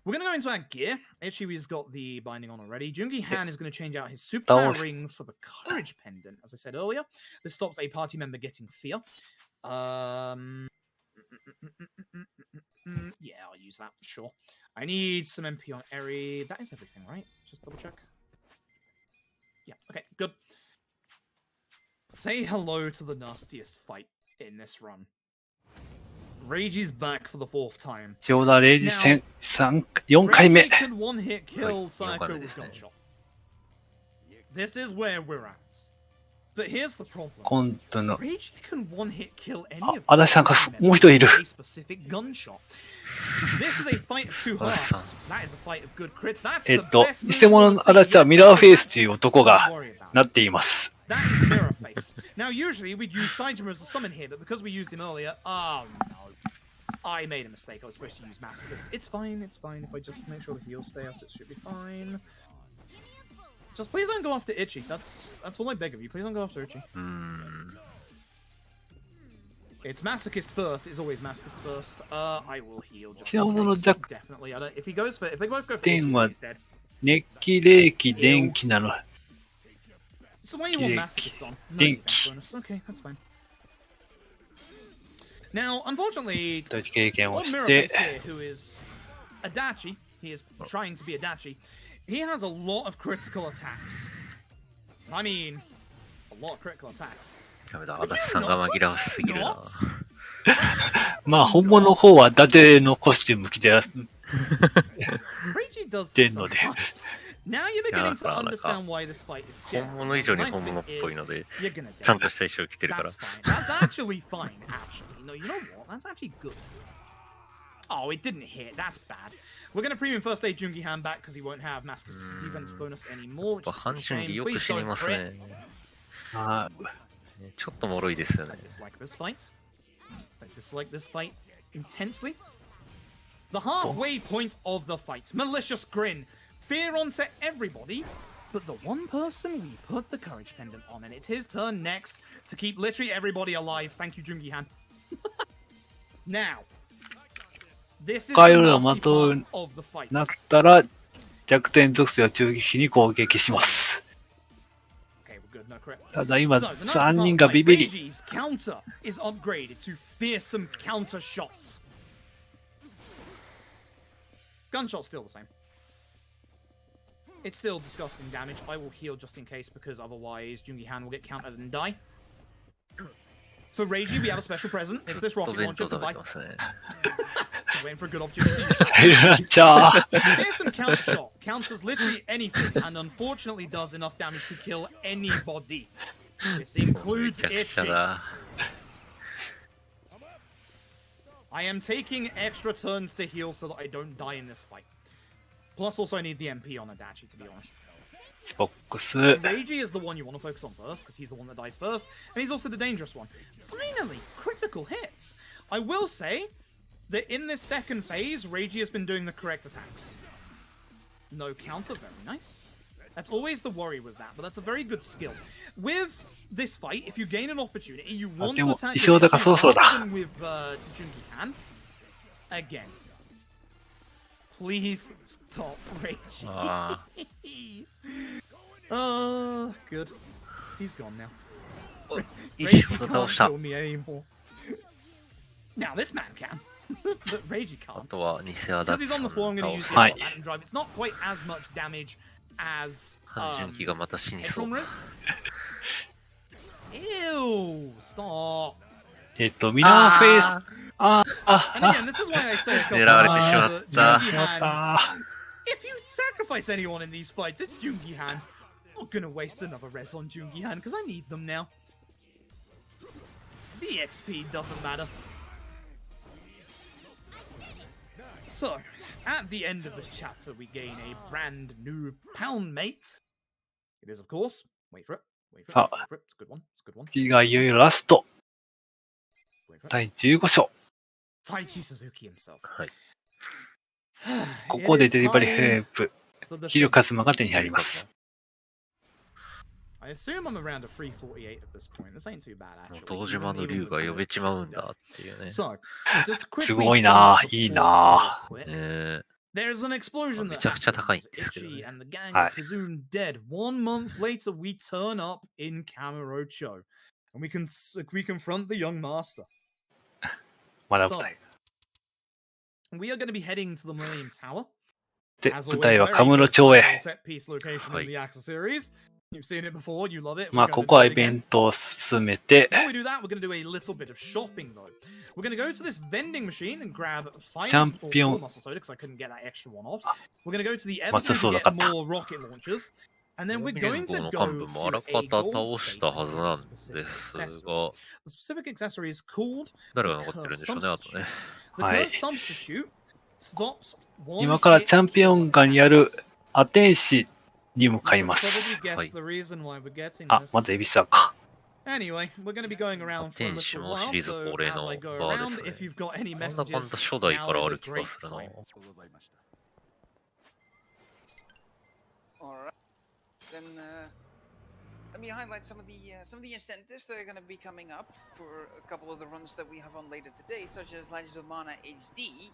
we're gonna go into our gear. Ichiwi's got the binding on already. Jungi Han is gonna change out his super ring for the courage pendant. As I said earlier, this stops a party member getting fear. Yeah, I'll use that, sure. I need some MP on Eri. That is everything, right? Just double check. Yeah, okay, good. Say hello to the nastiest fight in this run. Reiji's back for the fourth time. 塩田レイジ戦4回目。 Reiji can one-hit kill Sayako with gunshot. This is where we're at. But here's the problem. 今度の Reiji can one-hit kill any of 足立さんがもう一人いる。 a specific gunshot. This is a fight of two halves. That is a fight of good crits. That's the best move 偽物の足立はミラーフェイスという男が Don't worry about it. なっています。 That is Mirrorface. Now, usually we'd use Saijima as a summon here, but because we used him earlier, oh no. I made a mistake. I was supposed to use Masochist. It's fine, it's fine. If I just make sure the heals stay up, it should be fine. Just please don't go after Ichi. That's all I beg of you. Please don't go after Ichi. It's Masochist first. It's always Masochist first. I will heal just in case. Definitely. If he goes for, if they both go for Ichi, he's dead. 熱気、冷気、電気なの。 So why you want Masochist on? No Dink. defense bonus. Okay, that's fine. Now, unfortunately, 第一経験を one して Mirrorface here, who is Adachi, he is trying to be Adachi, he has a lot of critical attacks. I mean, a lot of critical attacks. ダメだ、足立さんが紛らわしすぎるな。まあ本物の方は伊達のコスチューム着て Reiji does て this んので sometimes. Now you're beginning to understand why this fight is scary. 本物以上に The nice 本物っ thing ぽい is, ので、 you're gonna ちゃん die. とした衣装着てるから That's。fine. That's actually fine, actually. No, you know what? That's actually good. Oh, it didn't hit. That's bad. We're going to premium first aid Jungi Han back because he won't have Masochist's defense bonus anymore, which is a ハンジュンギ shame. よく Please 死に don't ます crit. ね。あちょっと脆いですよね。 I dislike this fight. I dislike this fight intensely. The halfway point of the fight. Malicious grin. Fear onto everybody. But the one person we put the courage pendant on, and it's his turn next to keep literally everybody alive. Thank you, Jungi-han. Now, this is the 回路を nasty まと part of the fight. なったら弱点属性を中撃に攻撃します。 Okay, we're good, no crit. ただ今 So, the nasty 3 part 人 of が the ビ fight, ビり。 Reiji's counter is upgraded to fearsome counter shots. Gunshot's still the same. It's still disgusting damage. I will heal just in case because otherwise Jungi-han will get countered and die. For Reiji, we have a special present. It's this と rocket 弁当 launcher. 食べ Goodbye. てますね。 Waiting for a good opportunity. じゃあ Fearsome counter shot counters literally anything and unfortunately does enough damage to kill anybody. This め includes ちゃくちゃ Ishi. だ。 I am taking extra turns to heal so that I don't die in this fight. Plus, also I need the MP on Adachi, to be honest. ボックス Reiji is the one you want to focus on first, because he's the one that dies first, and he's also the dangerous one. Finally, critical hits! I will say that in this second phase, Reiji has been doing the correct attacks. No counter, very nice. That's always the worry with that, but that's a very good skill. With this fight, if you gain an opportunity, you want to でも attack 衣装だからそろそろだ。 rather than with Jungi-han. Again. Please stop Reiji. あ Good. He's gone now. あ。いい Reiji 仕事 can't 倒した。 kill me anymore. Now this man can, but Reiji あ can't. とは偽アダ Because ッ he's ツ on を the floor, I'm going to use 倒 the す。 Phantom Drive. It's not quite as much damage as 純喜がまた死にそう。 Headstrong is. Ew! Stop. ミラーフェイスあ And again, this is why I say a couple 狙われて times しま that った。 Jungi-han, あ if you sacrifice anyone in these fights, it's Jungi-han. I'm not gonna waste another res on Jungi-han because I need them now. The XP doesn't matter. So, at the end of this chapter, we gain a brand new pound mate. It is, of course. Wait for it. Wait for it. So- Wait for it. It's a good one. It's a good one. 次がいよいよラスト Wait for it. 第15章 Taichi Suzuki himself. はい。ここでデリバリーフレープ For the ヒルカズマが手に入ります。 I assume I'm around a 348 at this point. This ain't too bad, もう actually. 堂島の竜が呼べちまうんだっていうね。 So, just quickly すごいな sum up いい the な plot real quick. え There's an explosion め that ちゃくちゃ高いん happens. ですけどね。 Ichi and the gang はい are presumed dead. 1 month later, we turn up in Kamurocho. And we confront the young master. まだ So, 舞台 we are going to be heading to the Millennium Tower. で As 舞 always, 台は very カムロ good 町へ set piece location Hi. in the AXA series. You've seen it before, you love it. ま We're あ gonna こ do こは it イベ again. ントを進めて Before we do that, we're going to do a little bit of shopping, though. We're going to go to this vending machine and grab 5 Champion. or 4 muscle soda because I couldn't get that extra one off. We're going to go to the Muscle Everton to soda get more rocket launchers. And then we're going 銀 to 行 go の幹部も to あら a かた gold 倒し safe たはずなん with a で specific す accessory. が、 The specific accessory is called 誰が残ってるんでしょうね、あとね。 the はい curse substitute. Stops one 今から hit チャンピオンがにある attacks. アテンシに向かい You ま can す probably guess Hi. the reason why we're getting あ this. まずエビスターか Anyway, we're going to be going around for a 天使 little も while, シリーズ so 恒例 as の I go バー around, で if すね。 you've got any なんだかんだ messages, 初代から now あ is る a 気が great するな。 time. Alright. Then let me highlight some of the incentives that are going to be coming up for a couple of the runs that we have on later today, such as Legends of Mana HD,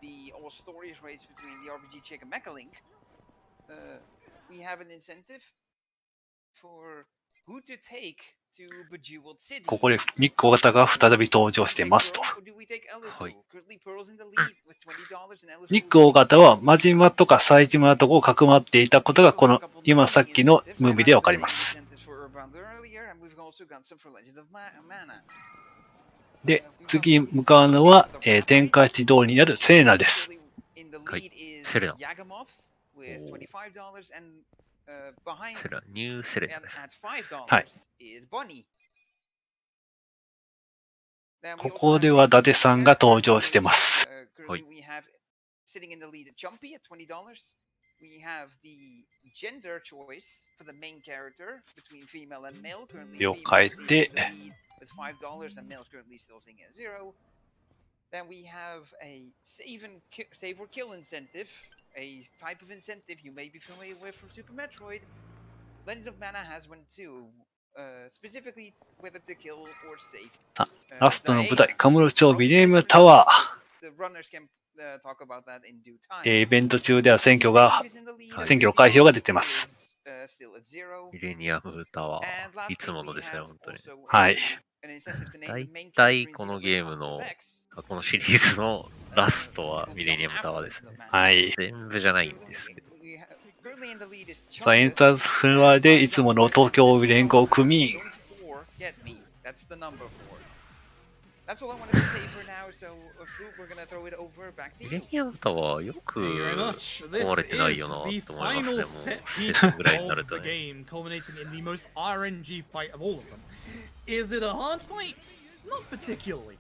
the all stories race between the RPG Chick and Mecha Link. We have an incentive for who to take to Bejeweled City. ここで日光型が再び登場していますと Or do we take Ellis? Hi. Currently Pearl's in the lead with $20 and Ellis 日光型は真島とか冴島のとこをかくまっていたことがこの今さっきのムービーでわかりますで次向かうのは、天下一通りにあるセレナですはいセレナ。with $25 and behind セレナ、ニューセレナ and です。 at $5 はい is Bonnie. Then we こ also こ have では伊達さんが登場してます currently we have sitting in the lead at Jumpy at $20. we have the gender choice for the main character between female and male. Currently, を female 変え is in て the lead with $5 and male's currently still sitting at 0. Then we have a save or kill incentive, a type of incentive you may be familiar with from Super Metroid. Legend of Mana has one too, specifically whether to kill or save. ラストの舞台、カムロ町ミレニアムタワー。 The runners can talk about that in due time. イベント中では選挙の開票が出てます。ミレニアムタワー。いつものですね、本当に。はい。だいたいこのゲームの、このシリーズのラストはミレニアムタワーですね。はい。全部じゃないんですけど。さあ、エントランスフロアでいつもの東京連合組員。ミレニアムタワーよく壊れてないよなと思いますね。もう節ぐらいになるとね。Is it a hard fight? Not particularly.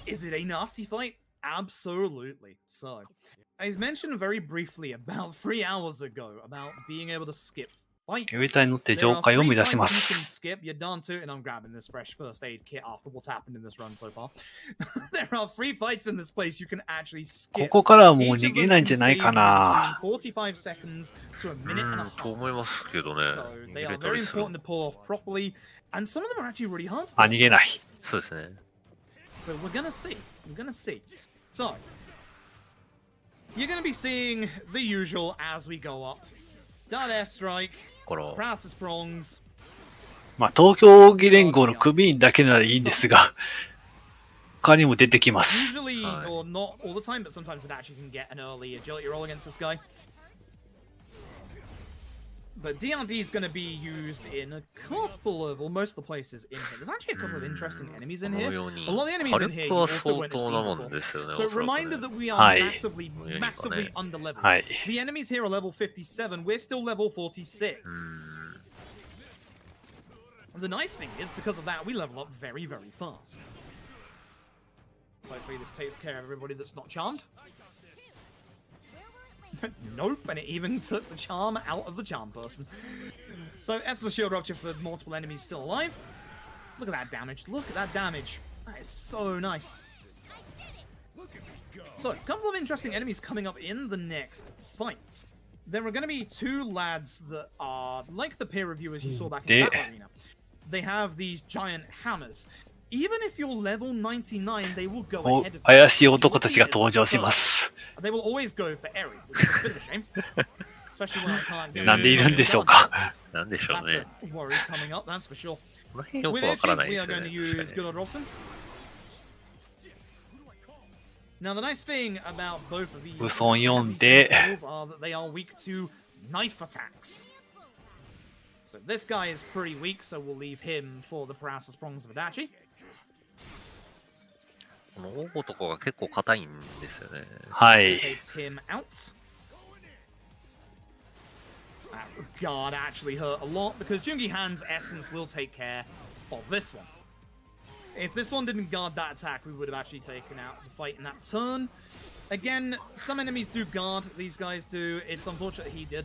Is it a nasty fight? Absolutely. So, I mentioned very briefly about 3 hours ago about being able to skip fights. エレベーターに乗って上階を目指しま You can す。 skip. You're done to, and I'm grabbing this fresh first aid kit after what's happened in this run so far. There are 3 fights in this place you can actually こ skip. こからはもう逃げないんじゃないかな。 45 seconds to a minute and a と half. 思いますけどね。 So 逃 they げ are た very りする。 important to pull off properly, and some of them are actually really hard to あ、 pull 逃げない。そうですね。 So we're gonna see. We're gonna see. So you're gonna be seeing the usual as we go up. Dart airstrike, この paralysis prongs. まあ、東京議連合の組員だけならいいんですが、他にも出てきます。 Usually, or not all the time, but sometimes it actually can get an early agility roll against this guy. But DRD is going to be used in a couple of, or most of the places in here. There's actually a couple of interesting enemies in here. A lot of the enemies in here you also won't have seen before. So reminder that we are massively, massively under-leveled. The enemies here are level 57. We're still level 46. The nice thing is, because of that, we level up very, very fast. Hopefully this takes care of everybody that's not charmed. Nope, and it even took the charm out of the charm person. So, as the shield rupture for multiple enemies still alive. Look at that damage. Look at that damage. That is so nice. So, a couple of interesting enemies coming up in the next fight. There are going to be 2 lads that are like the peer reviewers you saw back in that arena. They have these giant hammers. Even if you're level 99, they will go ahead of you. 怪しい男たちが登場します。 They will always go for Eri, which is a bit of a shame. Especially when I can't get なんでいるんでしょうか。なんでしょうね。 That's a worry coming up, that's for sure. この辺よ With くわからない Ichi, で we す are よ going ね to use 確か Good Old Robson. Now, the nice thing about both of these 武装読んで skills are that they are weak to knife attacks. So this guy is pretty weak, so we'll leave him for the paralysis prongs of Adachi. この大男が結構硬いんですよね。はい。 Takes him out. That guard actually hurt a lot because Jungi Han's essence will take care of this one. If this one didn't guard that attack, we would have actually taken out the fight in that turn. Again, some enemies do guard, these guys do. It's unfortunate he did.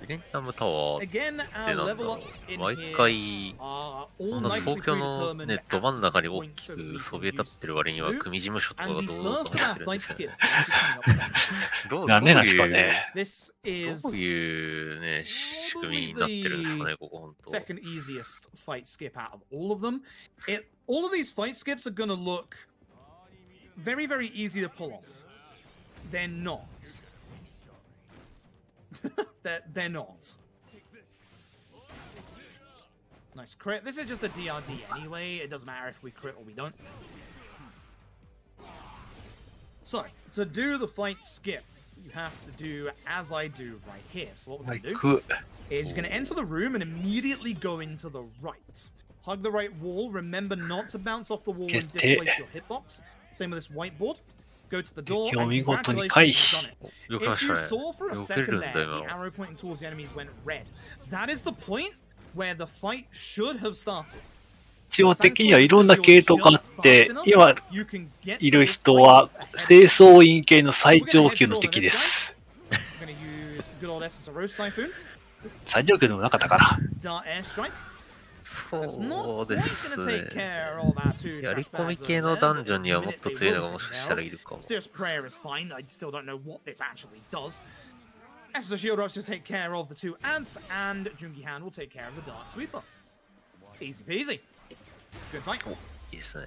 ミレニアムタワーって Again, な our んだ level ろ ups う。 in 毎 here 回、 are こ all んな nicely 東京の predetermined ね、ど真ん中に大 points き so that く we そ can びえ立ってる割には use 組事務所とか And が the どうと first か of な our ってるん fight ですよ。 skips are actually coming up. どうなんでなんですかいうね。 This is どういうね、仕組みになってるんですかね、ここ本当。 second easiest fight skip out of all of them. All of these fight skips are going to look very, very easy to pull off. They're not. they're not. Nice crit. This is just a DRD anyway. It doesn't matter if we crit or we don't. So, to do the fight skip, you have to do as I do right here. So what we're going to do く is you're going to enter the room and immediately go into the right. Hug the right wall. Remember not to bounce off the wall and displace your hitbox. Same with this whiteboard. Go to the door and congratulations, you've done it. If you saw for a second there, the arrow pointing towards the enemies went red. That is the point where the fight should have started. 一応的にはいろんな系統があって、今いる人は清掃員系の最上級の敵です。good old essence of Rose Typhoon. 最上級でもなかったかな。 Dart Airstrike. そ That's not うで quite す gonna take ね。 care of our two やり trash 込み bags 系 over の there, ダ but ンジョン the にはもっ minute と they 強い will のがも take しか care したら of. いるかも。 Mysterious Prayer is fine. I still don't know what this actually does. Essence of Shield Rush to take care of the two ants, and Jungi Han will take care of the Dark Sweeper. Easy peasy. Good fight. いいですね。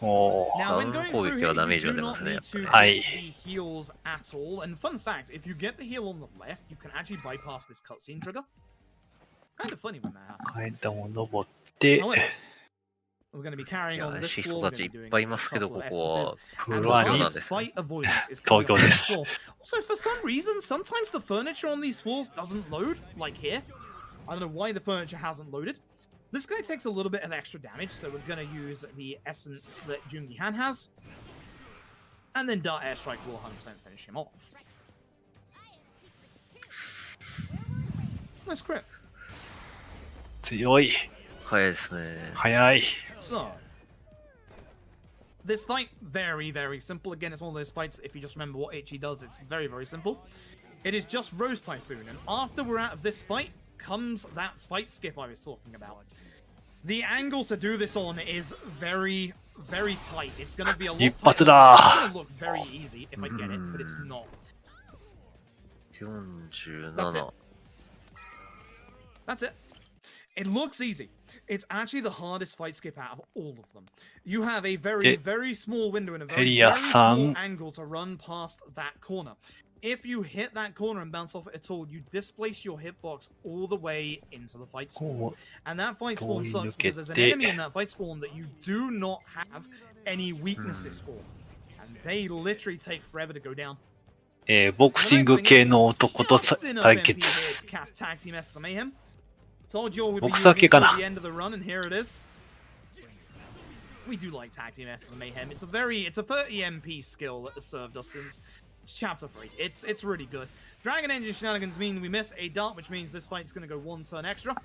おー。 Now, when going through here, you do not need to Aye. get the heals at all. And fun fact, if you get the heal on the left, you can actually bypass this cutscene trigger. Kind of funny when that happens. 階段を登って、 However, we're going to be carrying いや on 怪 this しい floor. 人 We're たちい going to っ be ぱい doing いますけど、 a こ couple こ of は essences. フ And ロア the に hardest fight avoidance is 東 coming 京 up で on す。 this floor. Also, for some reason, sometimes the furniture on these floors doesn't load, like here. I don't know why the furniture hasn't loaded. This guy takes a little bit of extra damage, so we're going to use the essence that Jungi Han has. And then Dart Airstrike will 100% finish him off. Nice crit. 強い。早いですね。早い。 So, this fight, very, very simple. Again, it's one of those fights, if you just remember what Ichi does, it's very, very simple. It is just Rose Typhoon, and after we're out of this fight, comes that fight skip I was talking about. The angle to do this on is very, very tight. It's going to be a lot 一発 tighter. だ。 It's going to look very easy if I get it, but it's not. 47。 That's it. It looks easy. It's actually the hardest fight skip out of all of them. You have a very, very small window and a very, very small angle to run past that corner. If you hit that corner and bounce off it at all, you displace your hitbox all the way into the fight spawn. And that fight spawn sucks because there's an enemy in that fight spawn that you do not have any weaknesses for. And they literally take forever to go down. ボクシング系の男と対決。 Told you all we'd be ボクサー using 系 it か till な。 the end of the run, and here it is. We do like Tag Team Essence of Mayhem. It's a 30 MP skill that has served us since Chapter 3. It's really good. Dragon Engine shenanigans mean we miss a dart, which means this fight's going to go one turn extra.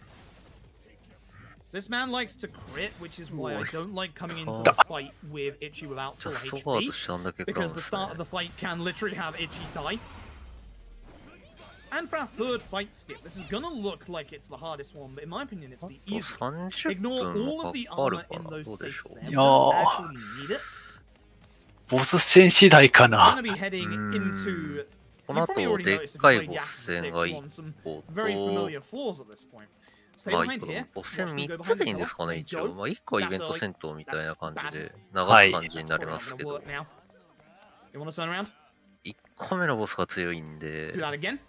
This man likes to crit, which is why I don't like coming into this fight with Ichi without full HP. Because the start of the fight can literally have Ichi die. And for our third fight skip, this is gonna look like it's the hardest one, but in my opinion, it's the easiest. Ignore all of the armor in those safes there. We don't actually need it. ボス戦次第か We're な。 gonna be heading into. こ You の probably 後、 already でっ noticed if か you い played ボ Yakuza ス戦 6が on 1 some 個 very と、 familiar floors at this point. Stay まあ behind 1個 here. ボス戦 Watch them go 3 behind つでいい the んですかね、 door. 一応。まあ1個はイベント戦闘みたいな感じで流すはい感じに That's なり probably ま not す gonna けど、 work now. You wanna turn around? 1個目のボスが強いん Do で、 that again.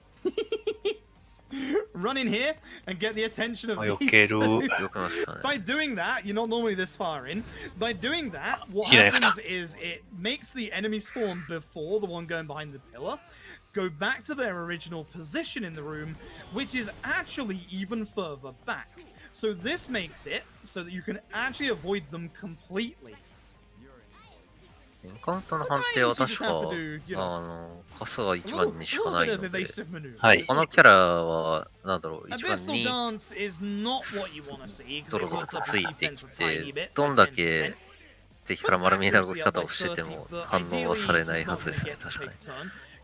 Run in here and get the attention of 避 these ける。 よくましたね。 By doing that, you're not normally this far in. By doing that, what Yeah. happens is it makes the enemy spawn before the one going behind the pillar go back to their original position in the room, which is actually even further back. So this makes it so that you can actually avoid them completely. エンカウントの判定は Sometimes you 確 just か、 have to do, you know, カスが a 1 little, 番にしかない bit の of で、 evasive maneuver. はい。このキャラは、なんだろう、1番 Abyssal に dance is not what you want to see ゾ because ロ it ゾロ puts と up つ the いて defense き a tiny て bit, どん by だ 10%. け敵から丸見えな動き方をしてても反応はされないはずですね、確かに。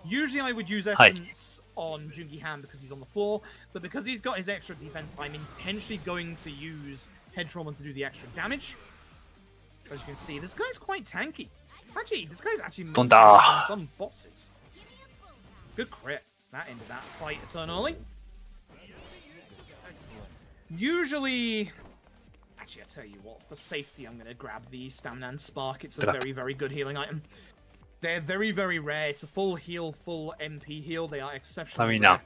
Usually I would use はい。 essence on Jungi Han because he's on the floor, but because he's got his extra defense, I'm intentionally going to use Head Trauma to do the extra damage. So as you can see, this guy's quite tanky. Actually, this guy's actually more tanky than some bosses. Good crit. That ended that fight a turn early. Usually, actually, I tell you what, for safety, I'm going to grab the Stamina and Spark. It's a very, very good healing item. They're very, very rare. It's a full heal, full MP heal. They are exceptionally rare.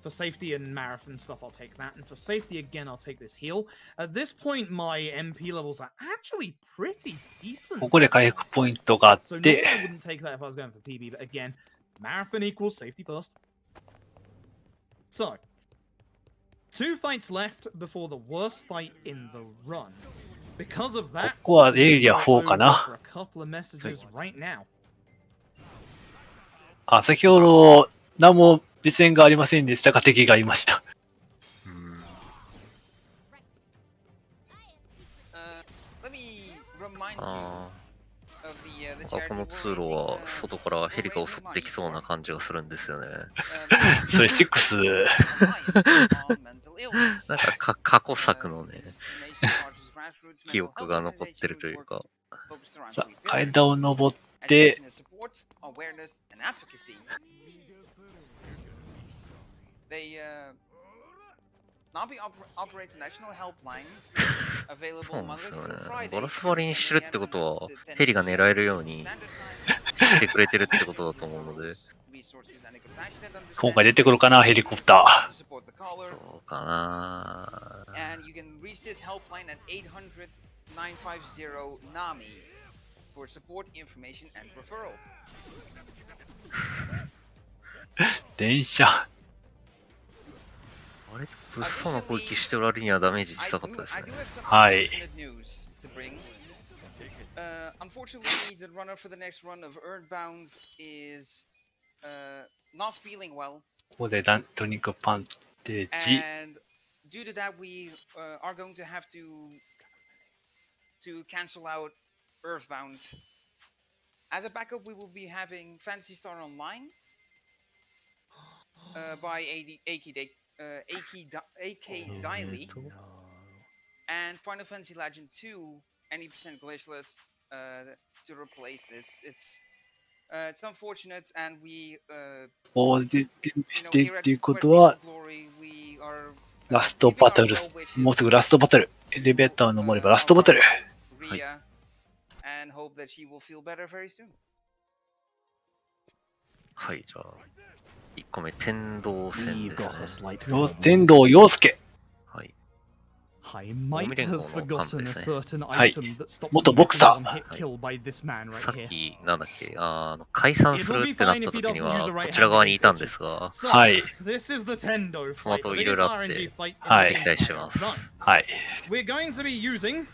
For safety and marathon stuff, I'll take that. And for safety, again, I'll take this heal. At this point, my MP levels are actually pretty decent. ここで回復ポイントがあっ So normally て、 I wouldn't take that if I was going for PB, but again, marathon equals safety first. So, 2 fights left before the worst fight in the run. Because of こ that, こはエリア4 over か for な。 a couple of messages right now. あ、先ほど何も微戦がありませんでしたが敵がいました。Let me remind you あ of the なんかこの通路は外からヘリが襲ってきそうな感じがするんですよね。それ6。なんか過去作のね、記憶が残ってるというか。さあ、階段を登って、そうなんですよね。ガラス張りにしてるってことは、ヘリが狙えるようにしてくれてるってことだと思うので。今回出てくるかな、ヘリコプター。そうかな。電車。あれ、物騒な攻撃してる割にはダメージ小さかったですね。はい。Unfortunately, the runner for the next run of Earthbound is not feeling well. ここでトニックパンテージ。And due to that, we are going to have to cancel out Earthbound. As a backup, we will be having Fantasy Star Online by AK Daily and Final Fantasy Legend 2 any% glitchless to replace this. It's unfortunate, and we こうしてっていうことは、ラストバトル、もうすぐラストバトル。エレベーターを登ればラストバトル。はい。はい、じゃあ、1個目、天道戦ですね。天道陽介。はい。I might have forgotten a certain はい。 item that stops 元ボクサー。 hit kill by this man right さっ here. き、なんだっけ、解散するってなった時には、こちら側にいたんですが、はい。This is the Tendo その fight. 後 The いろい biggest ろあって、 RNG fight はい。 in 期 the 待して entire ます。run. はい。 We're going to be using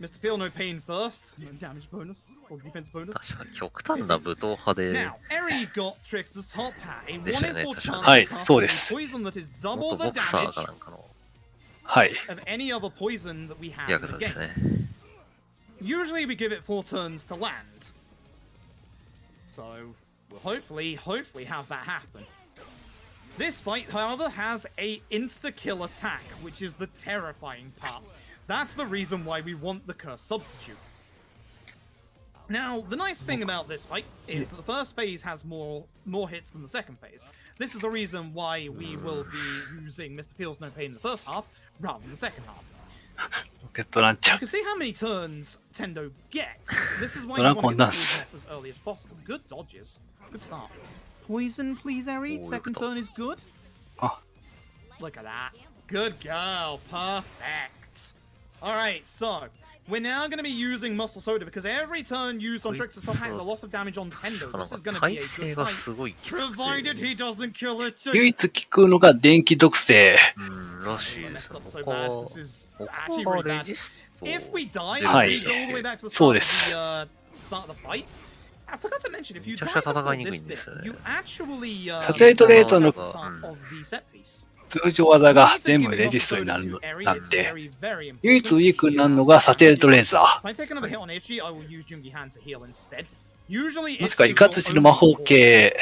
Mr. Feel No Pain first. Damage bonus or defense bonus. 確かに極端な武闘派で、 Now, Eri got Trickster's top hat. A でしたよ 1 in ね、 4 chance はい、 to cast そう a です。 poison that is 元 double the ボクサー damage かなんかのはい。 of any other poison that we have ヤ in ク the ザです game. ね。Usually we give it 4 turns to land. So, we'll hopefully have that happen. This fight, however, has a insta-kill attack, which is the terrifying part. That's the reason why we want the Curse Substitute. Now, the nice thing about this fight is that the first phase has more hits than the second phase. This is the reason why we will be using Mr. Feels No Pain in the first half, rather than the second half. ロケットランチャ You ー。 can see how many turns Tendo gets. This is why you Dragon want to get the Dance. poison off as early as possible. Good dodges. Good start. Poison, please, Eri. Second turn is good. Ah. Look at that. Good girl. Perfect. Alright, so we're now going to be using Muscle Soda because every turn used on Trickster's top hat is a lot of damage on Tendo. なん This か is going to 耐 be a 性 good が fight. すごいきつく Provided て、 he doesn't kill it too. 唯一効くのが電気毒性。らしい I で messed す up ね。 so 他 bad. This is 他 actually は really レ bad. ジスト If we die, はい we go all the way back to the そう start で of す。 the start of the fight. I forgot to mention, if you めちゃ die くちゃ戦 before いにくい this んで bit, すよね。 you actually サテライトレートの at the start of the set piece. 通常技が全部レジストになるなんで、唯一ウィークになるのがサテライトレーザ If I take another hit on Itchy, I will use Jungi Hand to heal instead. Usually, ー。もしくはイカツチの魔法系。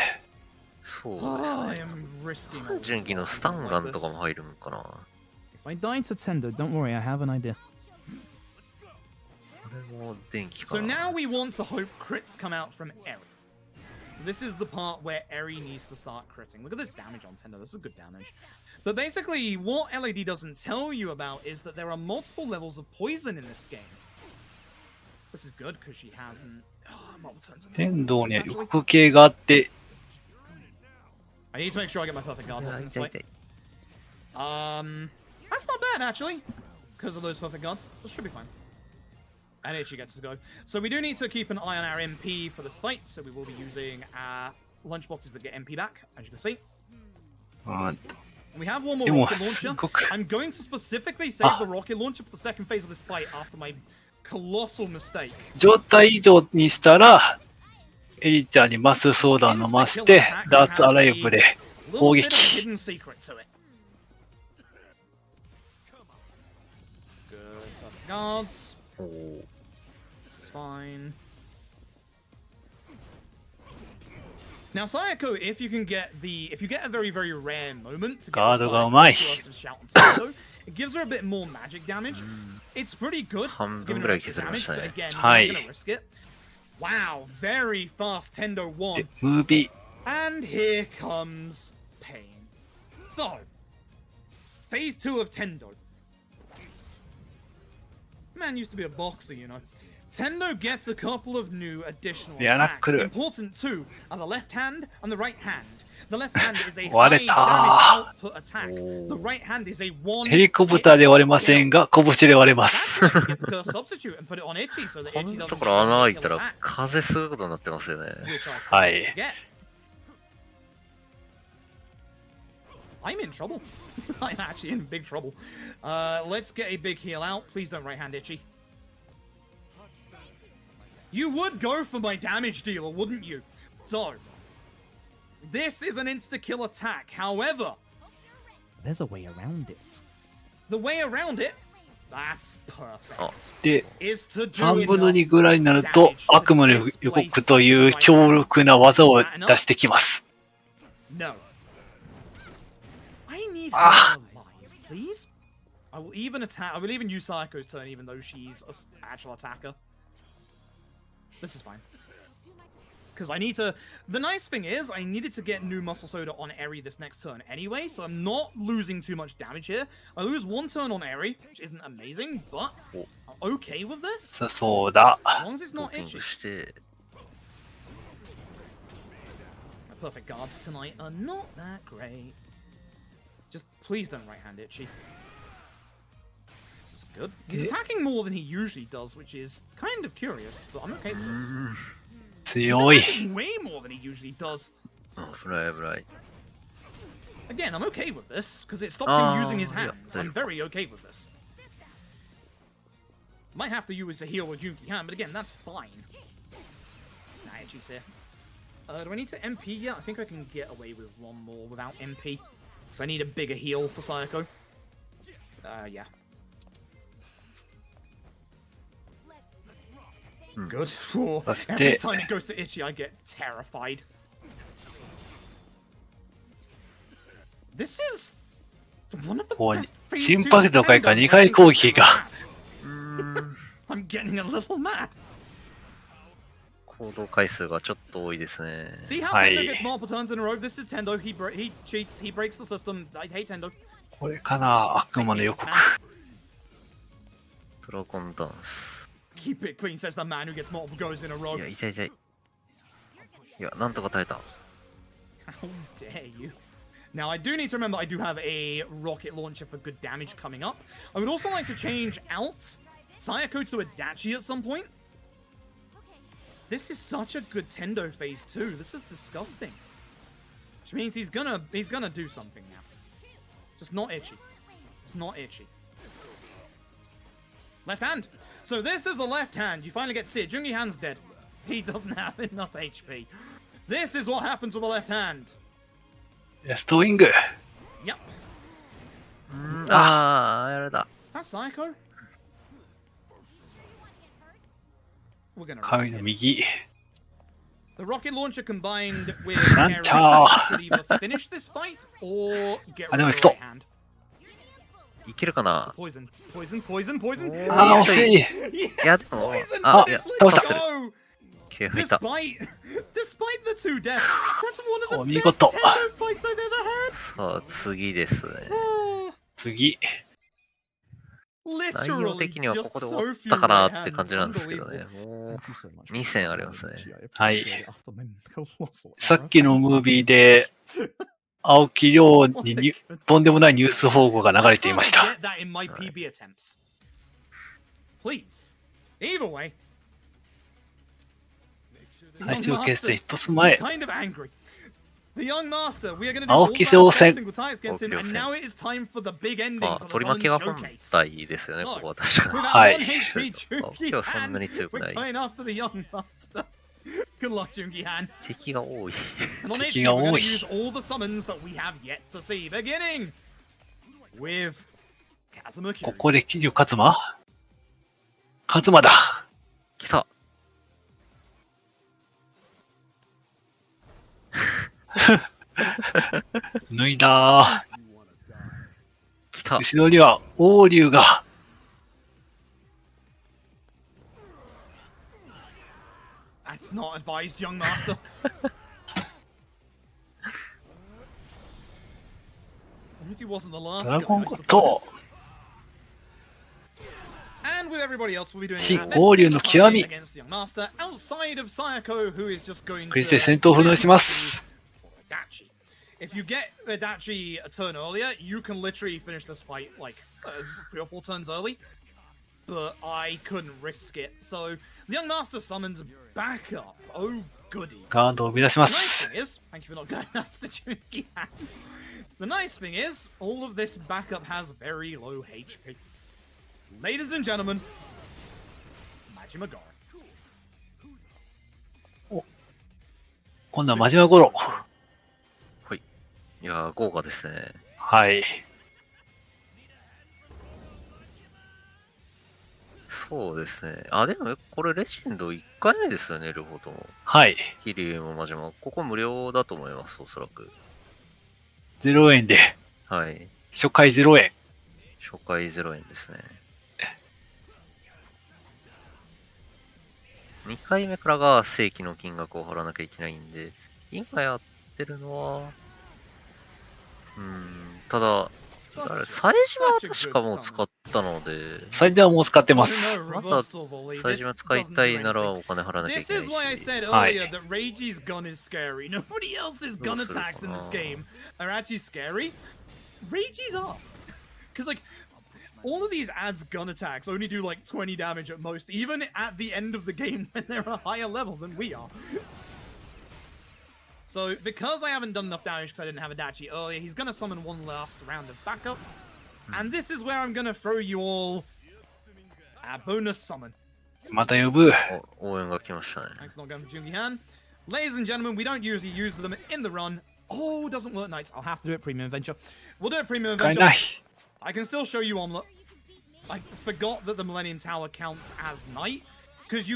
そう I am risking all 純義のスタンガンとかも入るんかな。 If I die to Tendo, don't worry, I have an idea. これも電気か So な。 now we want to hope crits come out from Eri. This is the part where Eri needs to start critting. Look at this damage on Tendo. This is good damage. But basically, what LED doesn't tell you about is that there are multiple levels of poison in this game. This is good because she hasn't. Multiple turns. 天道には予告系があって、 I need to make sure I get my perfect guards off in this fight. That's not bad actually, because of those perfect guards. This should be fine. And Itchy gets to go. So we do need to keep an eye on our MP for this fight. So we will be using our lunchboxes that get MP back, as you can see. うん We have one more でも rocket す launcher. ごく I'm going to specifically save Ah. the rocket launcher for the second phase of this fight after my colossal mistake. 状態以上にしたら、エリちゃんにマスソーダを飲ませて、ダーツアライブで A 攻 little bit of a 撃。 hidden secret to it. Good. Perfect guards. おー This is fine. Now, Sayako, if you get a very, very rare moment to get God, the oh my. Sayako of Shout and Sayako, it gives her a bit more magic damage. It's pretty good, 半分 giving ぐ her らい extra 削りま damage, した but ね。 again, Hi. you're not gonna risk it. Wow, very fast Tendo で 1, ムービー。 and here comes pain. So, phase 2 of Tendo. Man used to be a boxer, you know. Tendo gets a couple of new additional Yeah, attacks. could- Important too are the left hand and the right hand. The left hand is a 割 high れた。 damage output attack. The right hand is a one. ヘリコプターで割れませんが、拳で割れます。 That's why you get the curse substitute and put it on Itchy so that こ Itchy んな doesn't と get ころ穴開い any た kill ら attack, 風することになってますよね。 which I Hi. forgot to get. I'm in trouble. I'm actually in big trouble. Let's get a big heal out. Please don't right hand Itchy. You would go for my damage dealer, wouldn't you? So, this is an insta-kill attack. However, There's a way around it. the way around it, that's perfect, で、 is to do 3分の enough 2ぐらいになると、悪魔の予告という強力な技を出してきます。 No. I need her Ah. alive, please. I will even use Sayako's turn, even though she's an actual attacker. This is fine. Because I need to... The nice thing is, I needed to get new Muscle Soda on Eri this next turn anyway, so I'm not losing too much damage here. I lose one turn on Eri, which isn't amazing, but I'm okay with this. そうだ。 As long as it's ブ not ーキン itchy. グして、 My perfect guards tonight are not that great. Just please don't right hand itchy. This is good. He's attacking more than he usually does, which is kind of curious, but I'm okay with this. 強い。 He's attacking way more than he usually does. 危ない危ない。 Again, I'm okay with this, because it stops him using his yeah, hands. I'm very okay with this. Might have to use a heal with Junki Han, but again, that's fine. Nah, itchy's here. Do I need to MP yet? I think I can get away with one more without MP. Because I need a bigger heal for Sayako. Yeah. Good. Oh, That's every it. time it goes to Itchy, I get terrified. This is one of the もう best phase 心 2 拍度回から Nintendos 2回攻撃が。 I'm getting a little mad. 行動回数がちょっと多いですね。 See how Hi. Tendo gets multiple turns in a row? This is Tendo. He cheats. He breaks the system. I hate Tendo. これかな、悪魔の予告。プロコンダンス。 Keep it clean, says the man who gets multiple goes in a row. いや、痛い痛い。いや、なんとか耐えた。 How dare you? Now, I do need to remember I do have a rocket launcher for good damage coming up. I would also like to change out Sayako to Adachi at some point. This is such a good Tendo phase 2. This is disgusting. Which means he's gonna do something now. Just not itchy. It's not itchy. Left hand. So this is the left hand. You finally get to see it. Jungi Han's dead. He doesn't have enough HP. This is what happens with the left hand. ストウィング。 Yep. あー、やられた。 That's Psycho. We're gonna 神 risk の it. 右。 The rocket launcher combined with Rancha. Aaron should either finish this fight or get rid Ah, no, of the stop. right hand. いけるかな。 Poison, poison, poison, poison. あー、惜しい。 Yes, いや、でも、 poison. あ、 Let's いや、 go. 倒した。気が吹いた。 Despite the 2 deaths, that's one お of the 見 best 事。 Tendo fights I've ever さあ、次ですね。 had. 次。内容 Literally 的にはこ just こで so 終わっ few たかな right って感 hands. じなんですけどね。 Unbelievable. もう Thank you so much. 2戦ありますね。はい。 After my colossal さ error. っきのムービーで、青木亮にとんでもないニュース報告が流れていました。 Get that in my PB attempts. Please. Either way. 最終決戦 Young 一つ Master 前 is。kind of angry. The young master, we are going to do 青 all 木 our 戦戦 single ties against him, and now it is time for the big ending まあ、 to the 取り負け Summon が本 Showcase. 体ですよね、ここは確か With に。 that はい。 one HP Jungi 今日そん Han, なに強く we're ない。 going after the young master. Good luck, Jungi Han. 敵が多い。 And on 敵 Itchy, が we're 多 going い。 to use all the summons that we have yet to see. Beginning with Kazuma こ Kiryu. こで桐生一馬一馬だ。来た。脱いだー。 You wanna die. 来た。後ろには王竜が。 That's not advised, young master. At least he wasn't the last ドラゴン guy, I ゴッド。 suppose. And with everybody else, we'll be doing 新 our 王竜の best 極み。 against the young master outside of Sayako, who is just going クリ to スで戦闘を不能します。 Adachi. If you get Adachi a turn earlier, you can literally finish this fight like 3 or 4 turns early. But I couldn't risk it. So the young master summons backup. Oh goody. ガードを生み出しま The nice す。 thing is, thank you for not going after Junki Han. The nice thing is, all of this backup has very low HP. Ladies and gentlemen, Majima Goro. 今度は真島五郎。いやー、豪華ですね。はい。そうですね。あ、でもこれレジェンド1回目ですよね、両方とも。はい。桐生も真島。ここ無料だと思います、おそらく。0円で。はい。初回0円。初回0円ですね。2回目からが正規の金額を払わなきゃいけないんで、今やってるのは、ただ、冴島は確かもう使ったので、最低はもう使ってます。また冴島使いたいならお金払わなきゃい This けない is why I し。 said Hi. earlier that Reiji's gun is scary. Nobody else's gun attacks in this game are actually scary. Reiji's are. Because, like, all of these ads gun attacks only do like 20 damage at most, even at the end of the game when they're a higher level than we are. So, because I haven't done enough damage because I didn't have Adachi earlier, he's gonna summon one last round of backup. And this is where I'm gonna throw you all a bonus summon. また呼ぶ。お応援が来ましたね。 Thanks not going for Jungi Han. Ladies and gentlemen, we don't usually use them in the run. Oh, doesn't work nights. I'll have to do it premium adventure. We'll do it premium 使え adventure. ない。 I can still show you omelet. I forgot that the Millennium Tower counts as night. Because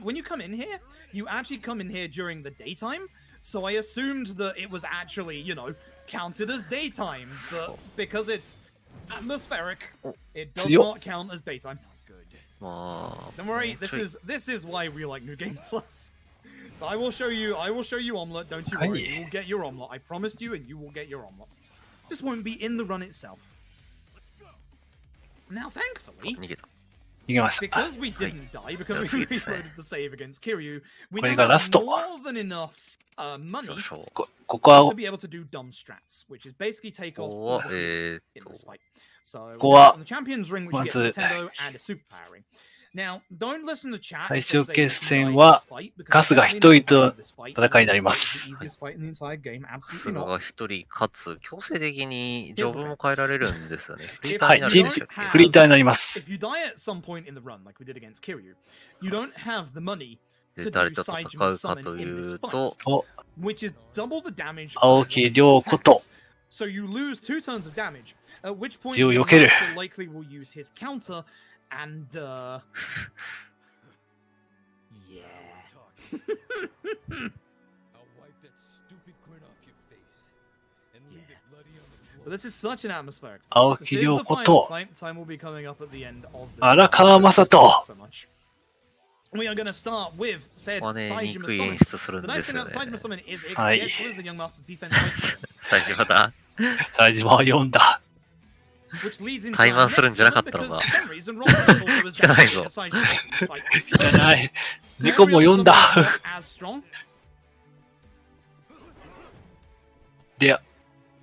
when you come in here, you actually come in here during the daytime. So I assumed that it was actually, counted as daytime. But because it's atmospheric, it does not count as daytime. まあ、 Don't worry, this is why we like New Game Plus. I will show you omelet, don't you worry. You will get your omelet. I promised you, and you will get your omelet. This won't be in the run itself. Now, thankfully, 逃げた。逃げました。 because we didn't die, because we reloaded the save against Kiryu, we これ now がラ have スト。 more than enough money よいしょ。ここは to be able to do dumb strats, which is basically take こ off こ all は、 the heat in this fight. So, ここは on the Champions Ring, which you ま get ず Nintendo and a Super Ring. Now, don't listen to chat. 最終決戦はガスが一人と戦いになります。 Easiest fight in the entire game, そ absolutely れ not. が一人、かつ強制的にジョブも変えられるんですよね。フリーターはい、になる人んでしたっけフリーターになります。 If you die at some point in the run, like we did against Kiryu, you don't have the money で to 誰 do と戦う Saijima's かと summon い in this う fight, と、お、 which is double the damage. 青木涼子と So you lose 2 turns of damage, at which point 字を the 避ける。 master likely will use his counter, and yeah. I'll wipe that stupid grin off your face and leave it bloody on the But floor. this is such an atmospheric. 青 This 木 is 涼 the 子 final と fight. Time will be coming up at the end of this. 荒川雅人。 So much. We are going to start with said まあね、 Saijima 憎い演 summon. 出するん The で nice す thing よ about ね。 Saijima summon is it はい。 gets rid of the young master's defense point, 最初だ。冴島は読んだ。 which leads into 怠 our 慢するん next じゃなか summon ったの because か。 for some reason Rob also was 汚い damaging ぞ。 the Saijima in this fight. じゃない。猫も読んだ。 As strong. で、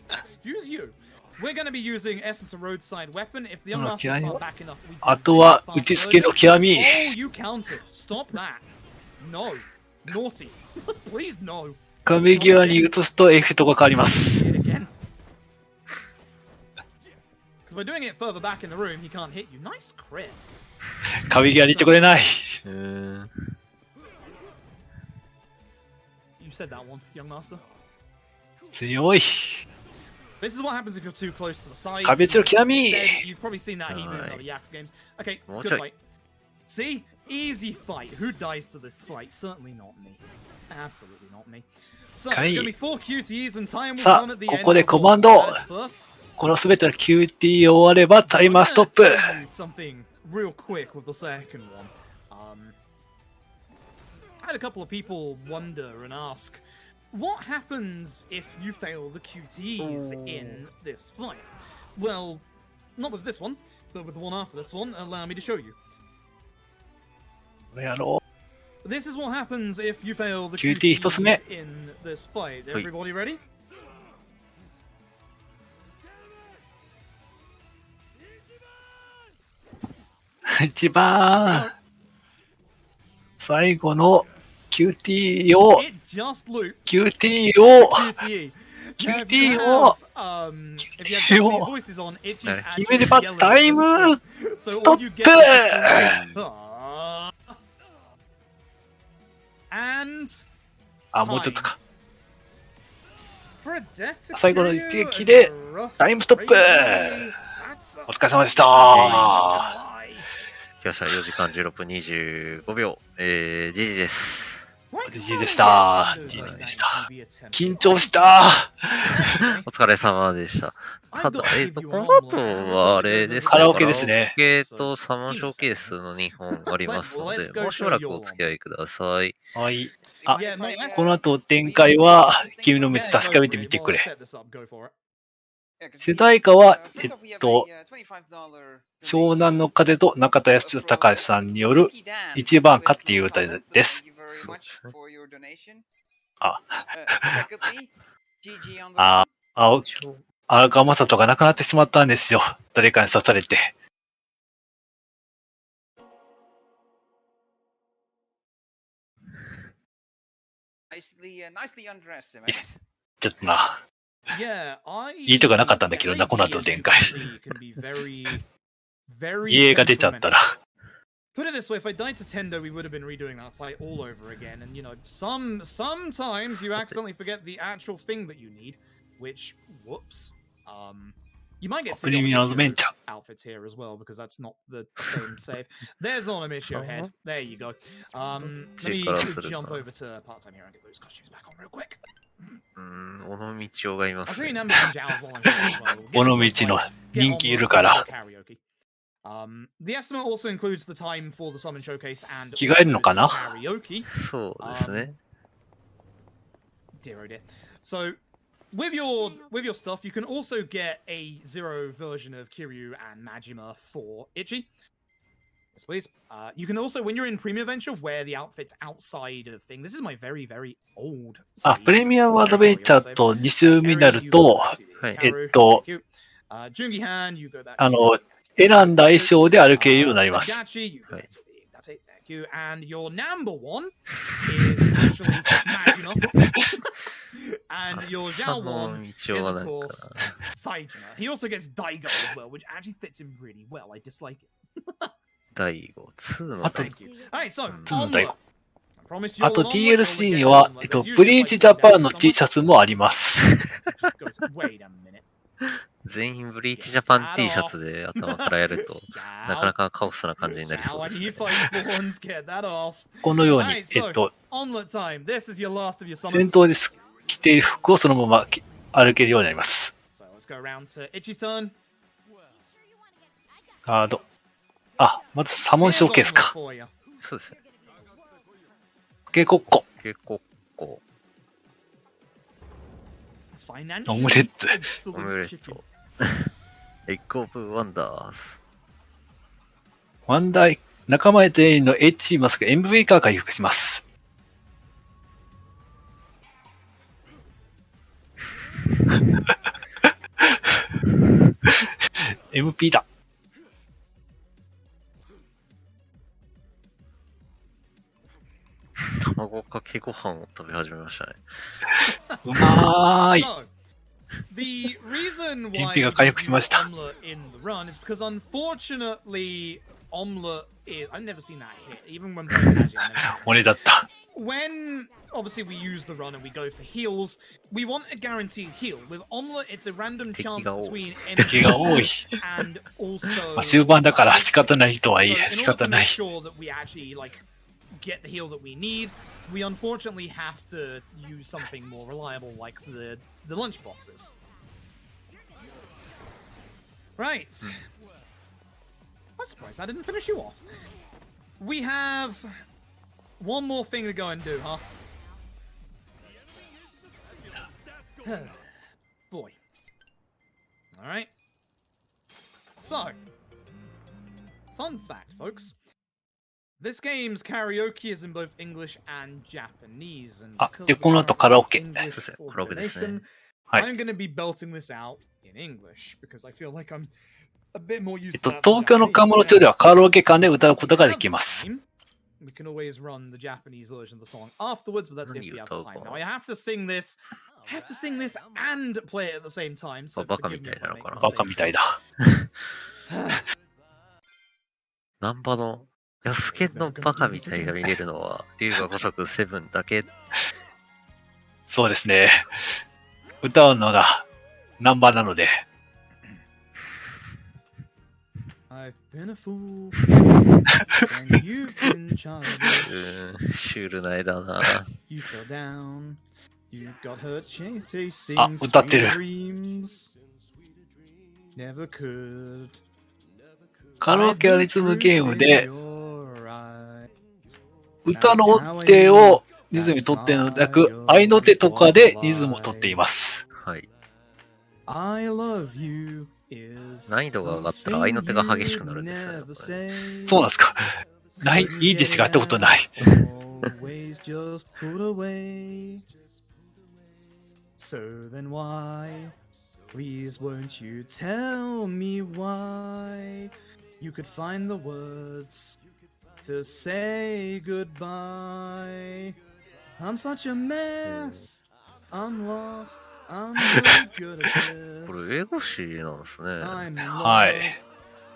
Excuse you. We're going to be using Essence of Roadside Weapon. If the young まあ master 極み is は not back enough, we do あとは fast 打ち付けの version. 極み。 Oh, you counted. Stop that. No. Naughty. Please no. 壁際に移すとエフェクトが変わります。 Hit again. Because by doing it further back in the room, he can't hit you. Nice crit. 壁際に行ってくれない。 You said that one, young master. 強い。 This is what happens if you're too close to the side. 壁打ちの極み。 You've probably seen that even in other Yaks games. Okay, More good check. fight. See? Easy fight. Who dies to this fight? Certainly not me. Absolutely not me. So, はい it's gonna be 4 QTEs and time will さ come at the あ、こ end こで of コ all マンド。 that is first. このすべての QT を終わればタイマーストップ。 I'm gonna tell you something real quick with the second one. I had a couple of people wonder and ask, what happens if you fail the QTs in this fight? Well, not with this one, but with the one after this one. Allow me to show you. これやろ This is what happens if you fail the QT 一つ目。 QTs in this fight. Everybody ready? う。一番最後の QT を It just looped. QT を QTE. Now, if you QT を have, if you have Japanese voices on, it's just 決めれば actually タイ yelling ム at this point. ス So ト all you ッ get プ is and あ、もうちょっとか。 for a death to 最後の Kiryu 一撃で and a rough タイムストップ crazy, that's a お疲れ様でした。 lie. 来ました。4時間16分25秒。GG です。 GG でした。GG でした。緊張した。お疲れ様でした。ただ、この後はあれですね。カラオケですね。カラオケとサモンショーケースの2本ありますので、もうしばらくお付き合いください。はい。あ、この後展開は君の目で確かめてみてくれ。主題歌は、湘南の風と中田康隆さんによる一番かっていう歌です。荒川雅人が亡くなってしまったんですよ。誰かに刺されて。ちょっとな。いいとこなかったんだけどな、この後展開。家が出ちゃったら。Put it this way, if I died to Tendo, we would have been redoing that fight all over again. And, you know, sometimes you accidentally forget the actual thing that you need, which, whoops. You might get some outfits here as well, because that's not the same save. There's Onimisho head. There you go. Let me jump over to part-time here and get those costumes back on real quick. 尾道がいますね。尾道の人気いるから。The estimate also includes the time for the summon showcase and 着替えるのかな？ karaoke. そうですね。Dear oh dear. So with your stuff, you can also get a zero version of Kiryu and Majima for Ichi. Yes, please. You can also, when you're in Premium Adventure, wear the outfits outside of thing. This is my very, very old. あ、プレミアムアドベンチャーと2周目になると、選んだ衣装で歩けるようになります。And your number one is actually Majima. And your Zhao one is, of course, Saijima. He also gets Daigo as well, which actually fits him really well. I dislike it. 第5、2のあと、Alright, so, 2の第5。 promised you あと all DLC onward, には、 we'll get on ブリーチジャパンの T シャツもあります。Wait a minute. 全員ブリーチジャパン T シャツで頭からやると、なかなかカオスな感じになりそうです、ね。このように、戦闘で着ている服をそのまま歩けるようになります。カード。あ、まずサモンショーケースか。そうですね。ケコッコ。ケコッコ。オムレッツ。オムレット。エッグオブワンダーズ。ワンダー、仲間全員の HP マスク MV カー回復します。MP だ。卵かけご飯を食べ始めましたね。うまーい。The reason why MP が回復しました。Omelette in the run is because unfortunately Omelette is I've never seen that hit even when playing Magic. 俺だった。When obviously we use the run and we go for heals, we want a guaranteed heal. With Omelette, it's a random chance between 敵が多い。 and also 終盤だから仕方ないとはいえ仕方ない。get the heal that we need, we unfortunately have to use something more reliable like the lunch boxes. Right. I'm surprised I didn't finish you off. We have one more thing to go and do, huh? Boy. Alright. So, fun fact, folks. This game's karaoke is in both English and Japanese. And あ、 because で、 we この are 後カラオケ。 English カラオケですね。 coordination, はい。 I'm going to be belting this out in English because I feel like I'm a bit more used to that. 東京のカムロ町ではカラオケ館で歌うことができ If ま we す。 have time, we can always run the Japanese version of the song afterwards, but that's if we have time. Now I have to sing this, and play it at the same time. So バカみ forgive た me い if な I の make かな。バカみたいだ。 ナンバの、ヤスケのバカみたいが見れるのは、龍が如く7だけ。そうですね。歌うのがナンバなので。 I've been a fool, and you've been childish. シュールな絵だな。 You fell down, you got hurt chasing あ、歌ってる。 dreams. Never could. カラオケはリズムゲームで、歌の音程をリズムにとってのなく、合いの手とかでリズムをとっています。はい。 I love you is 難易度が上がったら合いの手が激しくなるんですよね。そうなんですか。ない、いいですがやったことない。Always just put away. So then why? Please won't you tell me why? You could find the words to say goodbye. I'm such a mess. I'm lost. I'm no good at こ this. れ英語詞なんですね。 I'm in は love. い。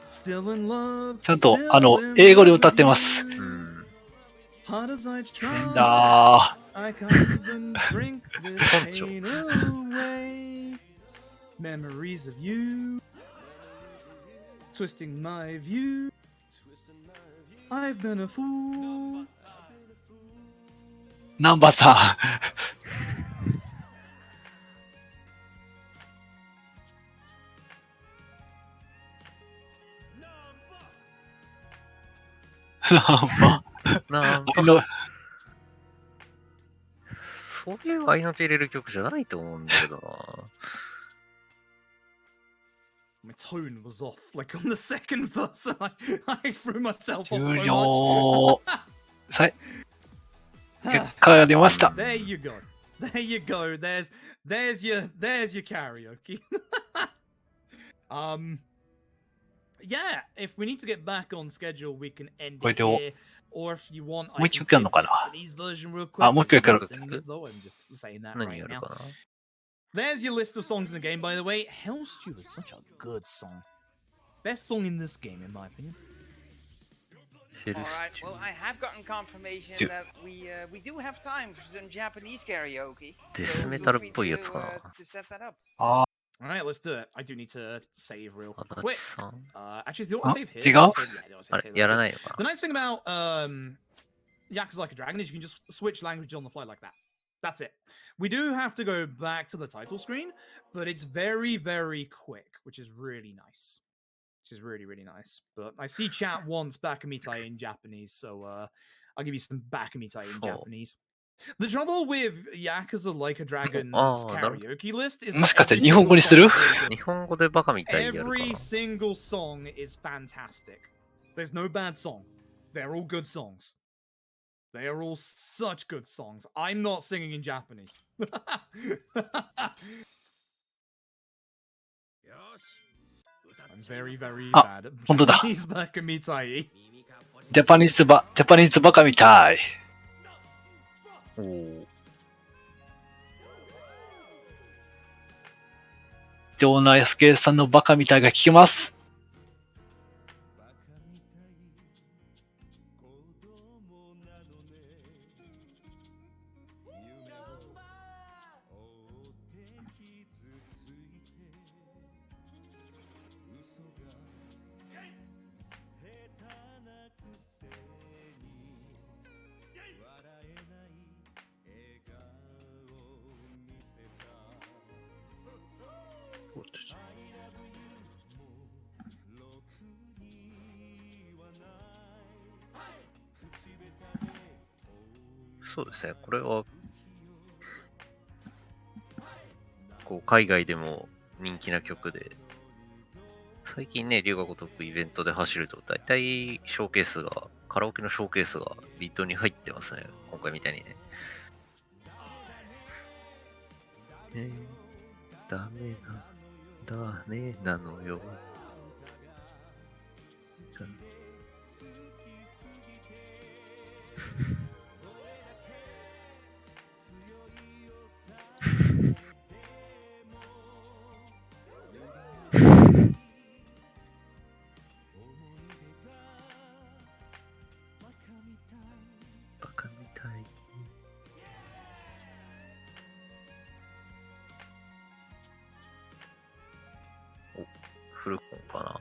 Still in love. ちゃんと、 Still in 英語で歌ってます。 love. うん。 Hard as I've tried, だ I can't even drink this pain away. Memories of you, twisting my view. I've been a fool. ナンバさん。ナンバ。なんか、のそういう合いの手入れる曲じゃないと思うんだけどな。My tone was off, like on the second verse, and I threw myself off so 終 much. 了。結果が出ました。 There you go. There you go. There's your karaoke. Yeah, if we need to get back on schedule, we can end it これでお here. Or if you want, もう I 一 can 曲やるの play か the な。 Japanese version real quick. あ、もう一曲やる。 Singing it though, I'm just saying that 何 right やる now. かな。 There's your list of songs in the game, by the way. Hellstew is such a good song. Best song in this game, in my opinion. Alright, well, I have gotten confirmation Dude. that we do have time for some Japanese karaoke. デ So ス feel メタルっ free ぽいや to, つかな。 to set that up. あ Alright, let's do it. I do need to save real 足 quick. 立さん。 Actually, do you want to Huh? save here? Dig Do you wanna out? save- yeah, do you wanna save あ here? れ、 Let's や do ら it. ないのか The な。 nice thing about Yakuza Like a Dragon is you can just switch language on the fly like that. That's it. We do have to go back to the title screen, but it's very, very quick, which is really nice. Which is really, really nice. But I see chat wants Bakamitai in Japanese, so I'll give you some Bakamitai in So- Japanese. The trouble with Yakuza Like a Dragon's Oh, that- karaoke list is もしかして every 日本語にする single song is very good. 日本語でバカみたいにやるか Every な。 single song is fantastic. There's no bad song. They're all good songs. They are all such good songs. I'm not singing in Japanese. I'm very, very Ah, bad at 本当だ。 Japanese Bakamitai. ジャパニーズバカみたい。おお。城内介さんのバカみたいが聞けます。そうですね。これは、こう、海外でも人気な曲で、最近ね、龍が如くイベントで走ると、大体ショーケースが、カラオケのショーケースがビートに入ってますね。今回みたいにね。ダメなのよ。バカみたい。お、フルコンかな。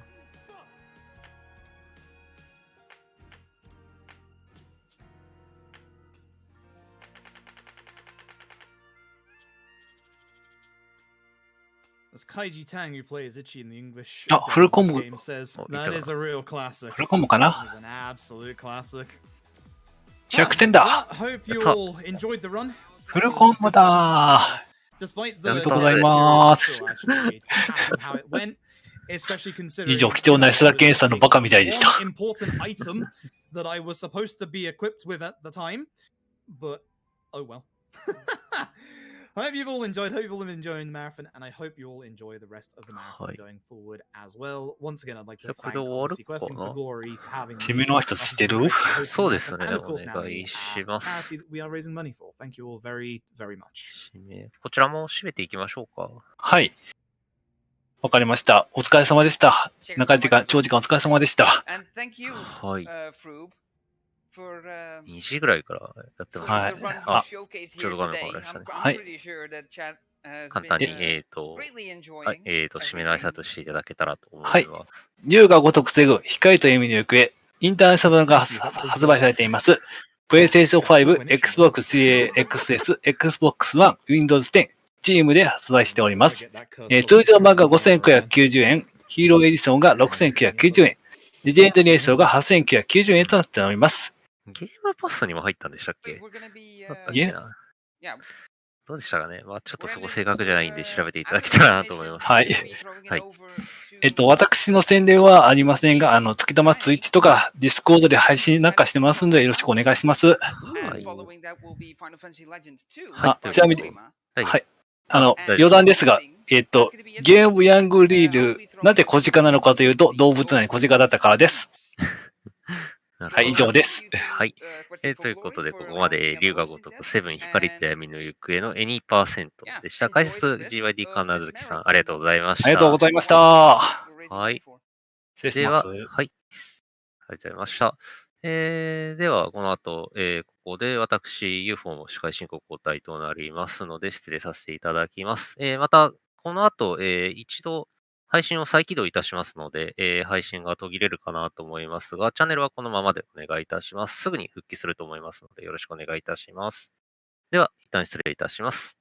As Kaiji Tang, who plays Ichi in the English Full dub of this combo. game, says, Oh, that Itagana. is a real classic. フルコンボかな It's an absolute classic. 100点だ Well, hope you It's up. all enjoyed the run. フルコンボだ Despite あり the がとうござい period, ま I'm す still actually happy with how it went, especially considering 以上、貴重な安田健さんのバカみたいでした。 one important item that I was supposed to be equipped with at the time, but oh well. I hope you've all enjoyed. Hope you've all been enjoying the marathon, and I hope you all enjoy the rest of the marathon going forward as well. Once again, I'd like to thank obviously Questing for Glory for having me. 締めの挨拶してる そうですね。 And で of も course, お now 願 the いします。 charity that we are raising money for. Thank you all very, very much. こちらも締めていきましょうか。はい。わかりました。お疲れ様でした。長い時間、長時間お疲れ様でした。 And thank you, はい。 Froob, for 2時ぐらいからやってますね。はい the run あ、 you showcased ちょう here ど画面 today. 変わりましたね。 I'm はい pretty sure that chat has 簡 been 単に、 greatly はい enjoying 締めの挨拶していただけたらと思います。はい龍が如く防ぐ光と闇の行方、インターナショナルが発売されています。PlayStation 5、Xbox Series XS、Xbox One、Windows 10、Steam で発売しております。通常版が5990円、ヒーローエディションが6990円、レジェンドリエーションが8990円となっております。ゲームパスにも入ったんでしたっけ？ Wait, we're gonna be だったっけな。 yeah. どうでしたかね。まあちょっとそこ正確じゃないんで調べていただけたらなと思います。はいはい。私の宣伝はありませんが、時たまツイッチとかディスコードで配信なんかしてますのでよろしくお願いします。はい。ちなみに、はい。はい。余談ですが、ゲームヤングリール、なぜ小鹿なのかというと、動物なのに小鹿だったからです。はい、以上です。はい。ということで、ここまで、龍が如く7光と闇の行方の any% でした。解説、GYD カンナヅキさん、ありがとうございました。ありがとうございました。はい。失礼します。はい。ありがとうございました。では、この後、ここで私、UFO も司会進行交代となりますので、失礼させていただきます。また、この後、一度、配信を再起動いたしますので、配信が途切れるかなと思いますが、チャンネルはこのままでお願いいたします。すぐに復帰すると思いますので、よろしくお願いいたします。では、一旦失礼いたします。